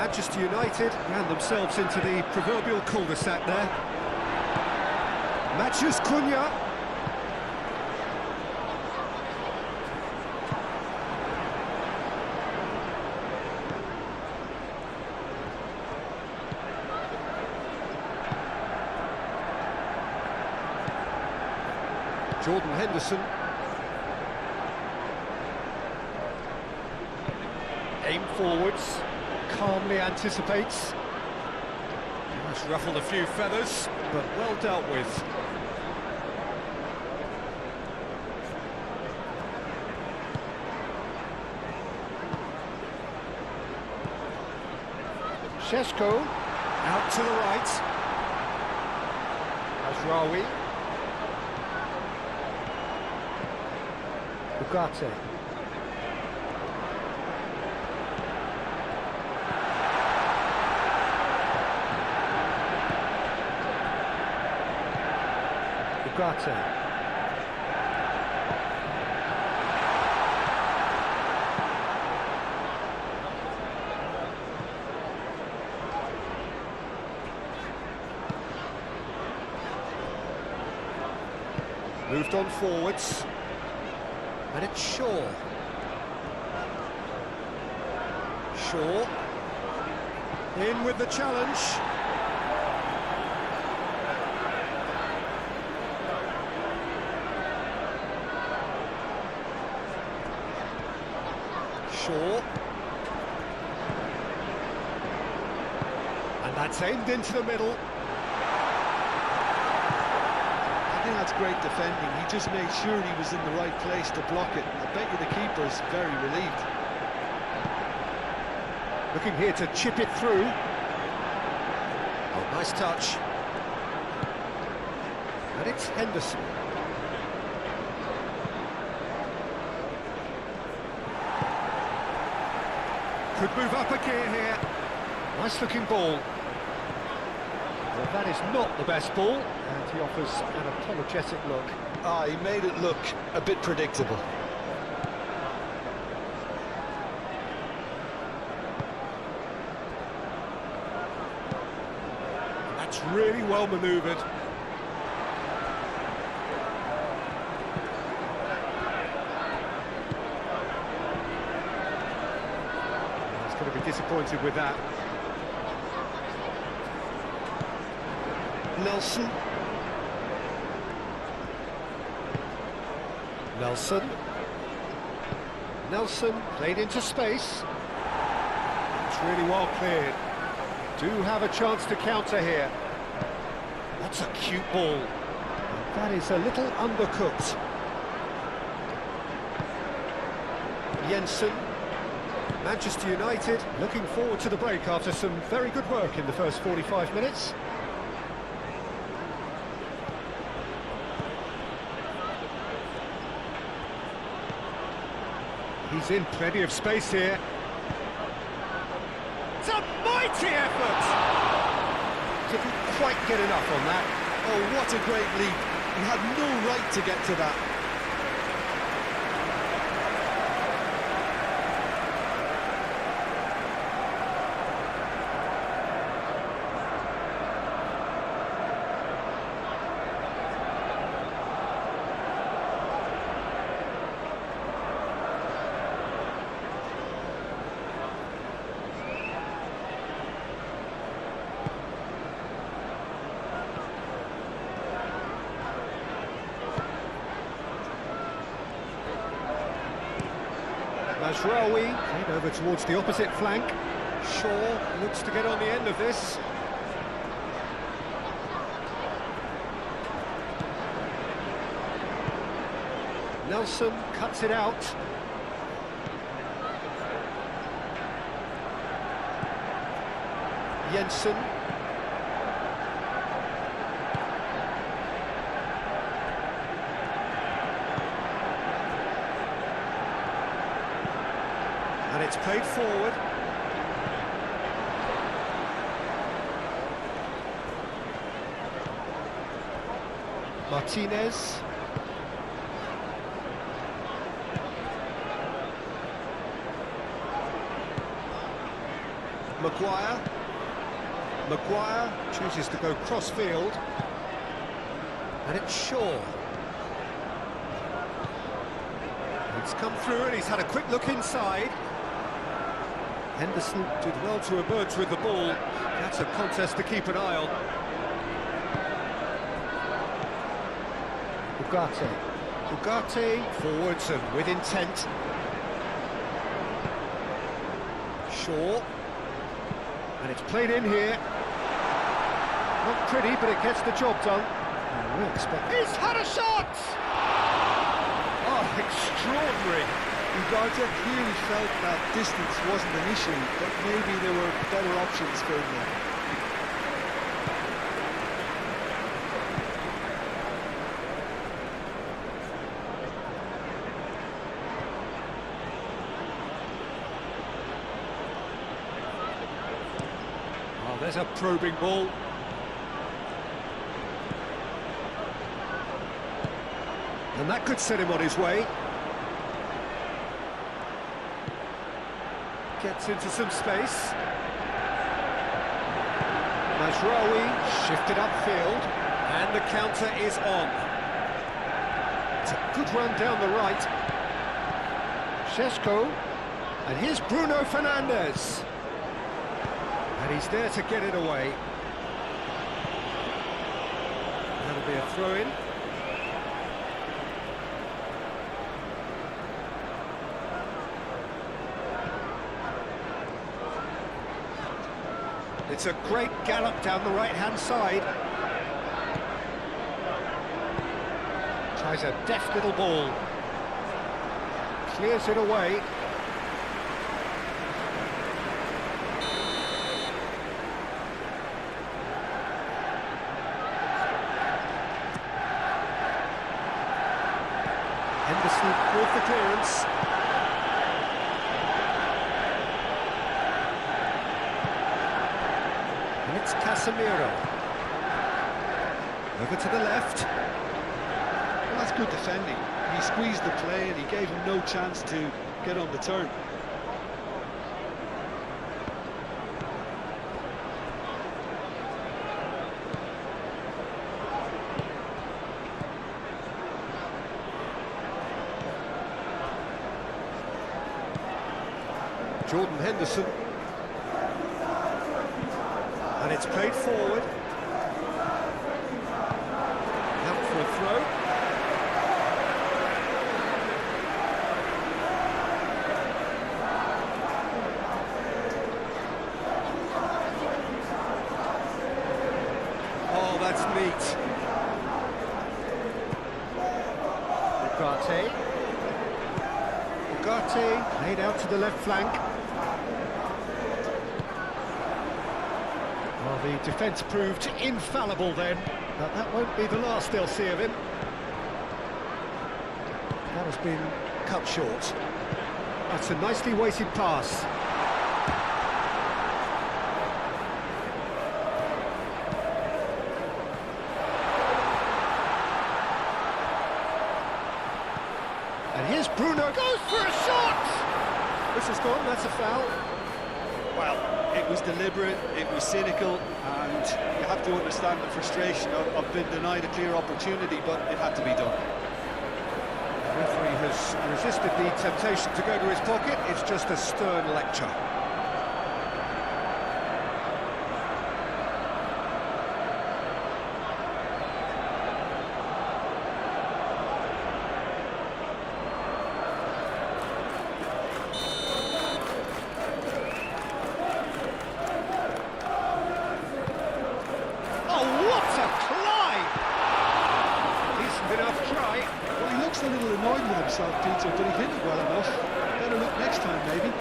Manchester United ran themselves into the proverbial cul-de-sac there. Matthews Cunha. Jordan Henderson. Aim forwards, calmly anticipates. Has ruffled a few feathers, but well dealt with. Šeško, out to the right. Ashrawi. Ugarte. Ugarte. Moved on forwards. And it's Shaw. Shaw. In with the challenge. Shaw. And that's aimed into the middle. I think that's great defending. He just made sure he was in the right place to block it. I bet you the keeper's very relieved. Looking here to chip it through. Oh, nice touch. And it's Henderson. Could move up a gear here. Nice looking ball. Well, that is not the best ball, and he offers an apologetic look. Ah, he made it look a bit predictable. That's really well manoeuvred. He's going to be disappointed with that. Nelson. Nelson played into space. It's really well cleared. Do have a chance to counter here. That's a cute ball. That is a little undercooked. Jensen. Manchester United looking forward to the break after some very good work in the first 45 minutes. He's in plenty of space here. It's a mighty effort! Didn't quite get enough on that. Oh, what a great leap. He had no right to get to that. Ashrawi played over towards the opposite flank. Shaw looks to get on the end of this. Nelson cuts it out. Jensen. And it's played forward. Martinez. Maguire. Maguire chooses to go cross-field. And it's Shaw. It's come through and he's had a quick look inside. Henderson did well to emerge with the ball. That's a contest to keep an eye on. Ugarte forwards and with intent. Shaw. And it's played in here. Not pretty, but it gets the job done. He's had a shot! Oh, extraordinary. Ugarte clearly felt that distance wasn't an issue, but maybe there were better options for him there. Oh, there's a probing ball. And that could set him on his way. Gets into some space. Mazraoui shifted upfield, and the counter is on. It's a good run down the right. Šeško, and here's Bruno Fernandes. And he's there to get it away. That'll be a throw-in. It's a great gallop down the right-hand side. Tries a deft little ball. Clears it away. Henderson with the clearance. It's Casemiro. Over to the left. Well, that's good defending. He squeezed the play and he gave him no chance to get on the turn. Jordan Henderson. And it's played forward. Out for a throw. Oh, that's neat. Ugarte laid out to the left flank. Well, the defence proved infallible then, but that won't be the last they'll see of him. That has been cut short. That's a nicely weighted pass. And here's Bruno, goes for a shot! This is gone, that's a foul. Well, it was deliberate, it was cynical, and you have to understand the frustration of being denied a clear opportunity, but it had to be done. The referee has resisted the temptation to go to his pocket. It's just a stern lecture. A little annoyed with himself, Peter, but he hit it well enough. Better look next time, maybe.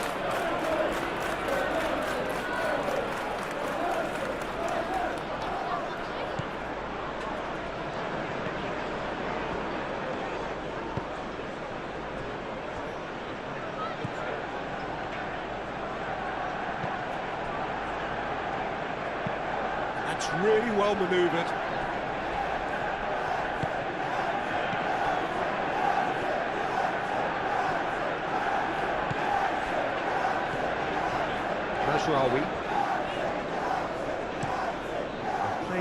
That's really well manoeuvred. Mazraoui.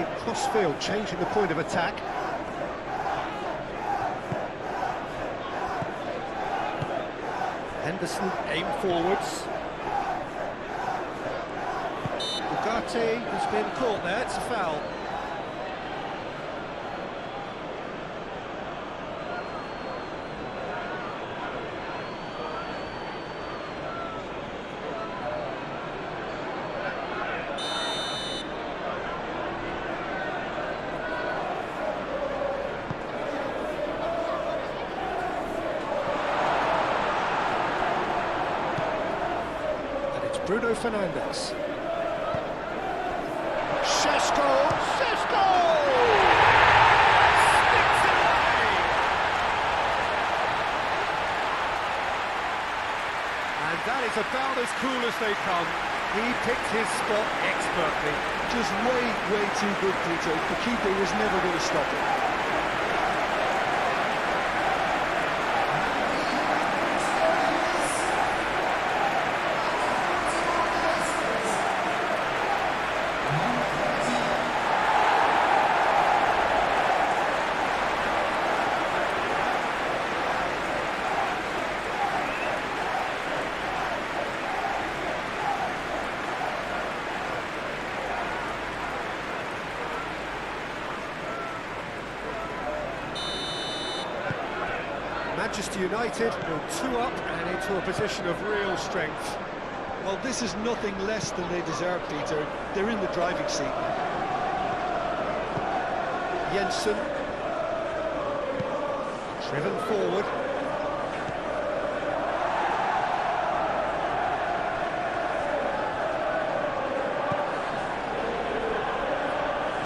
played cross-field, changing the point of attack. Henderson aim forwards. Ugarte has been caught there, it's a foul. Bruno Fernandes. Šeško! Šeško! Sticks it away! And that is about as cool as they come. He picked his spot expertly. Just way too good, Peter. The keeper was never going to stop it. Manchester United go 2 up and into a position of real strength. Well, this is nothing less than they deserve, Peter. They're in the driving seat. Jensen. Driven forward.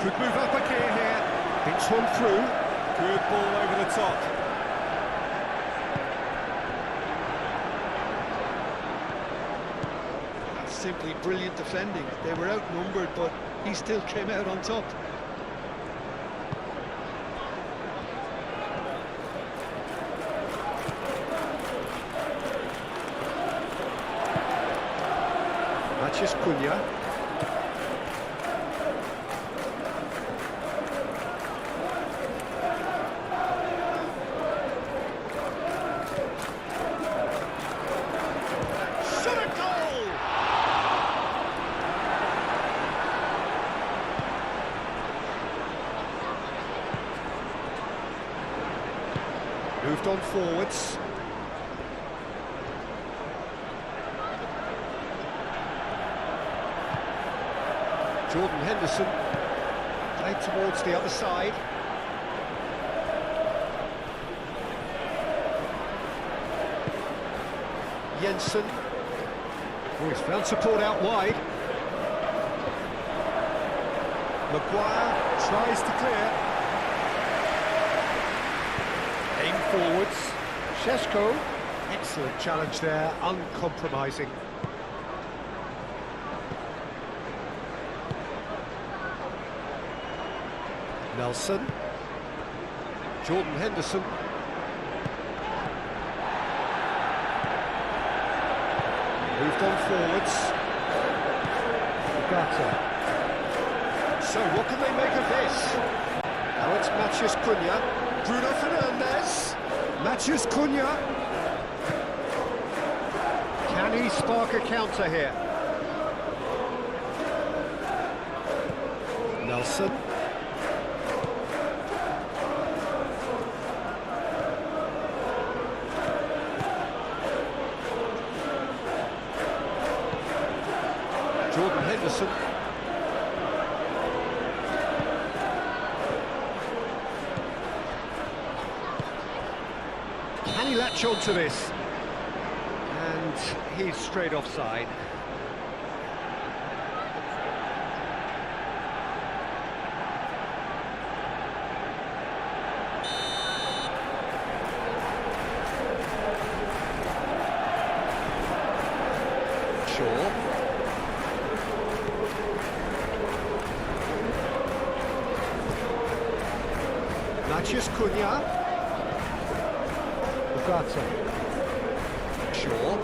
Could move up a gear here. Pinch one through. Good ball over the top. Simply brilliant defending. They were outnumbered, but he still came out on top. Matheus Cunha. Moved on forwards. Jordan Henderson played towards the other side. Jensen. Oh, he's found support out wide. Maguire tries to clear. Aim forwards. Šeško. Excellent challenge there, uncompromising. Nelson. Jordan Henderson. Moved on forwards. Ugarte. So what can they make of this? Now it's Matheus Cunha. Bruno Fernandes. Matheus Cunha. Can he spark a counter here? Nelson. Jordan Henderson. Can he latch on to this? And he's straight offside. Shaw. Matheus Cunha. Ugarte. Shaw.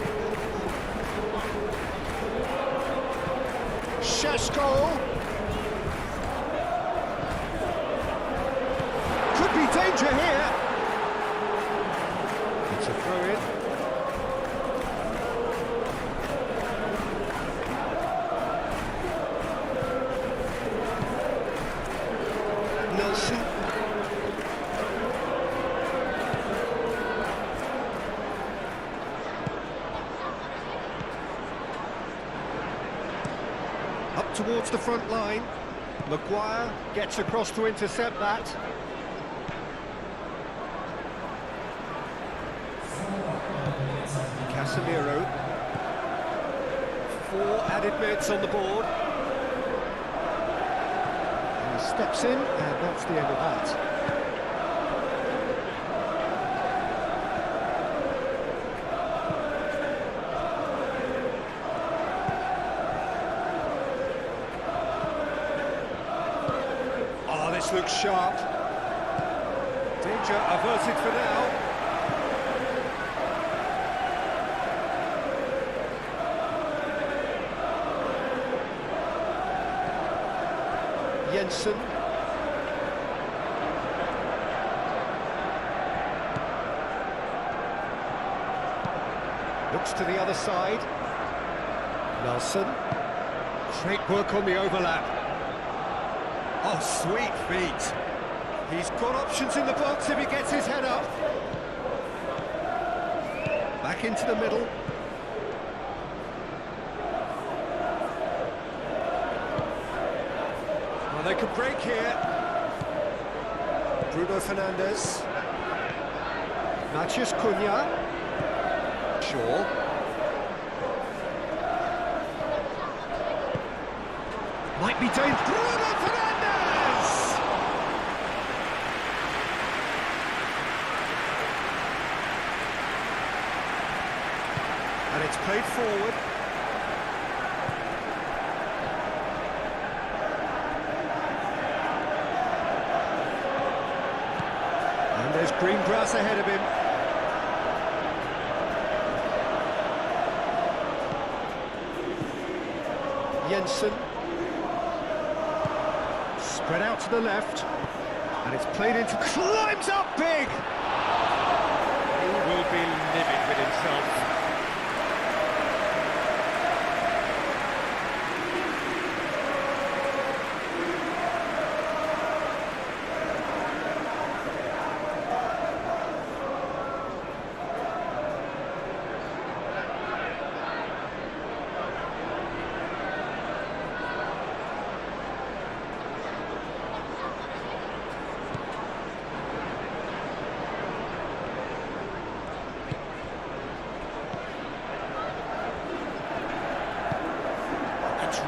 Šeško. Out towards the front line. Maguire gets across to intercept that. Casemiro. 4 added minutes on the board. And he steps in, and that's the end of that. This looks sharp. Danger averted for now. Jensen. Looks to the other side. Nelson. Great work on the overlap. Oh, sweet feet. He's got options in the box if he gets his head up. Back into the middle. Well, they could break here. Bruno Fernandes. Matheus Cunha. Shaw. Might be dangerous. Bruno Fernandes! And it's played forward. And there's green grass ahead of him. Jensen. Spread out to the left. And it's played into... Climbs up big! He will be livid with himself.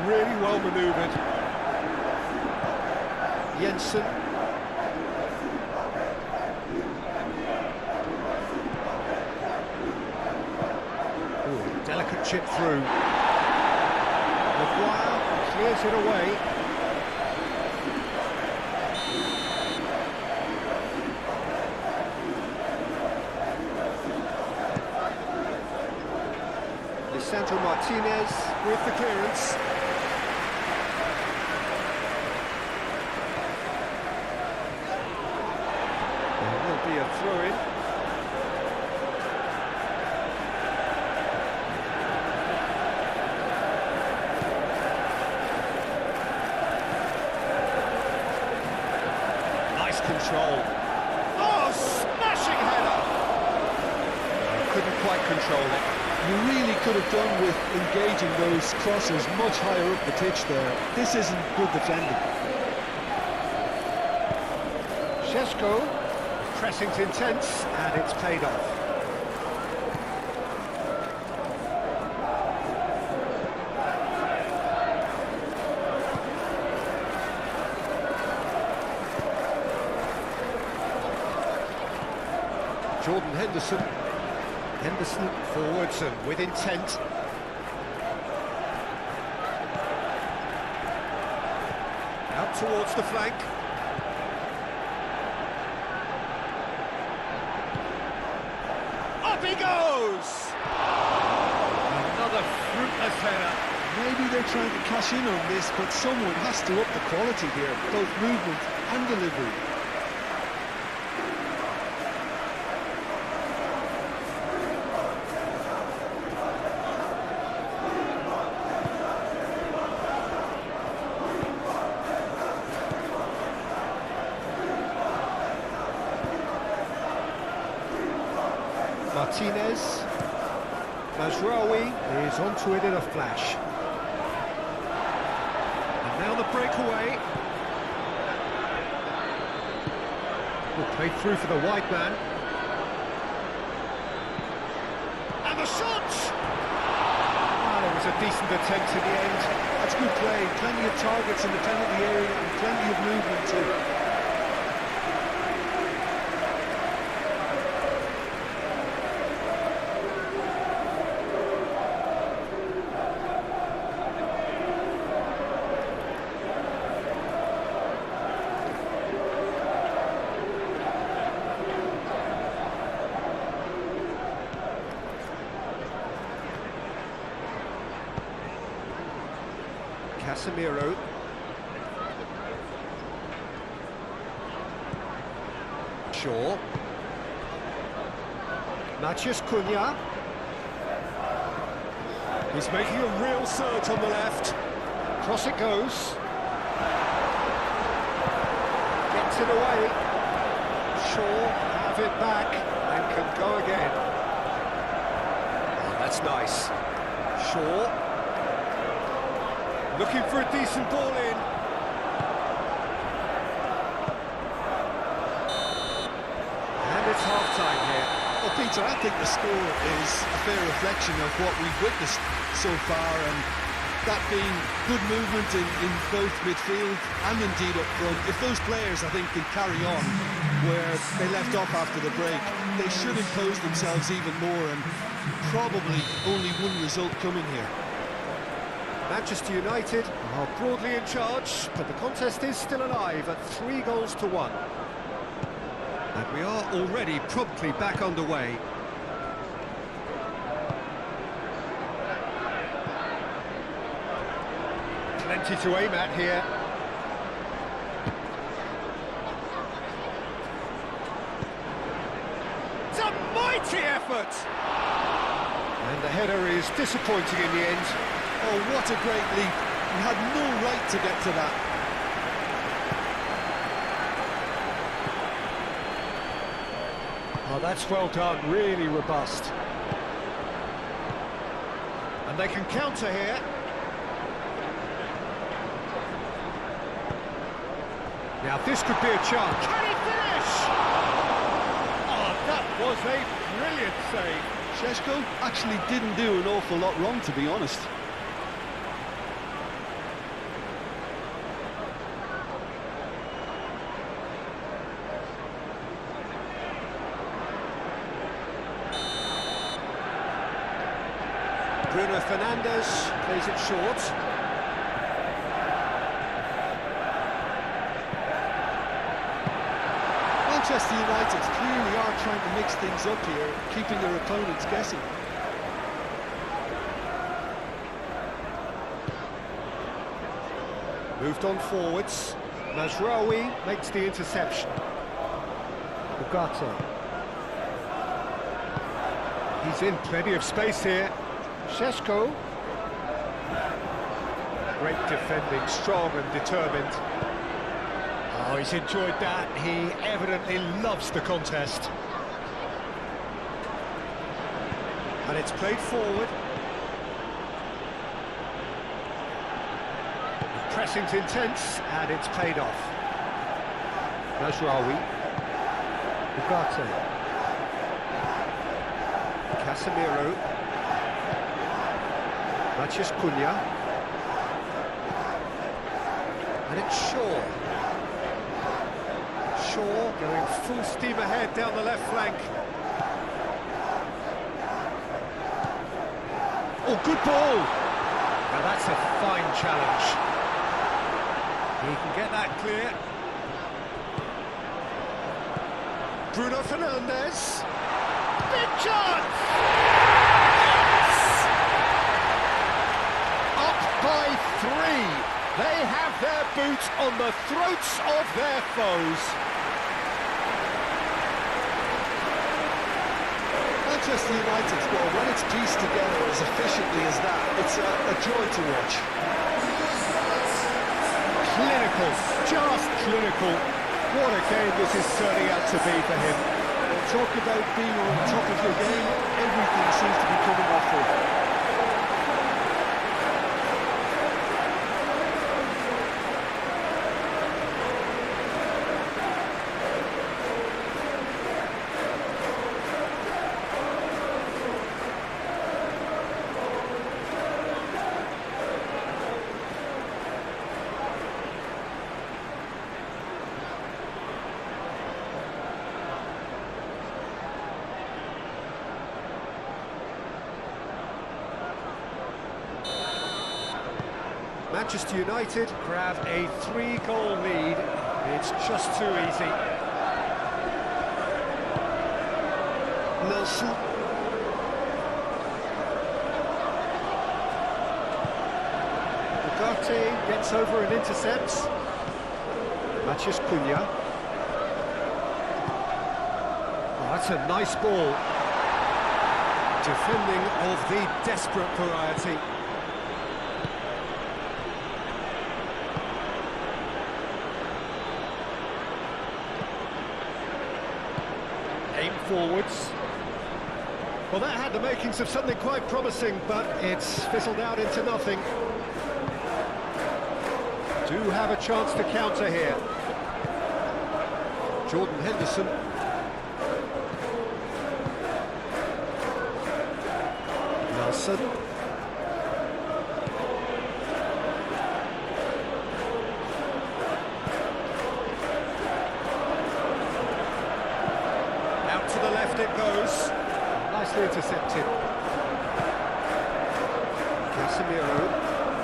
Really well manoeuvred. Jensen. Ooh, delicate chip through. Maguire clears it away. Lisandro Martinez with the clearance. Be a throw-in. Nice control. Oh, smashing header! Couldn't quite control it. You really could have done with engaging those crosses much higher up the pitch there. This isn't good defending. Šeško. Pressing's intense, and it's paid off. Jordan Henderson. Henderson forwards and with intent. Out towards the flank. He goes! Another fruitless header. Maybe they're trying to cash in on this, but someone has to up the quality here, both movement and delivery. Martinez. Mazraoui is onto it in a flash. Now the breakaway. Will play through for the wide man. And the shot! Ah, there was a decent attempt in the end. That's good play. Plenty of targets in the penalty area and plenty of movement too. Casemiro. Shaw. Matheus Cunha. He's making a real surge on the left. Cross it goes. Gets it away. Shaw have it back and can go again. Oh, that's nice. Shaw. Looking for a decent ball in. And it's half-time here. Well, Peter, I think the score is a fair reflection of what we've witnessed so far, and that being good movement in both midfield and indeed up front. If those players, I think, can carry on where they left off after the break, they should impose themselves even more, and probably only one result coming here. Manchester United are broadly in charge, but the contest is still alive at 3-1. And we are already promptly back underway. Plenty to aim at here. It's a mighty effort! And the header is disappointing in the end. Oh, what a great leap. He had no right to get to that. Oh, that's well done, really robust. And they can counter here. Now this could be a chance. Can he finish? Oh, that was a brilliant save. Šeško actually didn't do an awful lot wrong, to be honest. Bruno Fernandes plays it short. Manchester United clearly are trying to mix things up here, keeping their opponents guessing. Moved on forwards. Mazraoui makes the interception. Ugarte. He's in plenty of space here. Šeško. Great defending, strong and determined. Oh, he's enjoyed that. He evidently loves the contest. And it's played forward. The pressing's intense, and it's paid off. Mazraoui. Ugarte. Casemiro. Matheus Cunha. And it's Shaw. Shaw going full steam ahead down the left flank. Oh, good ball! Now that's a fine challenge. He can get that clear. Bruno Fernandes. Big chance! Yes! Up by 3. They have their boot on the throats of their foes. Manchester United, well, when it's pieced together as efficiently as that, it's a joy to watch. Clinical, just clinical. What a game this is turning out to be for him. Well, talk about being on top of your game, everything seems to be coming off for him. Manchester United grab a 3-goal lead. It's just too easy. Nelson. Ugarte gets over and intercepts. Mathias Cunha. Oh, that's a nice ball. Defending of the desperate variety. Aim forwards. Well, that had the makings of something quite promising, but it's fizzled out into nothing. Do have a chance to counter here. Jordan Henderson. Nelson. Out to the left it goes. Nicely intercepted.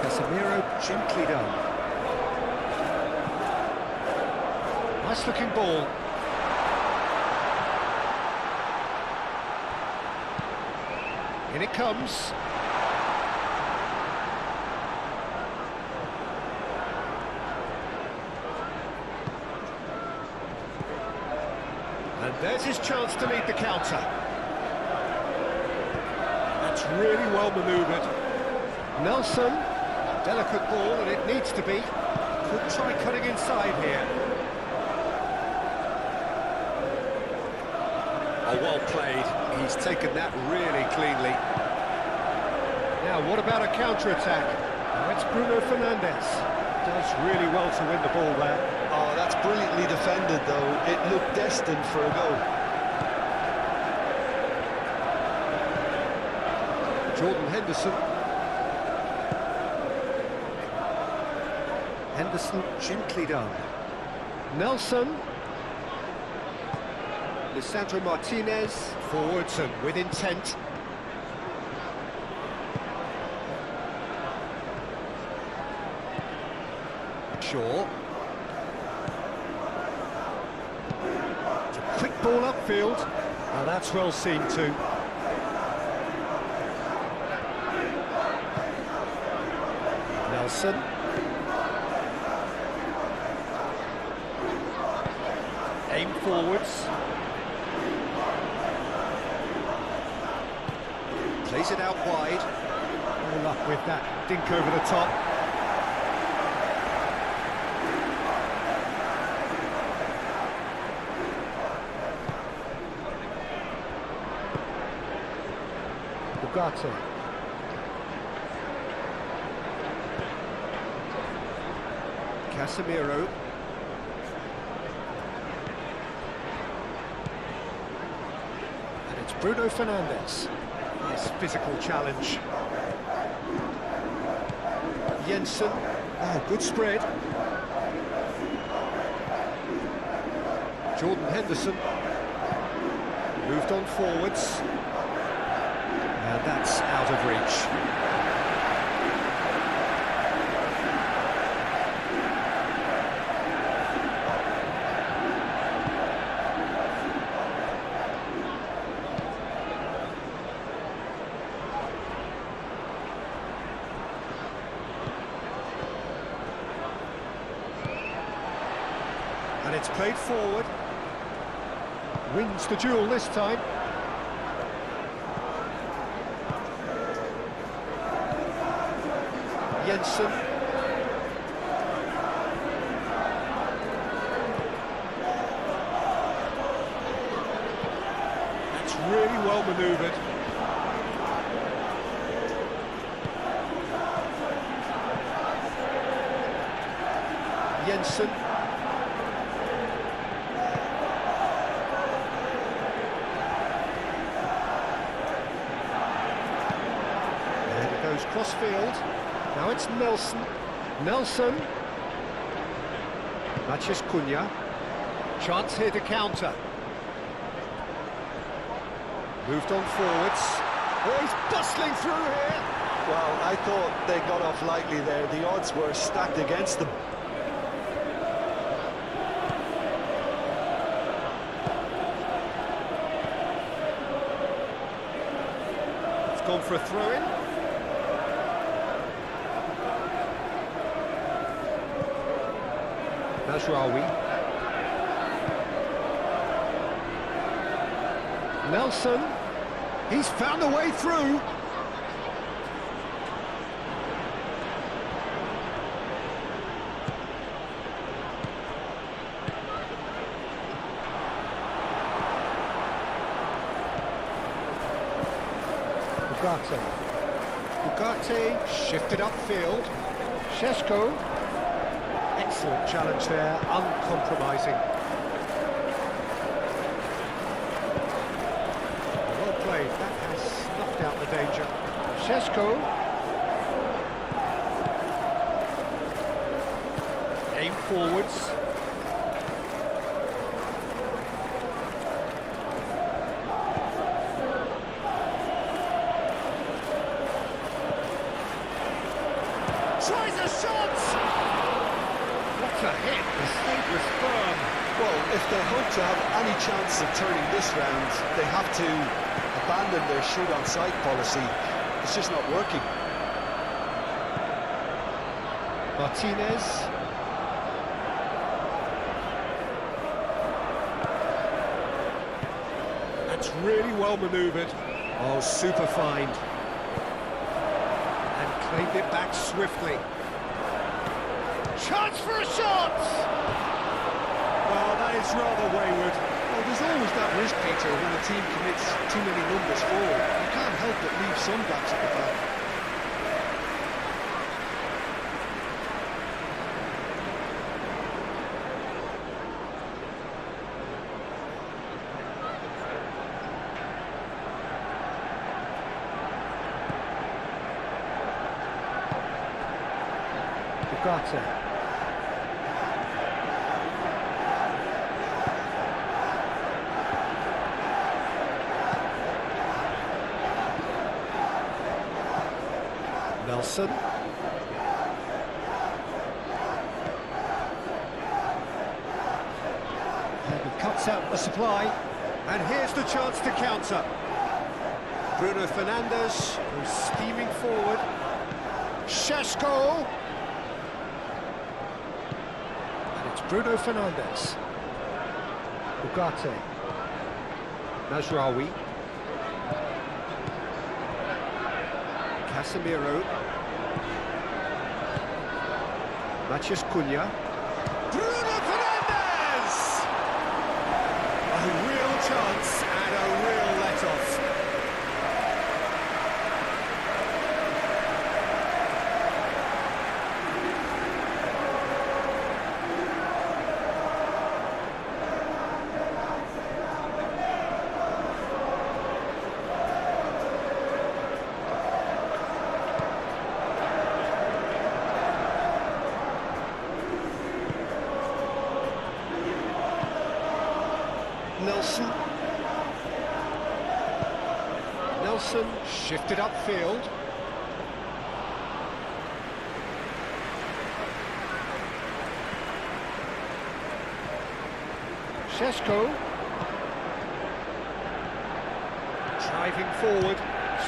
Casemiro gently done. Nice looking ball. In it comes. And there's his chance to lead the counter. That's really well manoeuvred. Nelson, delicate ball, and it needs to be. Could try cutting inside here. Oh, well played. He's taken that really cleanly. Now, what about a counter-attack? That's Bruno Fernandes. Does really well to win the ball there. Oh, that's brilliantly defended, though. It looked destined for a goal. Jordan Henderson. Henderson gently done. Nelson. Lisandro Martinez, forwards and with intent. Shaw. It's a quick ball upfield. Now that's well seen too. Nelson. Aim forwards. Plays it out wide. No luck with that dink over the top. Ugarte. Casemiro. And it's Bruno Fernandes. Nice physical challenge. Jensen. Oh, good spread. Jordan Henderson. Moved on forwards. And that's out of reach. And it's played forward. Wins the duel this time. Jensen. That's really well manoeuvred. Jensen. And it goes cross-field. Now it's Nelson. Nelson. Mathias Cunha. Chance here to counter. Moved on forwards. Oh, he's bustling through here. Well, I thought they got off lightly there. The odds were stacked against them. It's gone for a throw-in. Mazraoui. Nelson. He's found a way through. Ugarte shifted upfield. Šeško. Excellent challenge there, uncompromising. Well played, that has snuffed out the danger. Šeško. Aim forwards. Tries a shot! What a hit, the state was firm. Well, if they hope to have any chance of turning this round, they have to abandon their shoot on sight policy. It's just not working. Martinez. That's really well manoeuvred. Oh, super find. Claimed it back swiftly. Chance for a shot! Well, that is rather wayward. Well, there's always that risk, Peter, when a team commits too many numbers forward. You can't help but leave some gaps at the back. Ugarte. Nelson. And he cuts out the supply. And here's the chance to counter. Bruno Fernandes, who's steaming forward. Šeško. Bruno Fernandes. Ugarte. Mazraoui. Casemiro. Matheus Cunha. Bruno Fernandes! A real chance and a real let-off. Nelson shifted upfield. Šeško. Driving forward.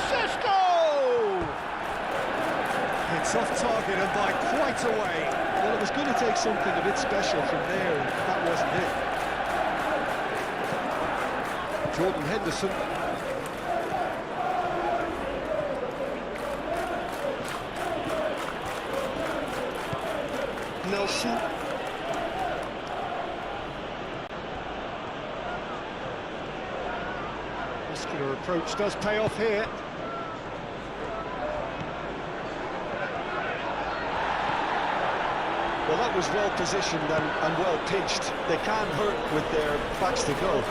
Šeško! It's off target and by quite a way. Well, it was going to take something a bit special from there, and that wasn't it. Jordan Henderson. Nelson. Muscular approach does pay off here. Well, that was well positioned and well pitched. They can't hurt with their backs to go.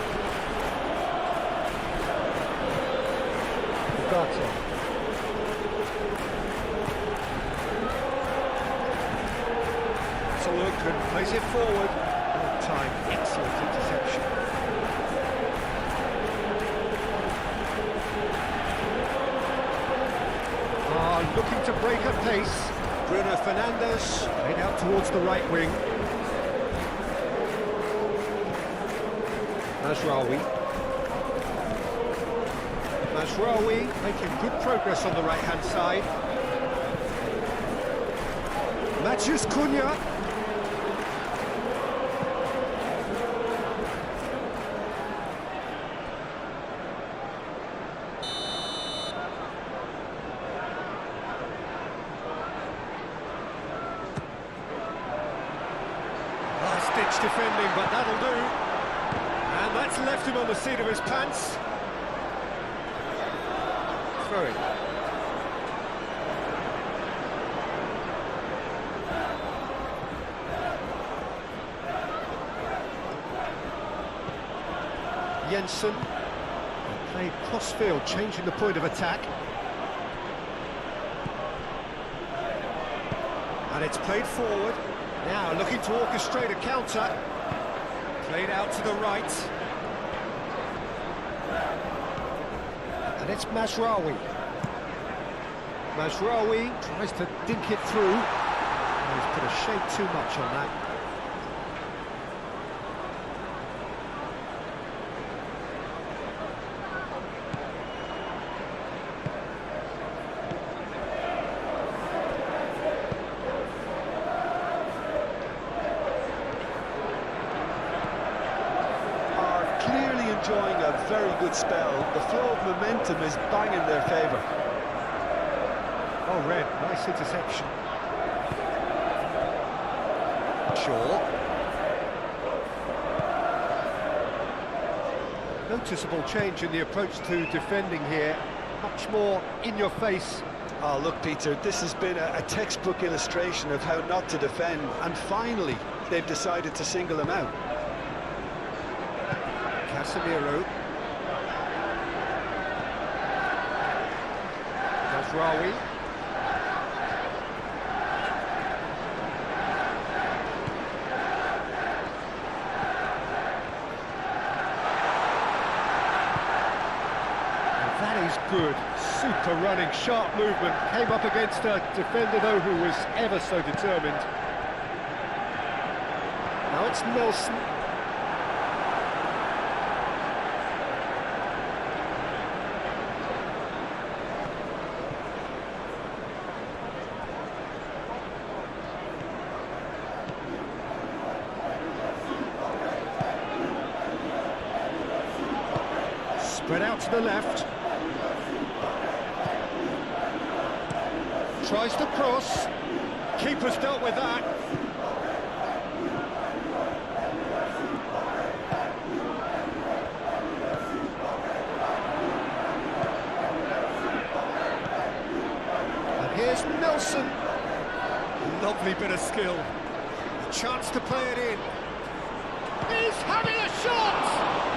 So look, plays it forward. All time, excellent interception. Ah, are looking to break at pace. Bruno Fernandes, played out towards the right wing. Mazraoui making good progress on the right-hand side. Matheus Cunha. Last-ditch defending, but that'll do. And that's left him on the seat of his pants. Throwing. Jensen played cross-field, changing the point of attack. And it's played forward. Now looking to orchestrate a counter. Played out to the right. And it's Mazraoui. Mazraoui tries to dink it through. Oh, he's put a shade too much on that. Enjoying a very good spell. The flow of momentum is bang in their favour. Oh, Red, nice interception. Shaw. Noticeable change in the approach to defending here. Much more in your face. Oh, look, Peter, this has been a textbook illustration of how not to defend, and finally they've decided to single him out. Casemiro. Mazraoui. That is good. Super running, sharp movement. Came up against a defender, though, who was ever so determined. Now it's Nelson. Spread out to the left. Tries to cross. Keeper's dealt with that. And here's Nelson. Lovely bit of skill. A chance to play it in. He's having a shot!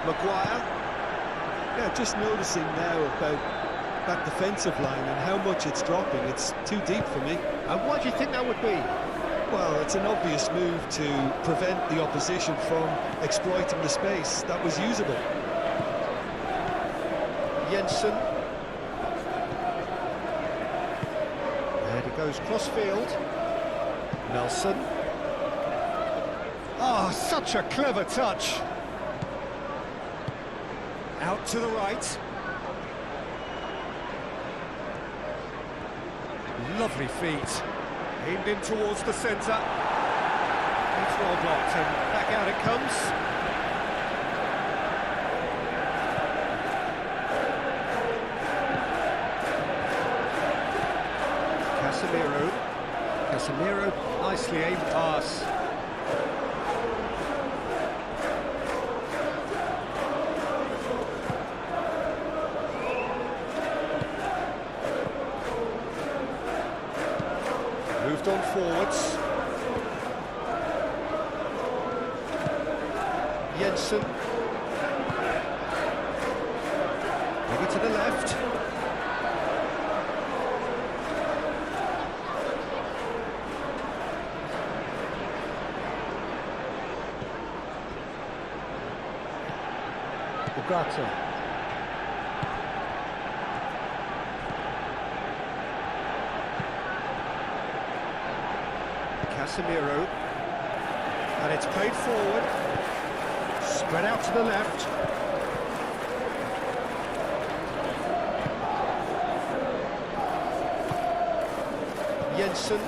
Maguire. Yeah, just noticing now about that defensive line and how much it's dropping. It's too deep for me. And what do you think that would be? Well, it's an obvious move to prevent the opposition from exploiting the space that was usable. Jensen. And it goes cross-field. Nelson. Oh, such a clever touch. Out to the right. Lovely feet. Aimed in towards the centre. It's well blocked and back out it comes. Casemiro, nicely aimed pass. Moved on forwards. Jensen. Maybe to the left. Ugarte. Casemiro. And it's played forward. Spread out to the left. Jensen.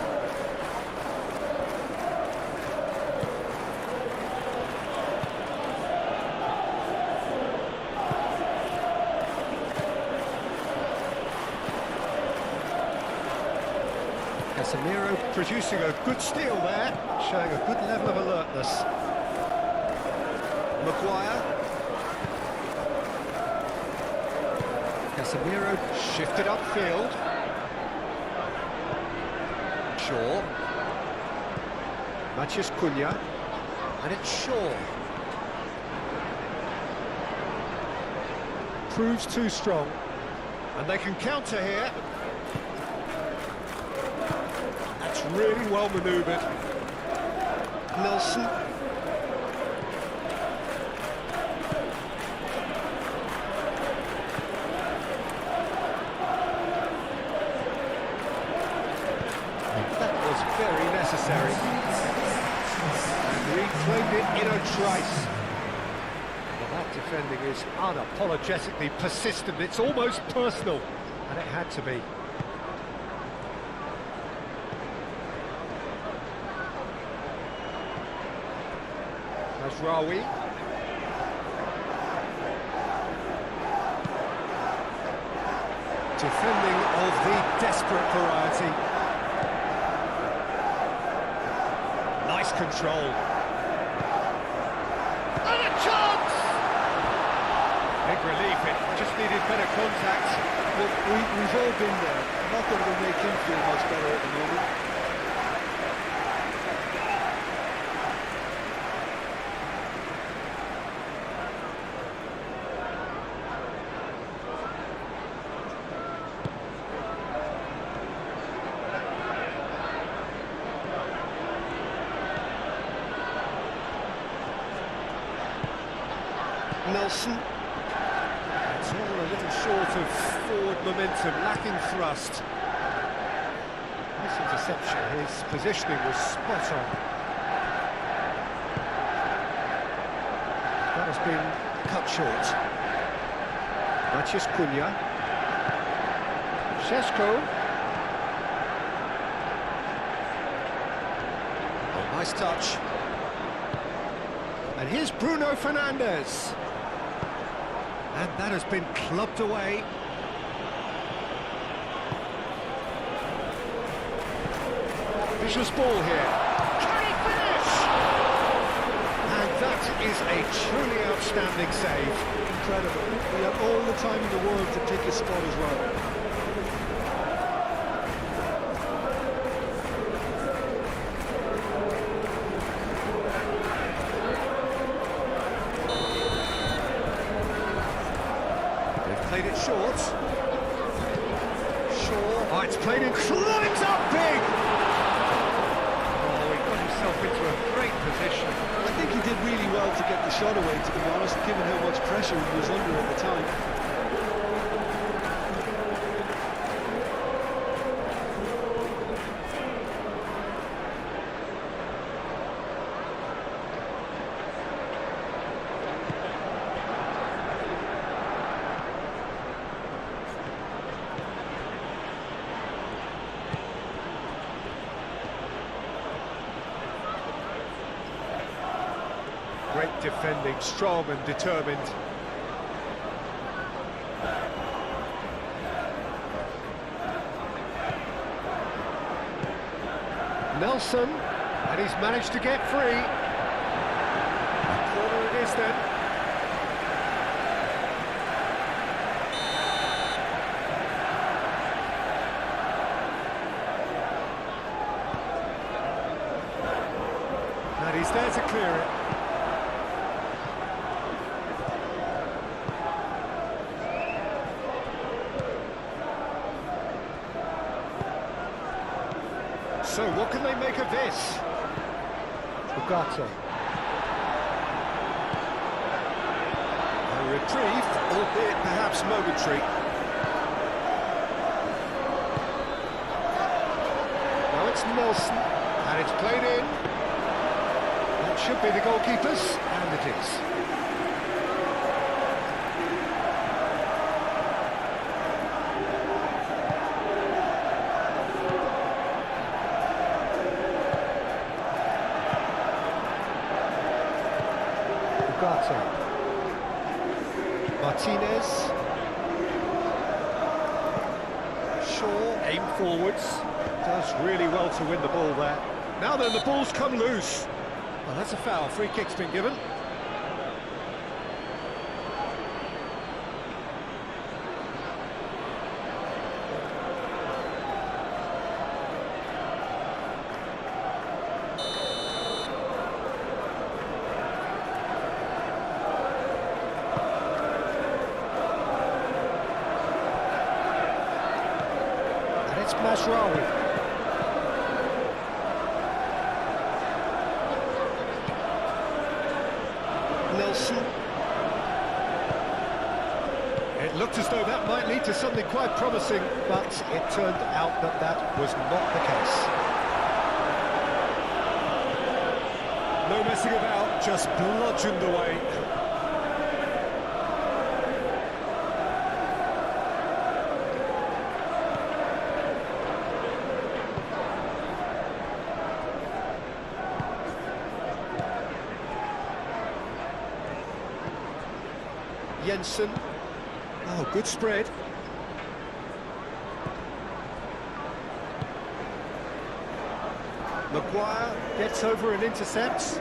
Casemiro producing a good steal there, showing a good level of alertness. Maguire. Casemiro shifted upfield. Shaw. Mathias Cunha. And it's Shaw. Proves too strong. And they can counter here. That's really well manoeuvred. Nelson. Very necessary. And reclaimed it in a trice. Well, that defending is unapologetically persistent. It's almost personal, and it had to be. Mazraoui. Defending of the desperate variety. Nice control. And a chance! Big relief, it just needed better contact. Look, we've all been there. Not that it'll make him feel much better at the moment. Nelson. It's all a little short of forward momentum, lacking thrust. Nice interception, his positioning was spot on. That has been cut short. Mathias Cunha. Šeško. Oh, nice touch. And here's Bruno Fernandes. And that has been clubbed away. Vicious ball here. Can he finish? And that is a truly outstanding save. Incredible. He had all the time in the world to pick his spot as well. Played it short. Shaw. Oh, it's played in. Climbs up big! Oh, he got himself into a great position. I think he did really well to get the shot away, to be honest, given how much pressure he was under at the time. Great defending, strong and determined. Nelson, and he's managed to get free. Corner it is then. And he's there to clear it. So, what can they make of this? Ugarte. A reprieve, albeit perhaps momentary. Now it's Nelson, and it's played in. That should be the goalkeeper's, and it is. Martinez. Shaw, aim forwards. Does really well to win the ball there. Now then, the ball's come loose. Well, that's a foul. Free kick's been given. It's Masraoui. Nelson. It looked as though that might lead to something quite promising, but it turned out that that was not the case. No messing about, just bludgeoned away. Jensen. Oh, good spread. Maguire gets over and intercepts.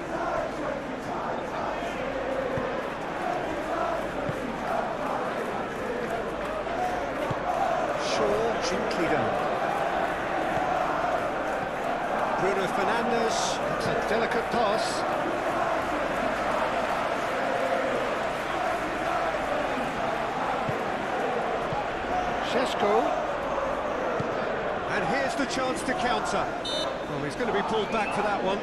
Shaw gently down. Bruno Fernandes. It's a delicate pass. And here's the chance to counter. Well, he's going to be pulled back for that one.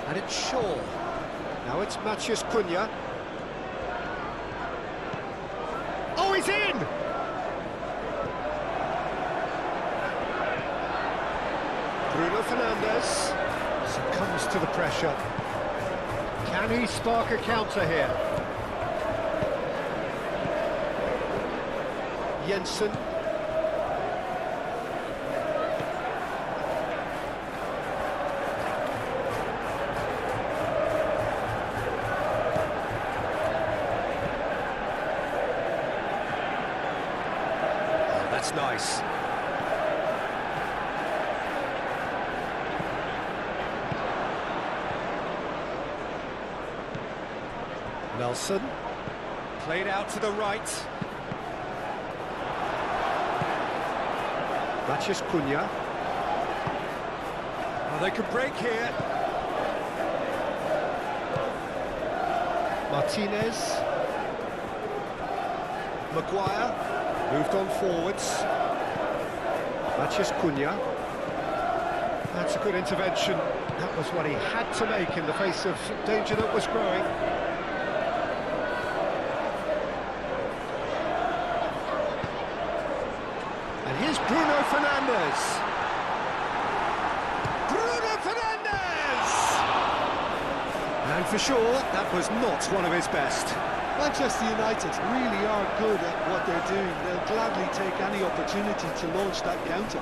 And it's Shaw. Now it's Matheus Cunha. Oh, he's in! Bruno Fernandes succumbs to the pressure. Can he spark a counter here? Jensen. Oh, that's nice. Nelson. Played out to the right. Matheus Cunha. Oh, they could break here. Martinez. Maguire. Moved on forwards. Matheus Cunha. That's a good intervention. That was what he had to make in the face of danger that was growing. Here's Bruno Fernandes. Bruno Fernandes! And for sure, that was not one of his best. Manchester United really are good at what they're doing. They'll gladly take any opportunity to launch that counter.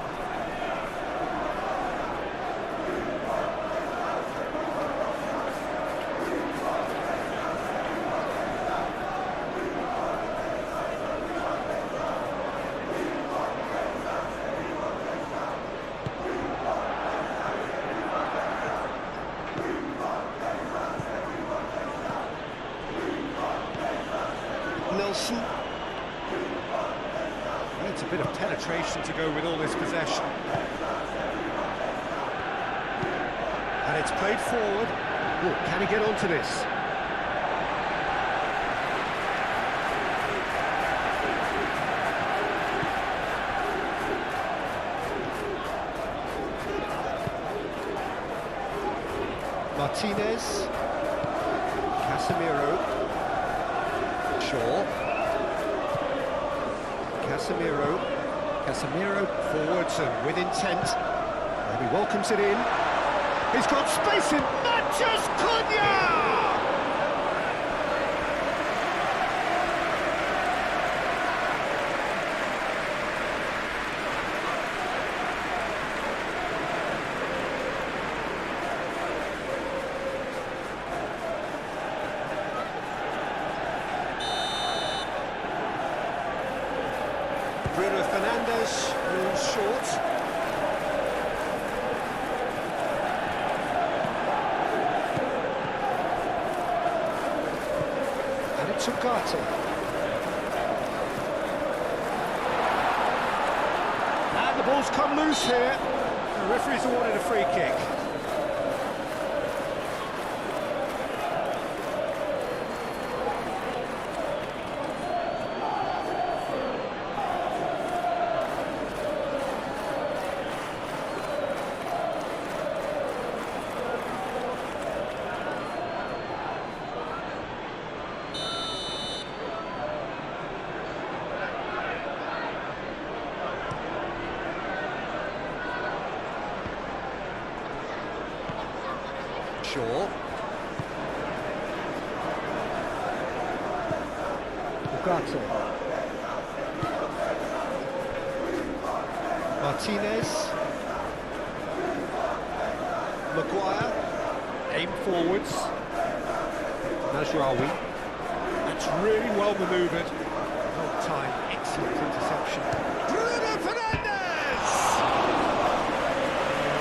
Nelson. Needs a bit of penetration to go with all this possession. And it's played forward. Ooh, can he get onto this? Martinez. Casemiro. Shaw. Casemiro forwards and with intent. And he welcomes it in. He's got space in Matches Cunha! Bruno Fernandes moves short. And it's Ugarte. And the ball's come loose here. The referee's awarded a free kick. Shaw. Ugarte. Martinez. Maguire. Aim forwards. Najraoui. That's really well manoeuvred. Well time, excellent interception. Bruno Fernandes!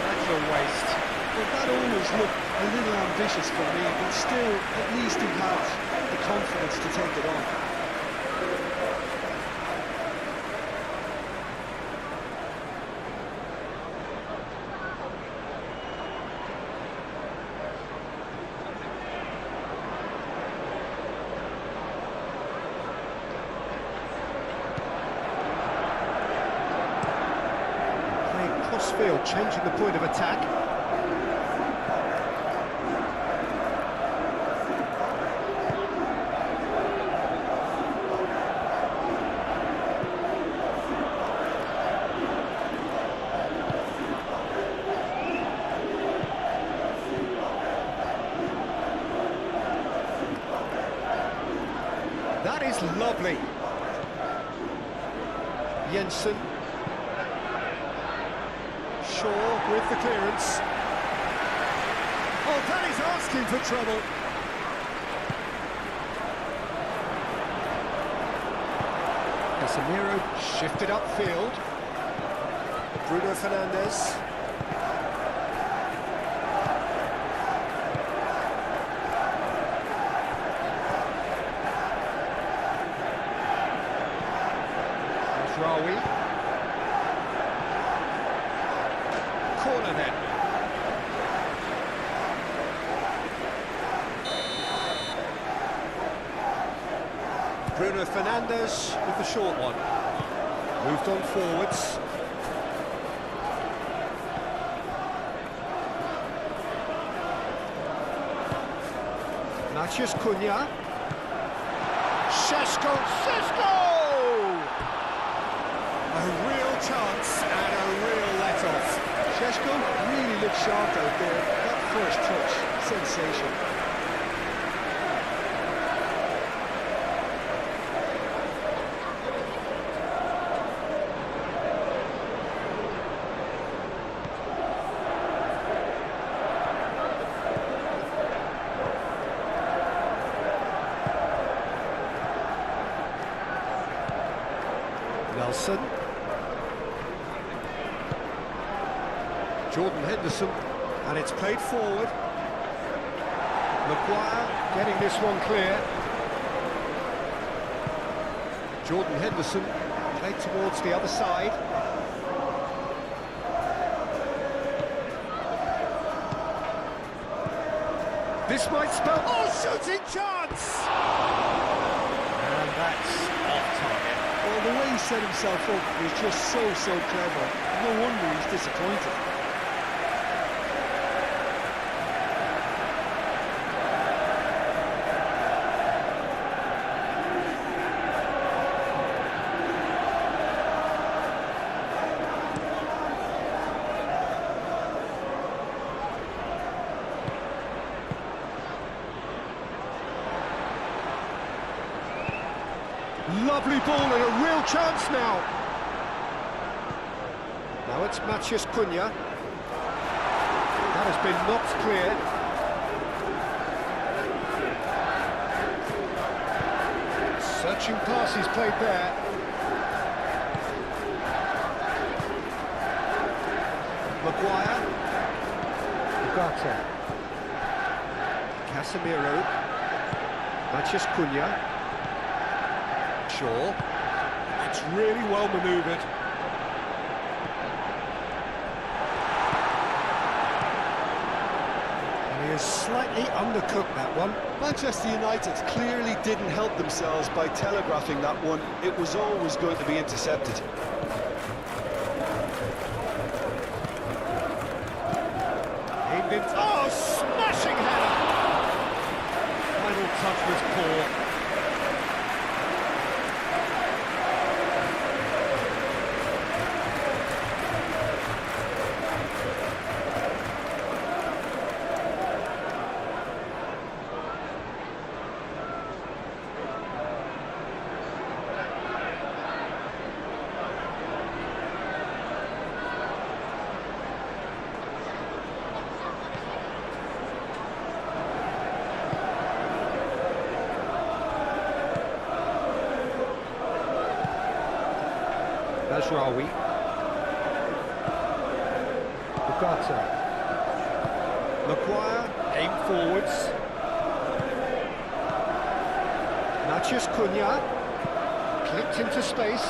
That's a waste. Well, that always looked a little ambitious for me, but still, at least he had the confidence to take it on. Playing cross-field, changing the point of attack. That is lovely. Jensen. Shaw with the clearance. Oh, that is asking for trouble. Casemiro shifted upfield. Bruno Fernandes. Najraoui. Corner then. Bruno Fernandes with the short one. Moved on forwards. Matches Cunha. Šeško! A real chance and a real let-off. Šeško really looked sharp out there. That first touch, sensation. Nelson. Jordan Henderson, and it's played forward. Maguire getting this one clear. Jordan Henderson played towards the other side. This might spell... Oh, shooting chance! And that's off target. Well, the way he set himself up was just so clever. No wonder he's disappointed. Lovely ball and a real chance now. Now it's Matheus Cunha. That has been knocked clear. Searching pass he's played there. Maguire. Ugarte. Casemiro. Matheus Cunha. Shaw. It's really well manoeuvred. And he has slightly undercooked that one. Manchester United clearly didn't help themselves by telegraphing that one. It was always going to be intercepted. Oh, smashing header! Final touch was poor. Rashrawi. Ugarte. Maguire, aim forwards. Matheus Cunha. Clipped into space.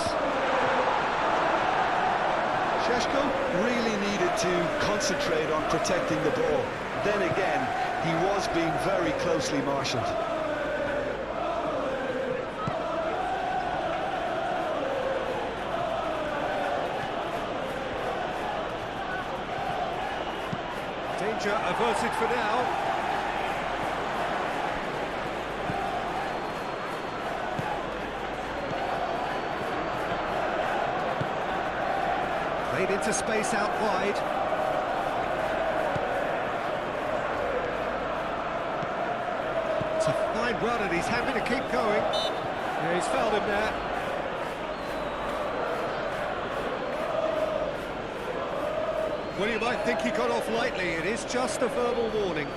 Šeško really needed to concentrate on protecting the ball. Then again, he was being very closely marshalled. Danger averted for now. Played into space out wide. It's a fine run and he's happy to keep going. Yeah, he's fouled him there. Well, you might think he got off lightly. It is just a verbal warning.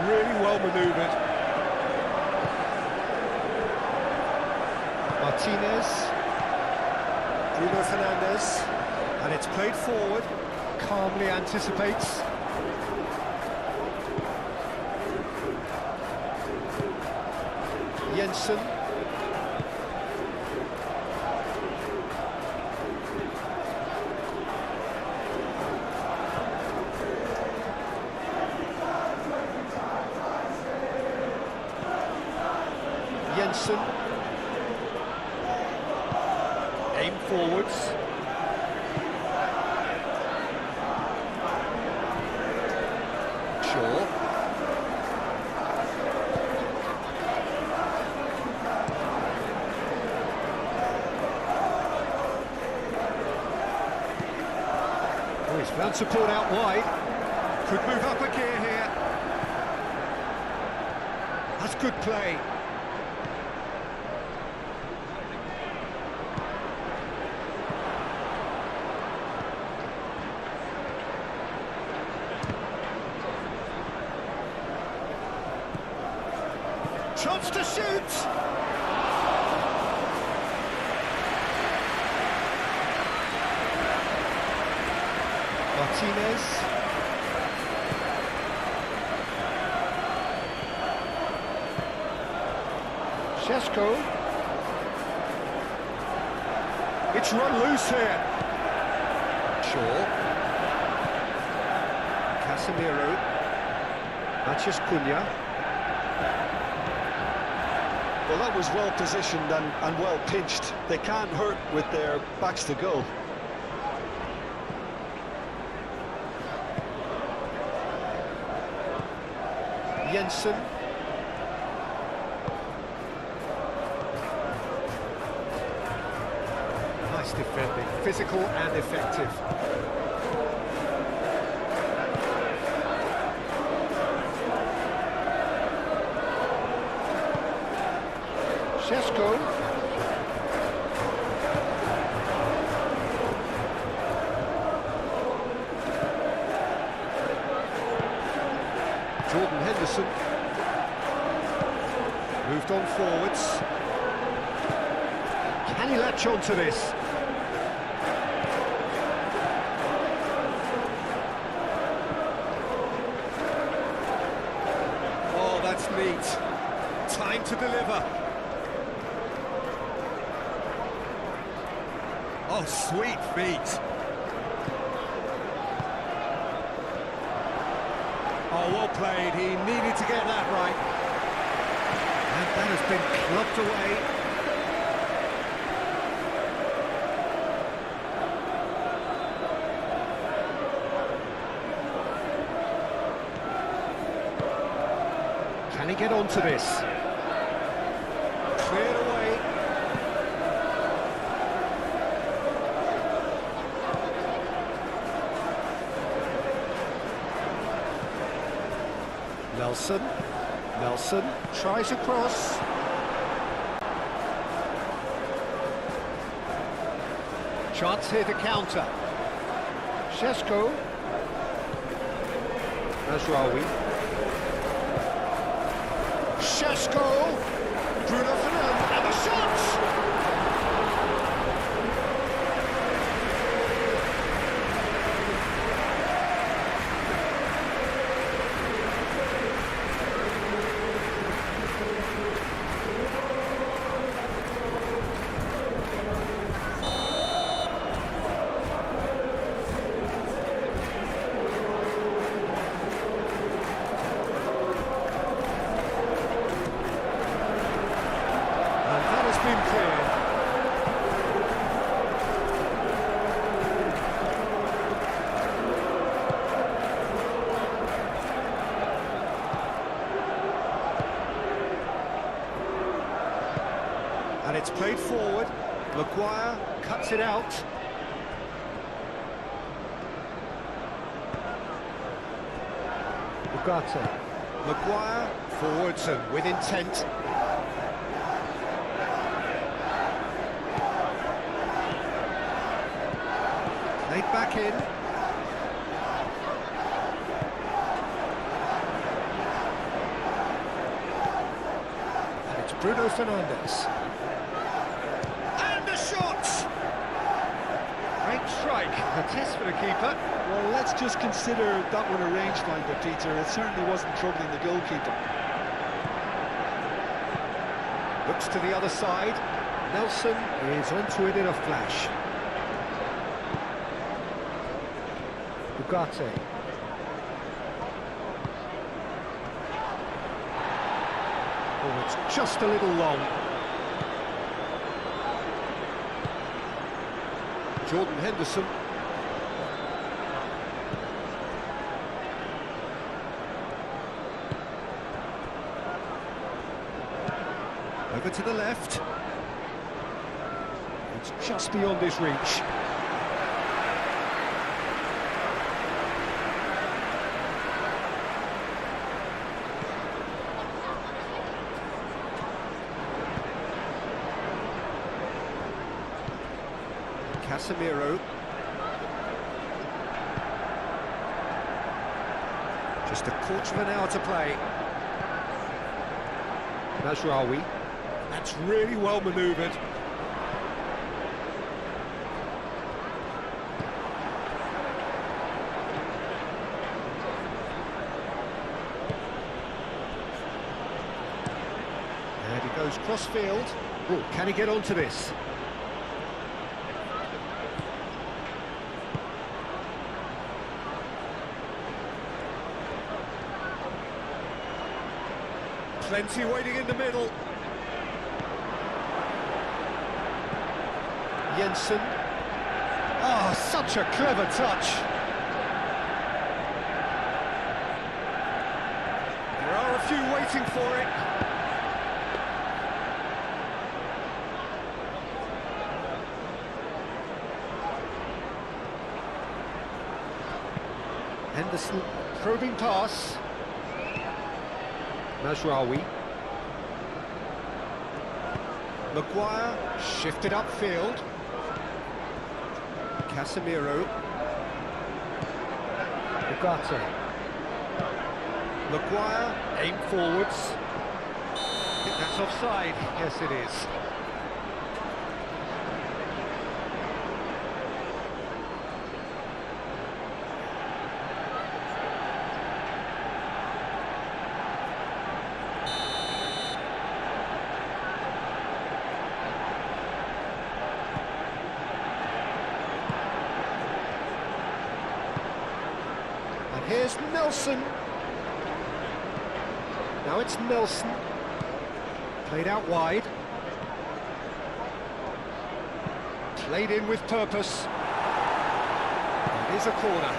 Really well manoeuvred. Martinez. Bruno Fernandes. And it's played forward. Calmly anticipates. Jensen. Jensen. Aim forwards. Shaw. Oh, he's found support out wide. Could move up a gear here. That's good play. Chance to shoot! Martinez. Šeško. It's run loose here. Shaw. Casemiro. Matheus Cunha. Well, that was well positioned and well pinched. They can't hurt with their backs to goal. Jensen. Nice defending, physical and effective. Šeško. Jordan Henderson. Moved on forwards. Can he latch on to this? Oh, that's neat. Time to deliver. Oh, sweet feet. Oh, well played. He needed to get that right. And that has been clubbed away. Can he get onto this? Cleared away. Nelson tries across. Chance here to counter. Šeško. Mazraoui. Šeško. Bruno Fernandes and the shots! And it's played forward. Maguire cuts it out. Ugarte. Maguire forwards and with intent. Played back in. And it's Bruno Fernandes. Strike, a test for the keeper. Well, let's just consider that one a rangefinder, Peter. It certainly wasn't troubling the goalkeeper. Looks to the other side. Nelson is onto it in a flash. Ugarte. Oh, it's just a little long. Jordan Henderson. Over to the left. It's just beyond his reach. Casemiro. Just a quarter of an hour to play. Mazraoui. That's really well manoeuvred. And he goes cross-field. Oh, can he get onto this? Plenty waiting in the middle. Jensen. Oh, such a clever touch. There are a few waiting for it. Henderson, probing pass. Mazraoui. Maguire, shifted upfield. Casemiro. Ugarte. Maguire, aim forwards. I think that's offside. Yes, it is. Here's Nelson. Now it's Nelson. Played out wide. Played in with purpose. It is a corner.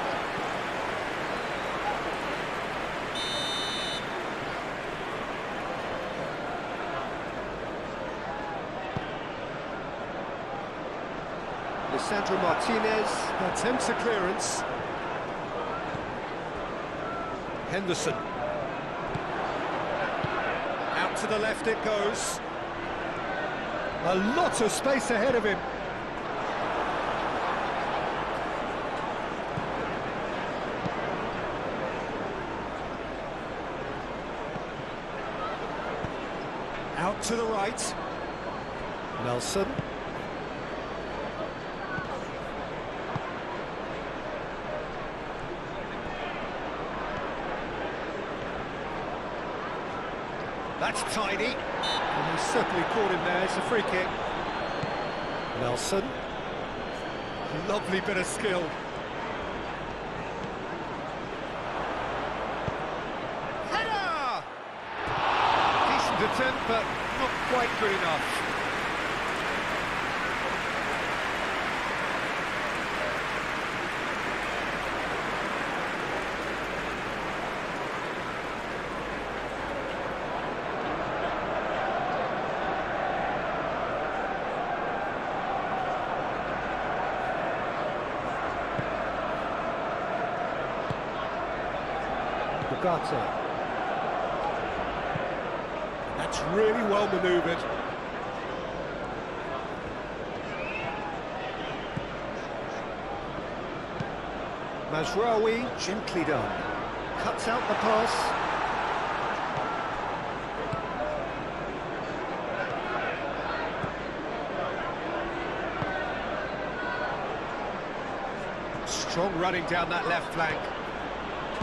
Lisandro Martinez attempts a clearance. Henderson. Out to the left it goes. A lot of space ahead of him. Out to the right. Nelson. That's tidy. And he's certainly caught him there. It's a free kick. Nelson. Lovely bit of skill. Header! Decent attempt, but not quite good enough. Ugarte. That's really well manoeuvred. Mazraoui, gently done. Cuts out the pass. Strong running down that left flank.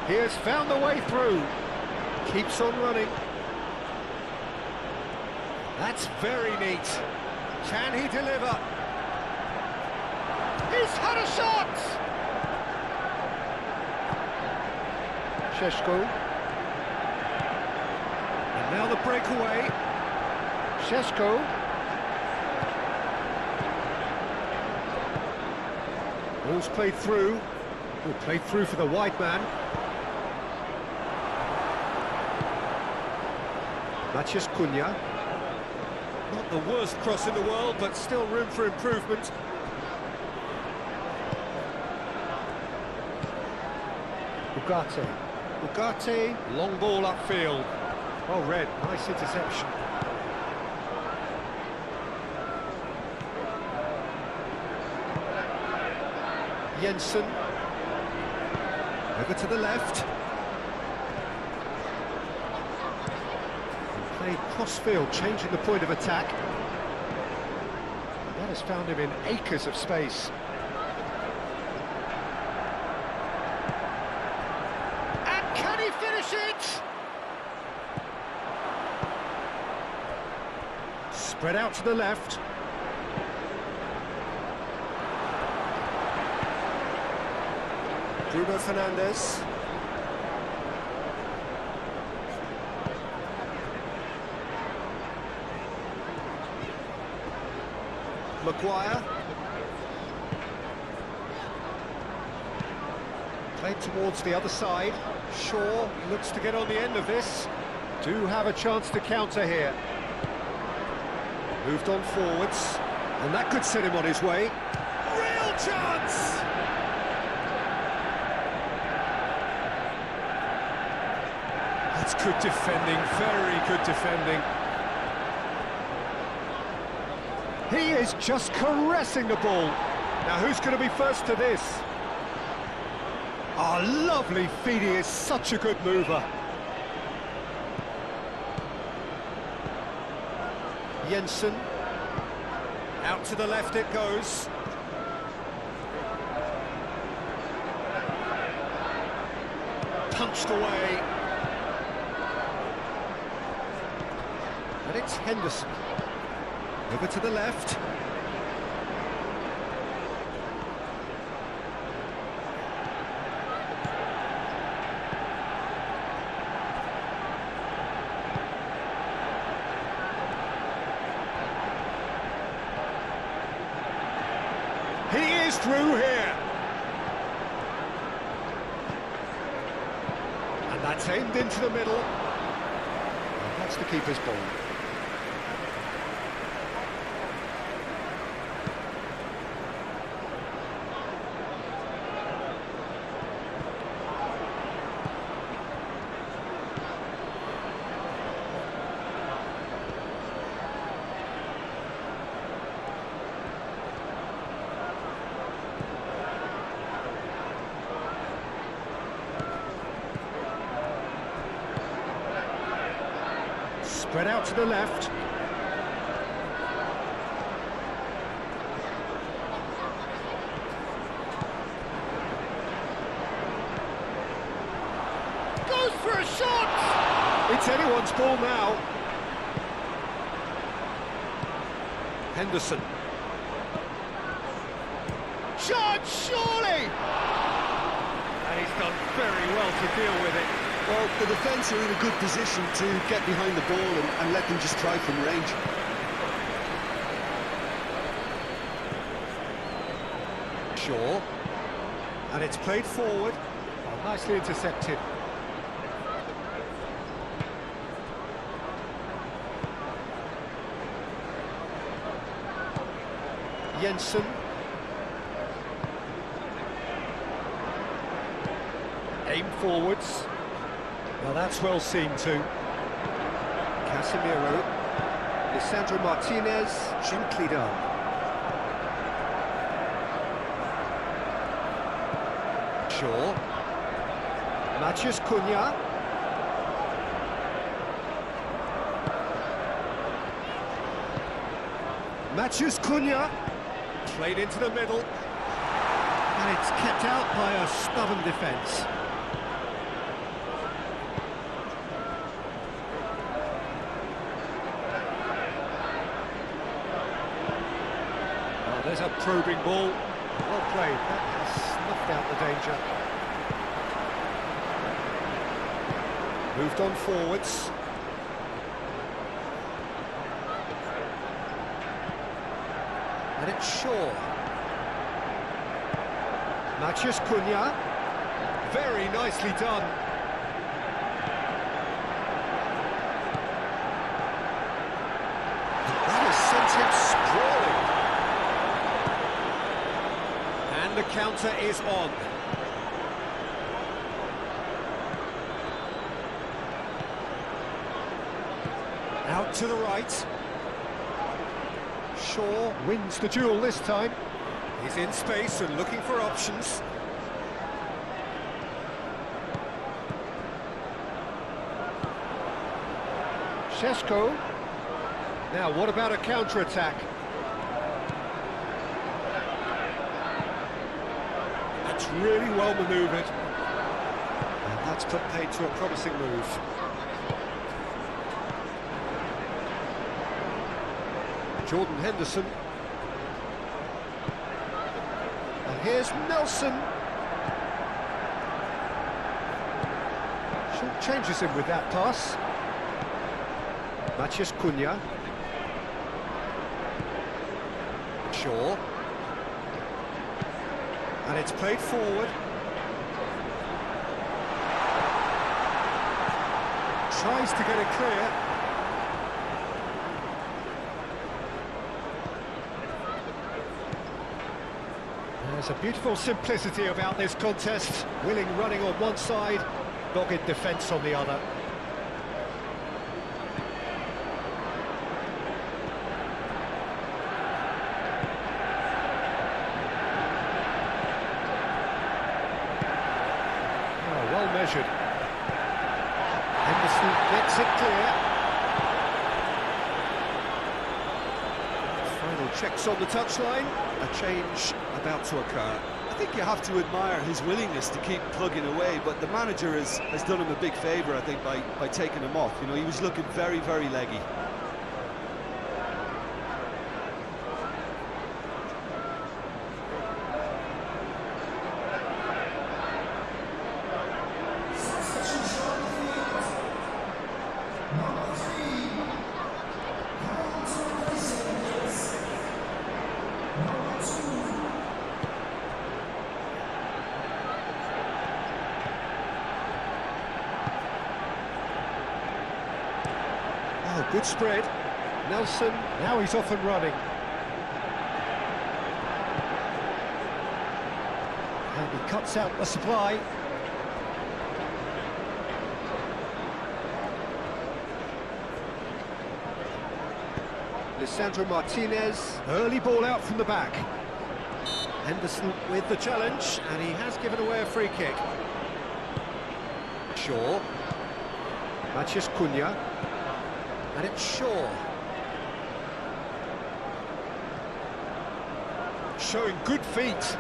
He has found the way through. Keeps on running. That's very neat. Can he deliver? He's had a shot! Šeško. And now the breakaway. Šeško. Ball's played through. Ball played through for the wide man. Matheus Cunha. Not the worst cross in the world, but still room for improvement. Ugarte. Ugarte, long ball upfield. Well read, nice interception. Jensen. Over to the left. Played cross-field, changing the point of attack. That has found him in acres of space. And can he finish it? Spread out to the left. Bruno Fernandes. Maguire. Played towards the other side. Shaw looks to get on the end of this. Do have a chance to counter here. Moved on forwards, and that could set him on his way. Real chance! That's good defending, very good defending. He is just caressing the ball. Now who's going to be first to this? Oh, lovely feed, he is such a good mover. Jensen, out to the left it goes. Punched away. And it's Henderson. Over to the left. He is through here. And that's aimed into the middle. And that's the keeper's ball. Spread out to the left. Goes for a shot! It's anyone's ball now. Henderson. Shot, surely! And he's done very well to deal with it. Well, the defence are in a good position to get behind the ball and let them just try from range. Shaw. And it's played forward. Oh, nicely intercepted. Jensen. Aim forwards. Well, that's well seen too. Casemiro. Lisandro Martinez. Gently done. Shaw. Matheus Cunha. Matheus Cunha. Played into the middle. And it's kept out by a stubborn defence. There's a probing ball. Well played. That has snuffed out the danger. Moved on forwards. And it's Shaw. Matheus Cunha. Very nicely done. That has sent him sprawling. The counter is on. Out to the right. Shaw wins the duel this time. He's in space and looking for options. Šeško. Now, what about a counter-attack? That's really well manoeuvred. And that's put paid to a promising move. Jordan Henderson. And here's Nelson. Short changes him with that pass. Matheus Cunha. Shaw. And it's played forward. Tries to get it clear. There's a beautiful simplicity about this contest. Willing running on one side, dogged defence on the other. Oh, well measured. Henderson gets it clear. Final checks on the touchline. A change about to occur. I think you have to admire his willingness to keep plugging away, but the manager has done him a big favour, I think, by taking him off. You know, he was looking very, very leggy. Oh, good spread. Nelson, now he's off and running. And he cuts out the supply. Lisandro Martinez, early ball out from the back. Henderson with the challenge, and he has given away a free kick. Shaw. Matheus Cunha. And it's Shaw. Showing good feet.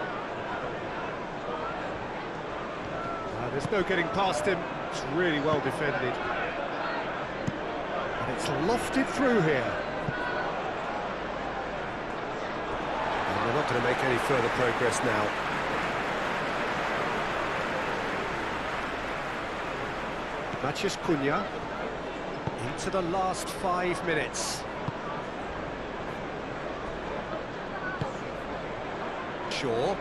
There's no getting past him. It's really well defended. And it's lofted through here. And they're not going to make any further progress now. Matheus Cunha. Into the last 5 minutes. Shaw.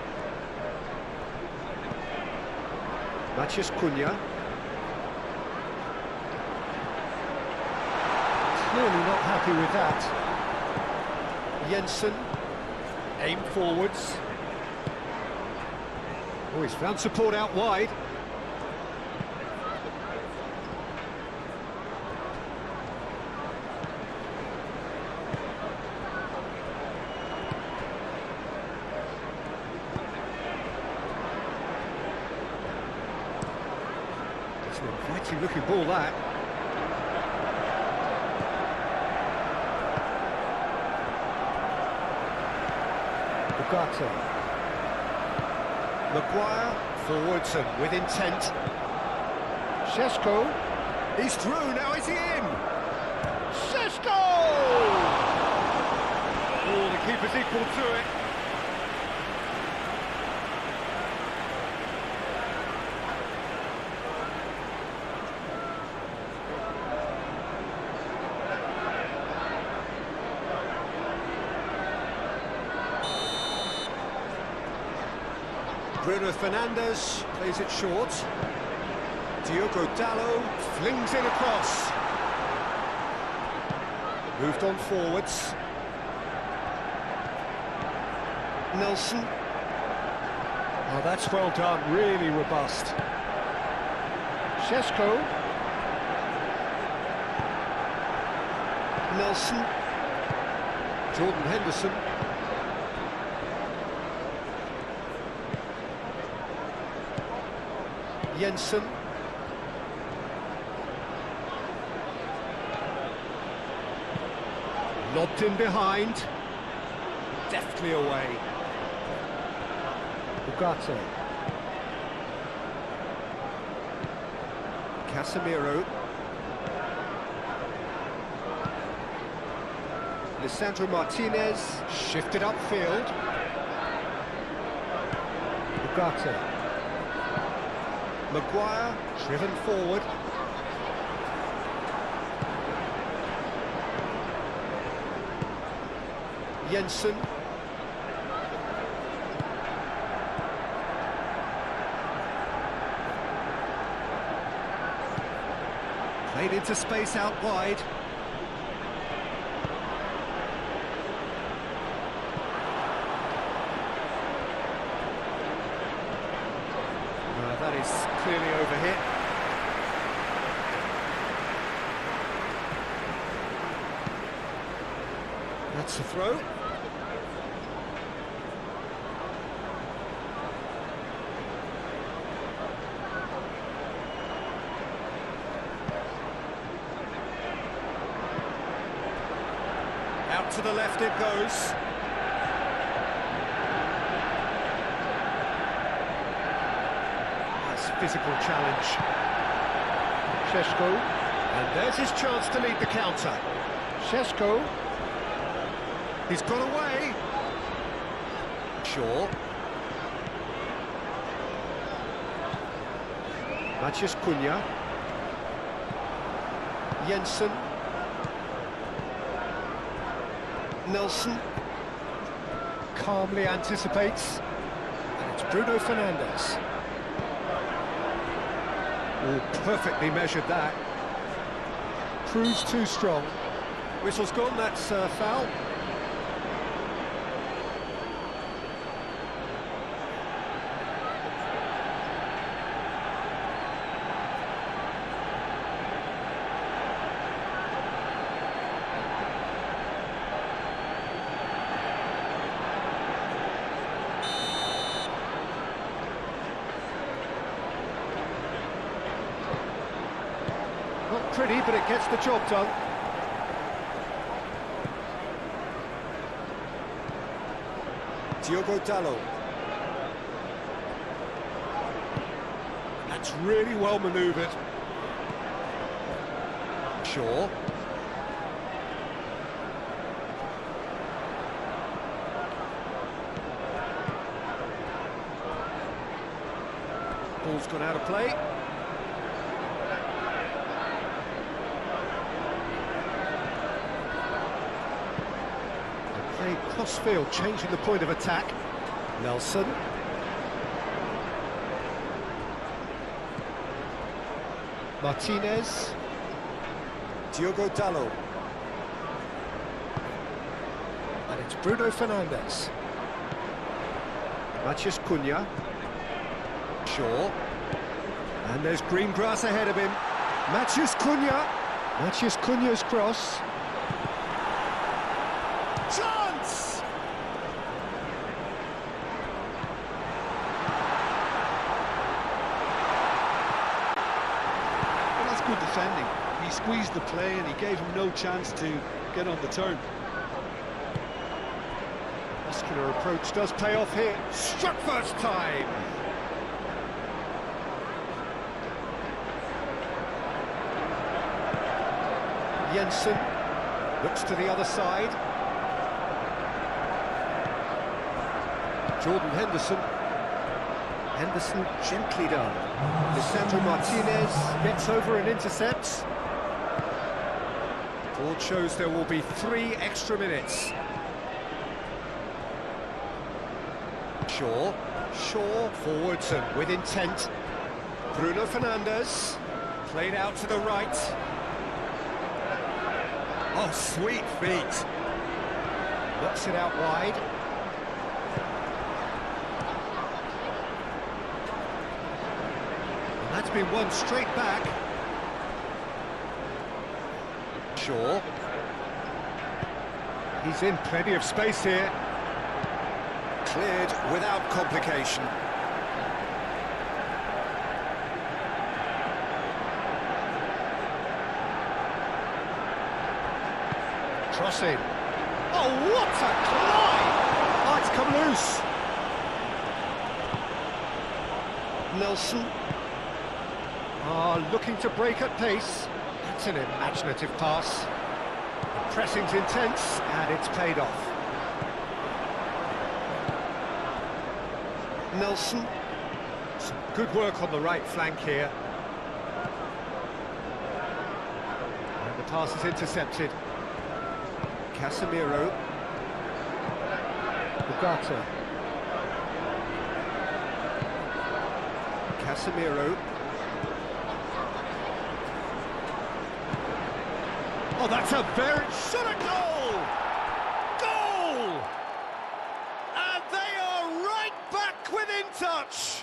Matheus Cunha. Clearly not happy with that. Jensen. Aim forwards. Oh, he's found support out wide. It's an inviting looking ball, that. Ugarte. Maguire, forwards and with intent. Šeško, he's through, now is he in? Šeško! Oh, the keeper's equal to it. Bruno Fernandes plays it short. Diogo Dalot flings it across. Moved on forwards. Nelson. Oh, that's well done, really robust. Šeško. Nelson. Jordan Henderson. Jensen. Lobbed in behind. Deftly away. Ugarte. Casemiro. Lisandro Martinez. Shifted upfield. Ugarte. Maguire, driven forward. Jensen. Played into space out wide. That is clearly overhit. That's a throw. Out to the left it goes. Physical challenge. Šeško, and there's his chance to lead the counter. Šeško, he's got away. Shaw. Maciej Cunha. Jensen. Nelson. Calmly anticipates. And it's Bruno Fernandes. Oh, perfectly measured that. Proves too strong. Whistle's gone, that's foul. Not pretty, but it gets the job done. Diogo Dalot. That's really well manoeuvred. Shaw. Ball's gone out of play. Crossfield changing the point of attack. Nelson. Martinez. Diogo Dalot. And it's Bruno Fernandes. Maciej Cunha. Shaw. And there's green grass ahead of him. Maciej Cunha. Maciej Cunha's cross. Chance! Well, that's good defending. He squeezed the play and he gave him no chance to get on the turn. Muscular approach does pay off here. Struck first time! Jensen looks to the other side. Jordan Henderson. Henderson gently done. Lisandro Martinez gets over and intercepts. Board shows there will be 3 extra minutes. Shaw forwards and with intent. Bruno Fernandes played out to the right. Oh, sweet feet. Knocks it out wide. And that's been won straight back. Shaw. He's in plenty of space here. Cleared without complication. Crossing. Oh, what a climb! Oh, it's come loose. Nelson. Looking to break at pace. That's an imaginative pass. The pressing's intense, and it's paid off. Nelson. Some good work on the right flank here. And the pass is intercepted. Casemiro. Bugata. Casemiro. Oh, that's a very... shot a goal! Goal! And they are right back within touch!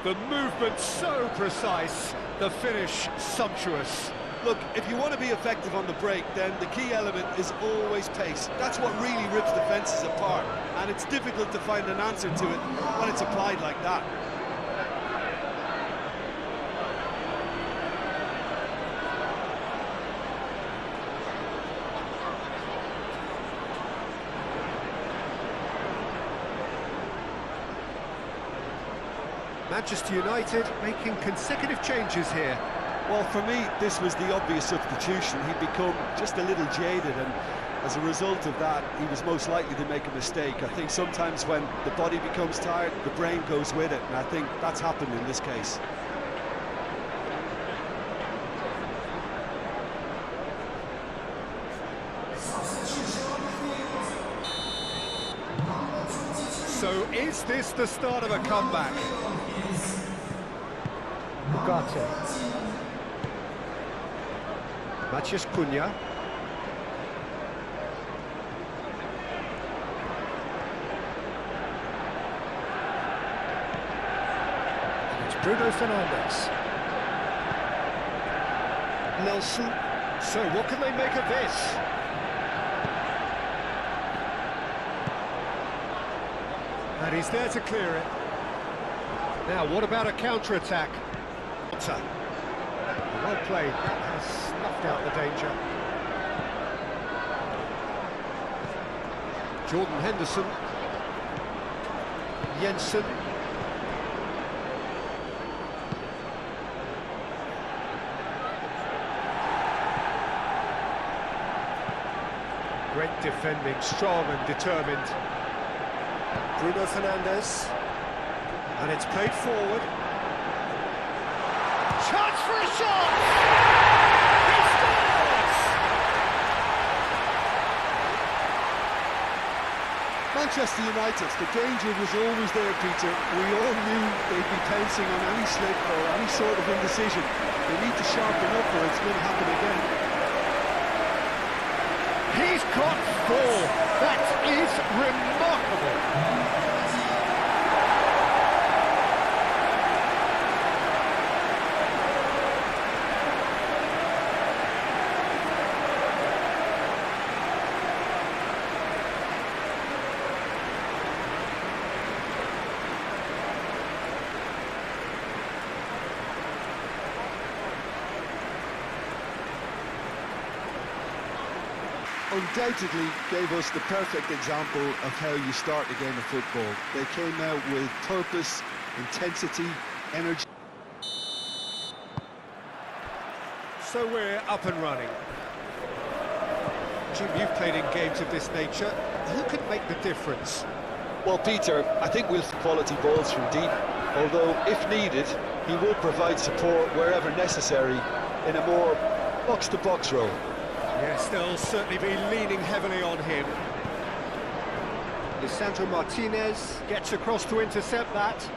The movement so precise, the finish sumptuous. Look, if you want to be effective on the break, then the key element is always pace. That's what really rips defences apart, and it's difficult to find an answer to it when it's applied like that. Manchester United making consecutive changes here. Well, for me, this was the obvious substitution. He'd become just a little jaded, and as a result of that, he was most likely to make a mistake. I think sometimes when the body becomes tired, the brain goes with it, and I think that's happened in this case. So is this the start of a comeback? Ugarte. Matheus Cunha. And it's Bruno Fernandes. Nelson. So what can they make of this? And he's there to clear it. Now, what about a counter-attack? Well played, has snuffed out the danger. Jordan Henderson. Jensen. Great defending, strong and determined. Bruno Fernandes, and it's played forward. Chance for a shot! He scores! Manchester United, the danger was always there, Peter. We all knew they'd be pouncing on any slip or any sort of indecision. They need to sharpen up or it's going to happen again. He's got 4. That is remarkable. Undoubtedly gave us the perfect example of how you start a game of football. They came out with purpose, intensity, energy. So we're up and running. Jim, you've played in games of this nature. Who can make the difference? Well, Peter, I think we'll have quality balls from deep, although if needed, he will provide support wherever necessary in a more box-to-box role. Yes, they'll certainly be leaning heavily on him. Lisandro Martinez gets across to intercept that.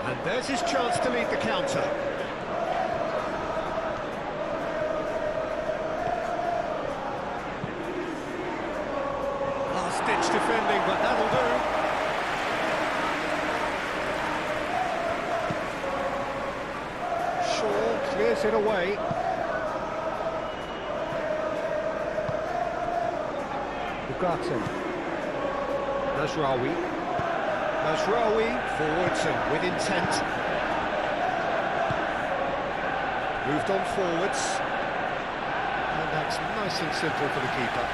And there's his chance to lead the counter. Ditch defending, but that'll do. Shaw clears it away. Ugarte. Mazraoui. Mazraoui forwards and with intent. Moved on forwards. And that's nice and simple for the keeper.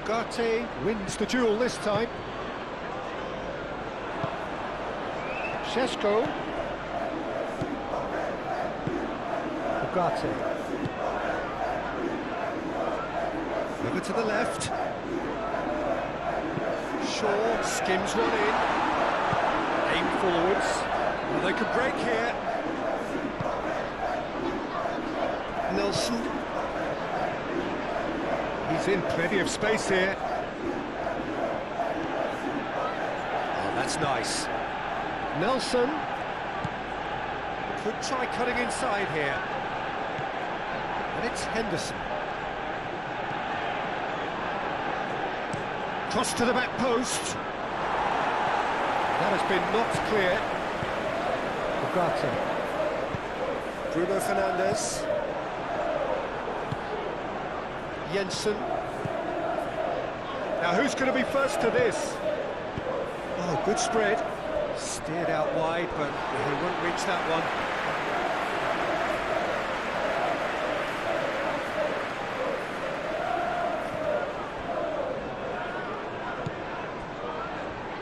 Ugarte wins the duel this time. Šeško. Ugarte. Over to the left. Shaw skims one in. Aim forwards. Well, they could break here. Nelson. He's in plenty of space here. Oh, that's nice. Nelson. Could try cutting inside here. And it's Henderson. Cross to the back post. That has been knocked clear. Ugarte. Bruno Fernandes. Jensen. Now who's going to be first to this? Oh, good spread. Steered out wide, but he won't reach that one.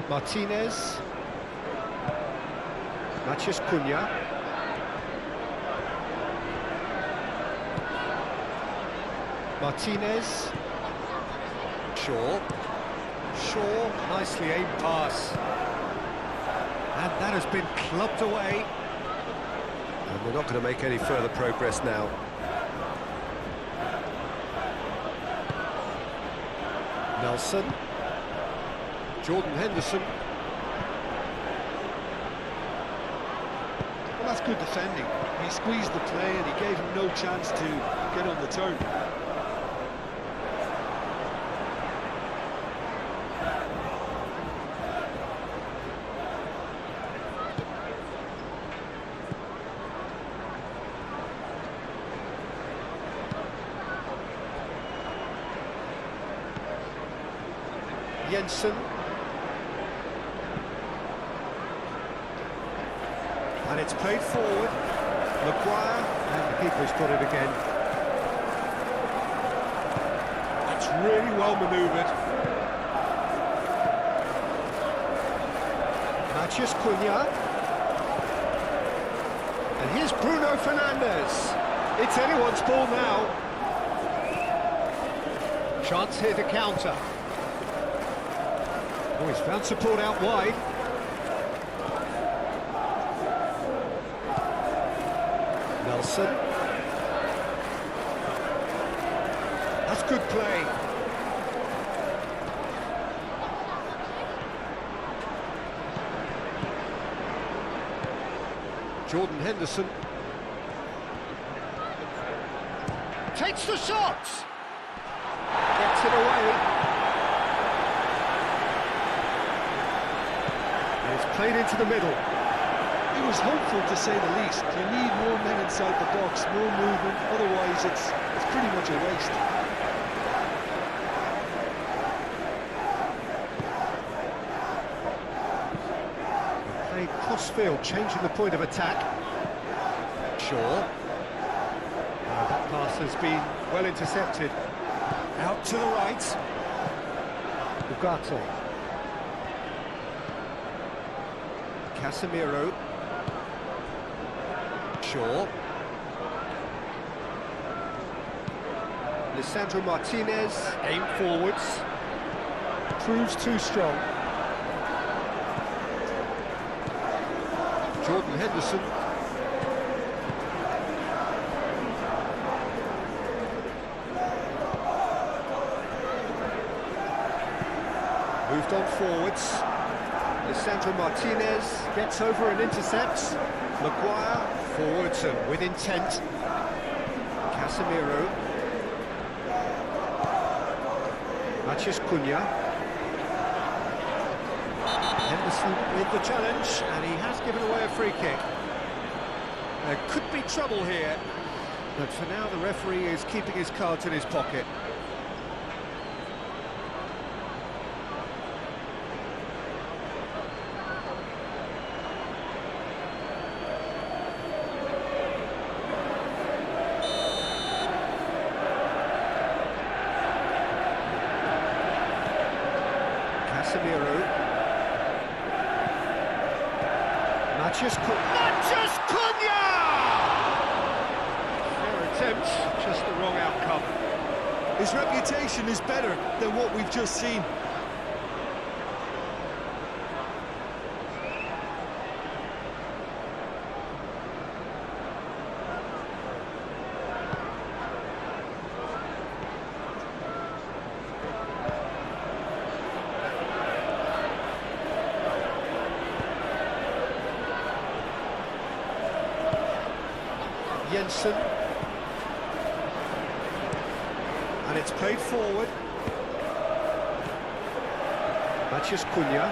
Martinez. Matheus Cunha. Martinez. Shaw. Nicely aimed pass. And that has been clubbed away. And we're not going to make any further progress now. Nelson. Jordan Henderson. Well, that's good defending. He squeezed the play and he gave him no chance to get on the turn. Jensen. And it's played forward. Maguire, and the keeper's got it again. That's really well manoeuvred. Matheus Cunha. And here's Bruno Fernandes. It's anyone's ball now. Chance here to counter. Oh, he's found support out wide. Nelson. That's good play. Jordan Henderson. Takes the shot! Gets it away. Played into the middle. It was hopeful, to say the least. You need more men inside the box, more movement, otherwise it's pretty much a waste. Played cross-field, changing the point of attack. Shaw. That pass has been well intercepted. Out to the right. Ugarte. Casemiro. Shaw. Lisandro Martinez, aim forwards. Proves too strong. Jordan Henderson. Moved on forwards. Lisandro Martinez gets over and intercepts. Maguire forwards and with intent. Casemiro. Matheus Cunha. Henderson with the challenge, and he has given away a free kick. There could be trouble here, but for now the referee is keeping his cards in his pocket. Matheus Cunha! Fair attempt, just the wrong outcome. His reputation is better than what we've just seen. Jensen. And it's played forward. Matheus Cunha.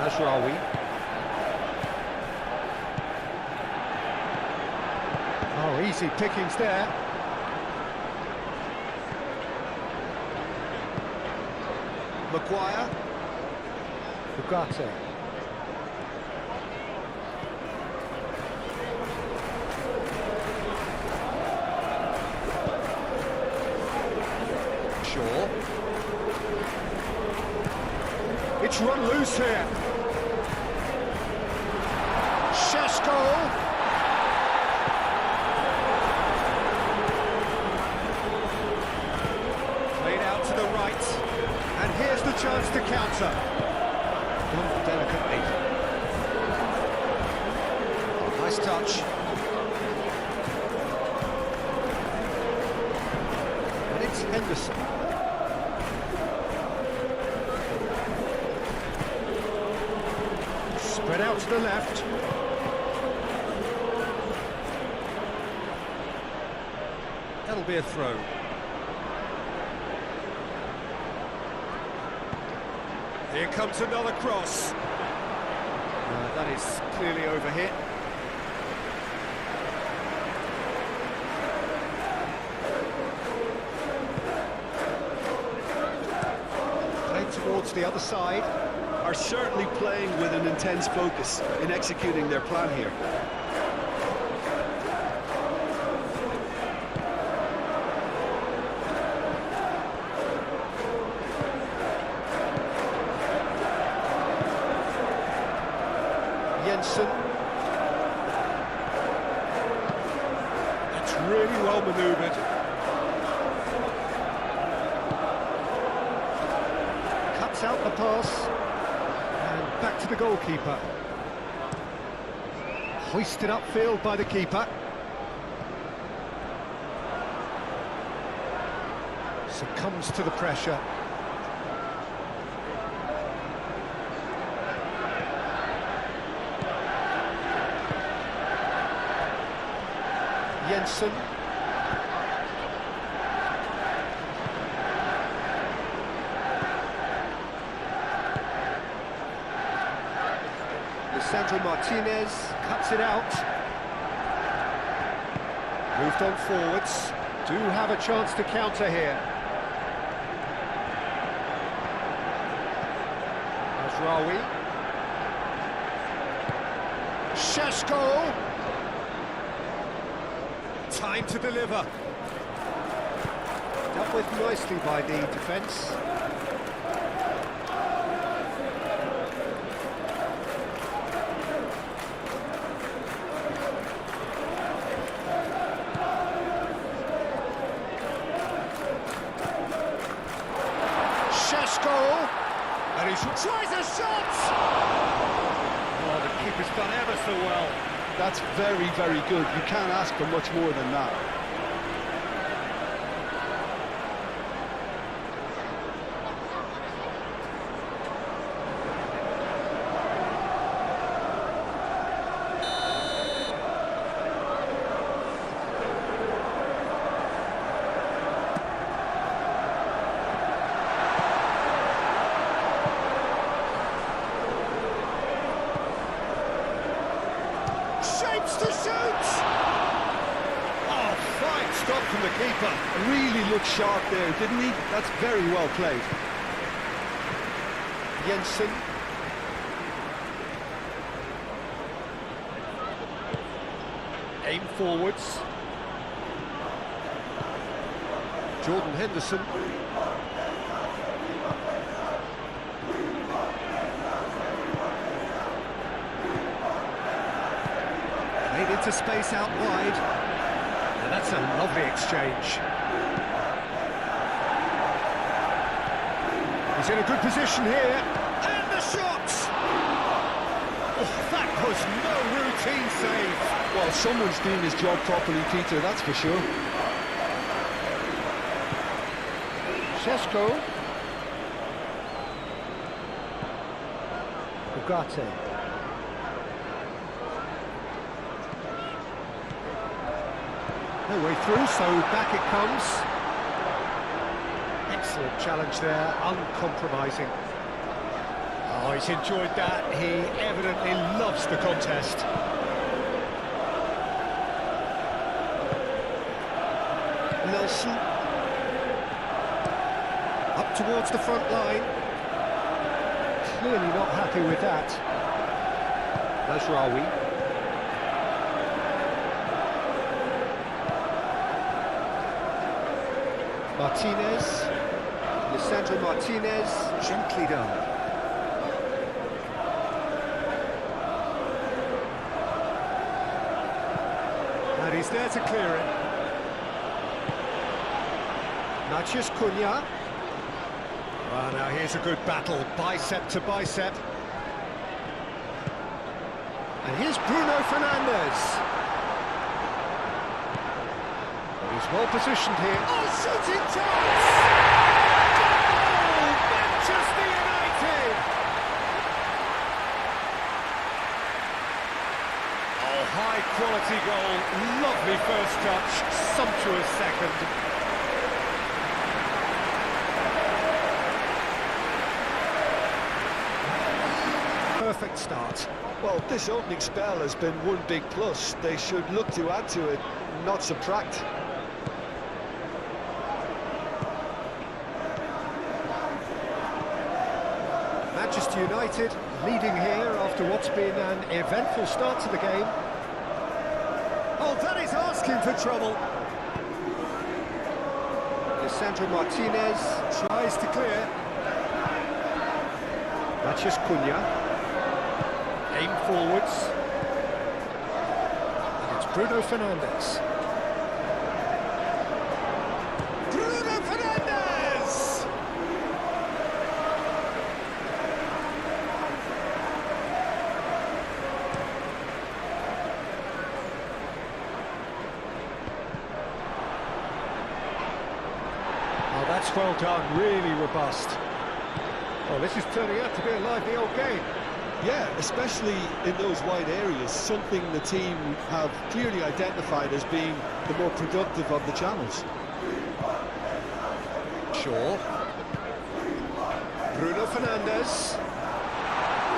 Nasraoui. Oh, easy pickings there. Maguire. Ugarte. Shaw. It's run loose here. Šeško. Played out to the right. And here's the chance to counter. Done delicately. Nice touch. And it's Henderson. Spread out to the left. That'll be a throw. Here comes another cross. That is clearly overhit. Played towards the other side. Are certainly playing with an intense focus in executing their plan here. Jensen. That's really well manoeuvred. Cuts out the pass. And back to the goalkeeper. Hoisted upfield by the keeper. Succumbs to the pressure. Jensen. Sandro Martinez cuts it out. Moved on forwards. Do have a chance to counter here. Nasraoui. Šeško. Time to deliver. Dealt with nicely by the defence. And he tries a shot! Oh, the keeper's done ever so well. That's very, very good. You can't ask for much more than that. To shoot! Oh, fine stop from the keeper. Really looked sharp there, didn't he? That's very well played. Jensen. Aim forwards. Jordan Henderson. Into space out wide, and that's a lovely exchange. He's in a good position here, and the shot! Oh, that was no routine save. Well, someone's doing his job properly, Peter, that's for sure. Šeško. Ugarte. No way through, so back it comes. Excellent challenge there, uncompromising. Oh, he's enjoyed that. He evidently loves the contest. Nelson. Up towards the front line. Clearly not happy with that. Mazraoui. Martinez. Lisandro Martinez, gently done. And he's there to clear it. Matheus Cunha. Well, now here's a good battle, bicep to bicep. And here's Bruno Fernandes. He's well positioned here. Oh, shooting chance! Goal! Manchester United! Oh, high quality goal, lovely first touch, sumptuous second. Perfect start. Well, this opening spell has been one big plus. They should look to add to it, not subtract. Manchester United leading here after what's been an eventful start to the game. Oh, that is asking for trouble. Lisandro Martinez tries to clear. Matheus Cunha. Aim forwards. And it's Bruno Fernandes. Bruno Fernandes! Oh, that's well done, really robust. Oh, this is turning out to be a lively old game. Yeah, especially in those wide areas, something the team have clearly identified as being the more productive of the channels. Shaw. Bruno Fernandes.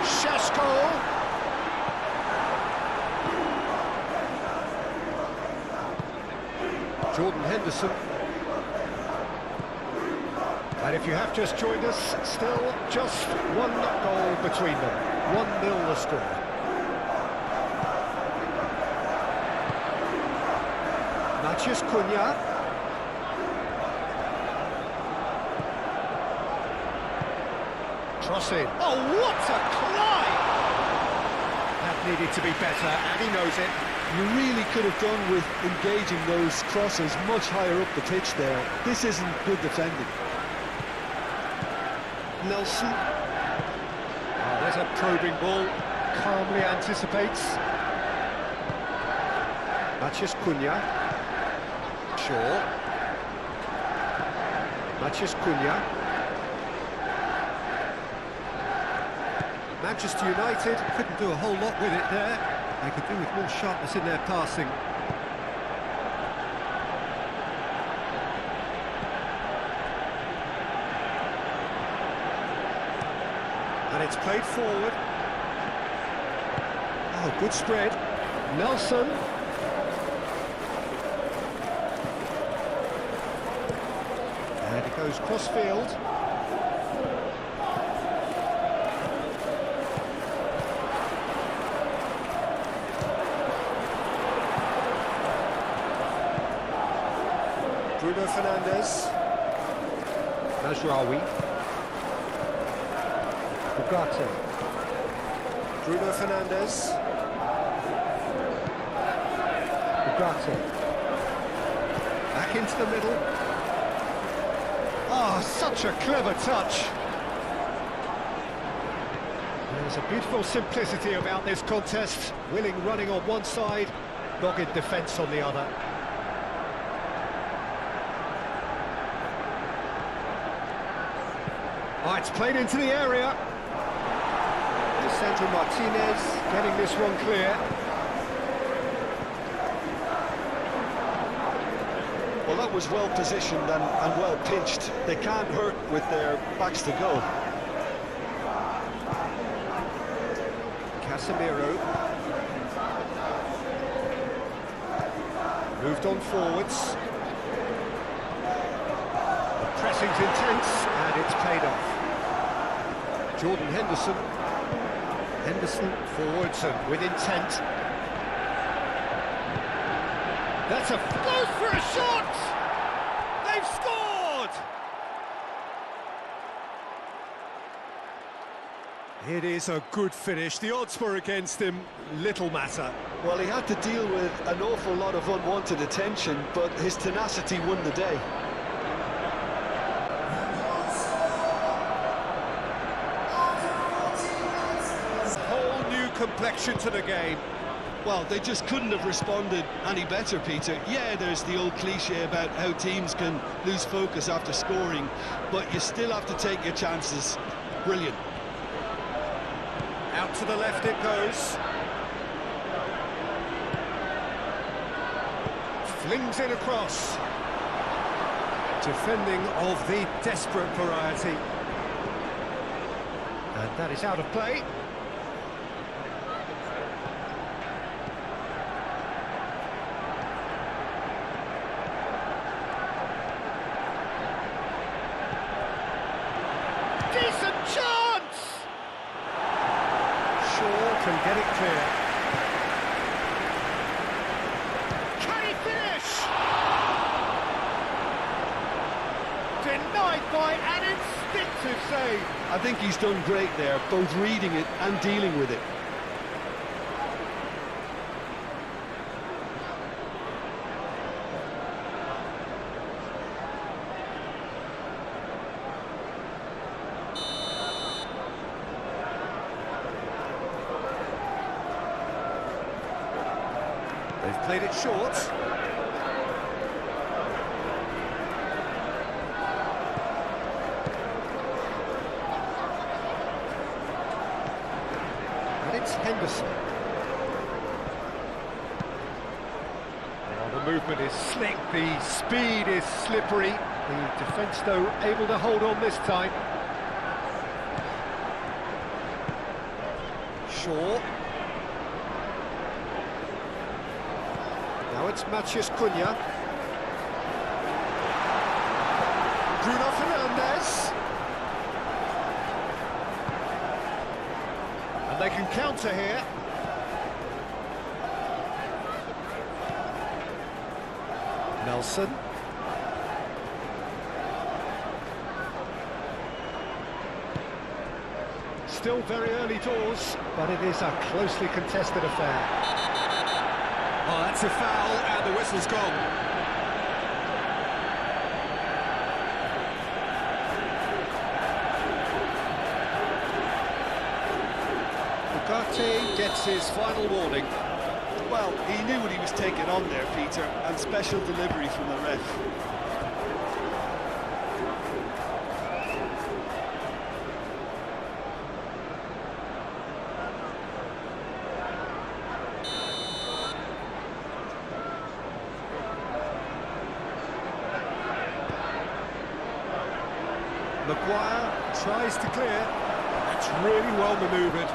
Šeško. Jordan Henderson. And if you have just joined us, still just one goal between them. 1-0 the score. Matheus Cunha. Crossing. Oh, what a climb! That needed to be better, and he knows it. You really could have done with engaging those crosses much higher up the pitch there. This isn't good defending. Nelson. Oh, there's a probing ball, calmly anticipates. Matheus Cunha. Shaw. Matheus Cunha. Manchester United couldn't do a whole lot with it there. They could do with more sharpness in their passing. And it's played forward. Oh, good spread. Nelson. And it goes cross-field. Bruno Fernandes. Mazraoui. Ugarte. Bruno Fernandes. Ugarte. Back into the middle. Oh, such a clever touch. There's a beautiful simplicity about this contest. Willing running on one side, dogged defence on the other. Oh, it's played into the area. Sandro Martinez getting this one clear. Well, that was well positioned and well pinched. They can't hurt with their backs to goal. Casemiro. Moved on forwards. The pressing's intense and it's paid off. Jordan Henderson. Henderson forwards and with intent. That's goes for a shot! They've scored! It is a good finish. The odds were against him, little matter. Well, he had to deal with an awful lot of unwanted attention, but his tenacity won the day. Whole new complexion to the game. Well, they just couldn't have responded any better, Peter. Yeah, there's the old cliche about how teams can lose focus after scoring, but you still have to take your chances. Brilliant. Out to the left it goes. Flings it across. Defending of the desperate variety. And that is out of play. Decent chance! Shaw can get it clear. Can he finish? Denied by an instinctive save. I think he's done great there, both reading it and dealing with it. They've played it short. And it's Henderson. Well, the movement is slick, the speed is slippery. The defence, though, able to hold on this time. Shaw. Now it's Matheus Cunha. Bruno Fernandes. And they can counter here. Nelson. Still very early doors, but it is a closely contested affair. Oh, that's a foul, and the whistle's gone. Ugarte gets his final warning. Well, he knew what he was taking on there, Peter, and special delivery from the ref. Maguire tries to clear. That's really well manoeuvred.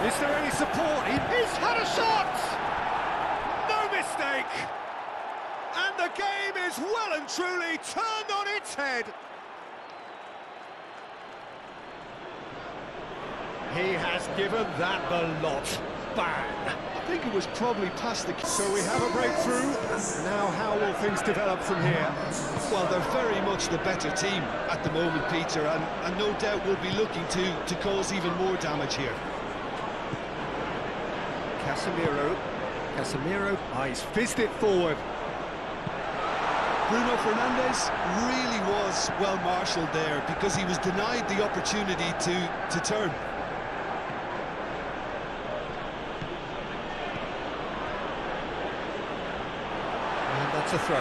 Is there any support? He's had a shot! No mistake! And the game is well and truly turned on its head. He has given that the lot. Bang! I think it was probably past the... So we have a breakthrough. Now how will things develop from here? Well, they're very much the better team at the moment, Peter, and no doubt will be looking to cause even more damage here. Casemiro, he's fizzed it forward. Bruno Fernandes really was well marshalled there because he was denied the opportunity to turn. And that's a throw.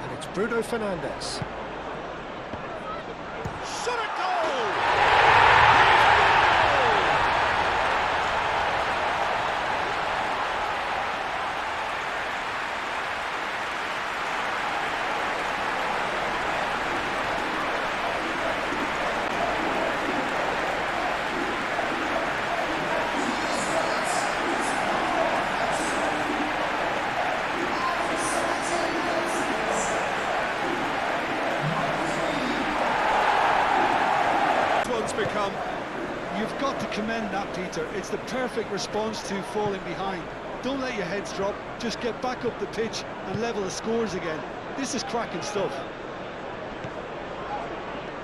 And it's Bruno Fernandes. Shot at goal! Become. You've got to commend that, Peter. It's the perfect response to falling behind. Don't let your heads drop, just get back up the pitch and level the scores again. This is cracking stuff.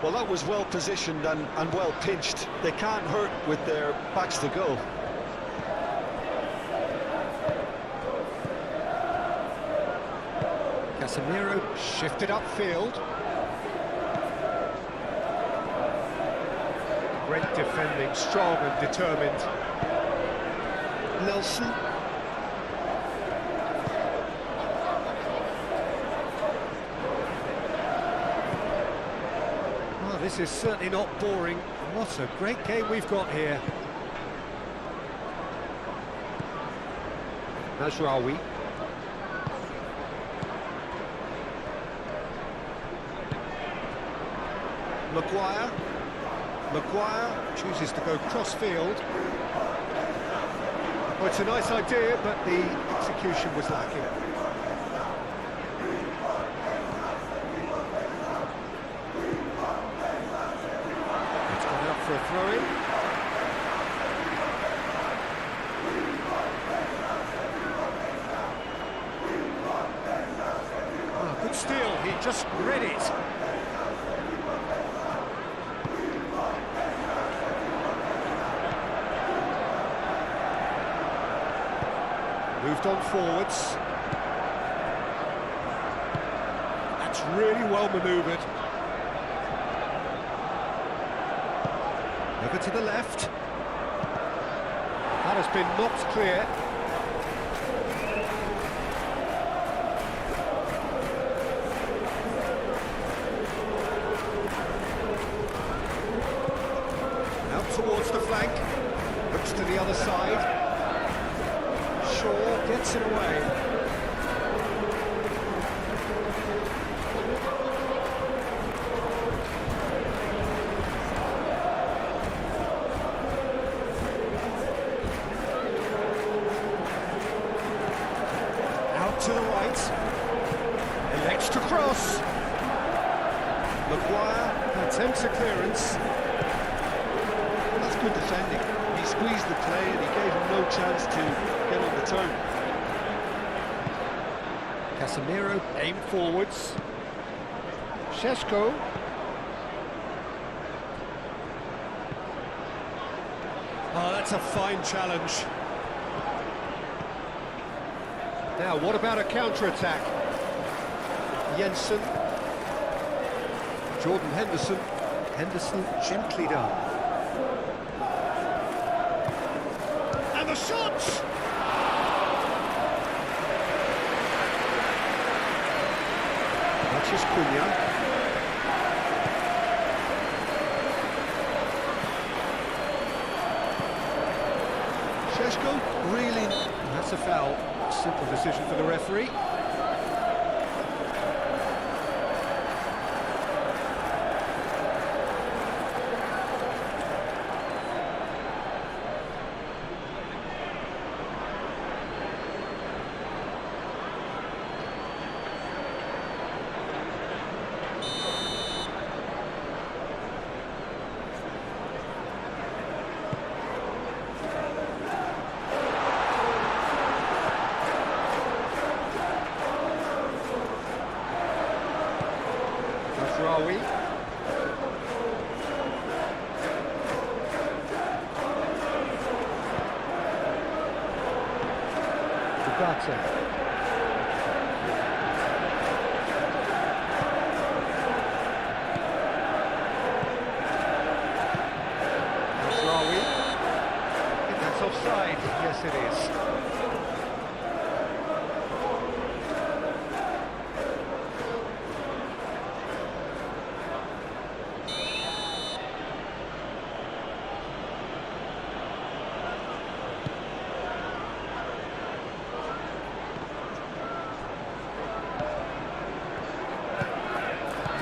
Well, that was well positioned and well pinched. They can't hurt with their backs to goal. Casemiro shifted upfield. Great defending, strong and determined. Nelson. Well, this is certainly not boring. What a great game we've got here. Mazraoui. Maguire. Maguire chooses to go cross-field. Well, it's a nice idea, but the execution was lacking. It's gone out for a throw-in. Oh, good steal, he just read it. Moved on forwards. That's really well manoeuvred. Over to the left. That has been knocked clear. Out towards the flank. Looks to the other side. Gets it away. Out to the right. Elects to cross. Maguire attempts a clearance. Well, that's good defending. He squeezed the play and he gave him no chance to get on the turn. Casemiro aimed forwards. Šeško. Oh, that's a fine challenge. Now, what about a counter-attack? Jensen. Jordan Henderson. Henderson gently done. And the shot! Cunha. Šeško, really... That's a foul. Simple decision for the referee. Mazraoui. Ugarte.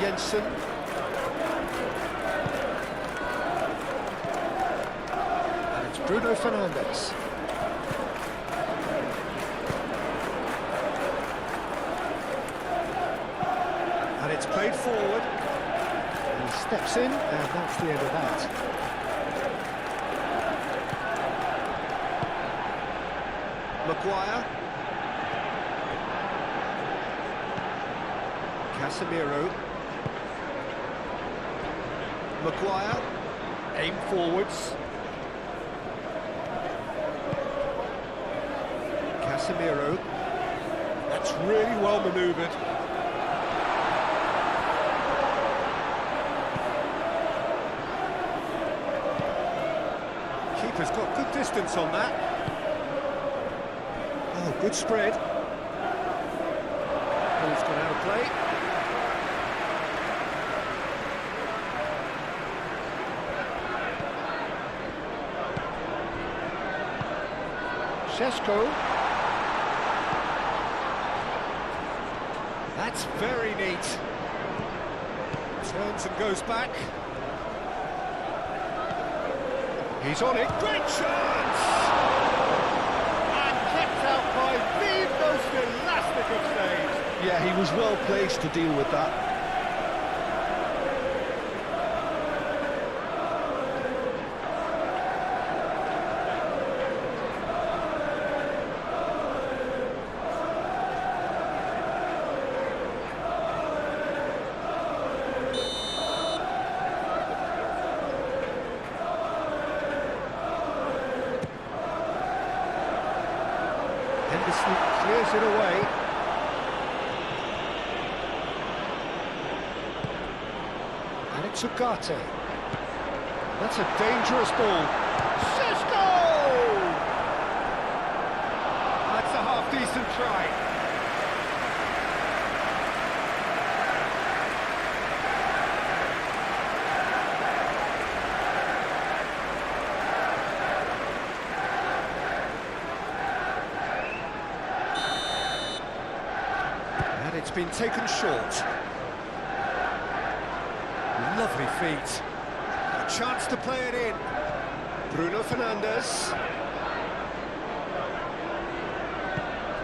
Jensen. And it's Bruno Fernandes. And it's played forward. He steps in, and that's the end of that. Maguire. Casemiro. Maguire. Aim forwards. Casemiro. That's really well manoeuvred. Keeper's got good distance on that. Oh, good spread. Ball's gone out of play. Šeško. That's very neat. Turns and goes back. He's on it. Great chance! And kept out by the most elastic of saves. Yeah, he was well placed to deal with that. Henderson clears it away. And it's Ugarte. That's a dangerous ball. Šeško! That's a half-decent try. And it's been taken short. Lovely feet. A chance to play it in. Bruno Fernandes.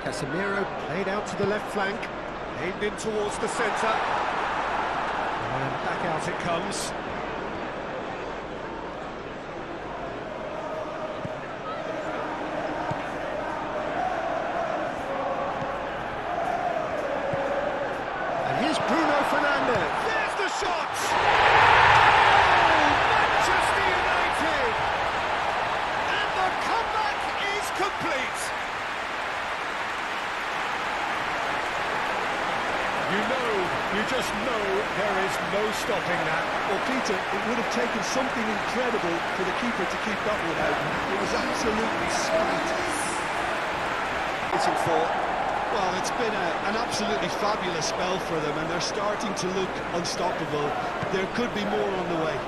Casemiro played out to the left flank. Aimed in towards the centre. And back out it comes. And here's Bruno Fernandes. There's the shot! Manchester United! And the comeback is complete! You just know there is no stopping that. Well, Peter, it would have taken something incredible for the keeper to keep that one out. It was absolutely spite. Waiting for. Well, it's been an absolutely fabulous spell for them, and they're starting to look unstoppable. There could be more on the way.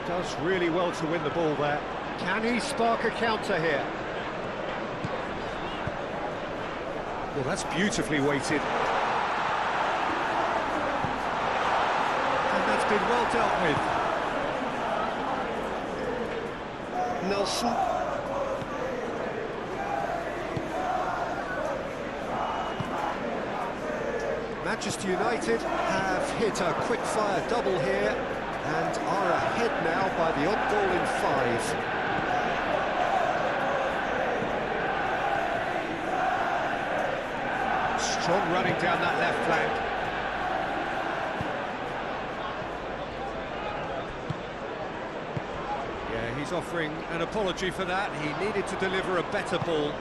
Does really well to win the ball there. Can he spark a counter here? Well, that's beautifully weighted. And that's been well dealt with. Nelson. Manchester United have hit a quick-fire double here and are ahead now by the odd goal in 5. Strong running down that left flank. Yeah, he's offering an apology for that. He needed to deliver a better ball.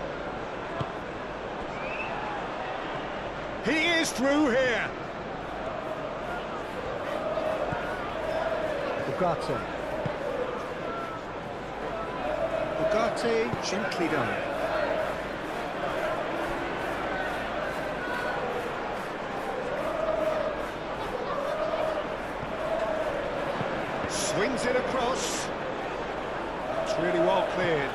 He is through here. Ugarte. Ugarte gently done. Swings it across. It's really well cleared.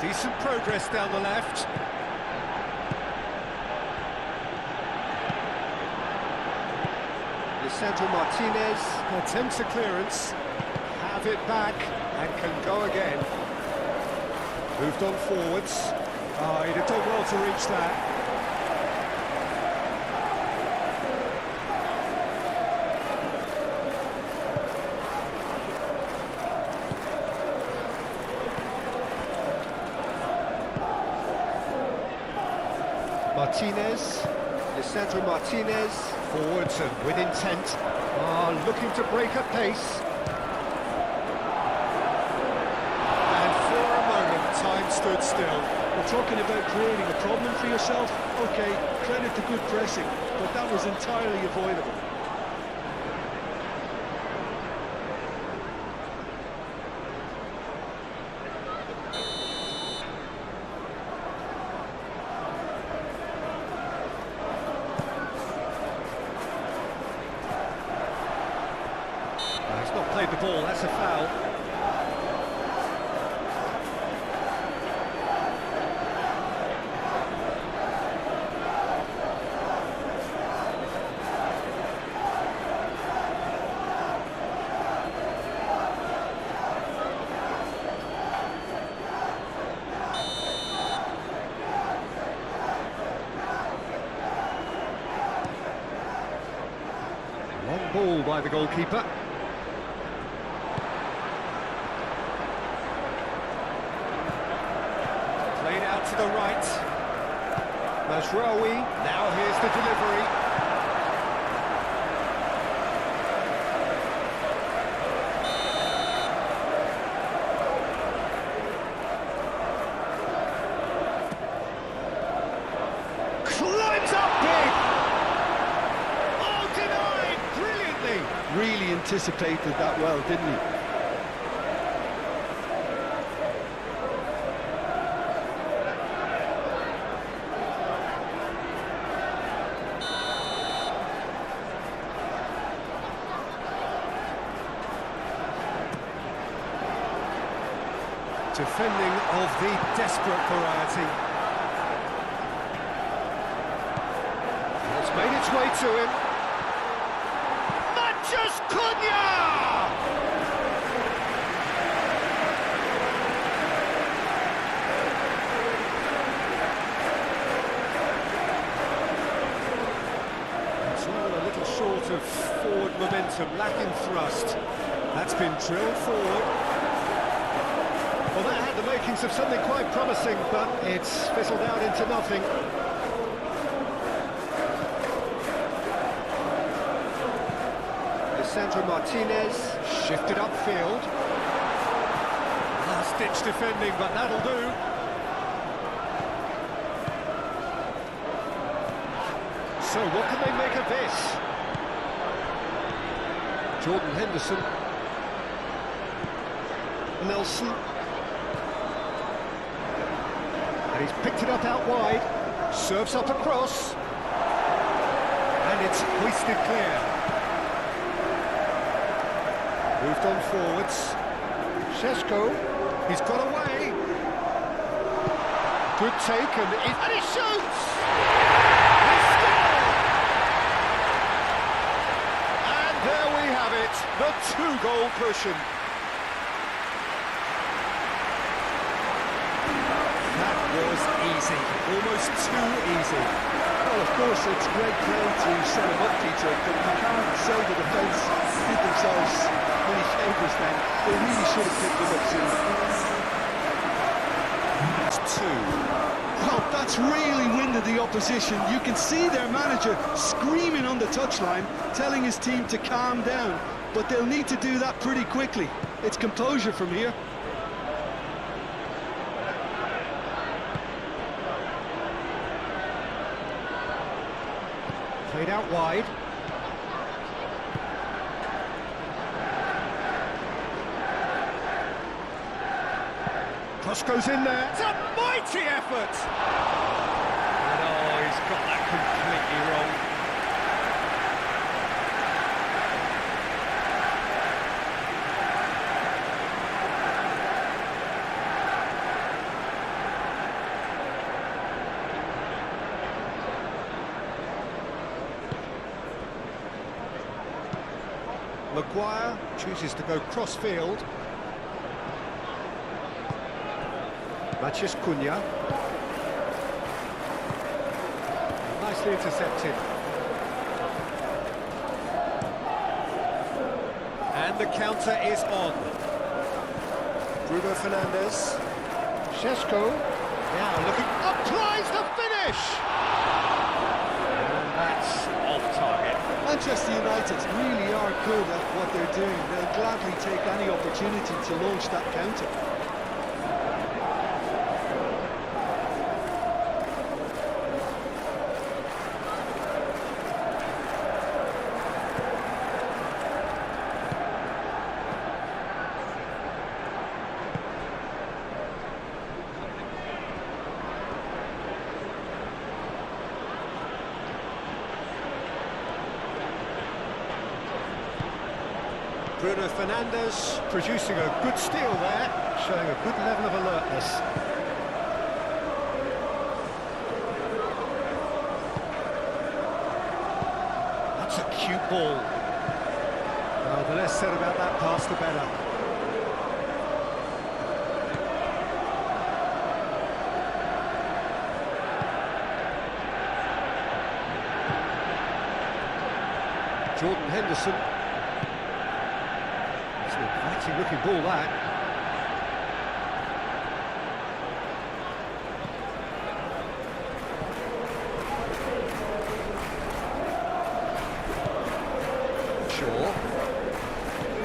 Decent progress down the left. Lisandro Martinez attempts a clearance, have it back and can go again. Moved on forwards. Oh, he'd have done well to reach that. Martinez, Lisandro Martinez, forwards and with intent, looking to break at pace. And for a moment, time stood still. We're talking about creating a problem for yourself. Okay, credit to good pressing, but that was entirely avoidable. He's not played the ball, that's a foul. Long ball by the goalkeeper. Played out to the right. Mazraoui, now here's the delivery. Climbs up big! Oh, denied! Brilliantly! Really anticipated that well, didn't he? Defending of the desperate variety. It's made its way to him. Matches Cunha! It's all a little short of forward momentum, lacking thrust. That's been drilled forward. Well, that had the makings of something quite promising, but it's fizzled out into nothing. Lisandro Martinez shifted upfield. Last-ditch defending, but that'll do. So, what can they make of this? Jordan Henderson. Nelson. And he's picked it up out wide, serves up across, and it's hoisted clear. Moved on forwards. Šeško, he's got away. Good take, and he shoots! He scored! And there we have it, the two-goal cushion. Was easy, almost too easy. Well, of course, it's great play to set them up, Peter, but you can't sell the defence, did themselves many favours then. They really should have picked them up soon. It's two. Well, that's really winded the opposition. You can see their manager screaming on the touchline, telling his team to calm down, but they'll need to do that pretty quickly. It's composure from here. Played out wide. Cross goes in there. It's a mighty effort! And oh, he's got that completely wrong. Maguire chooses to go cross-field. Matheus Cunha. Nicely intercepted. And the counter is on. Bruno Fernandes. Šeško. Now looking, applies the finish! And that's off target. Manchester United really are good at what they're doing. They'll gladly take any opportunity to launch that counter. Bruno Fernandes producing a good steal there, showing a good level of alertness. That's a cute ball. Oh, the less said about that pass, the better. Jordan Henderson. Exciting looking ball, that. Shaw.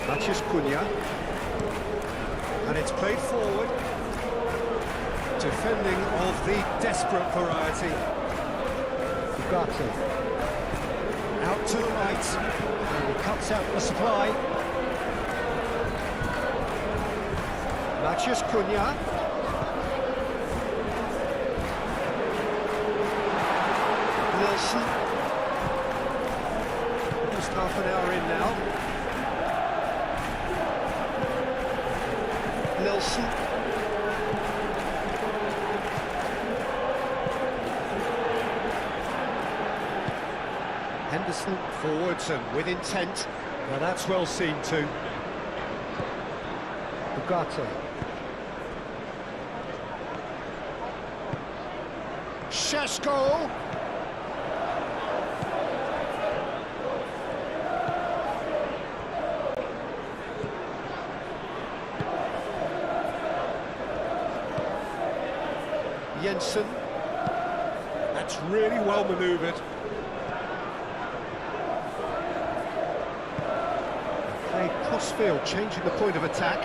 Matheus Cunha. And it's played forward. Defending of the desperate variety. Ugarte. Out to the right. And he cuts out the supply. Matheus Cunha. Nelson. Almost half an hour in now. Nelson. Henderson forwards and with intent. Now that's well seen too. Ugarte. Šeško. Jensen. That's really well manoeuvred. Played cross-field, changing the point of attack.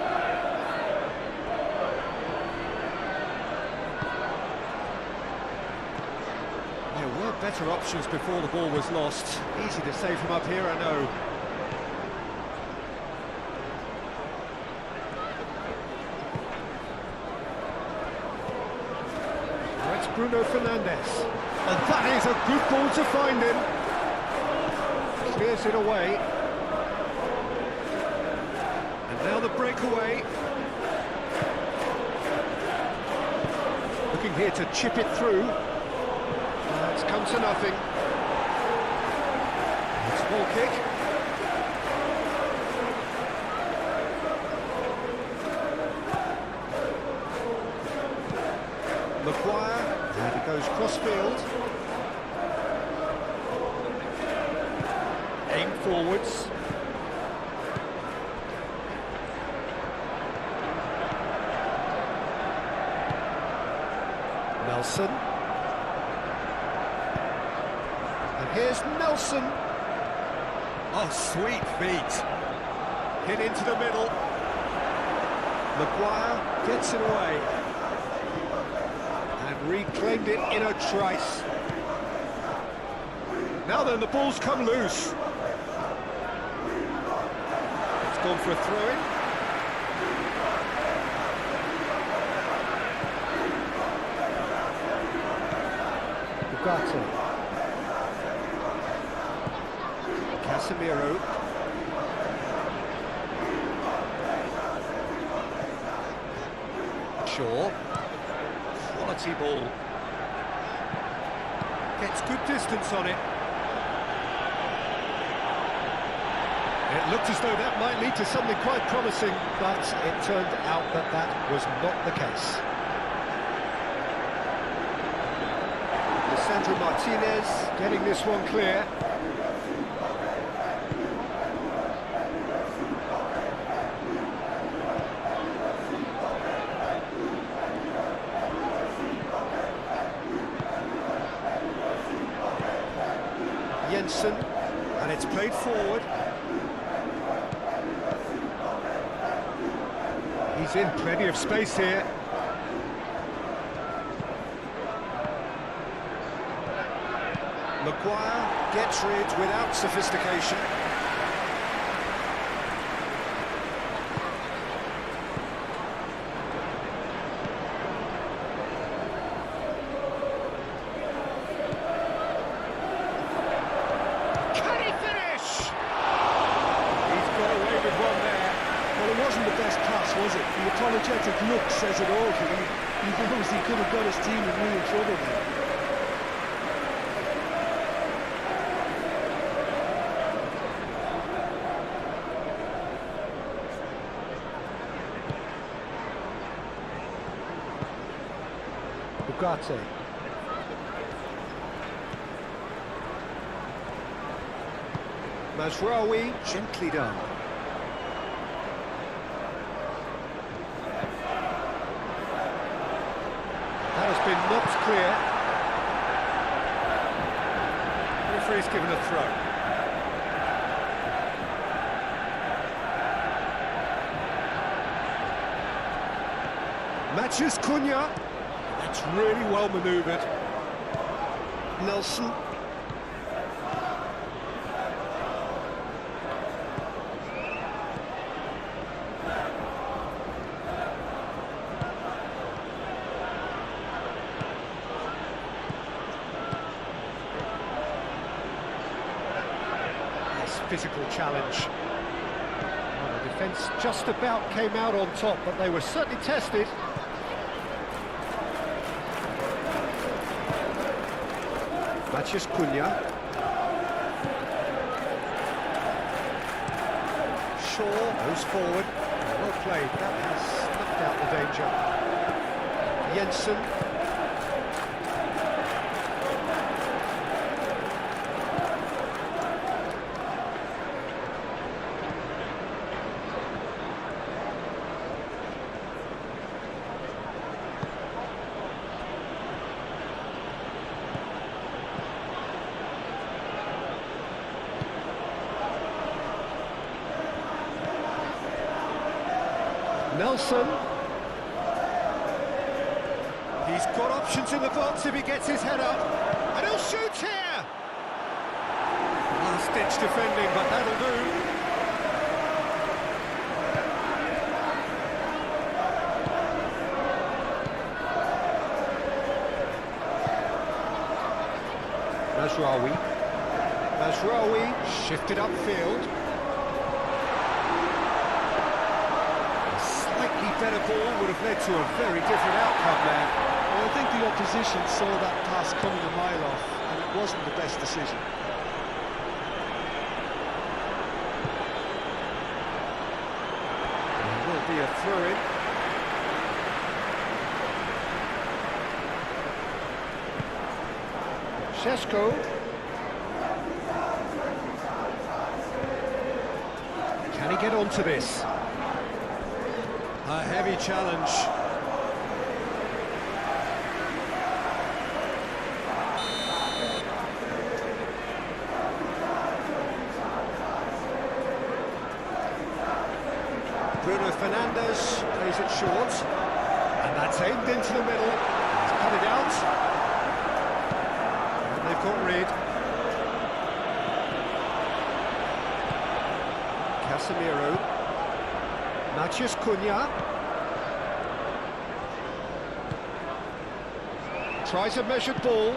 There were better options before the ball was lost. Easy to say from up here, I know. Now it's Bruno Fernandes. And that is a good ball to find him. Clears it away. And now the breakaway. Looking here to chip it through. It's come to nothing. It's a ball kick. Maguire, and it goes cross-field. Aim forwards. Nelson. And here's Nelson. Oh, sweet feet. Hit into the middle. Maguire gets it away. And reclaimed it in a trice. Now then, the ball's come loose. It's gone for a throw-in. Ugarte. Casemiro. Shaw. Quality ball. Gets good distance on it. It looked as though that might lead to something quite promising, but it turned out that that was not the case. Lisandro Martinez getting this one clear. Jensen, and it's played forward. He's in plenty of space here. Maguire gets rid without sophistication. Can he finish? He's got away with one there. Well, it wasn't the best pass, was it? The apologetic look says it all. He knows he could have got his team in real trouble there. Ugarte. Mazraoui, gently done. That has been knocked clear. Referee's given a throw. Matches Cunha. That's really well manoeuvred. Nelson. Nice physical challenge. Well, the defence just about came out on top, but they were certainly tested. Matches Cunha. Shaw goes forward. Well played. That has snuffed out the danger. Jensen. Nelson. He's got options in the box if he gets his head up. And he'll shoot here! Last-ditch defending, but that'll do. Mazraoui shifted upfield. Better ball would have led to a very different outcome there. Well, I think the opposition saw that pass coming a mile off, and it wasn't the best decision. There will be a throw-in. Šeško. Can he get onto this? A heavy challenge. Bruno Fernandes plays it short. And that's aimed into the middle. He's cut it out. And they've got rid. Casemiro. Matches Cunha. Tries a measured ball.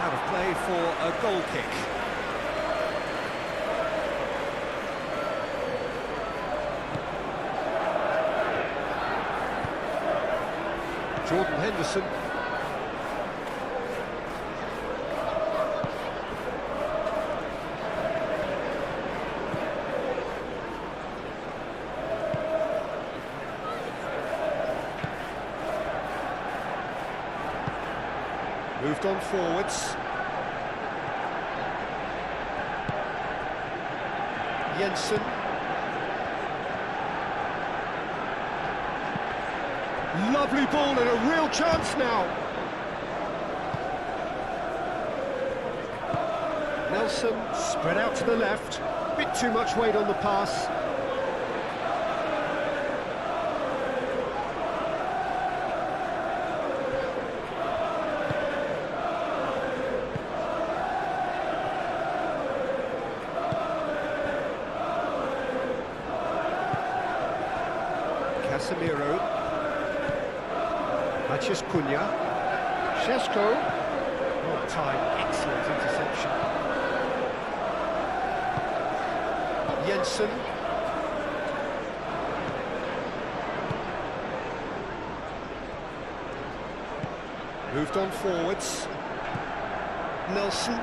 Out of play for a goal kick. Jordan Henderson. Moved on forwards. Jensen. Lovely ball and a real chance now. Nelson spread out to the left. Bit too much weight on the pass. Casemiro. Mathias Cunha. Šeško. Well timed, excellent interception. Jensen. Moved on forwards. Nelson.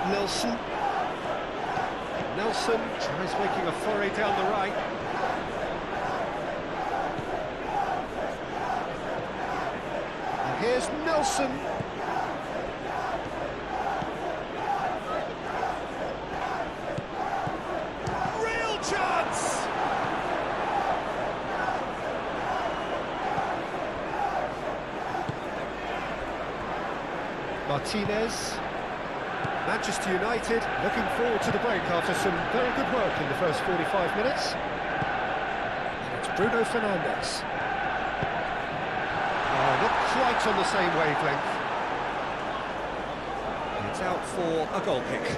Nelson. Nelson tries making a foray down the right. And here's Nelson. Real chance! Martinez. Manchester United looking forward to the break after some very good work in the first 45 minutes. And it's Bruno Fernandes. Oh, not quite on the same wavelength. It's out for a goal kick.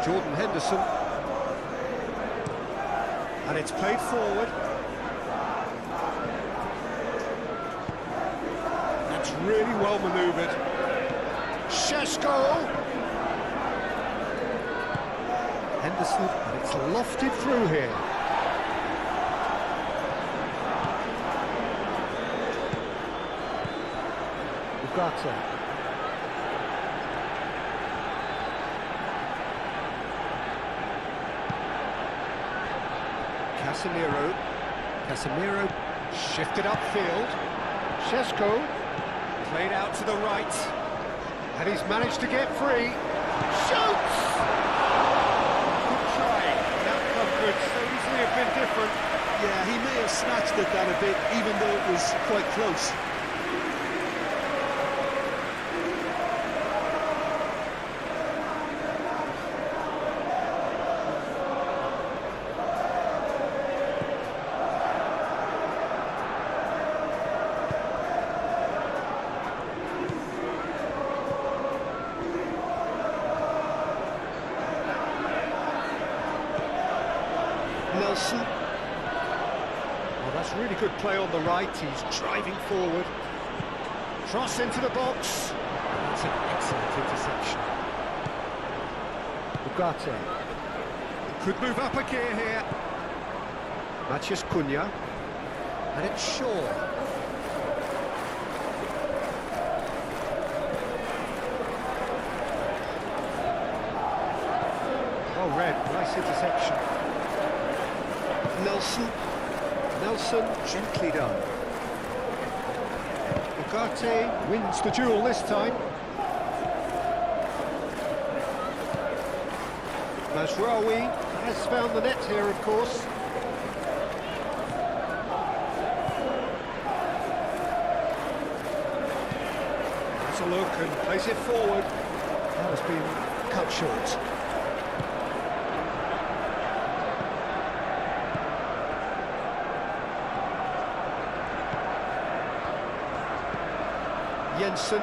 Jordan Henderson. And it's played forward. Really well manoeuvred. Šeško. Henderson, and it's lofted through here. Ugarte. Casemiro. Casemiro shifted upfield. Šeško. Played out to the right, and he's managed to get free. Shoots! Good try. The outcome could so easily have been different. Yeah, he may have snatched at that a bit, even though it was quite close. Nelson. Well, that's really good play on the right. He's driving forward. Cross into the box. That's an excellent interception. Ugarte. Could move up a gear here. Mathias Cunha. And it's Shaw. Oh, red. Nice interception. Nelson. Nelson, gently done. Ugarte wins the duel this time. Mazraoui has found the net here, of course. Has a look and plays it forward. That has been cut short. Jensen.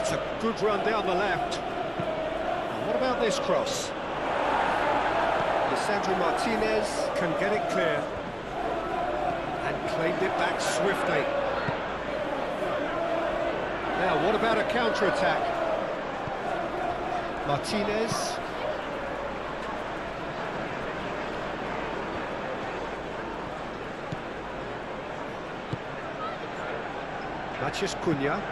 That's a good run down the left. And what about this cross? Lisandro Martinez can get it clear. And claimed it back swiftly. Now, what about a counter-attack? Martinez. Matheus Cunha.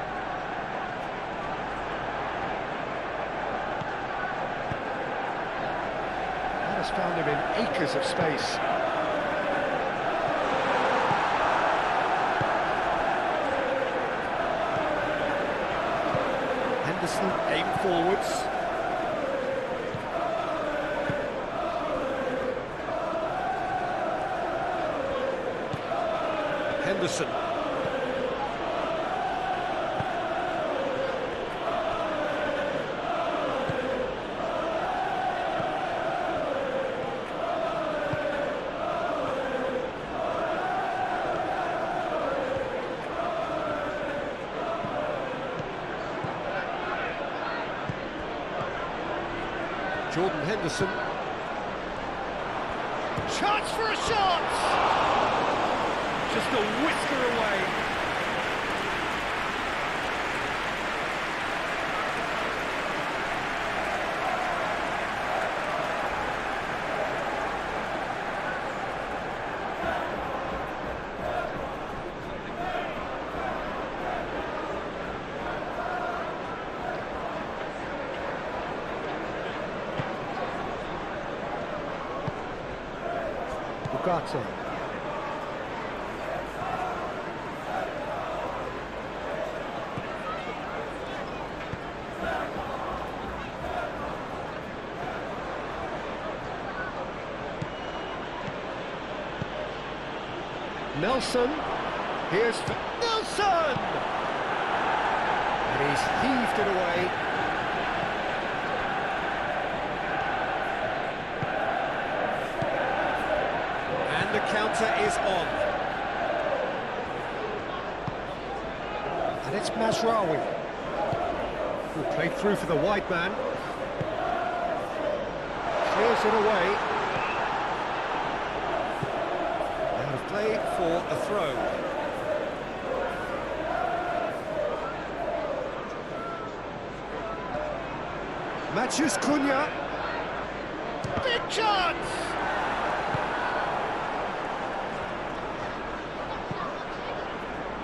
That has found him in acres of space. Henderson aimed forwards. Henderson. Jordan Henderson. Chance for a shot! Just a whisker away. Ugarte. Nelson. Here's Nelson! And he's heaved it away. The counter is on. And it's Mazraoui, who played through for the wide man. Clears it away. Out of play for a throw. Matheus Cunha. Big chance!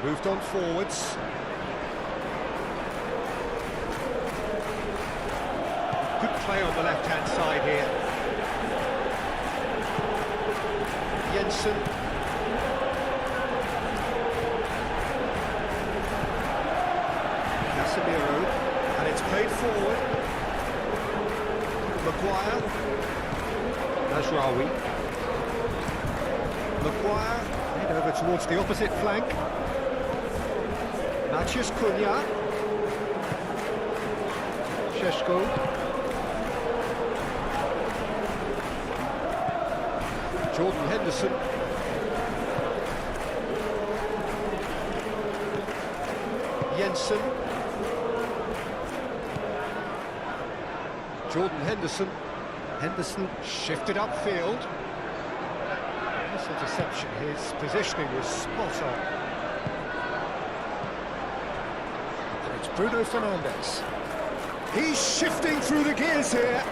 Moved on forwards. Good play on the left-hand side here. Jensen. Casemiro. And it's played forward. Maguire. Mazraoui. Maguire. Head over towards the opposite flank. Matheus Cunha. Šeško. Jordan Henderson. Jensen. Jordan Henderson. Henderson shifted upfield. Nice interception. His positioning was spot on. Bruno Fernandes. He's shifting through the gears here.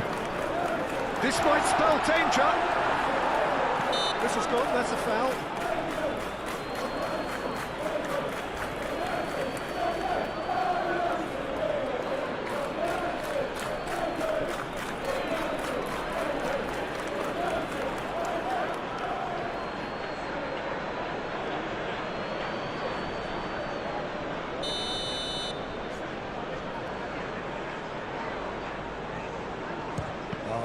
This might spell danger. This has gone, that's a foul.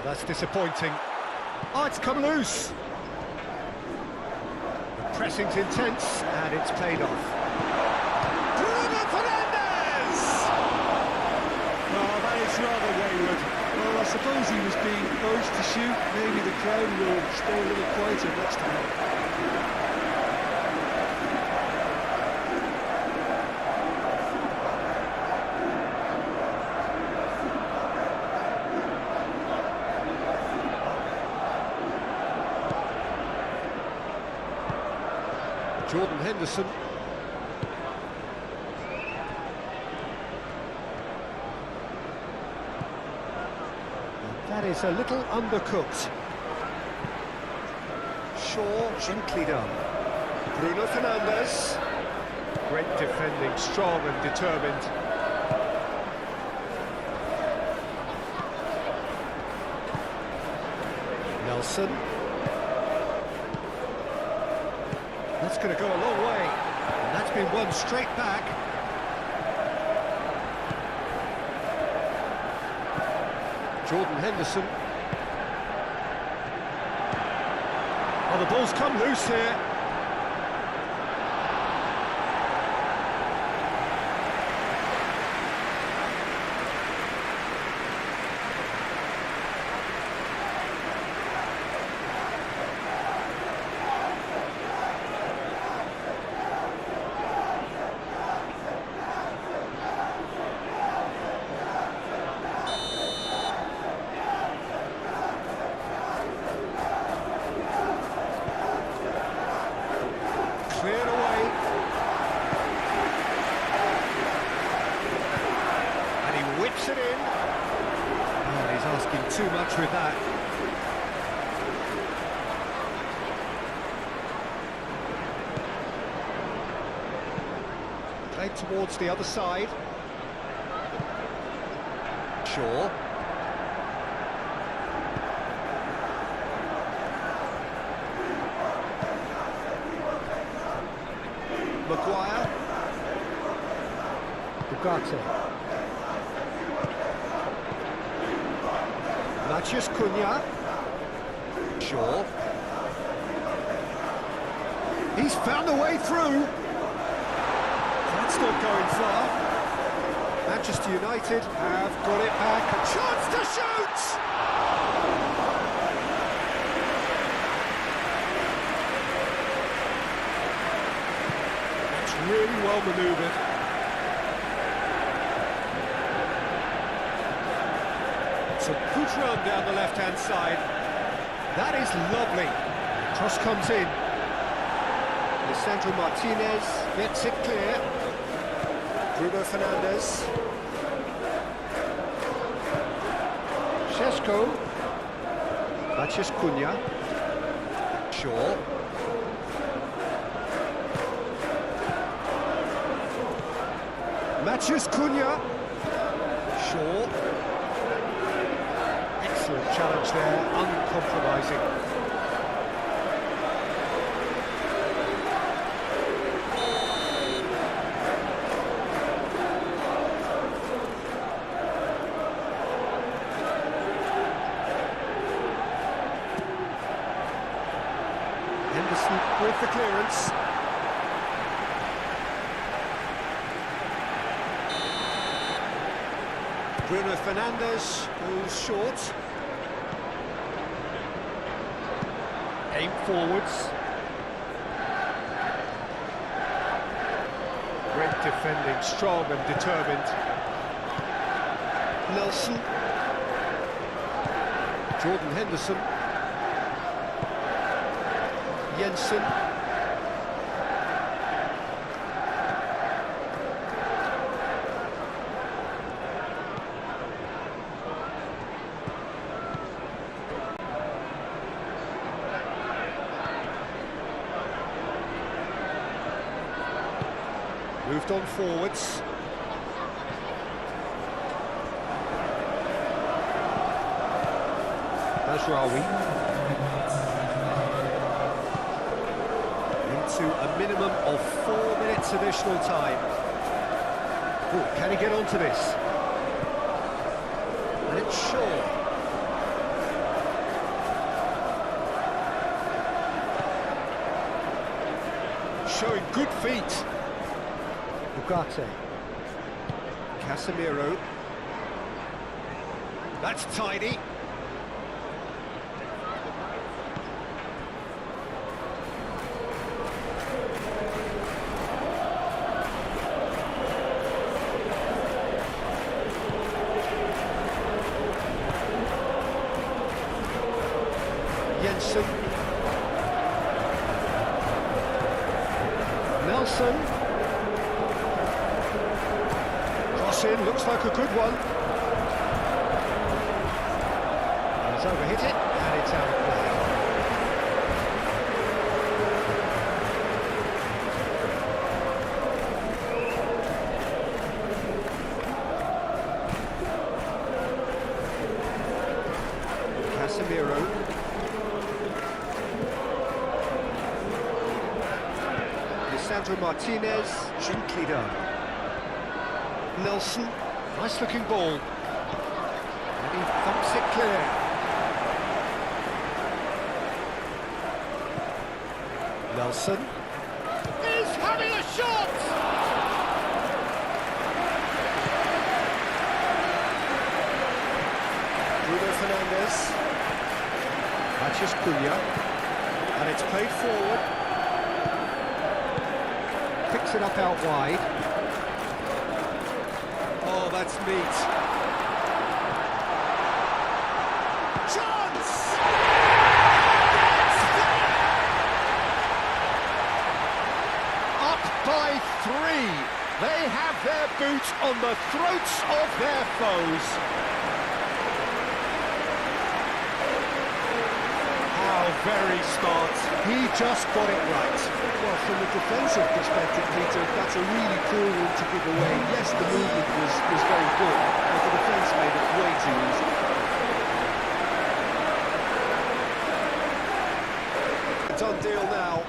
That's disappointing. Oh, it's come loose. The pressing's intense, and it's paid off. Bruno Fernandes! Oh, that is rather wayward. Well, I suppose he was being urged to shoot. Maybe the crowd will stay a little quieter next time. Jordan Henderson. That is a little undercooked. Shaw, gently done. Bruno Fernandes. Great defending, strong and determined. Nelson. That's going to go a long way. And that's been won straight back. Jordan Henderson. Oh, the ball's come loose here. Cleared away. And he whips it in. Oh, he's asking too much with that. Played towards the other side. Shaw. Maguire. Ugarte. Matheus Cunha. Shaw. He's found a way through. That's not going far. Manchester United have got it back. A chance to shoot! Really well manoeuvred. It's a good run down the left-hand side. That is lovely. Cross comes in. Lisandro Martinez gets it clear. Bruno Fernandes. Šeško. Matheus Cunha. Shaw. Matheus Cunha. Shaw. Excellent challenge there, uncompromising. Henderson with the clearance. Bruno Fernandes goes short. Aim forwards. Great defending, strong and determined. Nelson. Jordan Henderson. Jensen. Moved on forwards. Mazraoui. Into a minimum of 4 minutes additional time. Ooh, can he get onto this? And it's Shaw. Showing good feet. Ugarte. Casemiro. That's tidy. Jensen. Nelson. Cross in, looks like a good one. He's overhit it, and it's out of play. Casemiro. Lisandro Martinez, gently done. Nelson, nice looking ball. And he thumps it clear. Nelson is having a shot! Bruno Fernandes. Matches Cunha. And it's played forward. Picks it up out wide. Oh, that's neat. Chance! Up by 3. They have their boot on the throats of their foes. How very smart. He just got it right. Well, from a defensive perspective, Peter, that's a really poor one to give away. Yes, the movement was very good, but the defence made it way too easy. It's on deal now.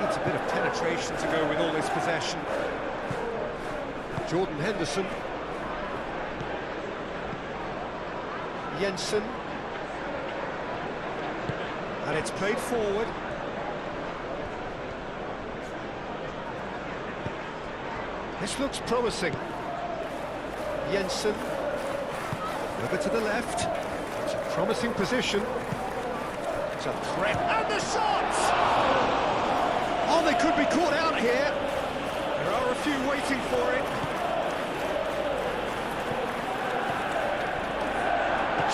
Needs a bit of penetration to go with all this possession. Jordan Henderson. Jensen. And it's played forward. This looks promising. Jensen. Over to the left. It's a promising position. It's a threat. And the shot! Oh, they could be caught out here. There are a few waiting for it.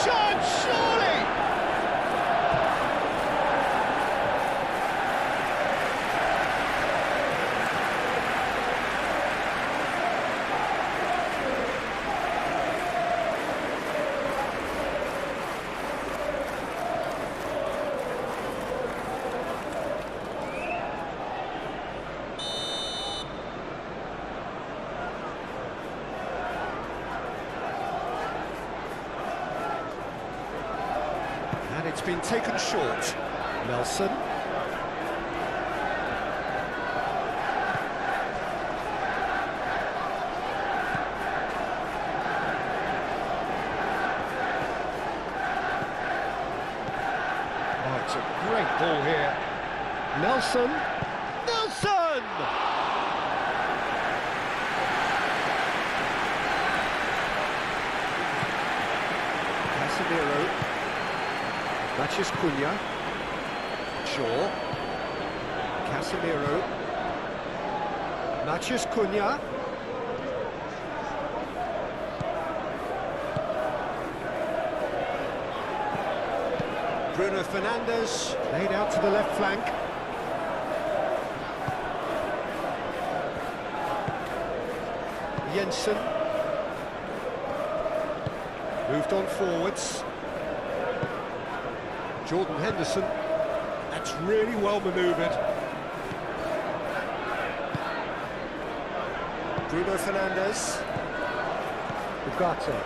Chance, surely! It's been taken short. Nelson. Oh, it's a great ball here. Nelson. Nelson! Casemiro. Matches Cunha. Shaw. Casemiro. Matches Cunha. Bruno Fernandes. Laid out to the left flank. Jensen. Moved on forwards. Jordan Henderson. That's really well manoeuvred. Bruno Fernandes. Ugarte.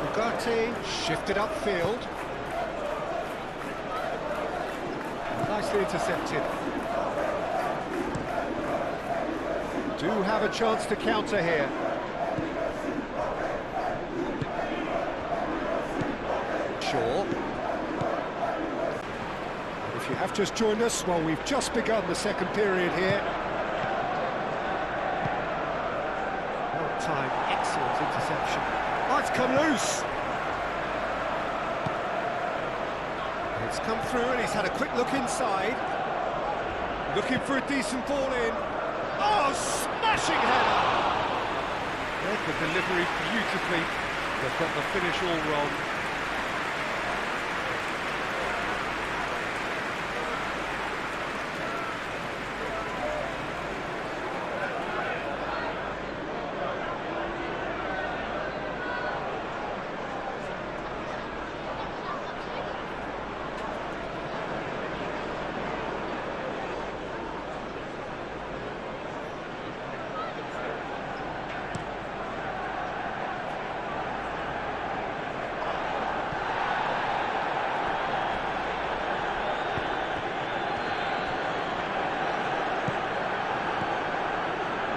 Ugarte shifted upfield. Nicely intercepted. Do have a chance to counter here. Shaw. If you have just joined us, well, we've just begun the second period here. Well timed, excellent interception. Oh, it's come loose. It's come through and he's had a quick look inside. Looking for a decent ball in. Oh, smashing header! Read the delivery beautifully, but got the finish all wrong.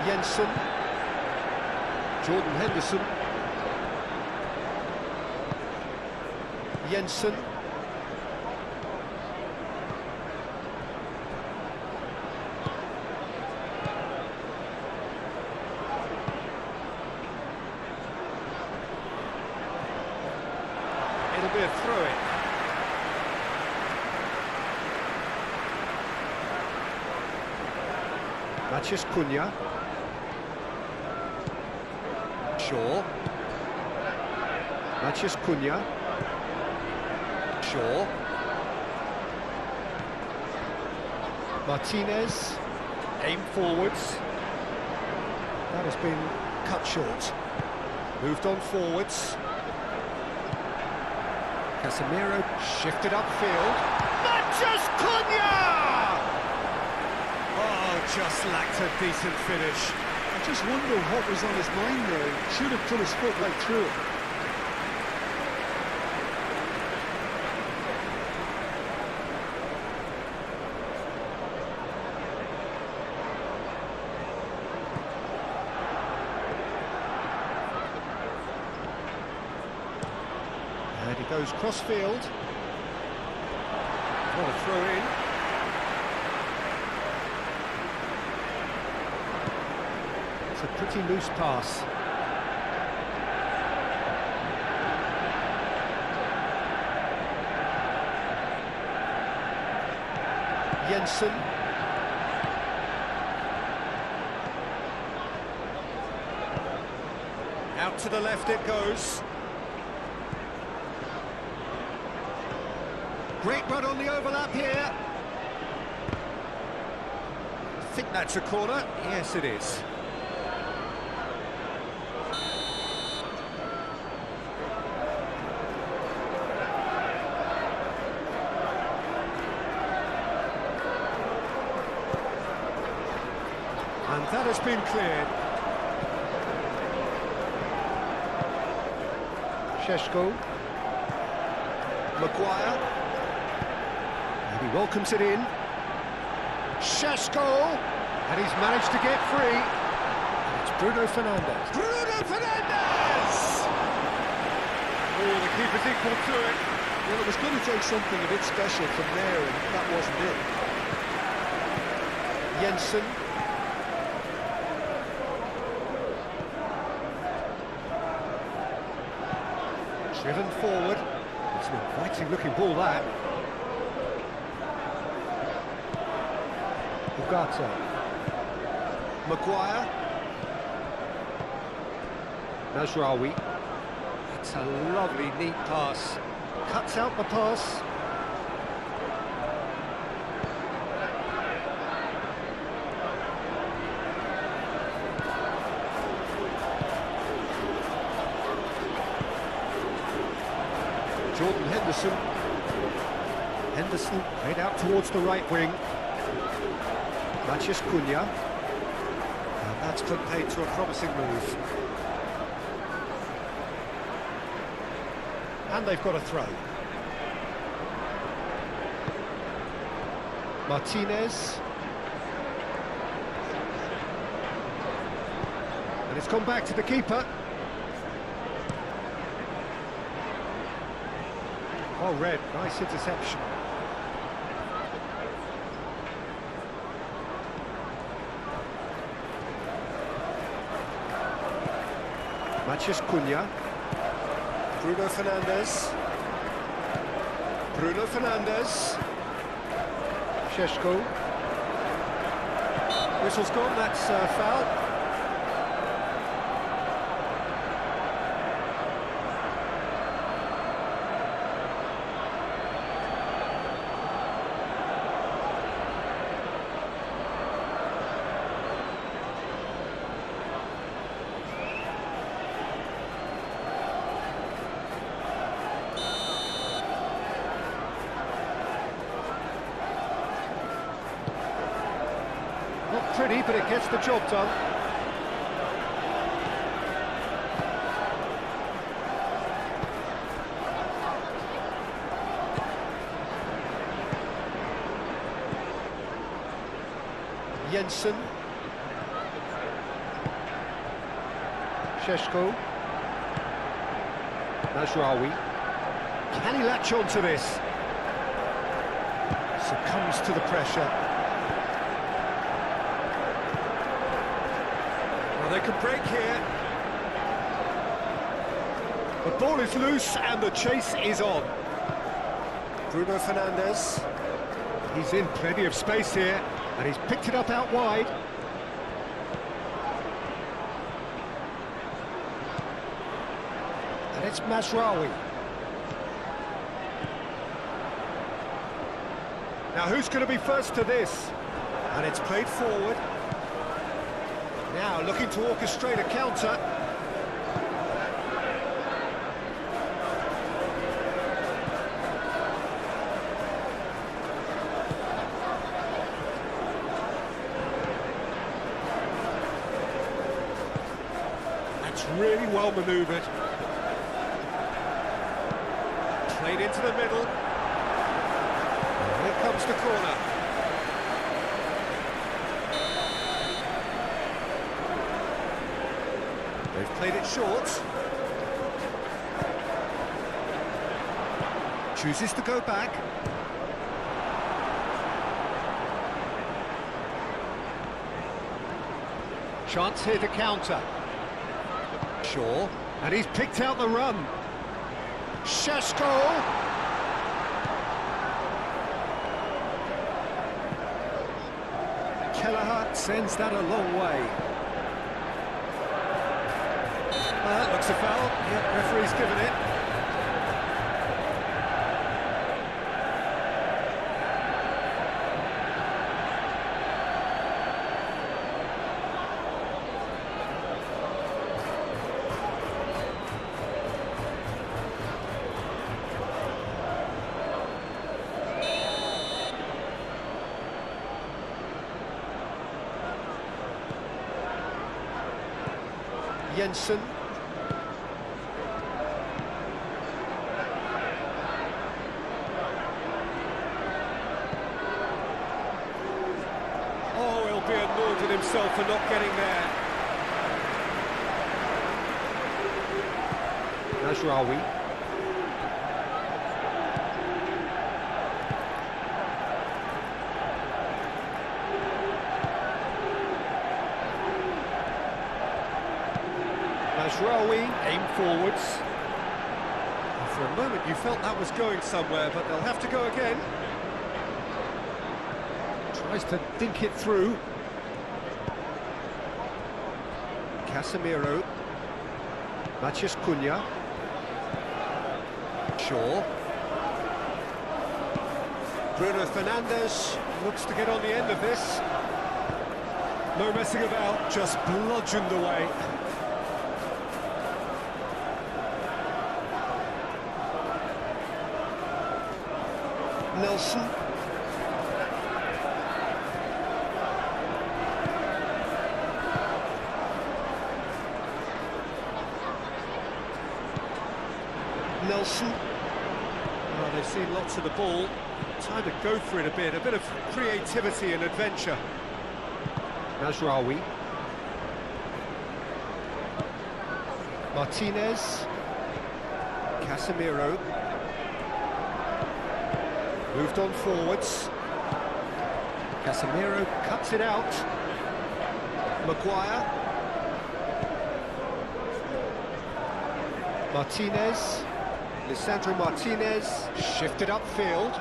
Jensen, Jordan Henderson, Jensen, It'll be a throw-in. Matheus Cunha, Shaw, Matheus Cunha, Shaw, Martinez, aim forwards, that has been cut short, moved on forwards, Casemiro shifted upfield, Matheus Cunha! Oh, just lacked a decent finish. I just wonder what was on his mind there. He should have put his foot right through it. And he goes cross-field. What a throw-in. It's a pretty loose pass. Jensen. Out to the left it goes. Great run on the overlap here. I think that's a corner. Yes, it is. And that has been cleared. Šeško. Maguire. And he welcomes it in. Šeško. And he's managed to get free. And it's Bruno Fernandes. Bruno Fernandes! Oh, the keeper's equal to it. Well, it was going to take something a bit special from there, and that wasn't it. Jensen. Driven forward. It's an inviting looking ball, that. Ugarte. Maguire. Nasraoui. That's a lovely, neat pass. Cuts out the pass. Jordan Henderson. Henderson played out towards the right wing. Matheus Cunha. And that's played to a promising move. And they've got a throw. Martinez. And it's gone back to the keeper. Oh, red, nice interception. Matheus Cunha. Bruno Fernandes. Bruno Fernandes. Šeško. Whistle's gone, that's foul. pretty, but it gets the job done. Jensen. Šeško. Mazraoui. Can he latch on to this? Succumbs to the pressure. Well, they could break here. The ball is loose and the chase is on. Bruno Fernandes. He's in plenty of space here, and he's picked it up out wide. And it's Mazraoui. Now who's going to be first to this? And it's played forward. Now looking to orchestrate a counter. That's really well manoeuvred. Played into the middle. Here comes the corner. They've played it short. Chooses to go back. Chance here to counter. Shaw, and he's picked out the run. Šeško. Kelleher sends that a long way. That looks a foul. Yep, referee's given it. Jensen. Oh, he'll be annoyed with himself for not getting there. Mazraoui. Mazraoui, aim forwards. And for a moment you felt that was going somewhere, but they'll have to go again. Tries to dink it through. Casemiro. Matheus Cunha. Shaw. Bruno Fernandes looks to get on the end of this. No messing about, just bludgeoned away. Nelson. Nelson. Well, they've seen lots of the ball. Time to go for it a bit of creativity and adventure. Mazraoui. Martinez. Casemiro. Moved on forwards. Casemiro cuts it out. Maguire. Martinez. Lisandro Martinez. Shifted upfield.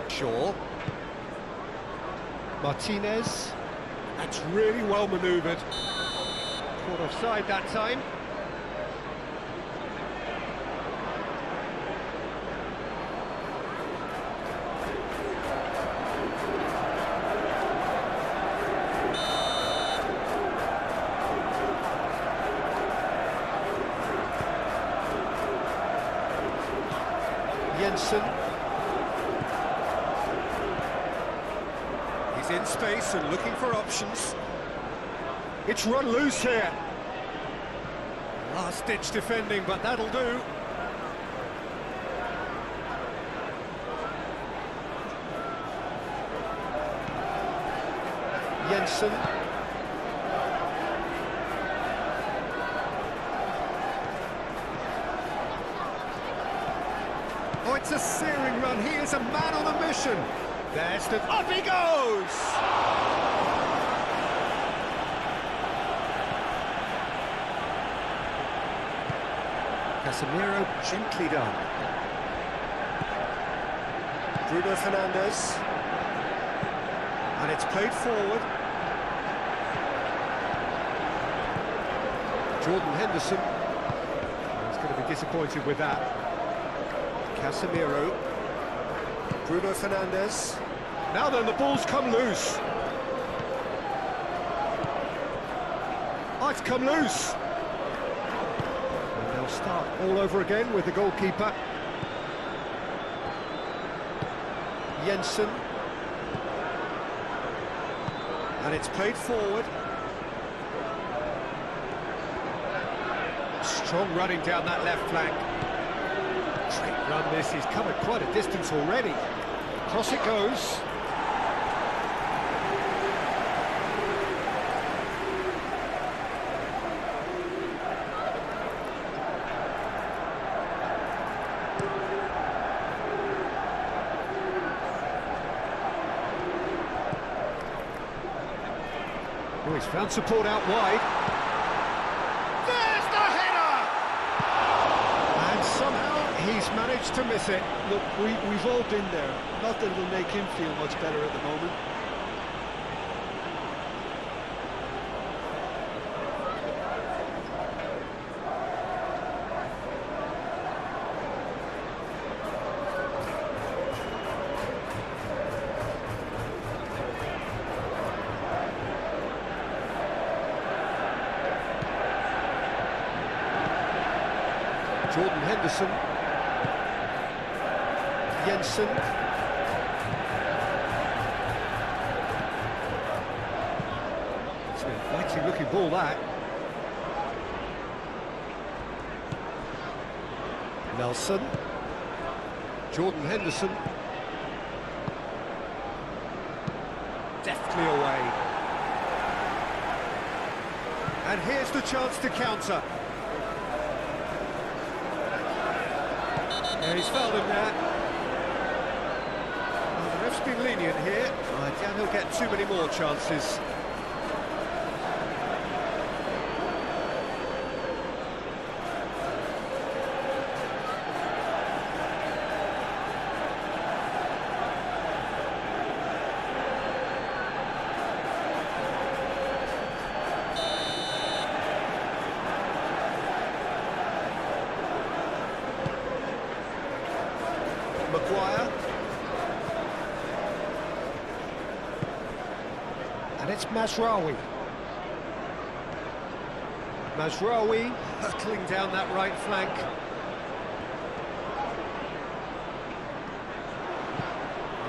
Shaw. Martinez. That's really well manoeuvred. Caught offside that time. Jensen. He's in space and looking for options. It's run loose here. Last-ditch defending, but that'll do. Jensen. Oh, it's a searing run. He is a man on a mission. There's the... Up he goes! Casemiro, gently done. Bruno Fernandes. And it's played forward. Jordan Henderson. He's going to be disappointed with that. Casemiro. Bruno Fernandes. Now then, the ball's come loose. Oh, it's come loose. And they'll start all over again with the goalkeeper. Jensen. And it's played forward. Strong running down that left flank. Great run this, he's covered quite a distance already. Cross it goes. Oh, he's found support out wide. There's the header! And somehow he's managed to miss it. Look, we've all been there. Not that it'll make him feel much better at the moment. Jordan Henderson. Jensen. It's an inviting looking ball, that. Nelson. Jordan Henderson. Deftly away. And here's the chance to counter. Yeah, he's fouled him there. Well, the ref's been lenient here. I doubt he'll get too many more chances. Maguire. And it's Mazraoui. Mazraoui hurtling down that right flank.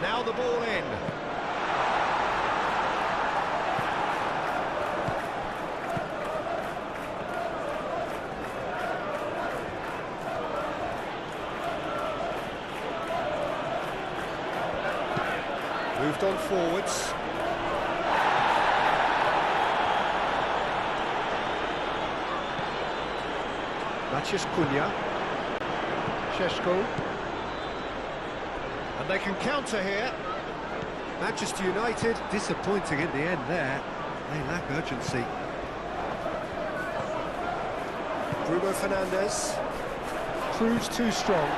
Now the ball in. Moved on forwards. Matheus Cunha. Šeško. And they can counter here. Manchester United disappointing in the end there. They lack urgency. Bruno Fernandes. Proves too strong.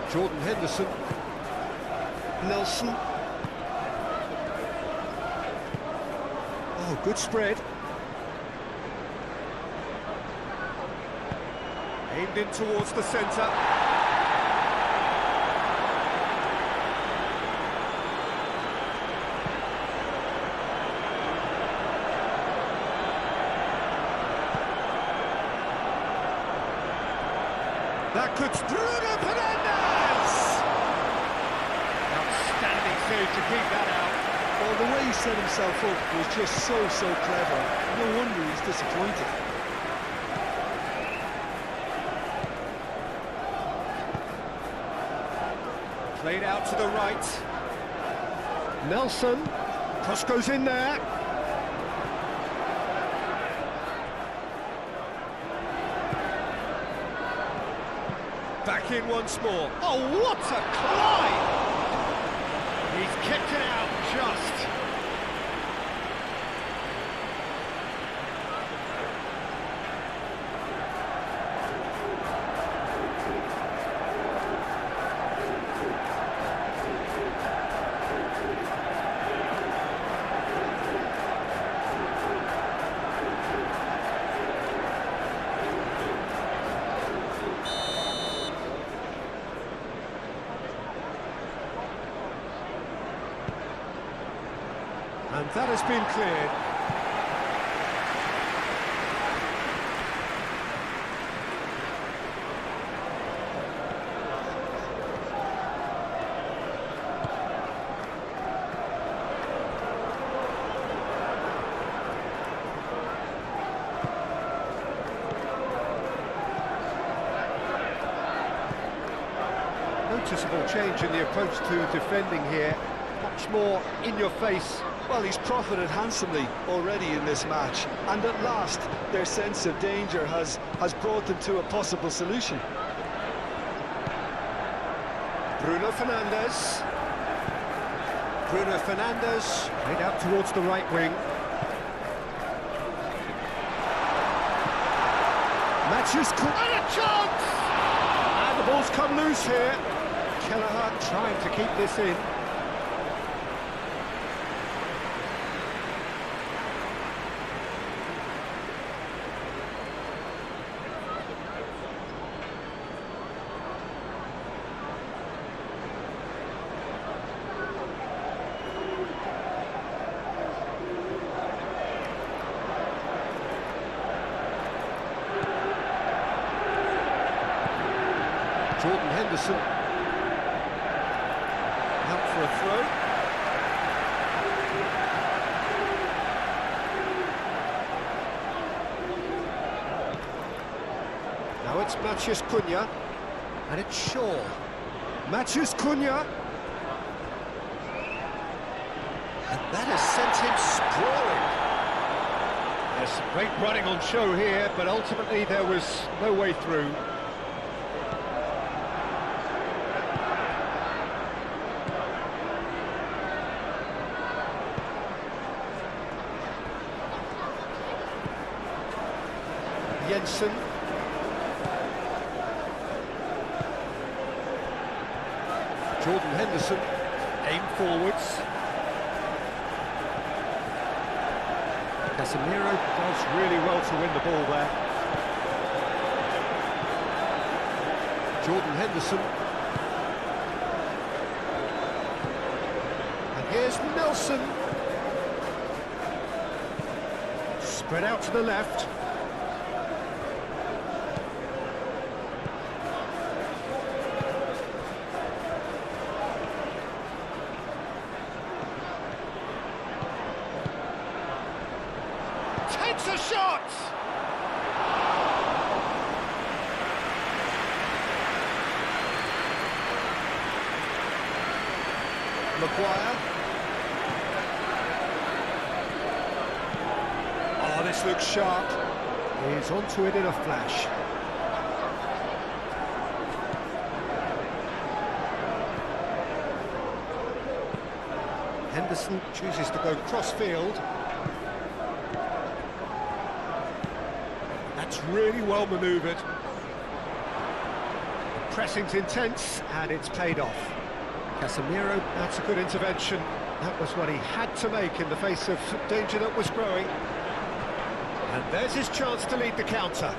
Jordan Henderson. Nelson. Oh, good spread. Aimed in towards the centre. That could... Bruno Fernandes! Outstanding save to keep that out. Well, the way he set himself up was just so clever. No wonder he's disappointed. Played out to the right. Nelson. Cross goes in there. Back in once more. Oh, what a climb! He's kept it out just. And that has been cleared. Noticeable change in the approach to defending here. Much more in your face. Well, he's profited handsomely already in this match, and at last their sense of danger has brought them to a possible solution. Bruno Fernandes. Bruno Fernandes played out towards the right wing. Matches and a chance! And the ball's come loose here. Kelleher trying to keep this in. Jordan Henderson out for a throw. Now it's Matheus Cunha, and it's Shaw. Matheus Cunha, and that has sent him sprawling. There's some great running on show here, but ultimately there was no way through. Jensen. Jordan Henderson, aim forwards. Casemiro does really well to win the ball there. Jordan Henderson. And here's Nelson. Spread out to the left. Takes a shot! Maguire. Oh, this looks sharp. He's onto it in a flash. Henderson chooses to go cross-field. That's really well manoeuvred. The pressing's intense, and it's paid off. Casemiro, that's a good intervention. That was what he had to make in the face of danger that was growing. And there's his chance to lead the counter.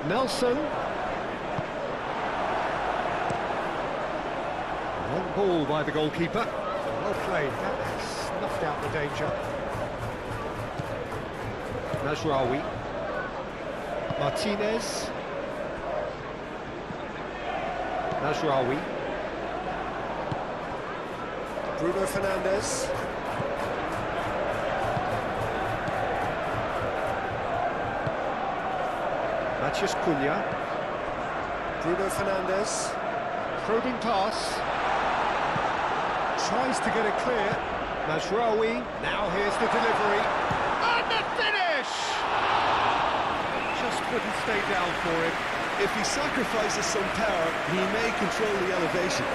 Nelson. Long ball by the goalkeeper. Well played, that has snuffed out the danger. Mazraoui. Martinez. Mazraoui. Bruno Fernandes. Matheus Cunha. Bruno Fernandes. Probing pass. Tries to get it clear. Mazraoui. Now here's the delivery. And the finish! Just couldn't stay down for him. If he sacrifices some power, he may control the elevation.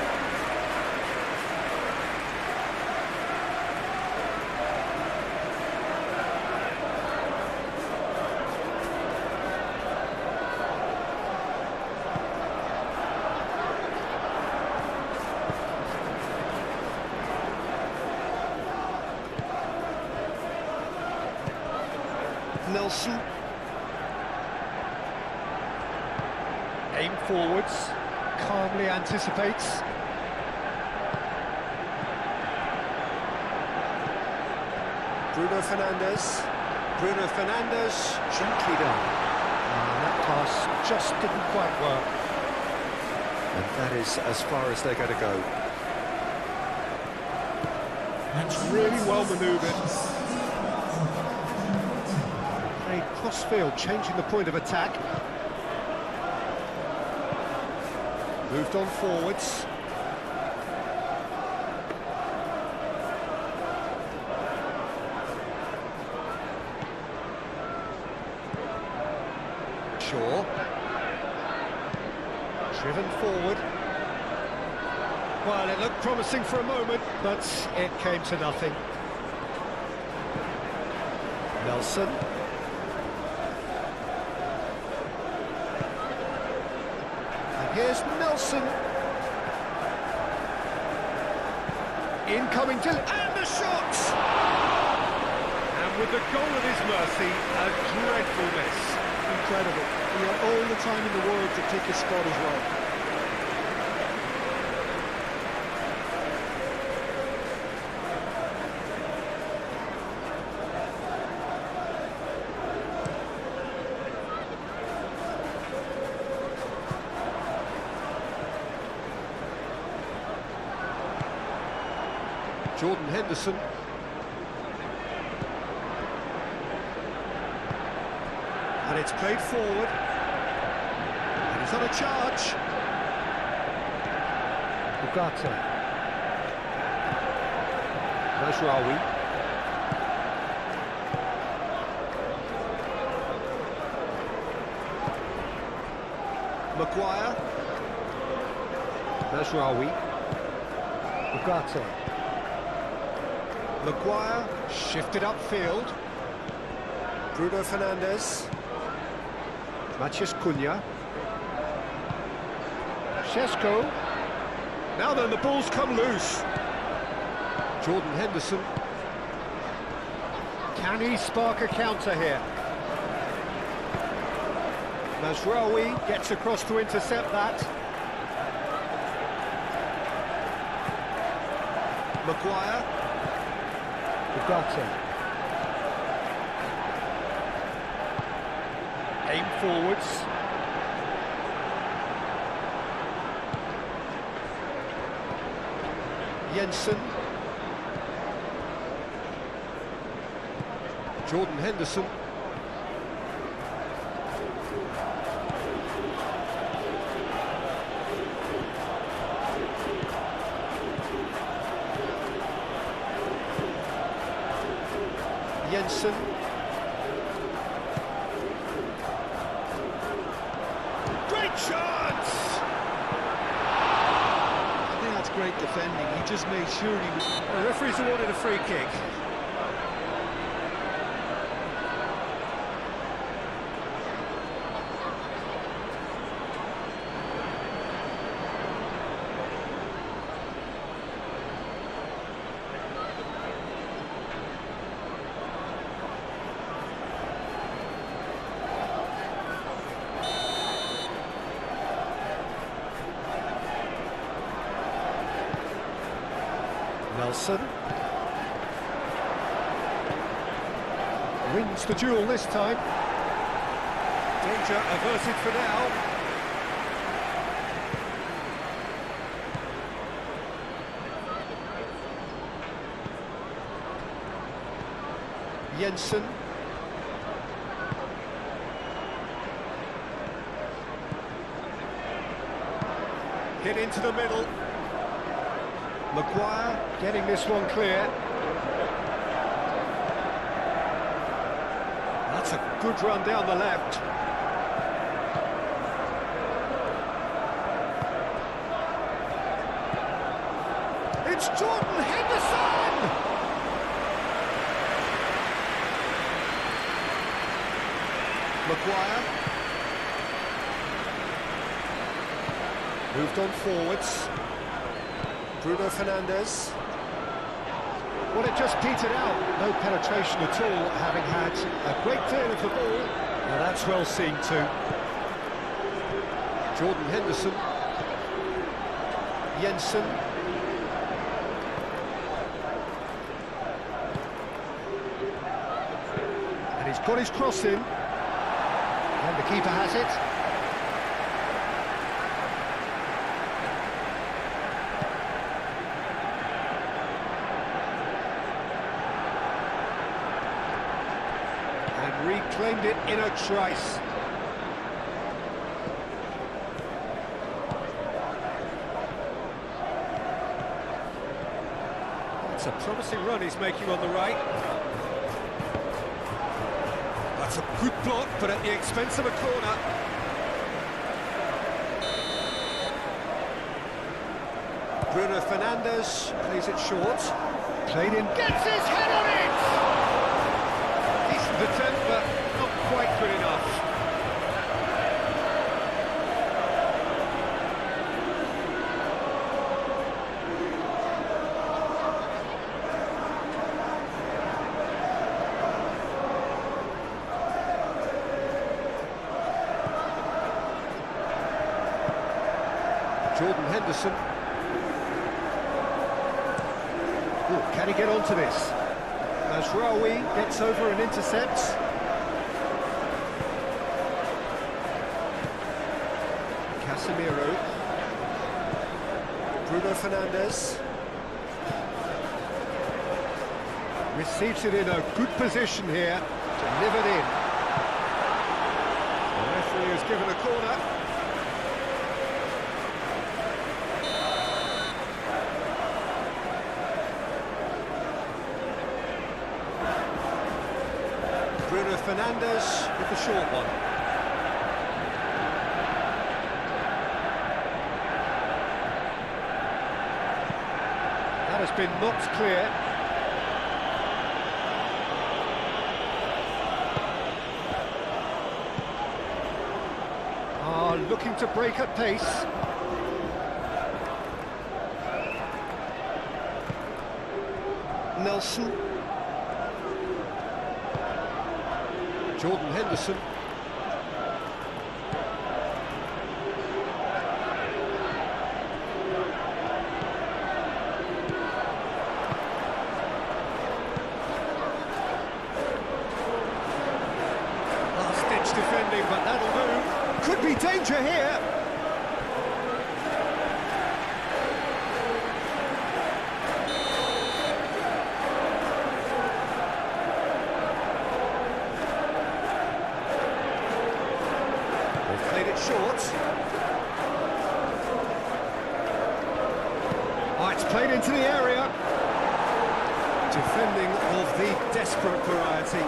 Nelson. Aim forwards, calmly anticipates. Bruno Fernandes. Bruno Fernandes, gently done. That pass just didn't quite work. And that is as far as they're going to go. That's really well manoeuvred. Played cross-field, changing the point of attack. Moved on forwards. Shaw. Driven forward. Well, it looked promising for a moment, but it came to nothing. Nelson. Here's Nelson. Incoming to... and the shot! And with the goal at his mercy, a dreadful miss. Incredible. He had all the time in the world to pick his spot as well. Jordan Henderson. And it's played forward. And he's on a charge. Ugarte. Mazraoui. Maguire. Mazraoui. Ugarte. Maguire, shifted upfield. Bruno Fernandes. Matheus Cunha. Šeško. Now then, the ball's come loose. Jordan Henderson. Can he spark a counter here? Mazraoui gets across to intercept that. Maguire. Ugarte. Aim forwards. Jensen. Jordan Henderson. Jensen. Great chance! I think that's great defending. He just made sure he was... The referee's awarded a free kick. Nelson wins the duel this time. Danger averted for now. Jensen. Hit into the middle. Maguire getting this one clear. That's a good run down the left. It's Jordan Henderson! Maguire. Moved on forwards. Bruno Fernandes. Well, it just petered out. No penetration at all, having had a great deal of the ball. Well, that's well seen too. Jordan Henderson. Jensen. And he's got his cross in. And the keeper has it. Reclaimed it in a trice. It's a promising run he's making on the right. That's a good block, but at the expense of a corner. Bruno Fernandes plays it short. Played in, gets his head on it! Attempt, but not quite good enough. Jordan Henderson. Ooh, can he get onto this? As Raoui gets over and intercepts. Casemiro. Bruno Fernandes. Receives it in a good position here. Delivered in. The referee has given a corner. Bruno Fernandes with the short one. That has been knocked clear. Looking to break at pace. Nelson. Jordan Henderson. Last-ditch defending, but that'll do. Could be danger here. Played it short. Oh, it's played into the area. Defending of the desperate variety.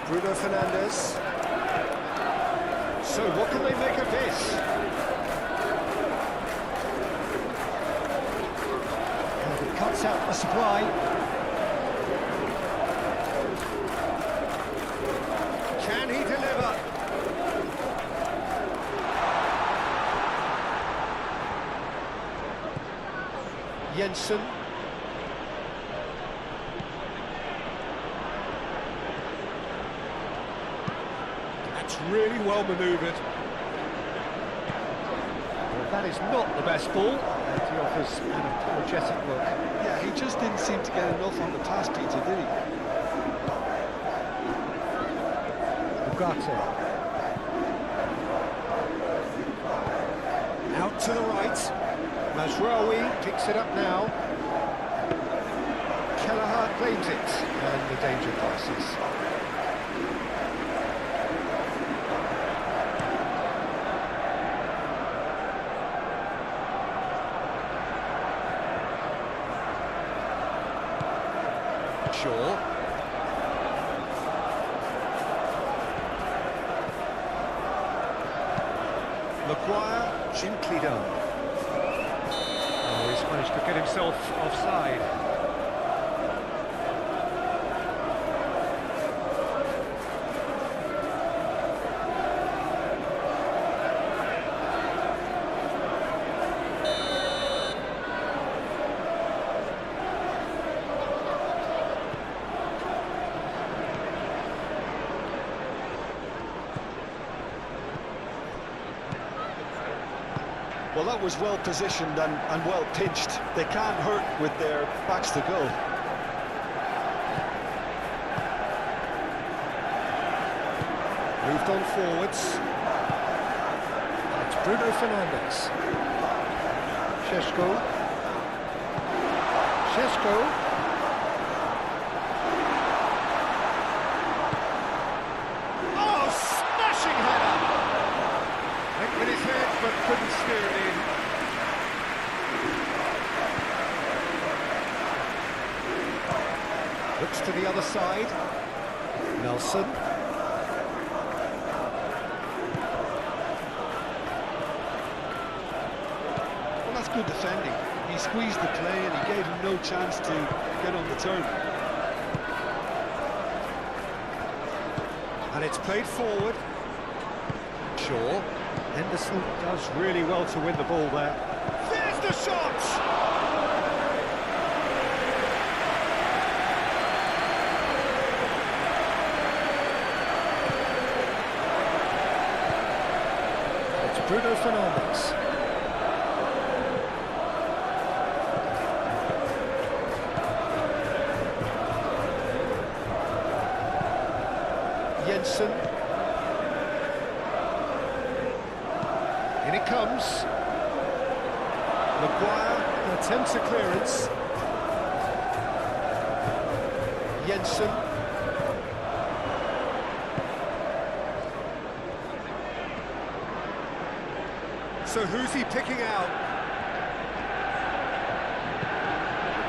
Bruno Fernandes. So what can they make of this? And it cuts out the supply. Can he deliver? Jensen. Really well manoeuvred. That is not the best ball, and he offers an apologetic look. Yeah, he just didn't seem to get enough on the pass, Peter, did he? Ugarte. Out to the right. Mazraoui picks it up now. Kelleher claims it, and the danger passes. Shaw. Maguire, gently done. Oh, he's managed to get himself offside. Well, that was well positioned and well pinched. They can't hurt with their backs to goal. Moved on forwards. It's Bruno Fernandes. Šeško. Oh, smashing header! Went with his head, but couldn't steer it in. Looks to the other side. Nelson. Well, that's good defending. He squeezed the play and he gave him no chance to get on the turn. And it's played forward. Shaw. Henderson does really well to win the ball there. There's the shot! It's Bruno Fernandes. Jensen. In it comes. Maguire attempts a clearance. Jensen. So who's he picking out?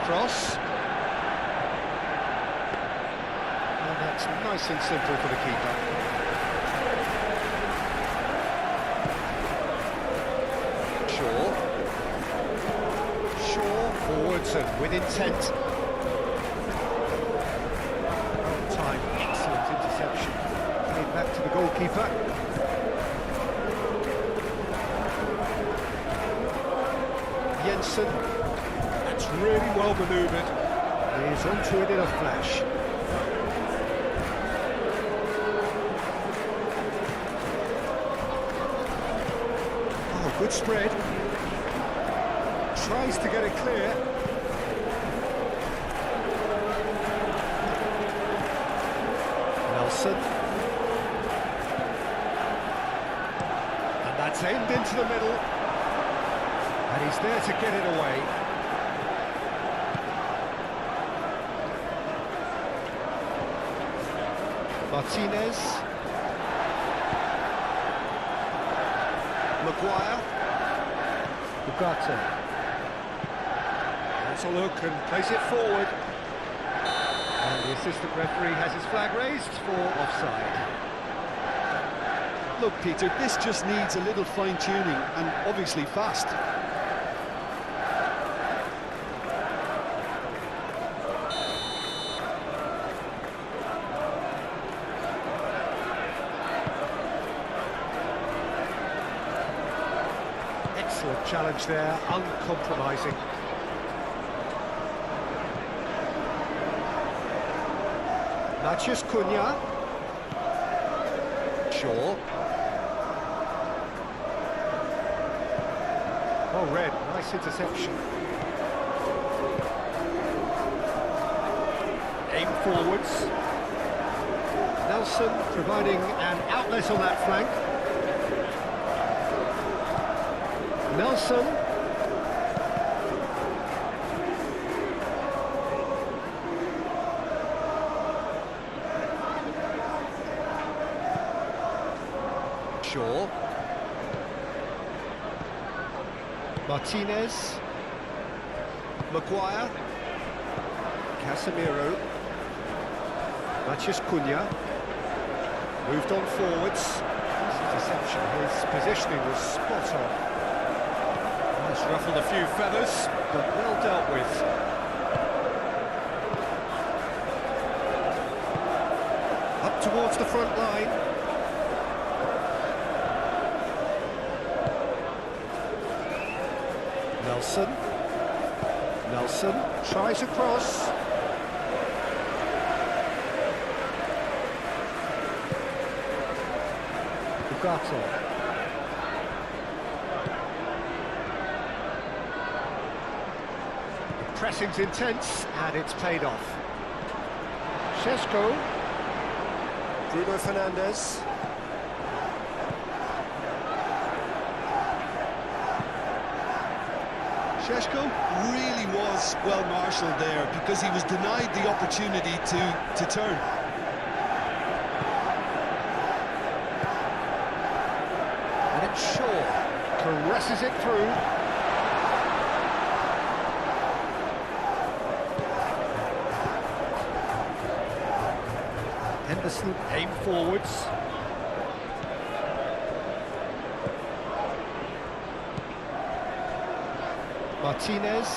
Cross. And that's nice and simple for the keeper. Forwards and with intent. Time, excellent interception. Played back to the goalkeeper. Jensen. That's really well manoeuvred. He's onto it in a flash. Oh, good spread. Tries to get it clear. Nelson. And that's aimed into the middle. And he's there to get it away. Martinez. Maguire. Ugarte. That's a look and plays it forward. And the assistant referee has his flag raised for offside. Look, Peter, this just needs a little fine-tuning and obviously fast. Excellent challenge there, uncompromising. Matheus Cunha. Shaw. Well read, nice interception. Aim forwards. Nelson providing an outlet on that flank. Nelson. Shaw. Martinez. Maguire. Casemiro. Matheus Cunha. Moved on forwards. His interception, his positioning was spot on. He's ruffled a few feathers, but well dealt with. Up towards the front line. Nelson tries a cross. Ugato. The pressing's intense and it's paid off. Šeško. Bruno Fernandes. Šeško really was well marshalled there because he was denied the opportunity to turn. And it's Shaw, caresses it through. Henderson aim forwards. Martinez.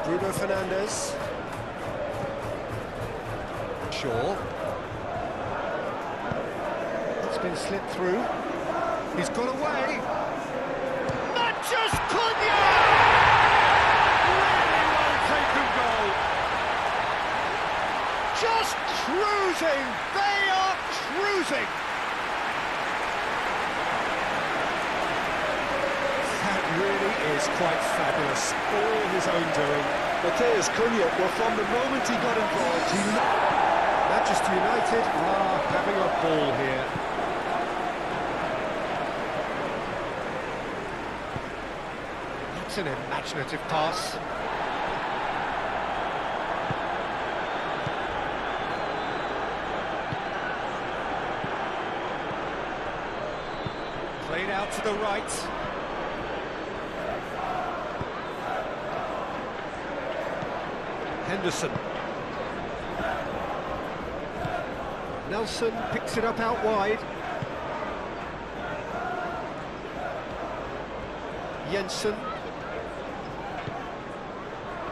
Bruno Fernandes. Shaw. It's been slipped through. He's got away. Matheus Cunha! Really well taken goal. Just cruising. They are cruising. Really is quite fabulous, all his own doing. Matheus Cunha, well, from the moment he got involved, Manchester United are having a ball here. That's an imaginative pass. Played out to the right. Henderson. Nelson picks it up out wide. Jensen.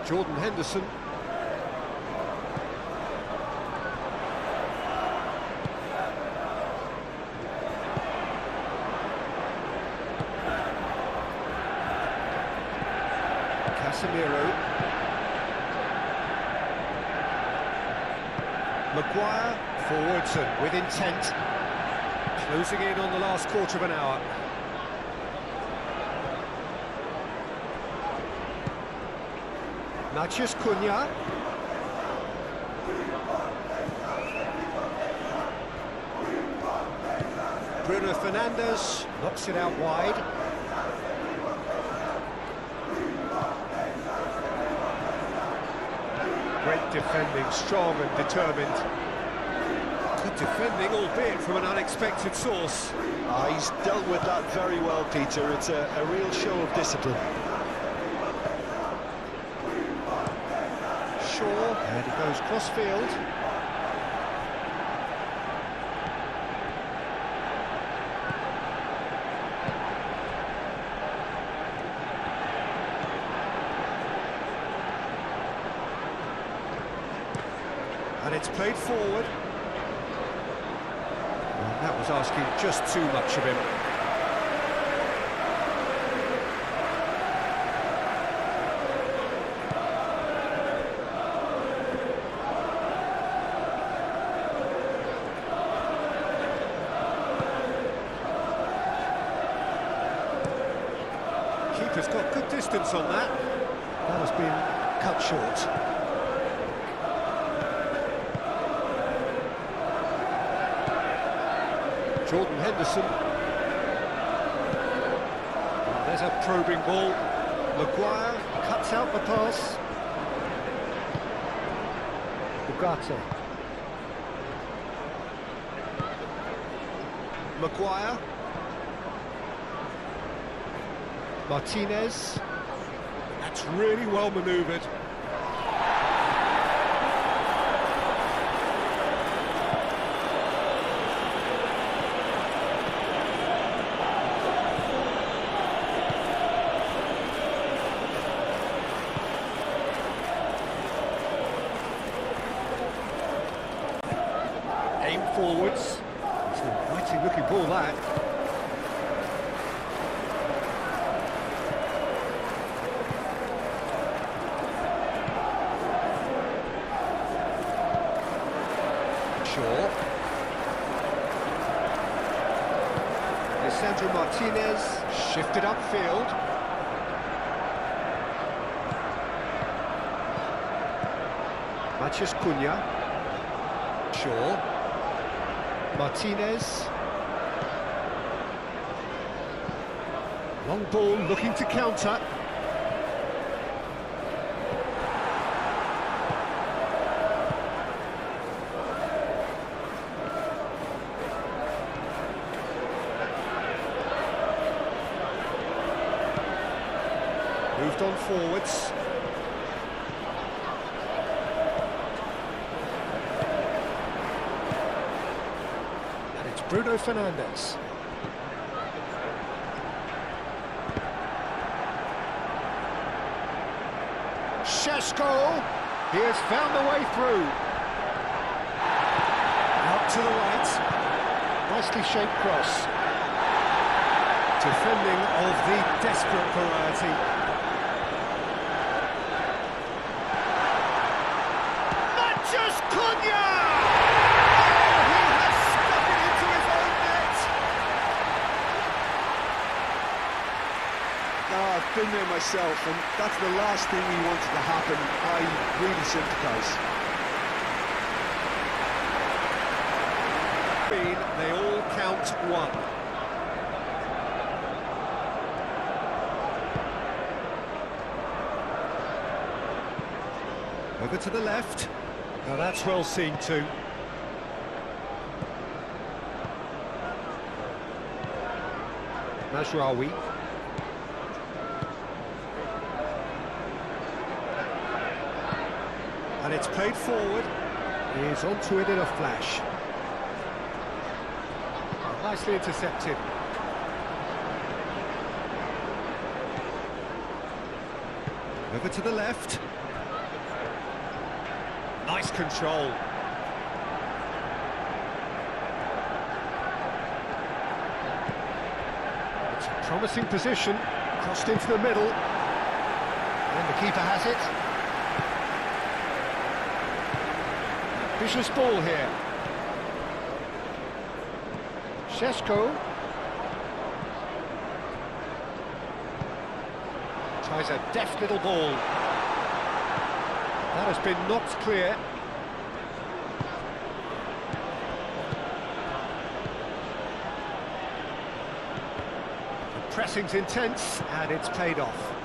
Jordan Henderson. Casemiro. Maguire, forwards and with intent. Closing in on the last quarter of an hour. Matheus Cunha. Bruno Fernandes knocks it out wide. Great defending, strong and determined. Good defending, albeit from an unexpected source. he's dealt with that very well, Peter. It's a real show of discipline. Shaw, and he goes cross-field. And it's played forward. Well, that was asking just too much of him. Keeper's got good distance on that. That has been cut short. Jordan Henderson. Oh, there's a probing ball. Maguire cuts out the pass. Ugarte. Maguire. Martinez. That's really well manoeuvred. Aim forwards. It's a mighty looking ball, that. Shaw. Lisandro Martinez shifted upfield. Matheus Cunha. Shaw. Martinez. Long ball looking to counter. Moved on forwards. And it's Bruno Fernandes. Šeško! He has found the way through. Out to the right. Nicely shaped cross. Defending of the desperate variety. Matheus Cunha! Oh, he has stuck it into his own net! I've been there myself, and that's the last thing we wanted to happen. I really sympathise. They all count one. Over to the left. Now that's well seen too. Mazraoui. And it's played forward. He's onto it in a flash. Nicely intercepted. Over to the left. Nice control. It's a promising position. Crossed into the middle. And the keeper has it. Vicious ball here. Šeško. Tries a deft little ball. That has been knocked clear. The pressing's intense, and it's paid off.